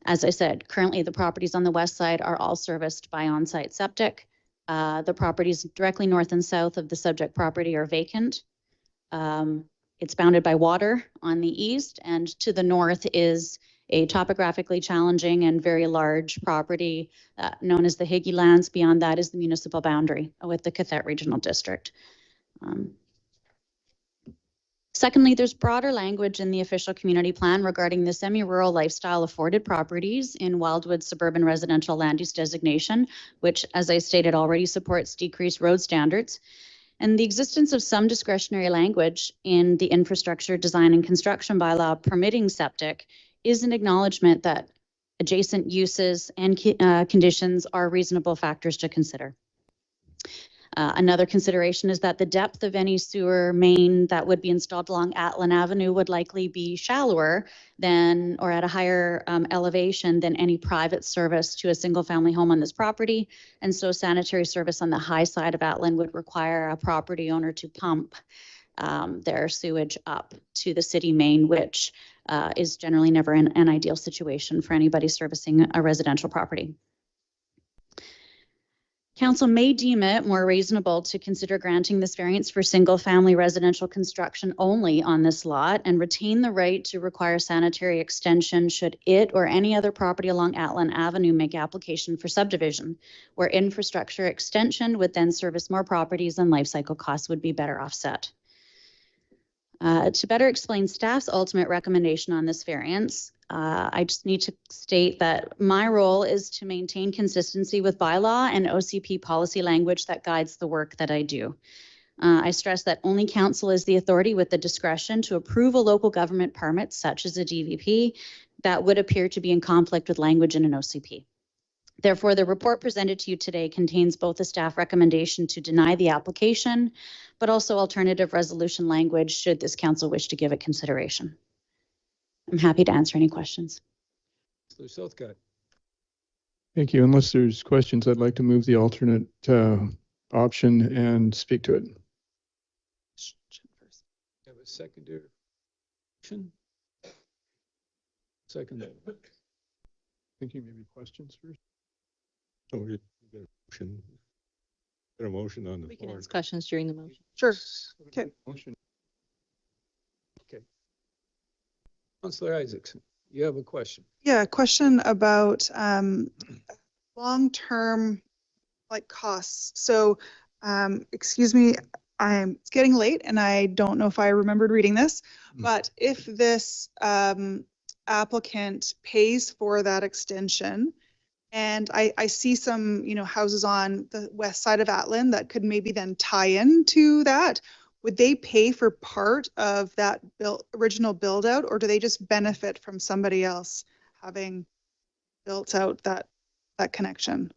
As I said, currently the properties on the west side are all serviced by on-site septic. The properties directly north and south of the subject property are vacant. It's bounded by water on the east, and to the north is a topographically challenging and very large property known as the Higgy lands. Beyond that is the municipal boundary with the Qathet Regional District. Secondly, there's broader language in the official community plan regarding the semi-rural lifestyle afforded properties in Wildwood suburban residential land use designation, which, as I stated, already supports decreased road standards. And the existence of some discretionary language in the infrastructure design and construction bylaw permitting septic is an acknowledgement that adjacent uses and conditions are reasonable factors to consider. Another consideration is that the depth of any sewer main that would be installed along Atlan Avenue would likely be shallower than, or at a higher elevation than any private service to a single family home on this property. And so sanitary service on the high side of Atlan would require a property owner to pump their sewage up to the city main, which is generally never an ideal situation for anybody servicing a residential property. Council may deem it more reasonable to consider granting this variance for single-family residential construction only on this lot and retain the right to require sanitary extension should it or any other property along Atlan Avenue make application for subdivision, where infrastructure extension would then service more properties and life cycle costs would be better offset. To better explain staff's ultimate recommendation on this variance, I just need to state that my role is to maintain consistency with bylaw and OCP policy language that guides the work that I do. I stress that only council is the authority with the discretion to approve a local government permit, such as a DVP, that would appear to be in conflict with language in an OCP. Therefore, the report presented to you today contains both a staff recommendation to deny the application, but also alternative resolution language should this council wish to give it consideration. I'm happy to answer any questions. Southcott. Thank you. Unless there's questions, I'd like to move the alternate option and speak to it. Have a secondary motion? Second. Thinking maybe questions first. So we got a motion. Got a motion on the We can floor. ask questions during the motion. Sure. Okay. Motion. Okay. Councillor Isaacson, you have a question. Yeah, question about long-term costs. So, excuse me, it's getting late and I don't know if I remembered reading this, but if this applicant pays for that extension, and I see some, houses on the west side of Atlan that could maybe then tie into that. Would they pay for part of that original build out, or do they just benefit from somebody else having built out that connection?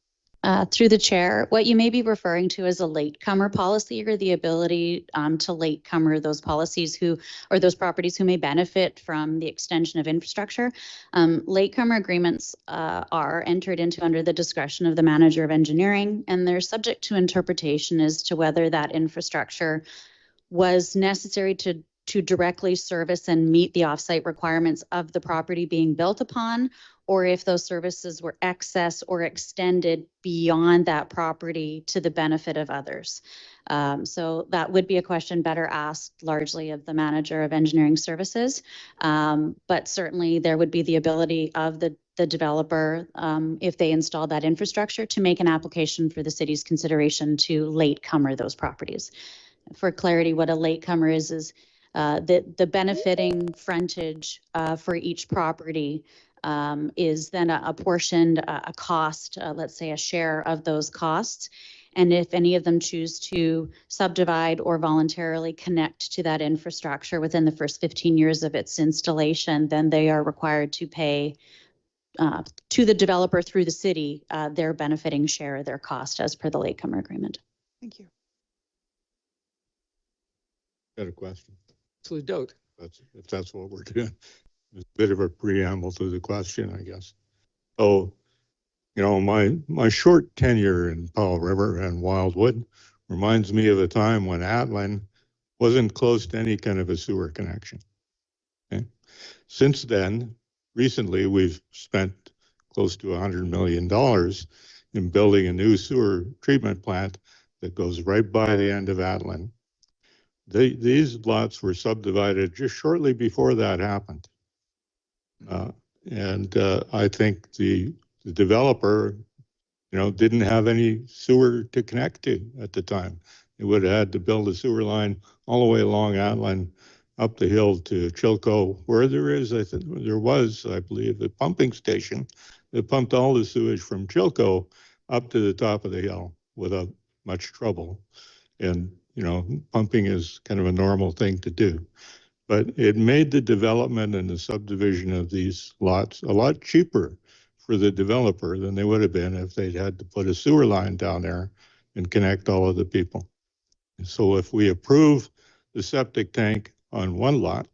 Through the chair, what you may be referring to is a latecomer policy, or the ability to latecomer those policies or those properties who may benefit from the extension of infrastructure. Latecomer agreements are entered into under the discretion of the manager of engineering, and they're subject to interpretation as to whether that infrastructure was necessary to to directly service and meet the offsite requirements of the property being built upon, or if those services were excess or extended beyond that property to the benefit of others. So that would be a question better asked largely of the manager of engineering services. But certainly there would be the ability of the developer, if they install that infrastructure, to make an application for the city's consideration to latecomer those properties. For clarity, what a latecomer is the benefiting frontage for each property is then apportioned a cost, let's say a share of those costs. And if any of them choose to subdivide or voluntarily connect to that infrastructure within the first 15 years of its installation, then they are required to pay to the developer through the city their benefiting share of their cost as per the latecomer agreement. Thank you. Got a question? Absolutely don't. If that's what we're doing. It's a bit of a preamble to the question, I guess. So, you know, my short tenure in Powell River and Wildwood reminds me of a time when Atlin wasn't close to any kind of a sewer connection. Okay? Since then, recently, we've spent close to $100 million in building a new sewer treatment plant that goes right by the end of Atlin. These lots were subdivided just shortly before that happened. I think the developer, you know, didn't have any sewer to connect to at the time. They would have had to build a sewer line all the way along Atlin, up the hill to Chilco, where there is, I believe, a pumping station that pumped all the sewage from Chilco up to the top of the hill without much trouble. And, you know, pumping is kind of a normal thing to do. But it made the development and the subdivision of these lots a lot cheaper for the developer than they would have been if they'd had to put a sewer line down there and connect all of the people. And so if we approve the septic tank on one lot,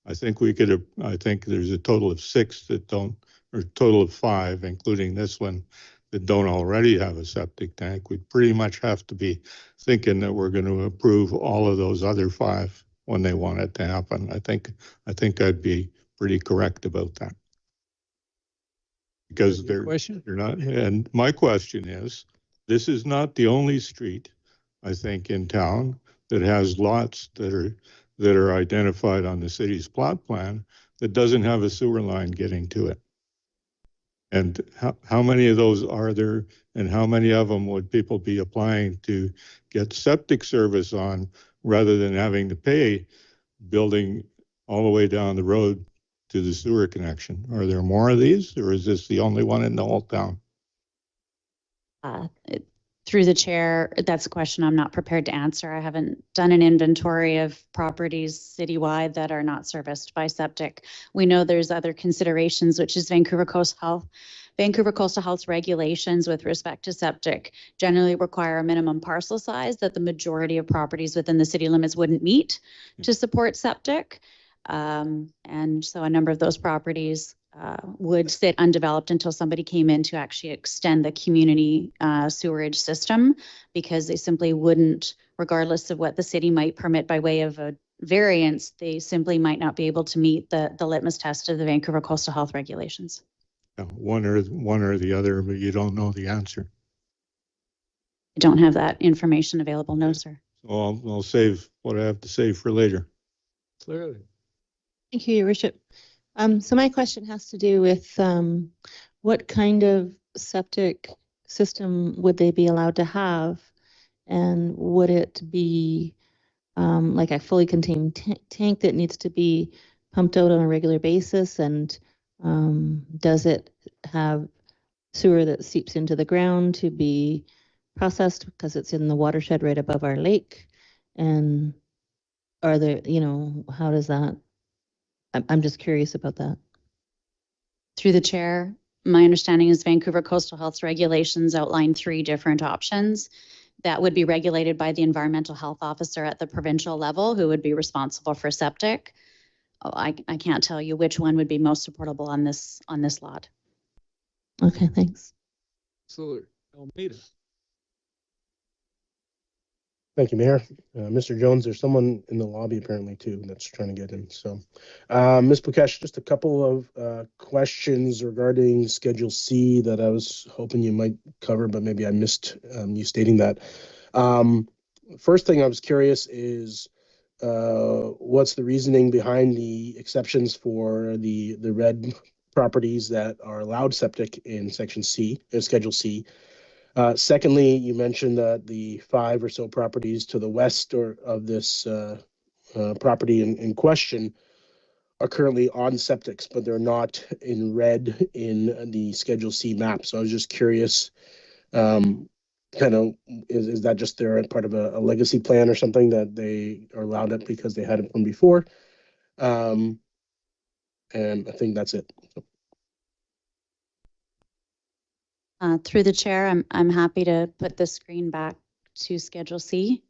I think there's a total of 6 that don't, or a total of 5, including this one, that don't already have a septic tank. We pretty much have to be thinking that we're going to approve all of those other 5 when they want it to happen. I think I'd be pretty correct about that. Because they're not, and my question is, this is not the only street, I think, in town that has lots that are identified on the city's plot plan that doesn't have a sewer line getting to it. And how many of those are there, and how many of them would people be applying to get septic service on rather than having to pay building all the way down the road to the sewer connection? Are there more of these, or is this the only one in the whole town? Through the chair, that's a question I'm not prepared to answer. I haven't done an inventory of properties citywide that are not serviced by septic. We know there's other considerations, which is Vancouver Coastal Health's regulations with respect to septic generally require a minimum parcel size that the majority of properties within the city limits wouldn't meet to support septic. And so a number of those properties would sit undeveloped until somebody came in to actually extend the community sewerage system, because they simply wouldn't, regardless of what the city might permit by way of a variance, they simply might not be able to meet the litmus test of the Vancouver Coastal Health regulations. One or the other, but you don't know the answer. I don't have that information available, no, sir. So I'll save what I have to say for later. Clearly. Thank you, Your Worship. So my question has to do with what kind of septic system would they be allowed to have? And would it be like a fully contained tank that needs to be pumped out on a regular basis? And does it have sewer that seeps into the ground to be processed because it's in the watershed right above our lake? And are there, you know, how does that? I'm just curious about that. Through the chair, my understanding is Vancouver Coastal Health's regulations outline 3 different options that would be regulated by the environmental health officer at the provincial level, who would be responsible for septic. I can't tell you which one would be most supportable on this lot. Okay, thanks. So Almeida. Thank you, Mayor. Mr. Jones, there's someone in the lobby apparently too that's trying to get in. So, Ms. Pukesh, just a couple of questions regarding Schedule C that I was hoping you might cover, but maybe I missed you stating that. First thing I was curious is what's the reasoning behind the exceptions for the red properties that are allowed septic in Section C, Schedule C? Secondly, you mentioned that the 5 or so properties to the west of this property in question are currently on septics, but they're not in red in the Schedule C map. So I was just curious, kind of, is that just they're part of a legacy plan or something that they are allowed it because they had it from before? And I think that's it. Through the chair, I'm happy to put the screen back to Schedule C.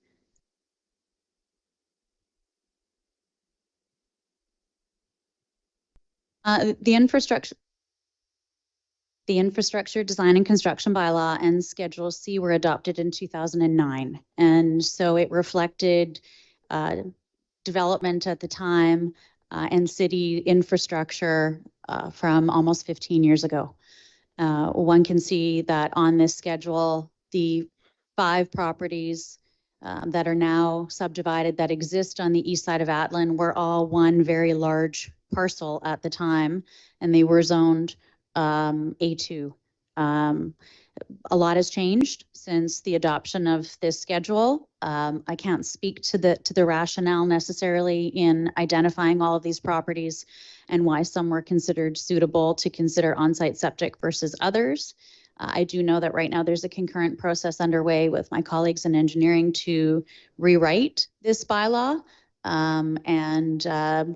The infrastructure design and construction bylaw and Schedule C were adopted in 2009. And so it reflected development at the time and city infrastructure from almost 15 years ago. One can see that on this schedule, the 5 properties that are now subdivided that exist on the east side of Atlin were all one very large parcel at the time, and they were zoned A2. A lot has changed since the adoption of this schedule. I can't speak to the rationale necessarily in identifying all of these properties and why some were considered suitable to consider on-site septic versus others. I do know that right now there's a concurrent process underway with my colleagues in engineering to rewrite this bylaw and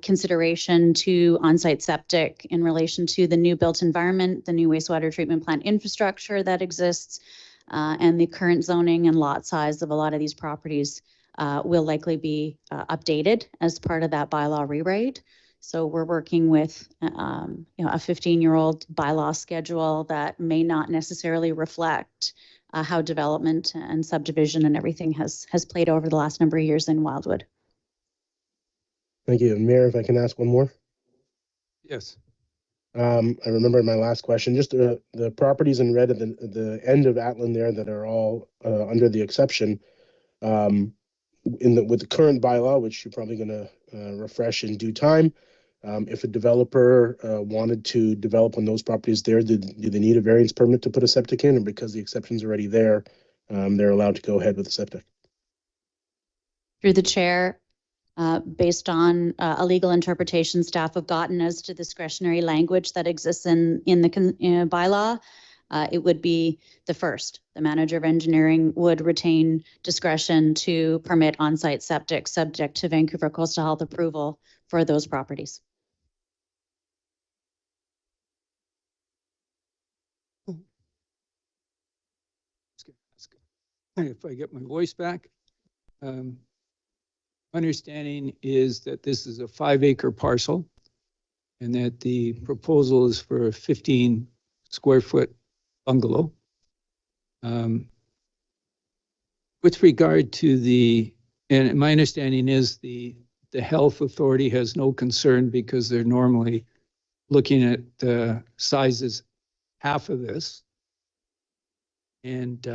consideration to on-site septic in relation to the new built environment, the new wastewater treatment plant infrastructure that exists, and the current zoning and lot size of a lot of these properties will likely be updated as part of that bylaw rewrite. So we're working with a 15-year-old bylaw schedule that may not necessarily reflect how development and subdivision and everything has played over the last number of years in Wildwood. Thank you. Mayor, if I can ask one more. Yes. I remember my last question, just the properties in red at the end of Atlin there that are all under the exception. With the current bylaw, which you're probably going to refresh in due time, if a developer wanted to develop on those properties there, do they need a variance permit to put a septic in, or because the exception's already there, they're allowed to go ahead with the septic? Through the chair, based on a legal interpretation staff have gotten as to discretionary language that exists in the bylaw, it would be the first. The manager of engineering would retain discretion to permit on-site septic subject to Vancouver Coastal Health approval for those properties. If I get my voice back, understanding is that this is a 5-acre parcel and that the proposal is for a 15 square foot bungalow. With regard to and my understanding is the health authority has no concern because they're normally looking at the sizes half of this. And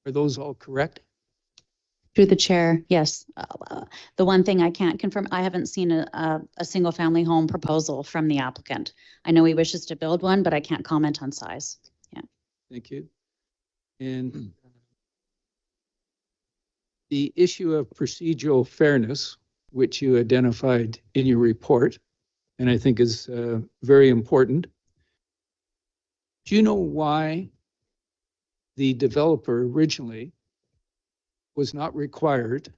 are those all correct? Through the chair, yes. The one thing I can't confirm, I haven't seen a single family home proposal from the applicant. I know he wishes to build one, but I can't comment on size. Yeah. Thank you. And the issue of procedural fairness, which you identified in your report, and I think is very important. Do you know why the developer originally was not required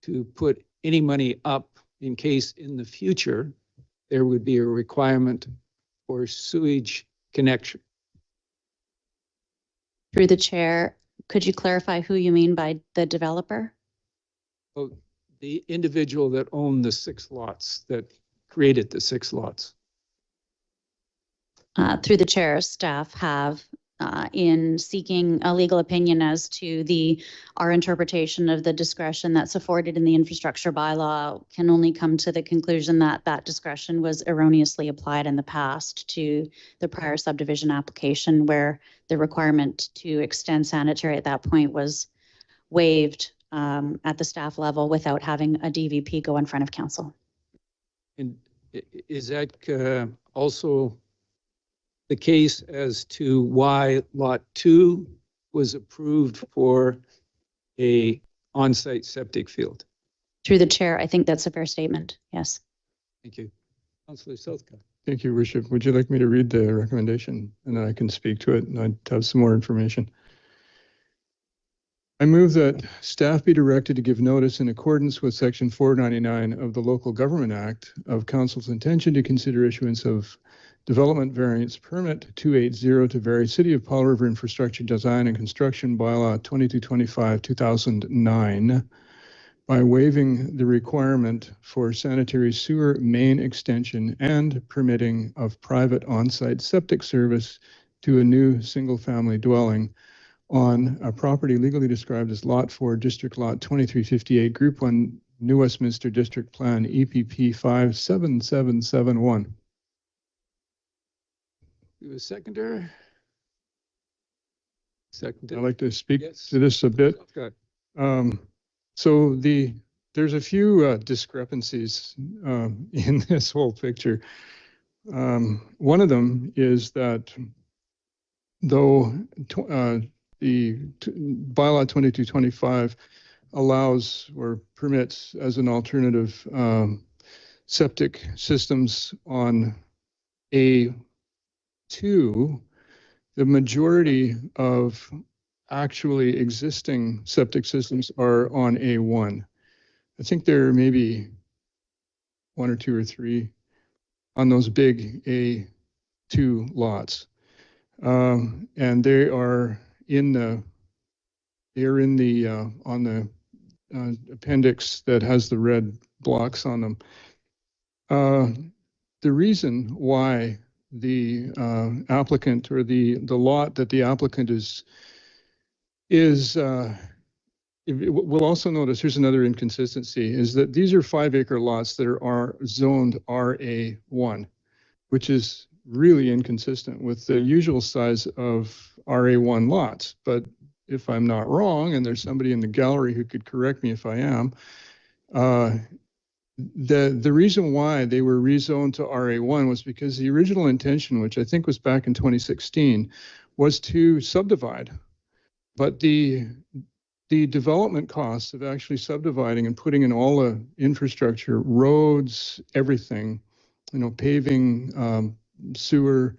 to put any money up in case in the future there would be a requirement for sewage connection? Through the chair, could you clarify who you mean by the developer? Oh, the individual that owned the 6 lots, that created the 6 lots. Through the chair, staff have in seeking a legal opinion as to our interpretation of the discretion that's afforded in the infrastructure bylaw, can only come to the conclusion that that discretion was erroneously applied in the past to the prior subdivision application, where the requirement to extend sanitary at that point was waived at the staff level without having a DVP go in front of council. And is that also the case as to why Lot 2 was approved for a on-site septic field? Through the chair, I think that's a fair statement. Yes. Thank you. Councillor Southcott. Thank you, Worship. Would you like me to read the recommendation and then I can speak to it and I'd have some more information? I move that staff be directed to give notice in accordance with Section 499 of the Local Government Act of Council's intention to consider issuance of Development Variance Permit 280 to vary City of Powell River Infrastructure Design and Construction Bylaw 2225-2009 by waiving the requirement for sanitary sewer main extension and permitting of private on-site septic service to a new single-family dwelling on a property legally described as Lot 4, District Lot 2358, Group 1, New Westminster District Plan, EPP 57771. You a seconder? Seconder. I'd like to speak Yes. to this a bit. Okay. So there's a few discrepancies in this whole picture. One of them is that though the bylaw 2225 allows or permits as an alternative septic systems on A2, the majority of actually existing septic systems are on A1. I think there are maybe one or two or three on those big A2 lots. And they are on the appendix that has the red blocks on them. The reason why the applicant or the lot that the applicant we'll also notice here's another inconsistency, is that these are 5-acre lots that are zoned RA1, which is really inconsistent with the usual size of RA1 lots. But if I'm not wrong, and there's somebody in the gallery who could correct me if I am, the reason why they were rezoned to RA1 was because the original intention, which I think was back in 2016, was to subdivide. But the development costs of actually subdividing and putting in all the infrastructure, roads, everything, paving, sewer,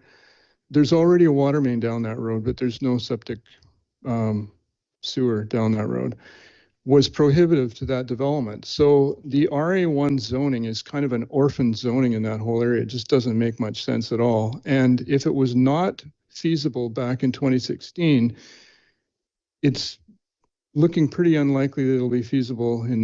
there's already a water main down that road, but there's no septic sewer down that road, was prohibitive to that development. So the RA1 zoning is kind of an orphan zoning in that whole area. It just doesn't make much sense at all. And if it was not feasible back in 2016, it's looking pretty unlikely that it'll be feasible in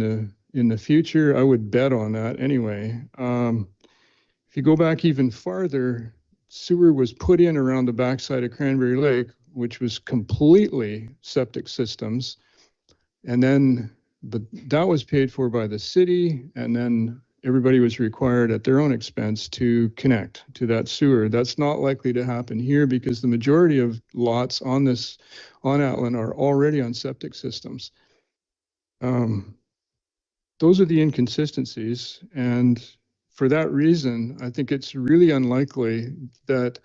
the future. I would bet on that anyway. If you go back even farther, sewer was put in around the backside of Cranberry Lake, which was completely septic systems. And then that was paid for by the city, and then everybody was required at their own expense to connect to that sewer. That's not likely to happen here because the majority of lots on Atlan are already on septic systems. Those are the inconsistencies, and for that reason, I think it's really unlikely that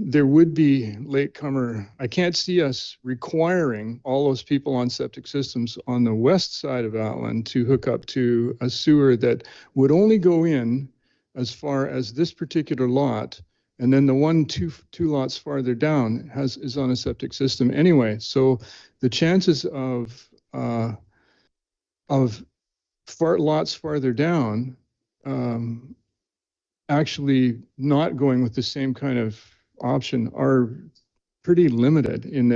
there would be latecomer. I can't see us requiring all those people on septic systems on the west side of Atlan to hook up to a sewer that would only go in as far as this particular lot, and then the two lots farther down is on a septic system anyway. So the chances of lots farther down actually not going with the same kind of option are pretty limited in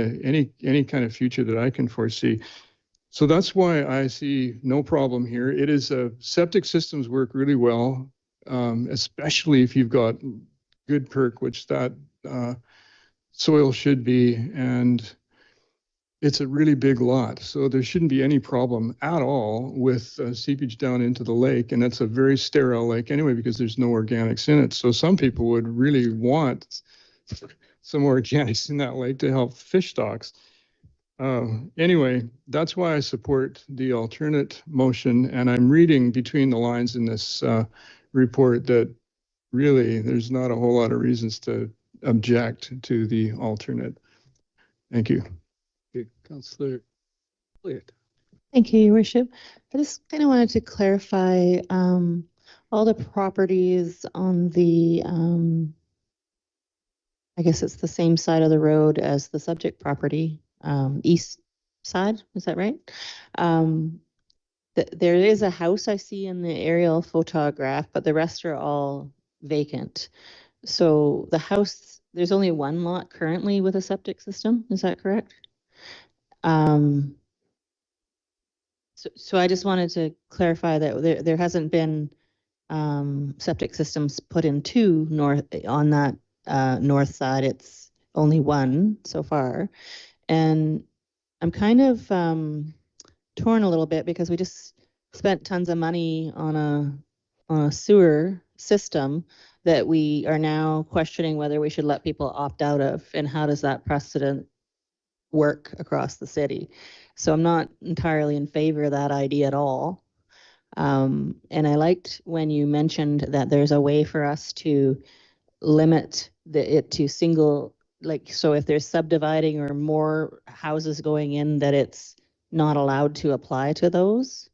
any kind of future that I can foresee. So that's why I see no problem here. It is septic systems work really well, especially if you've got good perk, which that soil should be, and it's a really big lot, so there shouldn't be any problem at all with seepage down into the lake, and it's a very sterile lake anyway because there's no organics in it. So some people would really want some organics in that lake to help fish stocks. Anyway, that's why I support the alternate motion, and I'm reading between the lines in this report that really there's not a whole lot of reasons to object to the alternate. Thank you. Okay, Councillor Elliott. Thank you, Your Worship. I just kind of wanted to clarify all the properties on the, I guess it's the same side of the road as the subject property, east side, is that right? There is a house I see in the aerial photograph, but the rest are all vacant. So the house, there's only one lot currently with a septic system, is that correct? So I just wanted to clarify that there hasn't been septic systems put into on that north side. It's only one so far. And I'm kind of torn a little bit because we just spent tons of money on a sewer system that we are now questioning whether we should let people opt out of, and how does that precedent work across the city. So I'm not entirely in favor of that idea at all. And I liked when you mentioned that there's a way for us to limit it to single, like, so if there's subdividing or more houses going in, that it's not allowed to apply to those.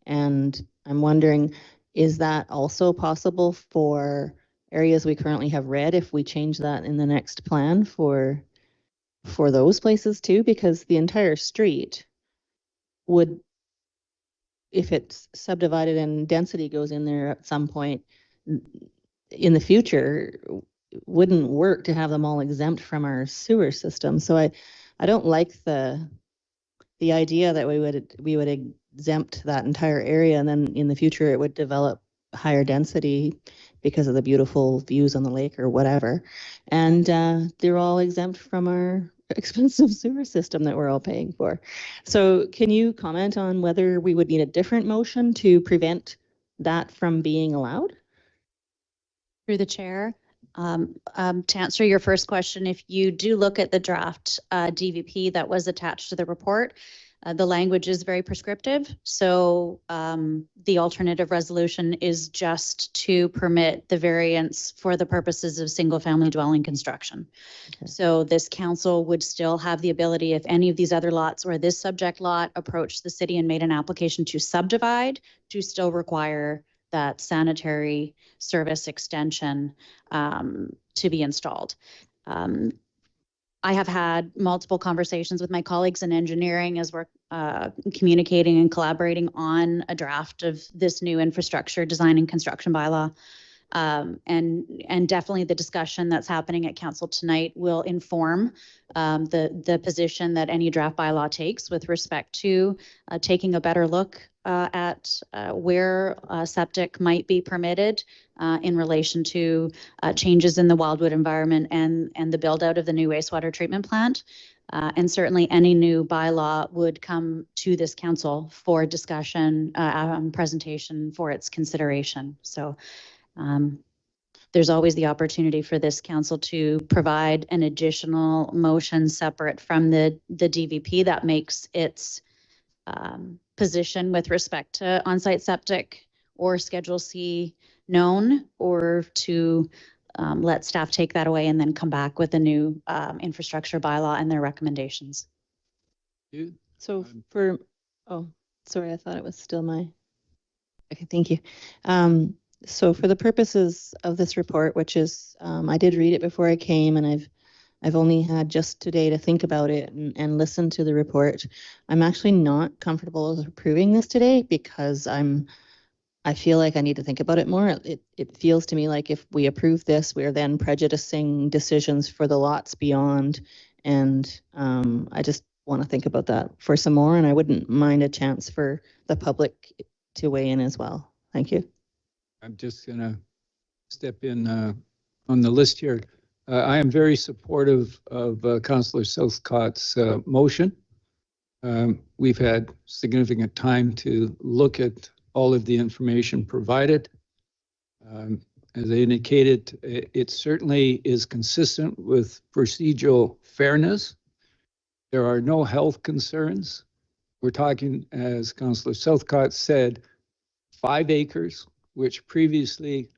And I'm wondering, is that also possible for areas we currently have red if we change that in the next plan for those places too? Because the entire street would, if it's subdivided and density goes in there at some point in the future, wouldn't work to have them all exempt from our sewer system. So I don't like the idea that we would exempt that entire area, and then in the future it would develop higher density because of the beautiful views on the lake or whatever. And they're all exempt from our expensive sewer system that we're all paying for. So can you comment on whether we would need a different motion to prevent that from being allowed? Through the chair. To answer your first question, if you do look at the draft DVP that was attached to the report, the language is very prescriptive. So the alternative resolution is just to permit the variance for the purposes of single family dwelling construction. Okay. So this council would still have the ability, if any of these other lots or this subject lot approached the city and made an application to subdivide, to still require that sanitary service extension to be installed. I have had multiple conversations with my colleagues in engineering as we're communicating and collaborating on a draft of this new infrastructure design and construction bylaw. And definitely the discussion that's happening at council tonight will inform the position that any draft bylaw takes with respect to taking a better look at where septic might be permitted in relation to changes in the wildwood environment and the build out of the new wastewater treatment plant. And certainly any new bylaw would come to this council for discussion, presentation for its consideration. So there's always the opportunity for this council to provide an additional motion separate from the DVP that makes its position with respect to on-site septic or Schedule C known, or to let staff take that away and then come back with a new infrastructure bylaw and their recommendations. So for, oh, sorry, I thought it was still my, okay, thank you. So for the purposes of this report, which is, I did read it before I came, and I've only had just today to think about it and listen to the report. I'm actually not comfortable with approving this today because I feel like I need to think about it more. It feels to me like if we approve this, we're then prejudicing decisions for the lots beyond. And I just want to think about that for some more, and I wouldn't mind a chance for the public to weigh in as well. Thank you. I'm just gonna step in on the list here. I am very supportive of Councillor Southcott's motion. We've had significant time to look at all of the information provided. As I indicated, it certainly is consistent with procedural fairness. There are no health concerns. We're talking, as Councillor Southcott said, 5 acres, which previously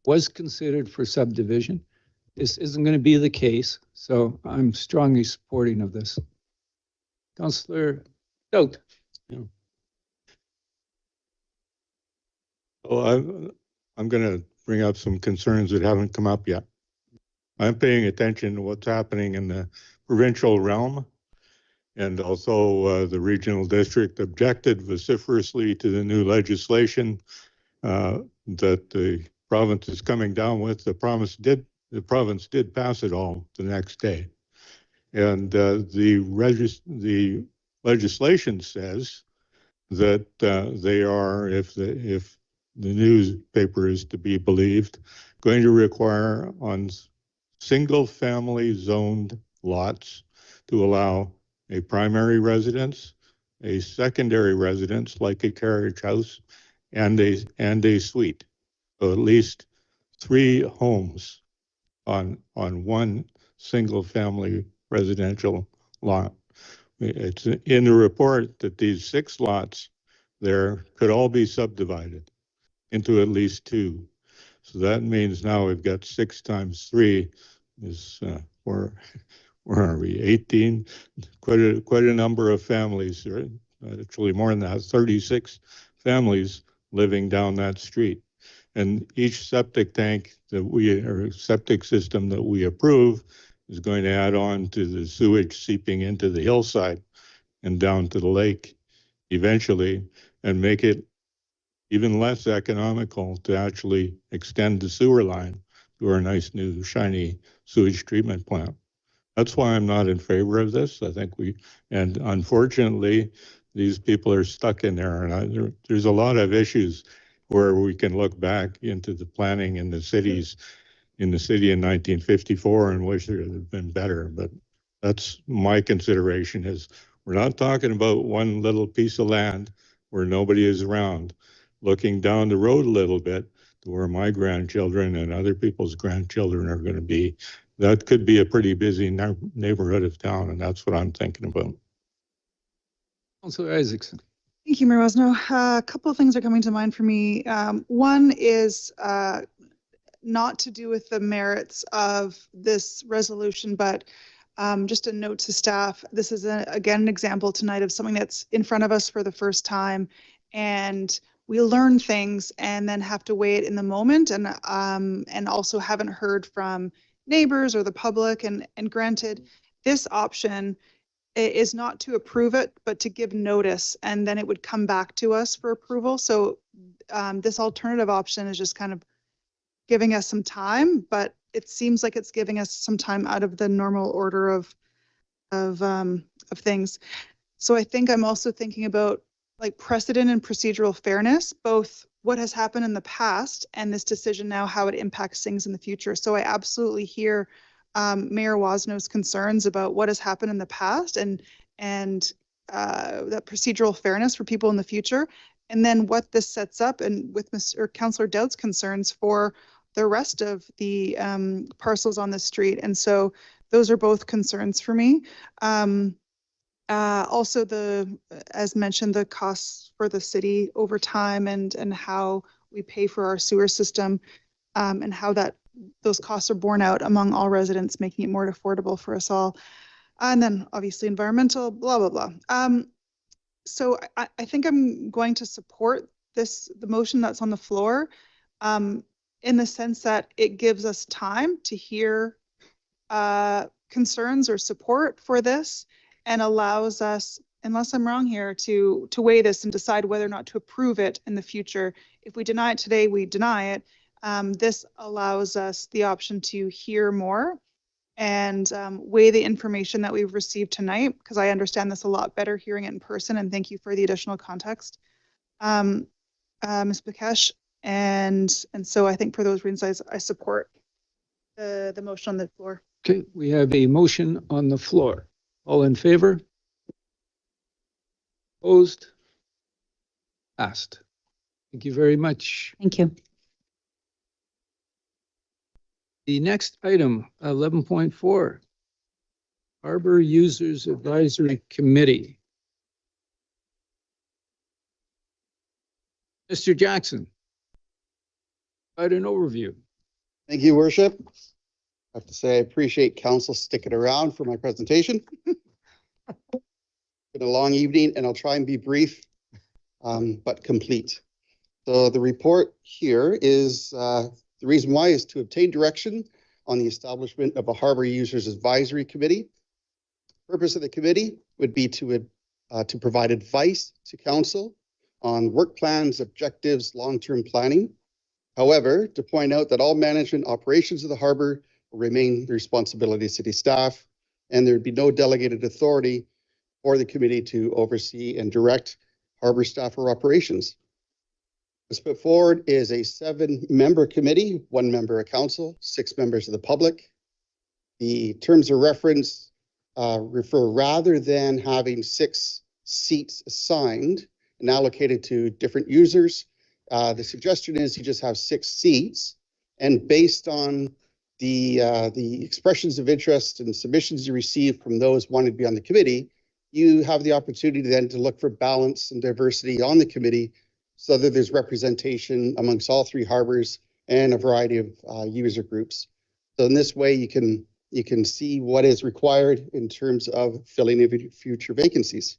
was considered for subdivision. This isn't going to be the case, so I'm strongly supporting of this. Councillor Dout. Well, I'm going to bring up some concerns that haven't come up yet. I'm paying attention to what's happening in the provincial realm, and also the regional district objected vociferously to the new legislation that the province is coming down with. The province did pass it all the next day, and the legislation says that they are, if the newspaper is to be believed, going to require on single-family zoned lots to allow a primary residence, a secondary residence like a carriage house, and a suite. So at least 3 homes on one single-family residential lot. It's in the report that these 6 lots there could all be subdivided into at least 2. So that means now we've got 6 times 3 is where are we? 18. Quite a number of families, right? Actually more than that, 36 families living down that street. And each septic tank or septic system that we approve is going to add on to the sewage seeping into the hillside and down to the lake eventually, and make it even less economical to actually extend the sewer line to our nice new shiny sewage treatment plant. That's why I'm not in favor of this. I think and unfortunately, these people are stuck in there. And there's a lot of issues where we can look back into the planning in the city in 1954 and wish there had been better. But that's my consideration is we're not talking about one little piece of land where nobody is around. Looking down the road a little bit to where my grandchildren and other people's grandchildren are going to be, that could be a pretty busy neighborhood of town, and that's what I'm thinking about. Councillor Isaacson. Thank you, Mayor Woznow. A couple of things are coming to mind for me. One is not to do with the merits of this resolution, but just a note to staff. This is, again, an example tonight of something that's in front of us for the first time, and we learn things and then have to weigh it in the moment, and also haven't heard from neighbors or the public. And granted, this option is not to approve it, but to give notice, and then it would come back to us for approval. So this alternative option is just kind of giving us some time, but it seems like it's giving us some time out of the normal order of things. So I think I'm also thinking about like precedent and procedural fairness, both what has happened in the past and this decision now, how it impacts things in the future. So I absolutely hear Mayor Woznow's concerns about what has happened in the past and that procedural fairness for people in the future, and then what this sets up, and with Councillor Dout's concerns for the rest of the parcels on the street. And so those are both concerns for me. Also, as mentioned, the costs for the city over time and how we pay for our sewer system, and how those costs are borne out among all residents, making it more affordable for us all. And then obviously environmental, blah, blah, blah. So I think I'm going to support the motion that's on the floor, in the sense that it gives us time to hear concerns or support for this, and allows us, unless I'm wrong here, to weigh this and decide whether or not to approve it in the future. If we deny it today, we deny it. This allows us the option to hear more and weigh the information that we've received tonight, because I understand this a lot better hearing it in person, and thank you for the additional context, Ms. Bakesh. And so I think for those reasons, I support the motion on the floor. Okay, we have a motion on the floor. All in favor? Opposed? Passed. Thank you very much. Thank you. The next item, 11.4, Harbor Users Advisory Committee. Mr. Jackson, provide an overview. Thank you, Worship. I have to say, I appreciate council sticking around for my presentation. Been a long evening, and I'll try and be brief, but complete. So the report here is, the reason why is to obtain direction on the establishment of a Harbor Users Advisory Committee. Purpose of the committee would be to provide advice to council on work plans, objectives, long-term planning. However, to point out that all management operations of the harbor will remain the responsibility of city staff, and there would be no delegated authority for the committee to oversee and direct harbor staff or operations. What's put forward is a 7-member committee, 1 member of council, 6 members of the public. The terms of reference refer, rather than having 6 seats assigned and allocated to different users, the suggestion is you just have 6 seats, and based on the expressions of interest and submissions you receive from those wanting to be on the committee, you have the opportunity then to look for balance and diversity on the committee so that there's representation amongst all 3 harbors and a variety of user groups. So in this way, you can see what is required in terms of filling any future vacancies.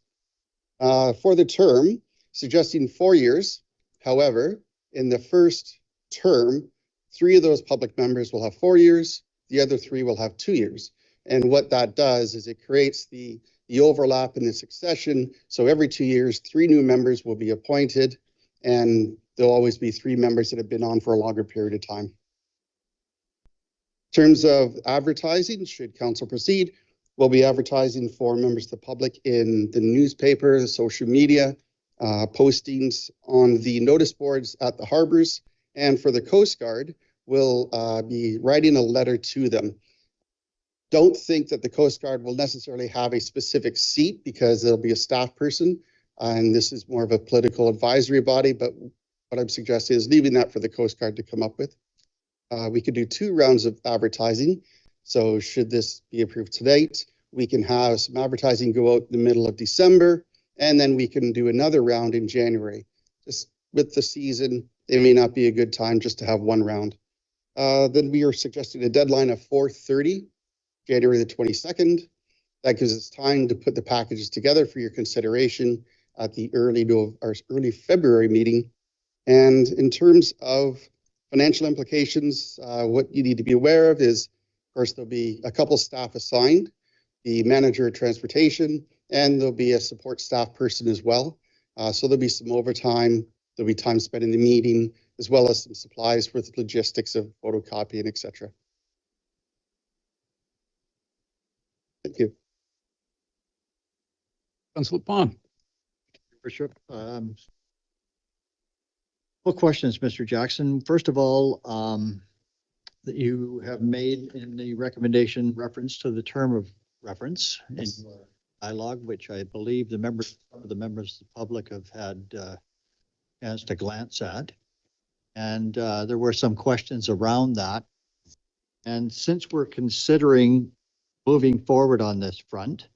For the term, suggesting 4 years. However, in the first term, 3 of those public members will have 4 years, the other 3 will have 2 years. And what that does is it creates the overlap in the succession. So every 2 years, 3 new members will be appointed, and there'll always be 3 members that have been on for a longer period of time. In terms of advertising, should council proceed, we'll be advertising for members of the public in the newspaper, the social media, postings on the notice boards at the harbors, and for the Coast Guard, we'll be writing a letter to them. Don't think that the Coast Guard will necessarily have a specific seat because there'll be a staff person, and this is more of a political advisory body, but what I'm suggesting is leaving that for the Coast Guard to come up with. We could do 2 rounds of advertising. So should this be approved tonight, we can have some advertising go out in the middle of December, and then we can do another round in January. Just with the season, it may not be a good time just to have 1 round. Then we are suggesting a deadline of 4/30, January the 22nd. That gives us time to put the packages together for your consideration at the early February meeting. And in terms of financial implications, what you need to be aware of is, of course, there'll be a couple staff assigned, the manager of transportation, and there'll be a support staff person as well. So there'll be some overtime, there'll be time spent in the meeting, as well as some supplies for the logistics of photocopying, etc. Thank you. Councilor Pond. Worship. Well, questions, Mr. Jackson. First of all, that you have made in the recommendation reference to the term of reference in your dialogue, which I believe some of the members of the public have had a chance to glance at. And there were some questions around that. And since we're considering moving forward on this front,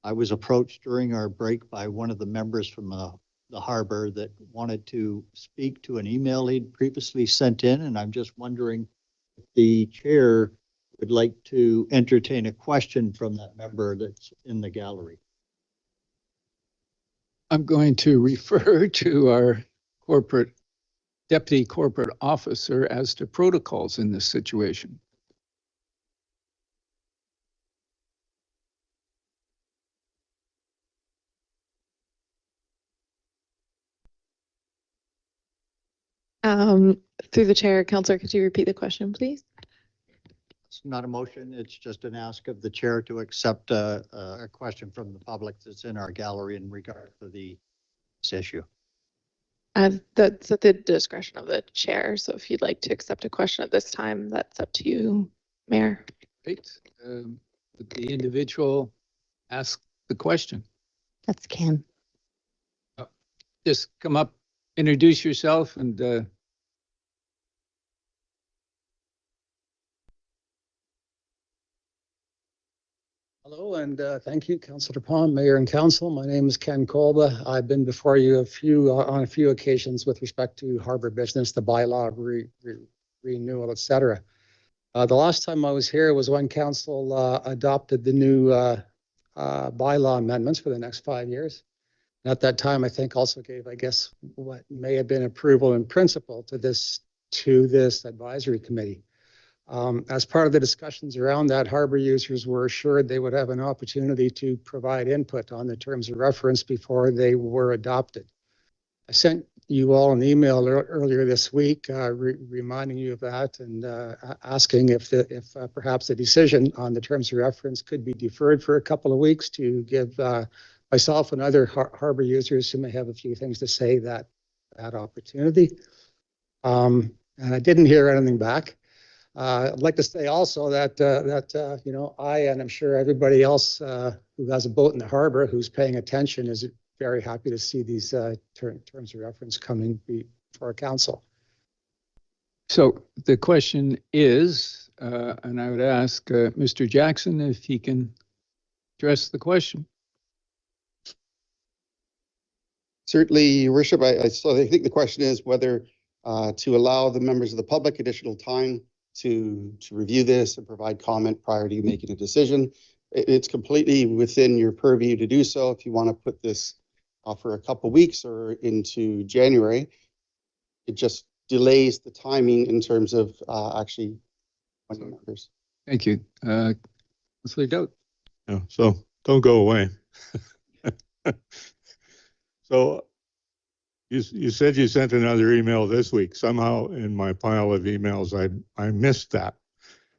I was approached during our break by one of the members from the harbor that wanted to speak to an email he'd previously sent in, and I'm just wondering if the chair would like to entertain a question from that member that's in the gallery. I'm going to refer to our deputy corporate officer as to protocols in this situation. Through the chair, Councillor, could you repeat the question, please? It's not a motion. It's just an ask of the chair to accept a question from the public that's in our gallery in regard to this issue. That's at the discretion of the chair. So if you'd like to accept a question at this time, that's up to you. Mayor. Right. Would the individual ask the question? That's Ken. Just come up, introduce yourself, and Hello, and thank you, Councillor Pond, Mayor and Council. My name is Ken Kolba. I've been before you on a few occasions with respect to harbor business, the bylaw renewal, et cetera. The last time I was here was when Council adopted the new bylaw amendments for the next 5 years. And at that time, I think also gave, I guess, what may have been approval in principle to this advisory committee. As part of the discussions around that, harbor users were assured they would have an opportunity to provide input on the terms of reference before they were adopted. I sent you all an email earlier this week reminding you of that and asking if perhaps the decision on the terms of reference could be deferred for a couple of weeks to give myself and other harbor users who may have a few things to say that opportunity. And I didn't hear anything back. I'd like to say also that you know, I and I'm sure everybody else who has a boat in the harbor who's paying attention is very happy to see these terms of reference coming before council. so the question is, and I would ask Mr. Jackson if he can address the question. Certainly, Your Worship. I think the question is whether to allow the members of the public additional time to review this and provide comment prior to you making a decision. It's completely within your purview to do so. If you want to put this for a couple of weeks or into January, it just delays the timing in terms of actually appointing members. Thank you. Councillor Doubt. Yeah, so don't go away. So you said you sent another email this week. Somehow in my pile of emails, I missed that.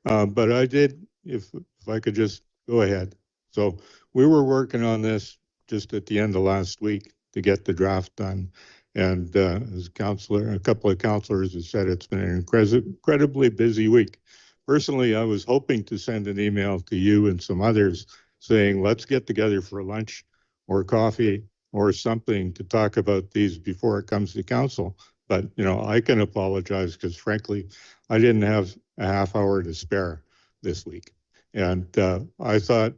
But I did, if I could just go ahead. So we were working on this just at the end of last week to get the draft done. And as a couple of councillors have said, it's been an incredibly busy week. Personally, I was hoping to send an email to you and some others saying, let's get together for lunch or coffee or something to talk about these before it comes to council. But, you know, I can apologize because frankly, I didn't have a half hour to spare this week. And I thought,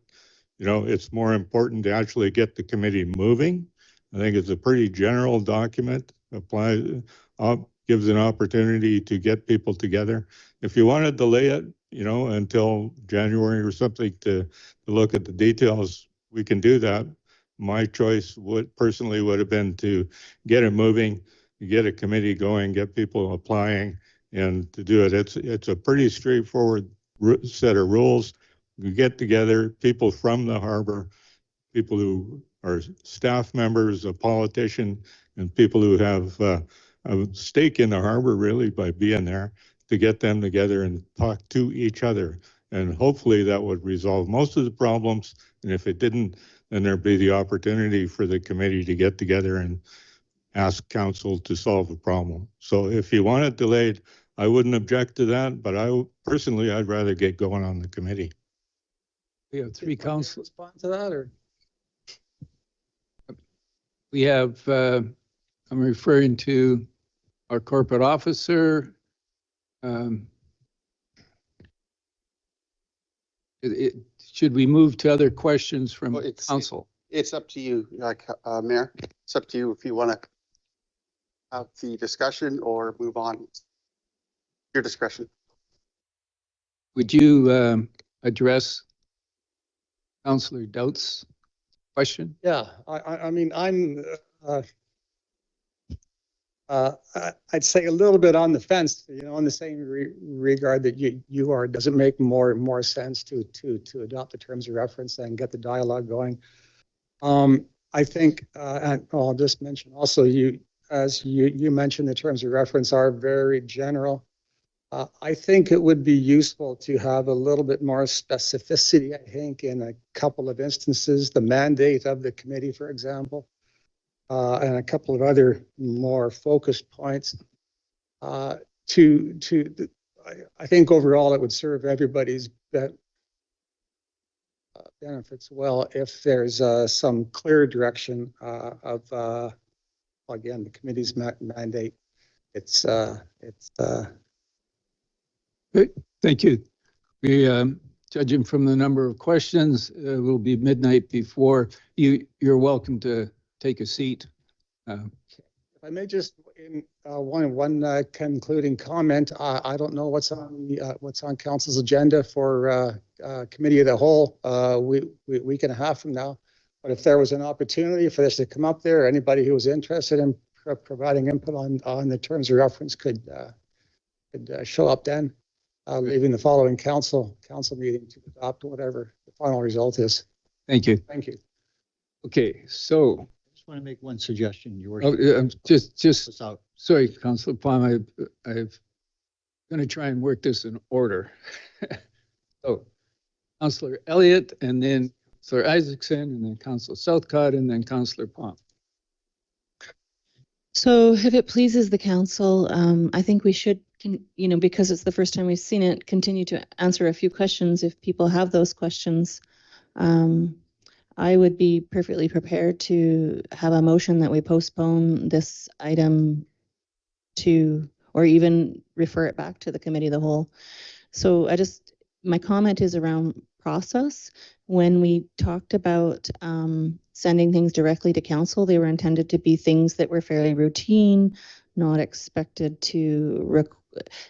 you know, it's more important to actually get the committee moving. I think it's a pretty general document, gives an opportunity to get people together. If you want to delay it, you know, until January or something to look at the details, we can do that. My choice would have been to get it moving, get a committee going, get people applying, and to do it. It's a pretty straightforward set of rules. We get together people from the harbor, people who are staff members, a politician, and people who have a stake in the harbor really by being there, to get them together and talk to each other. And hopefully that would resolve most of the problems. And if it didn't, then there'd be the opportunity for the committee to get together and ask council to solve a problem. So if you want it delayed, I wouldn't object to that, but personally, I'd rather get going on the committee. We have three councils. Respond to that, or? We have, I'm referring to our corporate officer. Should we move to other questions from council? It's up to you, Mayor. It's up to you if you want to have the discussion or move on. Your discretion. Would you address Councillor Doubt's question? Yeah, I mean, I'd say a little bit on the fence, you know, in the same regard that you are. Does it make more sense to adopt the terms of reference and get the dialogue going? I think, and I'll just mention also, as you mentioned, the terms of reference are very general. I think it would be useful to have a little bit more specificity, I think, in a couple of instances, the mandate of the committee, for example, and a couple of other more focused points. I think overall it would serve everybody's benefits well if there's some clear direction of again, the committee's mandate. Good, thank you. We, judging from the number of questions, it will be midnight before you're welcome to take a seat. If I may just one concluding comment, I don't know what's on council's agenda for committee of the whole week and a half from now. But if there was an opportunity for this to come up there, anybody who was interested in providing input on the terms of reference could show up then, leaving the following council meeting to adopt whatever the final result is. Thank you. Thank you. Okay, so. I just want to make one suggestion, Your Oh, Worship. just sorry, Councillor Plum, I'm going to try and work this in order. So, Councillor Elliott, and then Councillor Isaacson, and then Councillor Southcott, and then Councillor Plum. So if it pleases the council, I think we should, because it's the first time we've seen it, continue to answer a few questions if people have those questions. I would be perfectly prepared to have a motion that we postpone this item to, or even refer it back to the committee of the whole. So my comment is around process. When we talked about sending things directly to council, they were intended to be things that were fairly routine, not expected to.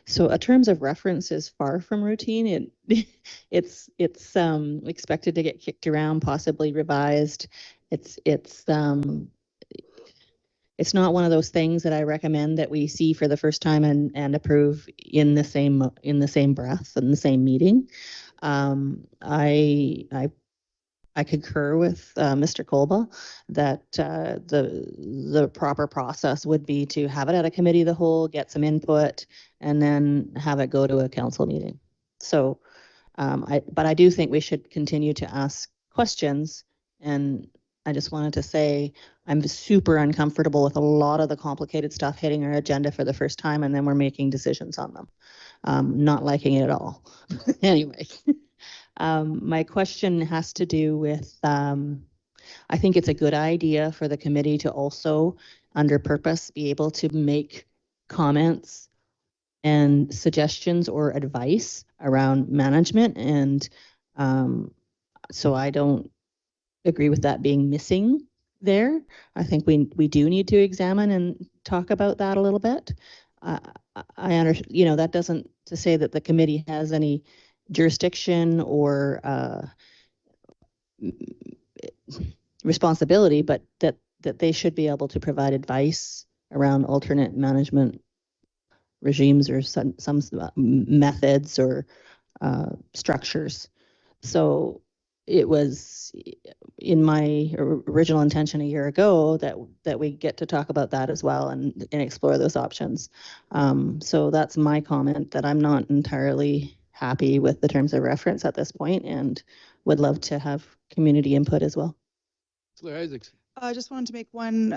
So a terms of reference is far from routine. It's expected to get kicked around, possibly revised. It's not one of those things that I recommend that we see for the first time and approve in the same breath in the same meeting. I concur with Mr. Kolba that the proper process would be to have it at a committee of the whole, get some input, and then have it go to a council meeting. So, but I do think we should continue to ask questions. And I just wanted to say I'm super uncomfortable with a lot of the complicated stuff hitting our agenda for the first time, and then we're making decisions on them. Not liking it at all. Anyway. My question has to do with, I think it's a good idea for the committee to also, under purpose, be able to make comments and suggestions or advice around management. And so I don't agree with that being missing there. I think we do need to examine and talk about that a little bit. I understand, that doesn't to say that the committee has any jurisdiction or responsibility, but that they should be able to provide advice around alternate management regimes or some methods or structures. So it was in my original intention a year ago that we get to talk about that as well and explore those options. So that's my comment, that I'm not entirely happy with the terms of reference at this point and would love to have community input as well. I just wanted to make one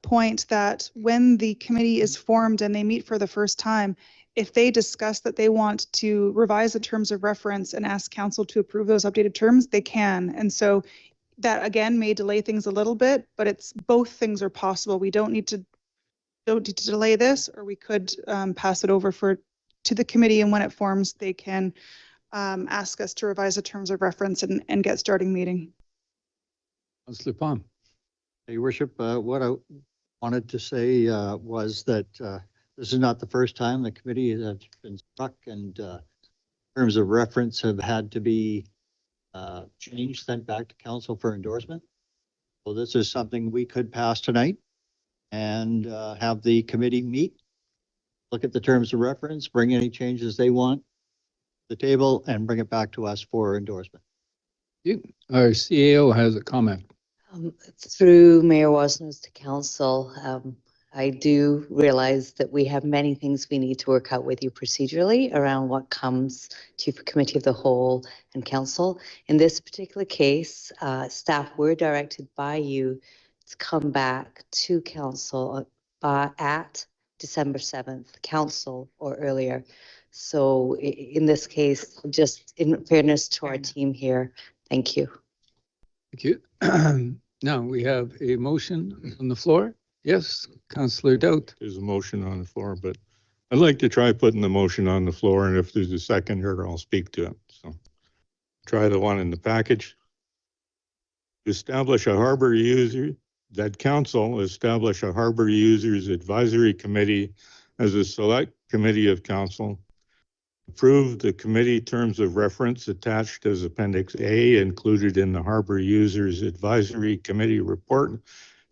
point that when the committee is formed and they meet for the first time, if they discuss that they want to revise the terms of reference and ask council to approve those updated terms, they can. And so that again may delay things a little bit, but it's both things are possible. We don't need to delay this, or we could pass it over to the committee, and when it forms, they can ask us to revise the terms of reference and get starting meeting. Councillor Palm. Your Worship, what I wanted to say was that this is not the first time the committee has been struck, and terms of reference have had to be changed, sent back to council for endorsement. So this is something we could pass tonight and have the committee meet, look at the terms of reference, bring any changes they want to the table, and bring it back to us for endorsement. Our CAO has a comment. Through Mayor Woznow to council, I do realize that we have many things we need to work out with you procedurally around what comes to committee of the whole and council. In this particular case, staff were directed by you to come back to council at December 7th, council or earlier. So in this case, just in fairness to our team here, thank you. Thank you. Now we have a motion on the floor. Yes, Councillor Doubt. There's a motion on the floor, but I'd like to try putting the motion on the floor, and if there's a seconder, I'll speak to it. So try the one in the package. Establish a harbor user, that council establish a harbor users advisory committee as a select committee of council. Approve the committee terms of reference attached as Appendix A included in the Harbor Users Advisory Committee report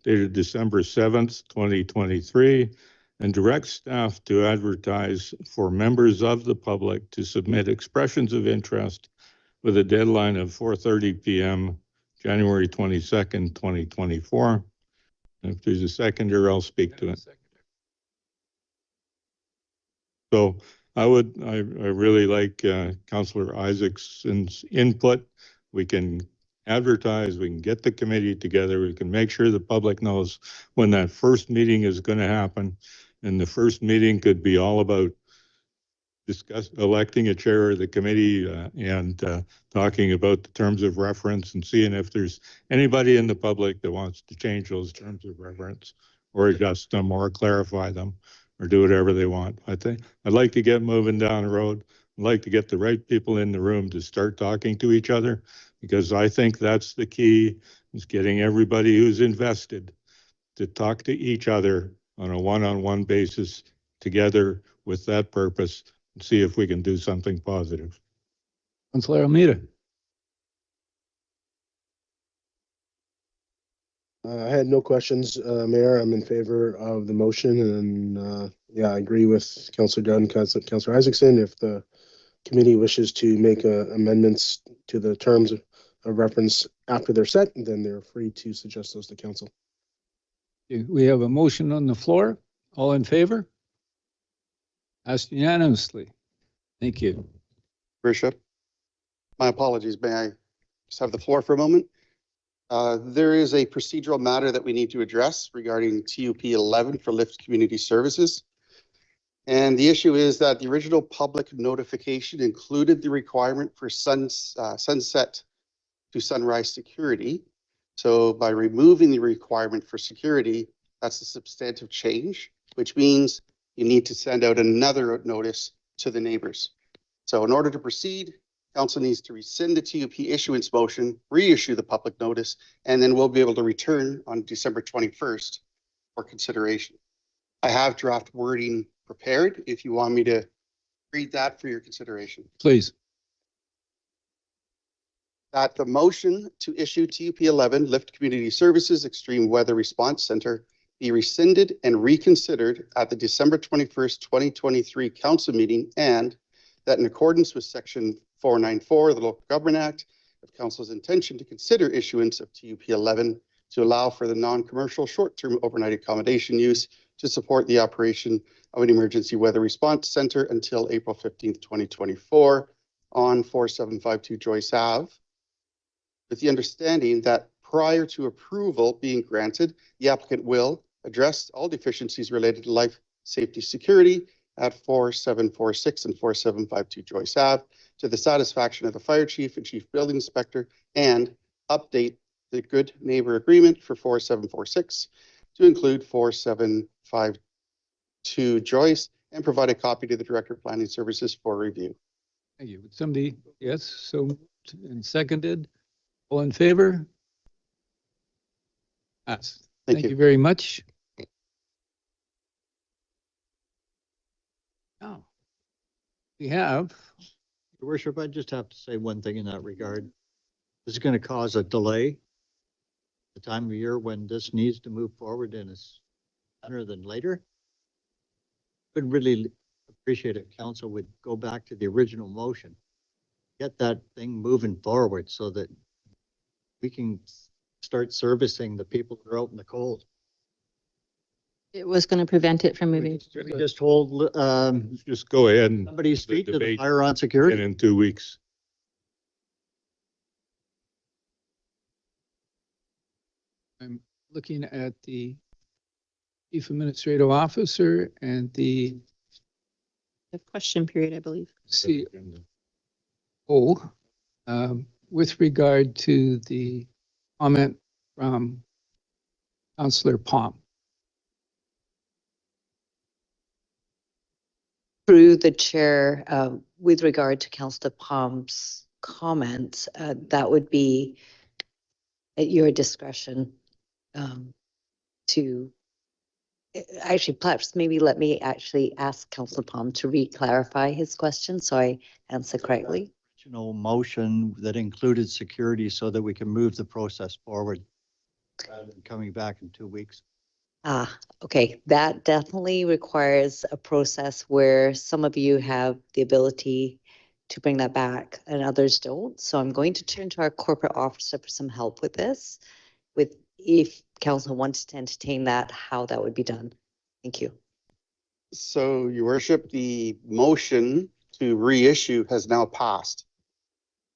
dated December 7th, 2023, and direct staff to advertise for members of the public to submit expressions of interest with a deadline of 4:30 p.m. January 22nd, 2024. And if there's a seconder, I'll speak to it. So I really like Councillor Isaacson's input. We can advertise, we can get the committee together, we can make sure the public knows when that first meeting is going to happen. And the first meeting could be all about electing a chair of the committee and talking about the terms of reference and seeing if there's anybody in the public that wants to change those terms of reference or adjust them or clarify them or do whatever they want. I think I'd like to get moving down the road. I'd like to get the right people in the room to start talking to each other, because I think that's the key, is getting everybody who's invested to talk to each other on a one-on-one basis together with that purpose, and see if we can do something positive. Councillor Almeida. I had no questions, Mayor. I'm in favor of the motion, and yeah, I agree with Councillor Dunn, Councillor Isaacson. If the committee wishes to make amendments to the terms of reference after they're set, then they're free to suggest those to council. We have a motion on the floor. All in favor? Passed unanimously. Thank you. Worship, my apologies. May I just have the floor for a moment? There is a procedural matter that we need to address regarding TUP 11 for Lift Community Services. And the issue is that the original public notification included the requirement for sunset to sunrise security. So by removing the requirement for security, that's a substantive change, which means you need to send out another notice to the neighbors. So in order to proceed, council needs to rescind the TUP issuance motion, reissue the public notice, and then we'll be able to return on December 21st for consideration. I have draft wording prepared if you want me to read that for your consideration. Please. That the motion to issue TUP 11 Lift Community Services Extreme Weather Response Center be rescinded and reconsidered at the December 21st, 2023 council meeting, and that in accordance with section 494 of the Local Government Act, of council's intention to consider issuance of TUP 11 to allow for the non-commercial short-term overnight accommodation use to support the operation of an emergency weather response center until April 15th, 2024 on 4752 Joyce Ave, with the understanding that prior to approval being granted, the applicant will address all deficiencies related to life safety security at 4746 and 4752 Joyce Ave to the satisfaction of the fire chief and chief building inspector, and update the good neighbor agreement for 4746 to include 4752 Joyce, and provide a copy to the Director of Planning Services for review. Thank you. Would somebody, yes, so moved and seconded. All in favor? Passed. Thank you very much. Now, we have. Your Worship, I just have to say one thing in that regard. This is going to cause a delay. The time of year when this needs to move forward and is sooner than later. Would really appreciate if council would go back to the original motion. Get that thing moving forward so that we can start servicing the people who are out in the cold. It was going to prevent it from moving. We just hold, just go ahead and somebody's feet to the fire on security. in 2 weeks. I'm looking at the Chief Administrative Officer and the The question period, I believe. See, with regard to the comment from Councillor Palm. Through the chair, with regard to Councillor Palm's comments, that would be at your discretion to actually, perhaps maybe let me actually ask Councillor Palm to re-clarify his question so I answer correctly. Original motion that included security so that we can move the process forward rather than coming back in 2 weeks. Okay, that definitely requires a process where some of you have the ability to bring that back and others don't. So I'm going to turn to our corporate officer for some help with this, with if council wants to entertain that, how that would be done. Thank you. So, Your Worship, the motion to reissue has now passed.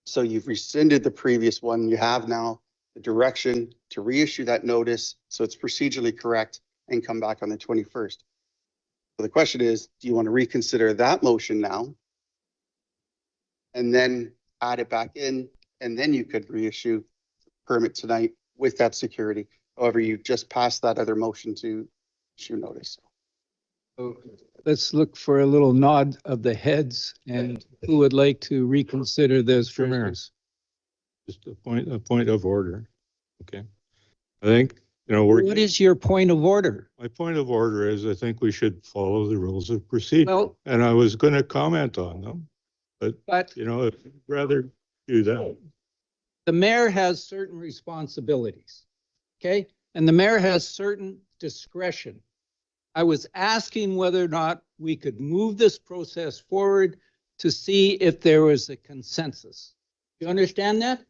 So you've rescinded the previous one. You have now the direction to reissue that notice, so it's procedurally correct, and come back on the 21st. So the question is, do you want to reconsider that motion now? And then add it back in, and then you could reissue the permit tonight with that security. However, you just passed that other motion to issue notice. So let's look for a little nod of the heads, and who would like to reconsider this for mayor's? Just a point of order. Okay. I think, you know, What is your point of order? my point of order is I think we should follow the rules of procedure. Well, And I was going to comment on them, but you know, I'd rather do that. the mayor has certain responsibilities, okay? And the mayor has certain discretion. I was asking whether or not we could move this process forward to see if there was a consensus. You understand that?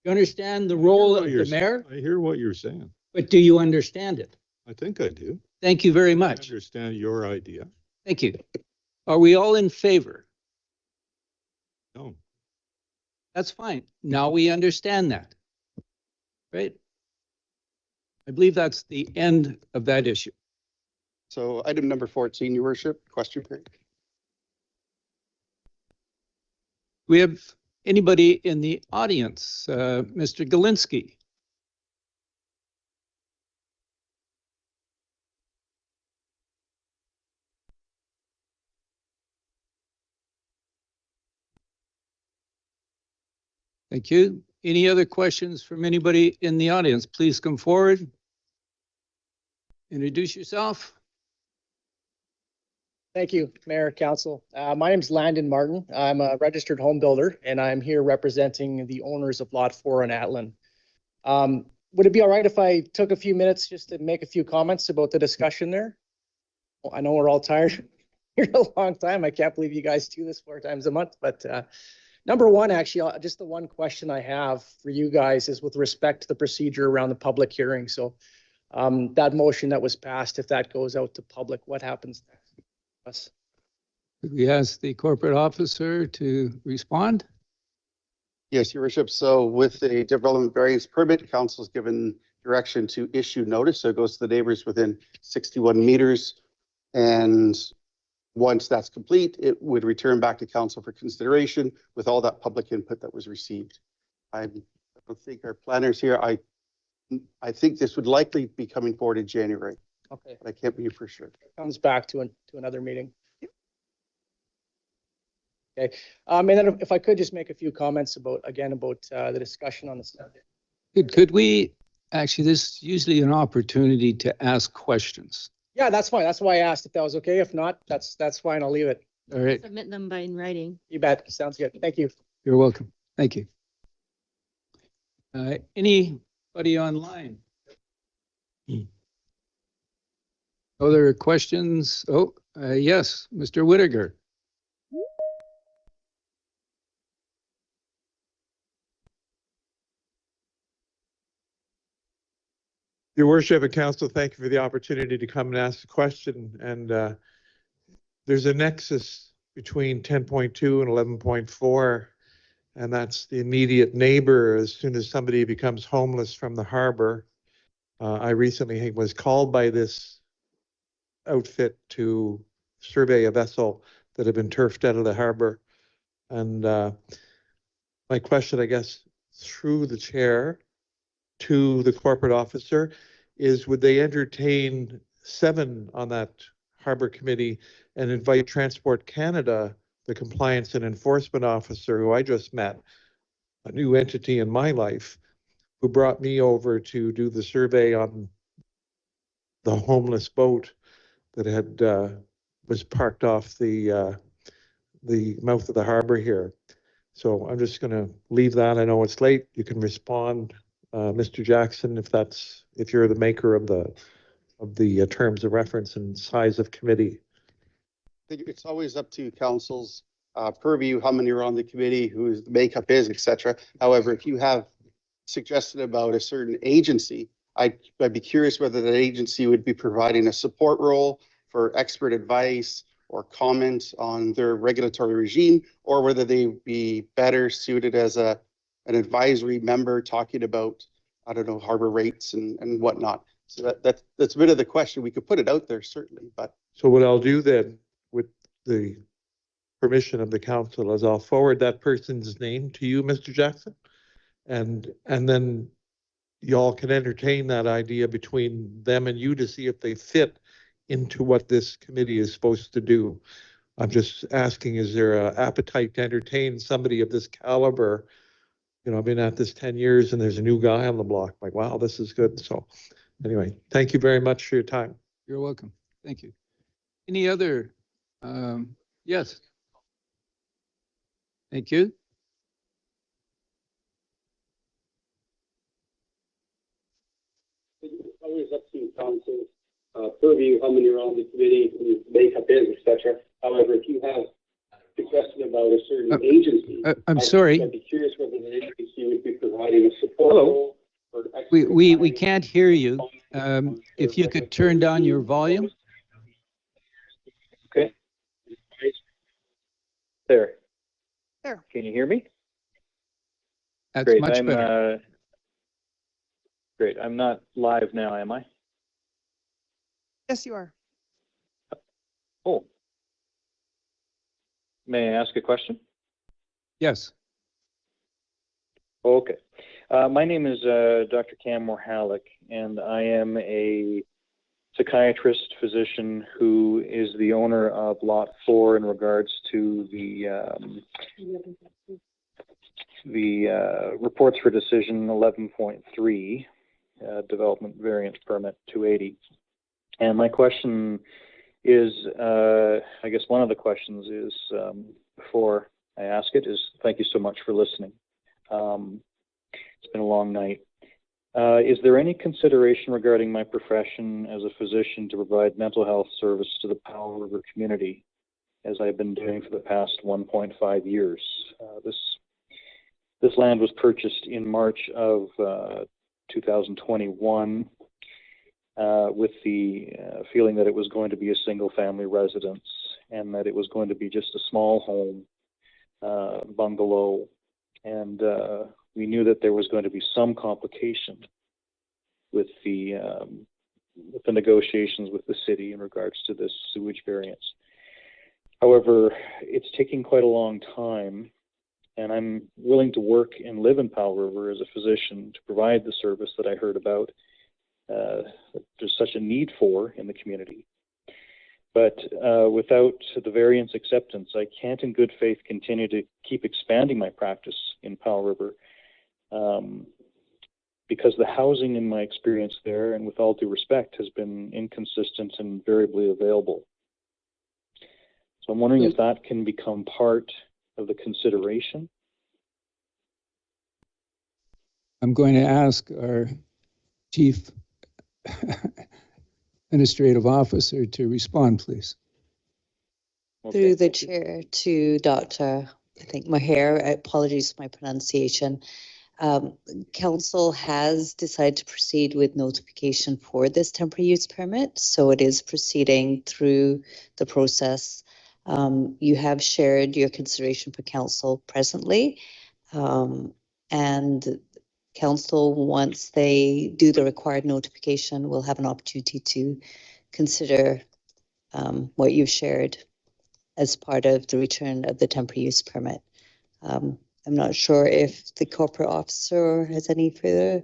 You understand the role of the mayor? I hear what you're saying. But do you understand it? I think I do. Thank you very I much. understand your idea. Thank you. Are we all in favor? No. That's fine. Now we understand that. Right? I believe that's the end of that issue. So item number 14, Your Worship, question period. We have anybody in the audience? Mr. Galinsky. Thank you. Any other questions from anybody in the audience? Please come forward. Introduce yourself. Thank you, Mayor, Council. My name is Landon Martin. I'm a registered home builder, and I'm here representing the owners of Lot 4 in Atlan. Would it be all right if I took a few minutes just to make a few comments about the discussion there? Well, I know we're all tired. Here a long time. I can't believe you guys do this 4 times a month. But number one, actually, just the one question I have for you guys is with respect to the procedure around the public hearing. So that motion that was passed, if that goes out to public, what happens next? Could we ask the corporate officer to respond? Yes, Your Worship. So with the development variance permit, council's given direction to issue notice. So it goes to the neighbors within 61 meters. And once that's complete, it would return back to council for consideration with all that public input that was received. I don't think our planners here, I think this would likely be coming forward in January. Okay. But I can't be for sure. Comes back to another meeting. Okay. And then if I could just make a few comments about the discussion on the subject. Could we, actually, this is usually an opportunity to ask questions. Yeah, that's fine. That's why I asked if that was okay. If not, that's fine. I'll leave it. All right. Submit them by in writing. You bet. Sounds good. Thank you. You're welcome. Thank you. Anybody online? Other questions? Oh, yes, Mr. Whittaker. Your Worship and Council, thank you for the opportunity to come and ask a question. And there's a nexus between 10.2 and 11.4, and that's the immediate neighbor as soon as somebody becomes homeless from the harbor. I recently was called by this outfit to survey a vessel that had been turfed out of the harbor. And my question, I guess, through the chair to the corporate officer is, would they entertain 7 on that harbor committee and invite Transport Canada, the compliance and enforcement officer who I just met, a new entity in my life, who brought me over to do the survey on the homeless boat that had was parked off the mouth of the harbor here. So I'm just going to leave that. I know it's late. You can respond, Mr. Jackson, if you're the maker of the terms of reference and size of committee. I think it's always up to council's purview, how many are on the committee, who the makeup is, etc. However, if you have suggested about a certain agency, I'd be curious whether that agency would be providing a support role for expert advice or comments on their regulatory regime, or whether they'd be better suited as an advisory member talking about, I don't know, harbor rates and whatnot. So that's a bit of the question. We could put it out there, certainly, but. So what I'll do then, with the permission of the council, is I'll forward that person's name to you, Mr. Jackson, and then y'all can entertain that idea between them and you to see if they fit into what this committee is supposed to do. I'm just asking, is there an appetite to entertain somebody of this caliber? You know, I've been at this 10 years and there's a new guy on the block. Like, wow, this is good. So anyway, thank you very much for your time. You're welcome. Thank you. Any other? Yes. Thank you. It's always up to council's purview, how many are on the committee, who makeup is, etc. However, if you have suggested about a certain agency, I'm sorry. I'd be curious whether the agency would be providing a support role. We can't hear you. If you could turn down your volume. Okay. There. There. Can you hear me? That's Great. much better. Great. I'm not live now, am I? Yes, you are. Oh. May I ask a question? Yes. Okay. My name is Dr. Cam Morhalick, and I am a psychiatrist physician who is the owner of Lot 4 in regards to the reports for decision 11.3, development variance permit 280. And my question is, I guess one of the questions is, before I ask it, is thank you so much for listening. It's been a long night. Is there any consideration regarding my profession as a physician to provide mental health service to the Powell River community, as I've been doing for the past 1.5 years? This land was purchased in March of 2021 with the feeling that it was going to be a single-family residence and that it was going to be just a small home, bungalow, and we knew that there was going to be some complication with the negotiations with the city in regards to this sewage variance. However, it's taking quite a long time, and I'm willing to work and live in Powell River as a physician to provide the service that I heard about there's such a need for in the community. But without the variance acceptance, I can't in good faith continue to keep expanding my practice in Powell River because the housing, in my experience there, and with all due respect, has been inconsistent and variably available. So I'm wondering if that can become part of the consideration. I'm going to ask our Chief Administrative Officer to respond, please. Through the chair to Dr. I think Maher, apologies for my pronunciation. Council has decided to proceed with notification for this temporary use permit, so it is proceeding through the process. You have shared your consideration for council presently, and council, once they do the required notification, will have an opportunity to consider what you've shared as part of the return of the temporary use permit. I'm not sure if the corporate officer has any further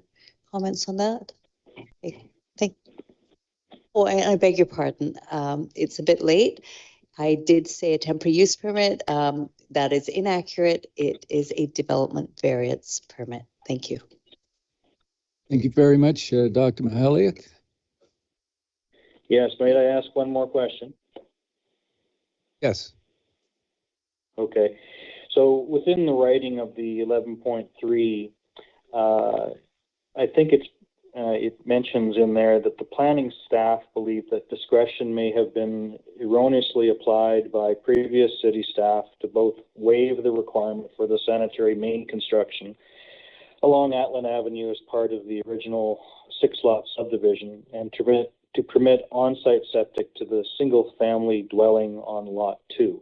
comments on that. Oh, I beg your pardon. It's a bit late. I did say a temporary use permit. That is inaccurate. It is a development variance permit. Thank you. Thank you very much, Dr. Mahaliak. Yes, may I ask one more question? Yes. Okay. So within the writing of the 11.3, I think it mentions in there that the planning staff believe that discretion may have been erroneously applied by previous city staff to both waive the requirement for the sanitary main construction along Atlan Avenue as part of the original 6-lot subdivision and to permit on-site septic to the single-family dwelling on Lot 2.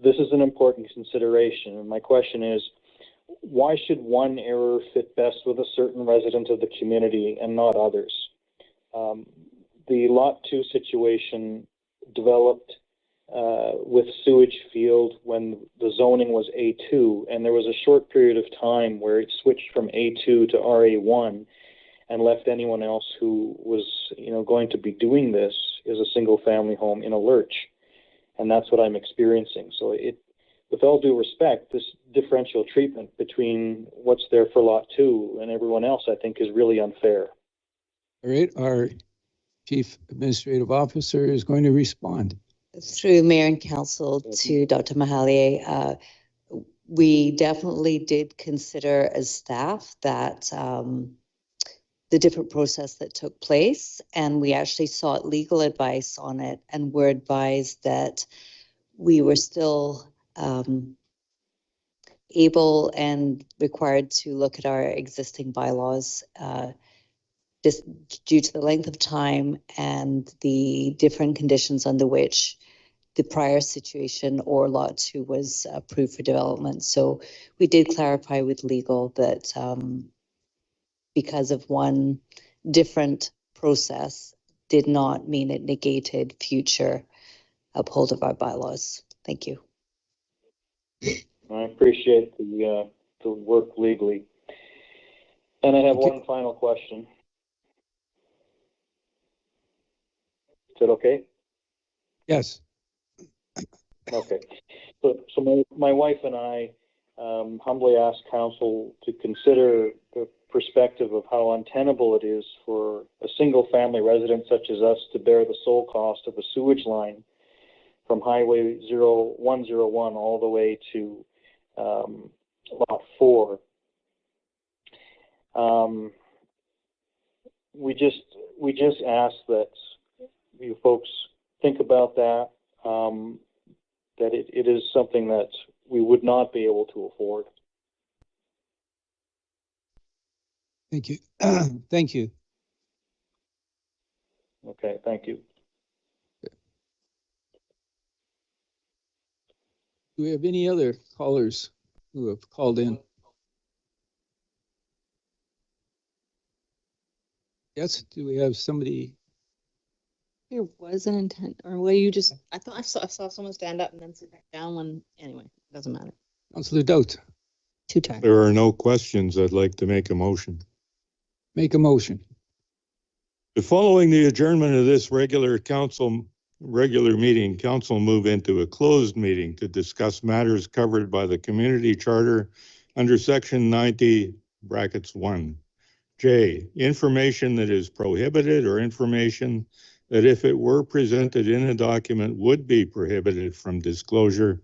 This is an important consideration, and my question is, why should one error fit best with a certain resident of the community and not others? The Lot 2 situation developed with sewage field when the zoning was A2, and there was a short period of time where it switched from A2 to RA1 and left anyone else who was, going to be doing this as a single-family home in a lurch. And that's what I'm experiencing. So with all due respect, this differential treatment between what's there for Lot 2 and everyone else, I think, is really unfair. All right, our Chief Administrative Officer is going to respond. Through Mayor and Council to Dr. Mahaliak, we definitely did consider as staff that the different process that took place, and we actually sought legal advice on it and were advised that we were still able and required to look at our existing bylaws just due to the length of time and the different conditions under which the prior situation or Lot 2 was approved for development. So we did clarify with legal that because of one different process did not mean it negated future uphold of our bylaws. Thank you. I appreciate the work legally. And I have one final question. Is it okay? Yes. Okay. So my wife and I humbly ask council to consider the perspective of how untenable it is for a single-family resident such as us to bear the sole cost of a sewage line from Highway 101 all the way to Lot 4. We just ask that you folks think about that. That it is something that we would not be able to afford. Thank you. Thank you. Okay, thank you. Do we have any other callers who have called in? Yes, do we have somebody? There was an intent, or will you just, I thought I saw someone stand up and then sit back down when, anyway, it doesn't matter. Councillor Doubt. 2 times. There are no questions. I'd like to make a motion. Make a motion. Following the adjournment of this regular meeting, council move into a closed meeting to discuss matters covered by the community charter under section 90 brackets 1. J, information that is prohibited or information that if it were presented in a document would be prohibited from disclosure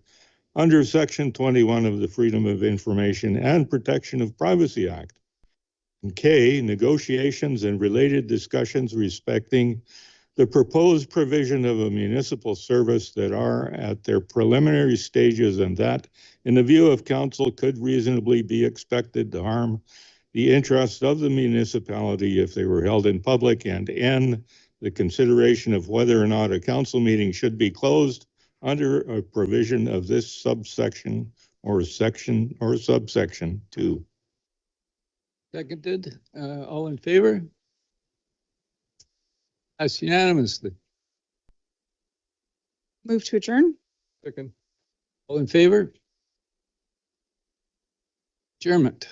under section 21 of the Freedom of Information and Protection of Privacy Act. And K, negotiations and related discussions respecting the proposed provision of a municipal service that are at their preliminary stages and that, in the view of council, could reasonably be expected to harm the interests of the municipality if they were held in public, and N, the consideration of whether or not a council meeting should be closed under a provision of this subsection or section or subsection 2. Seconded. All in favor? That's unanimously. Move to adjourn. Second. All in favor? Adjournment.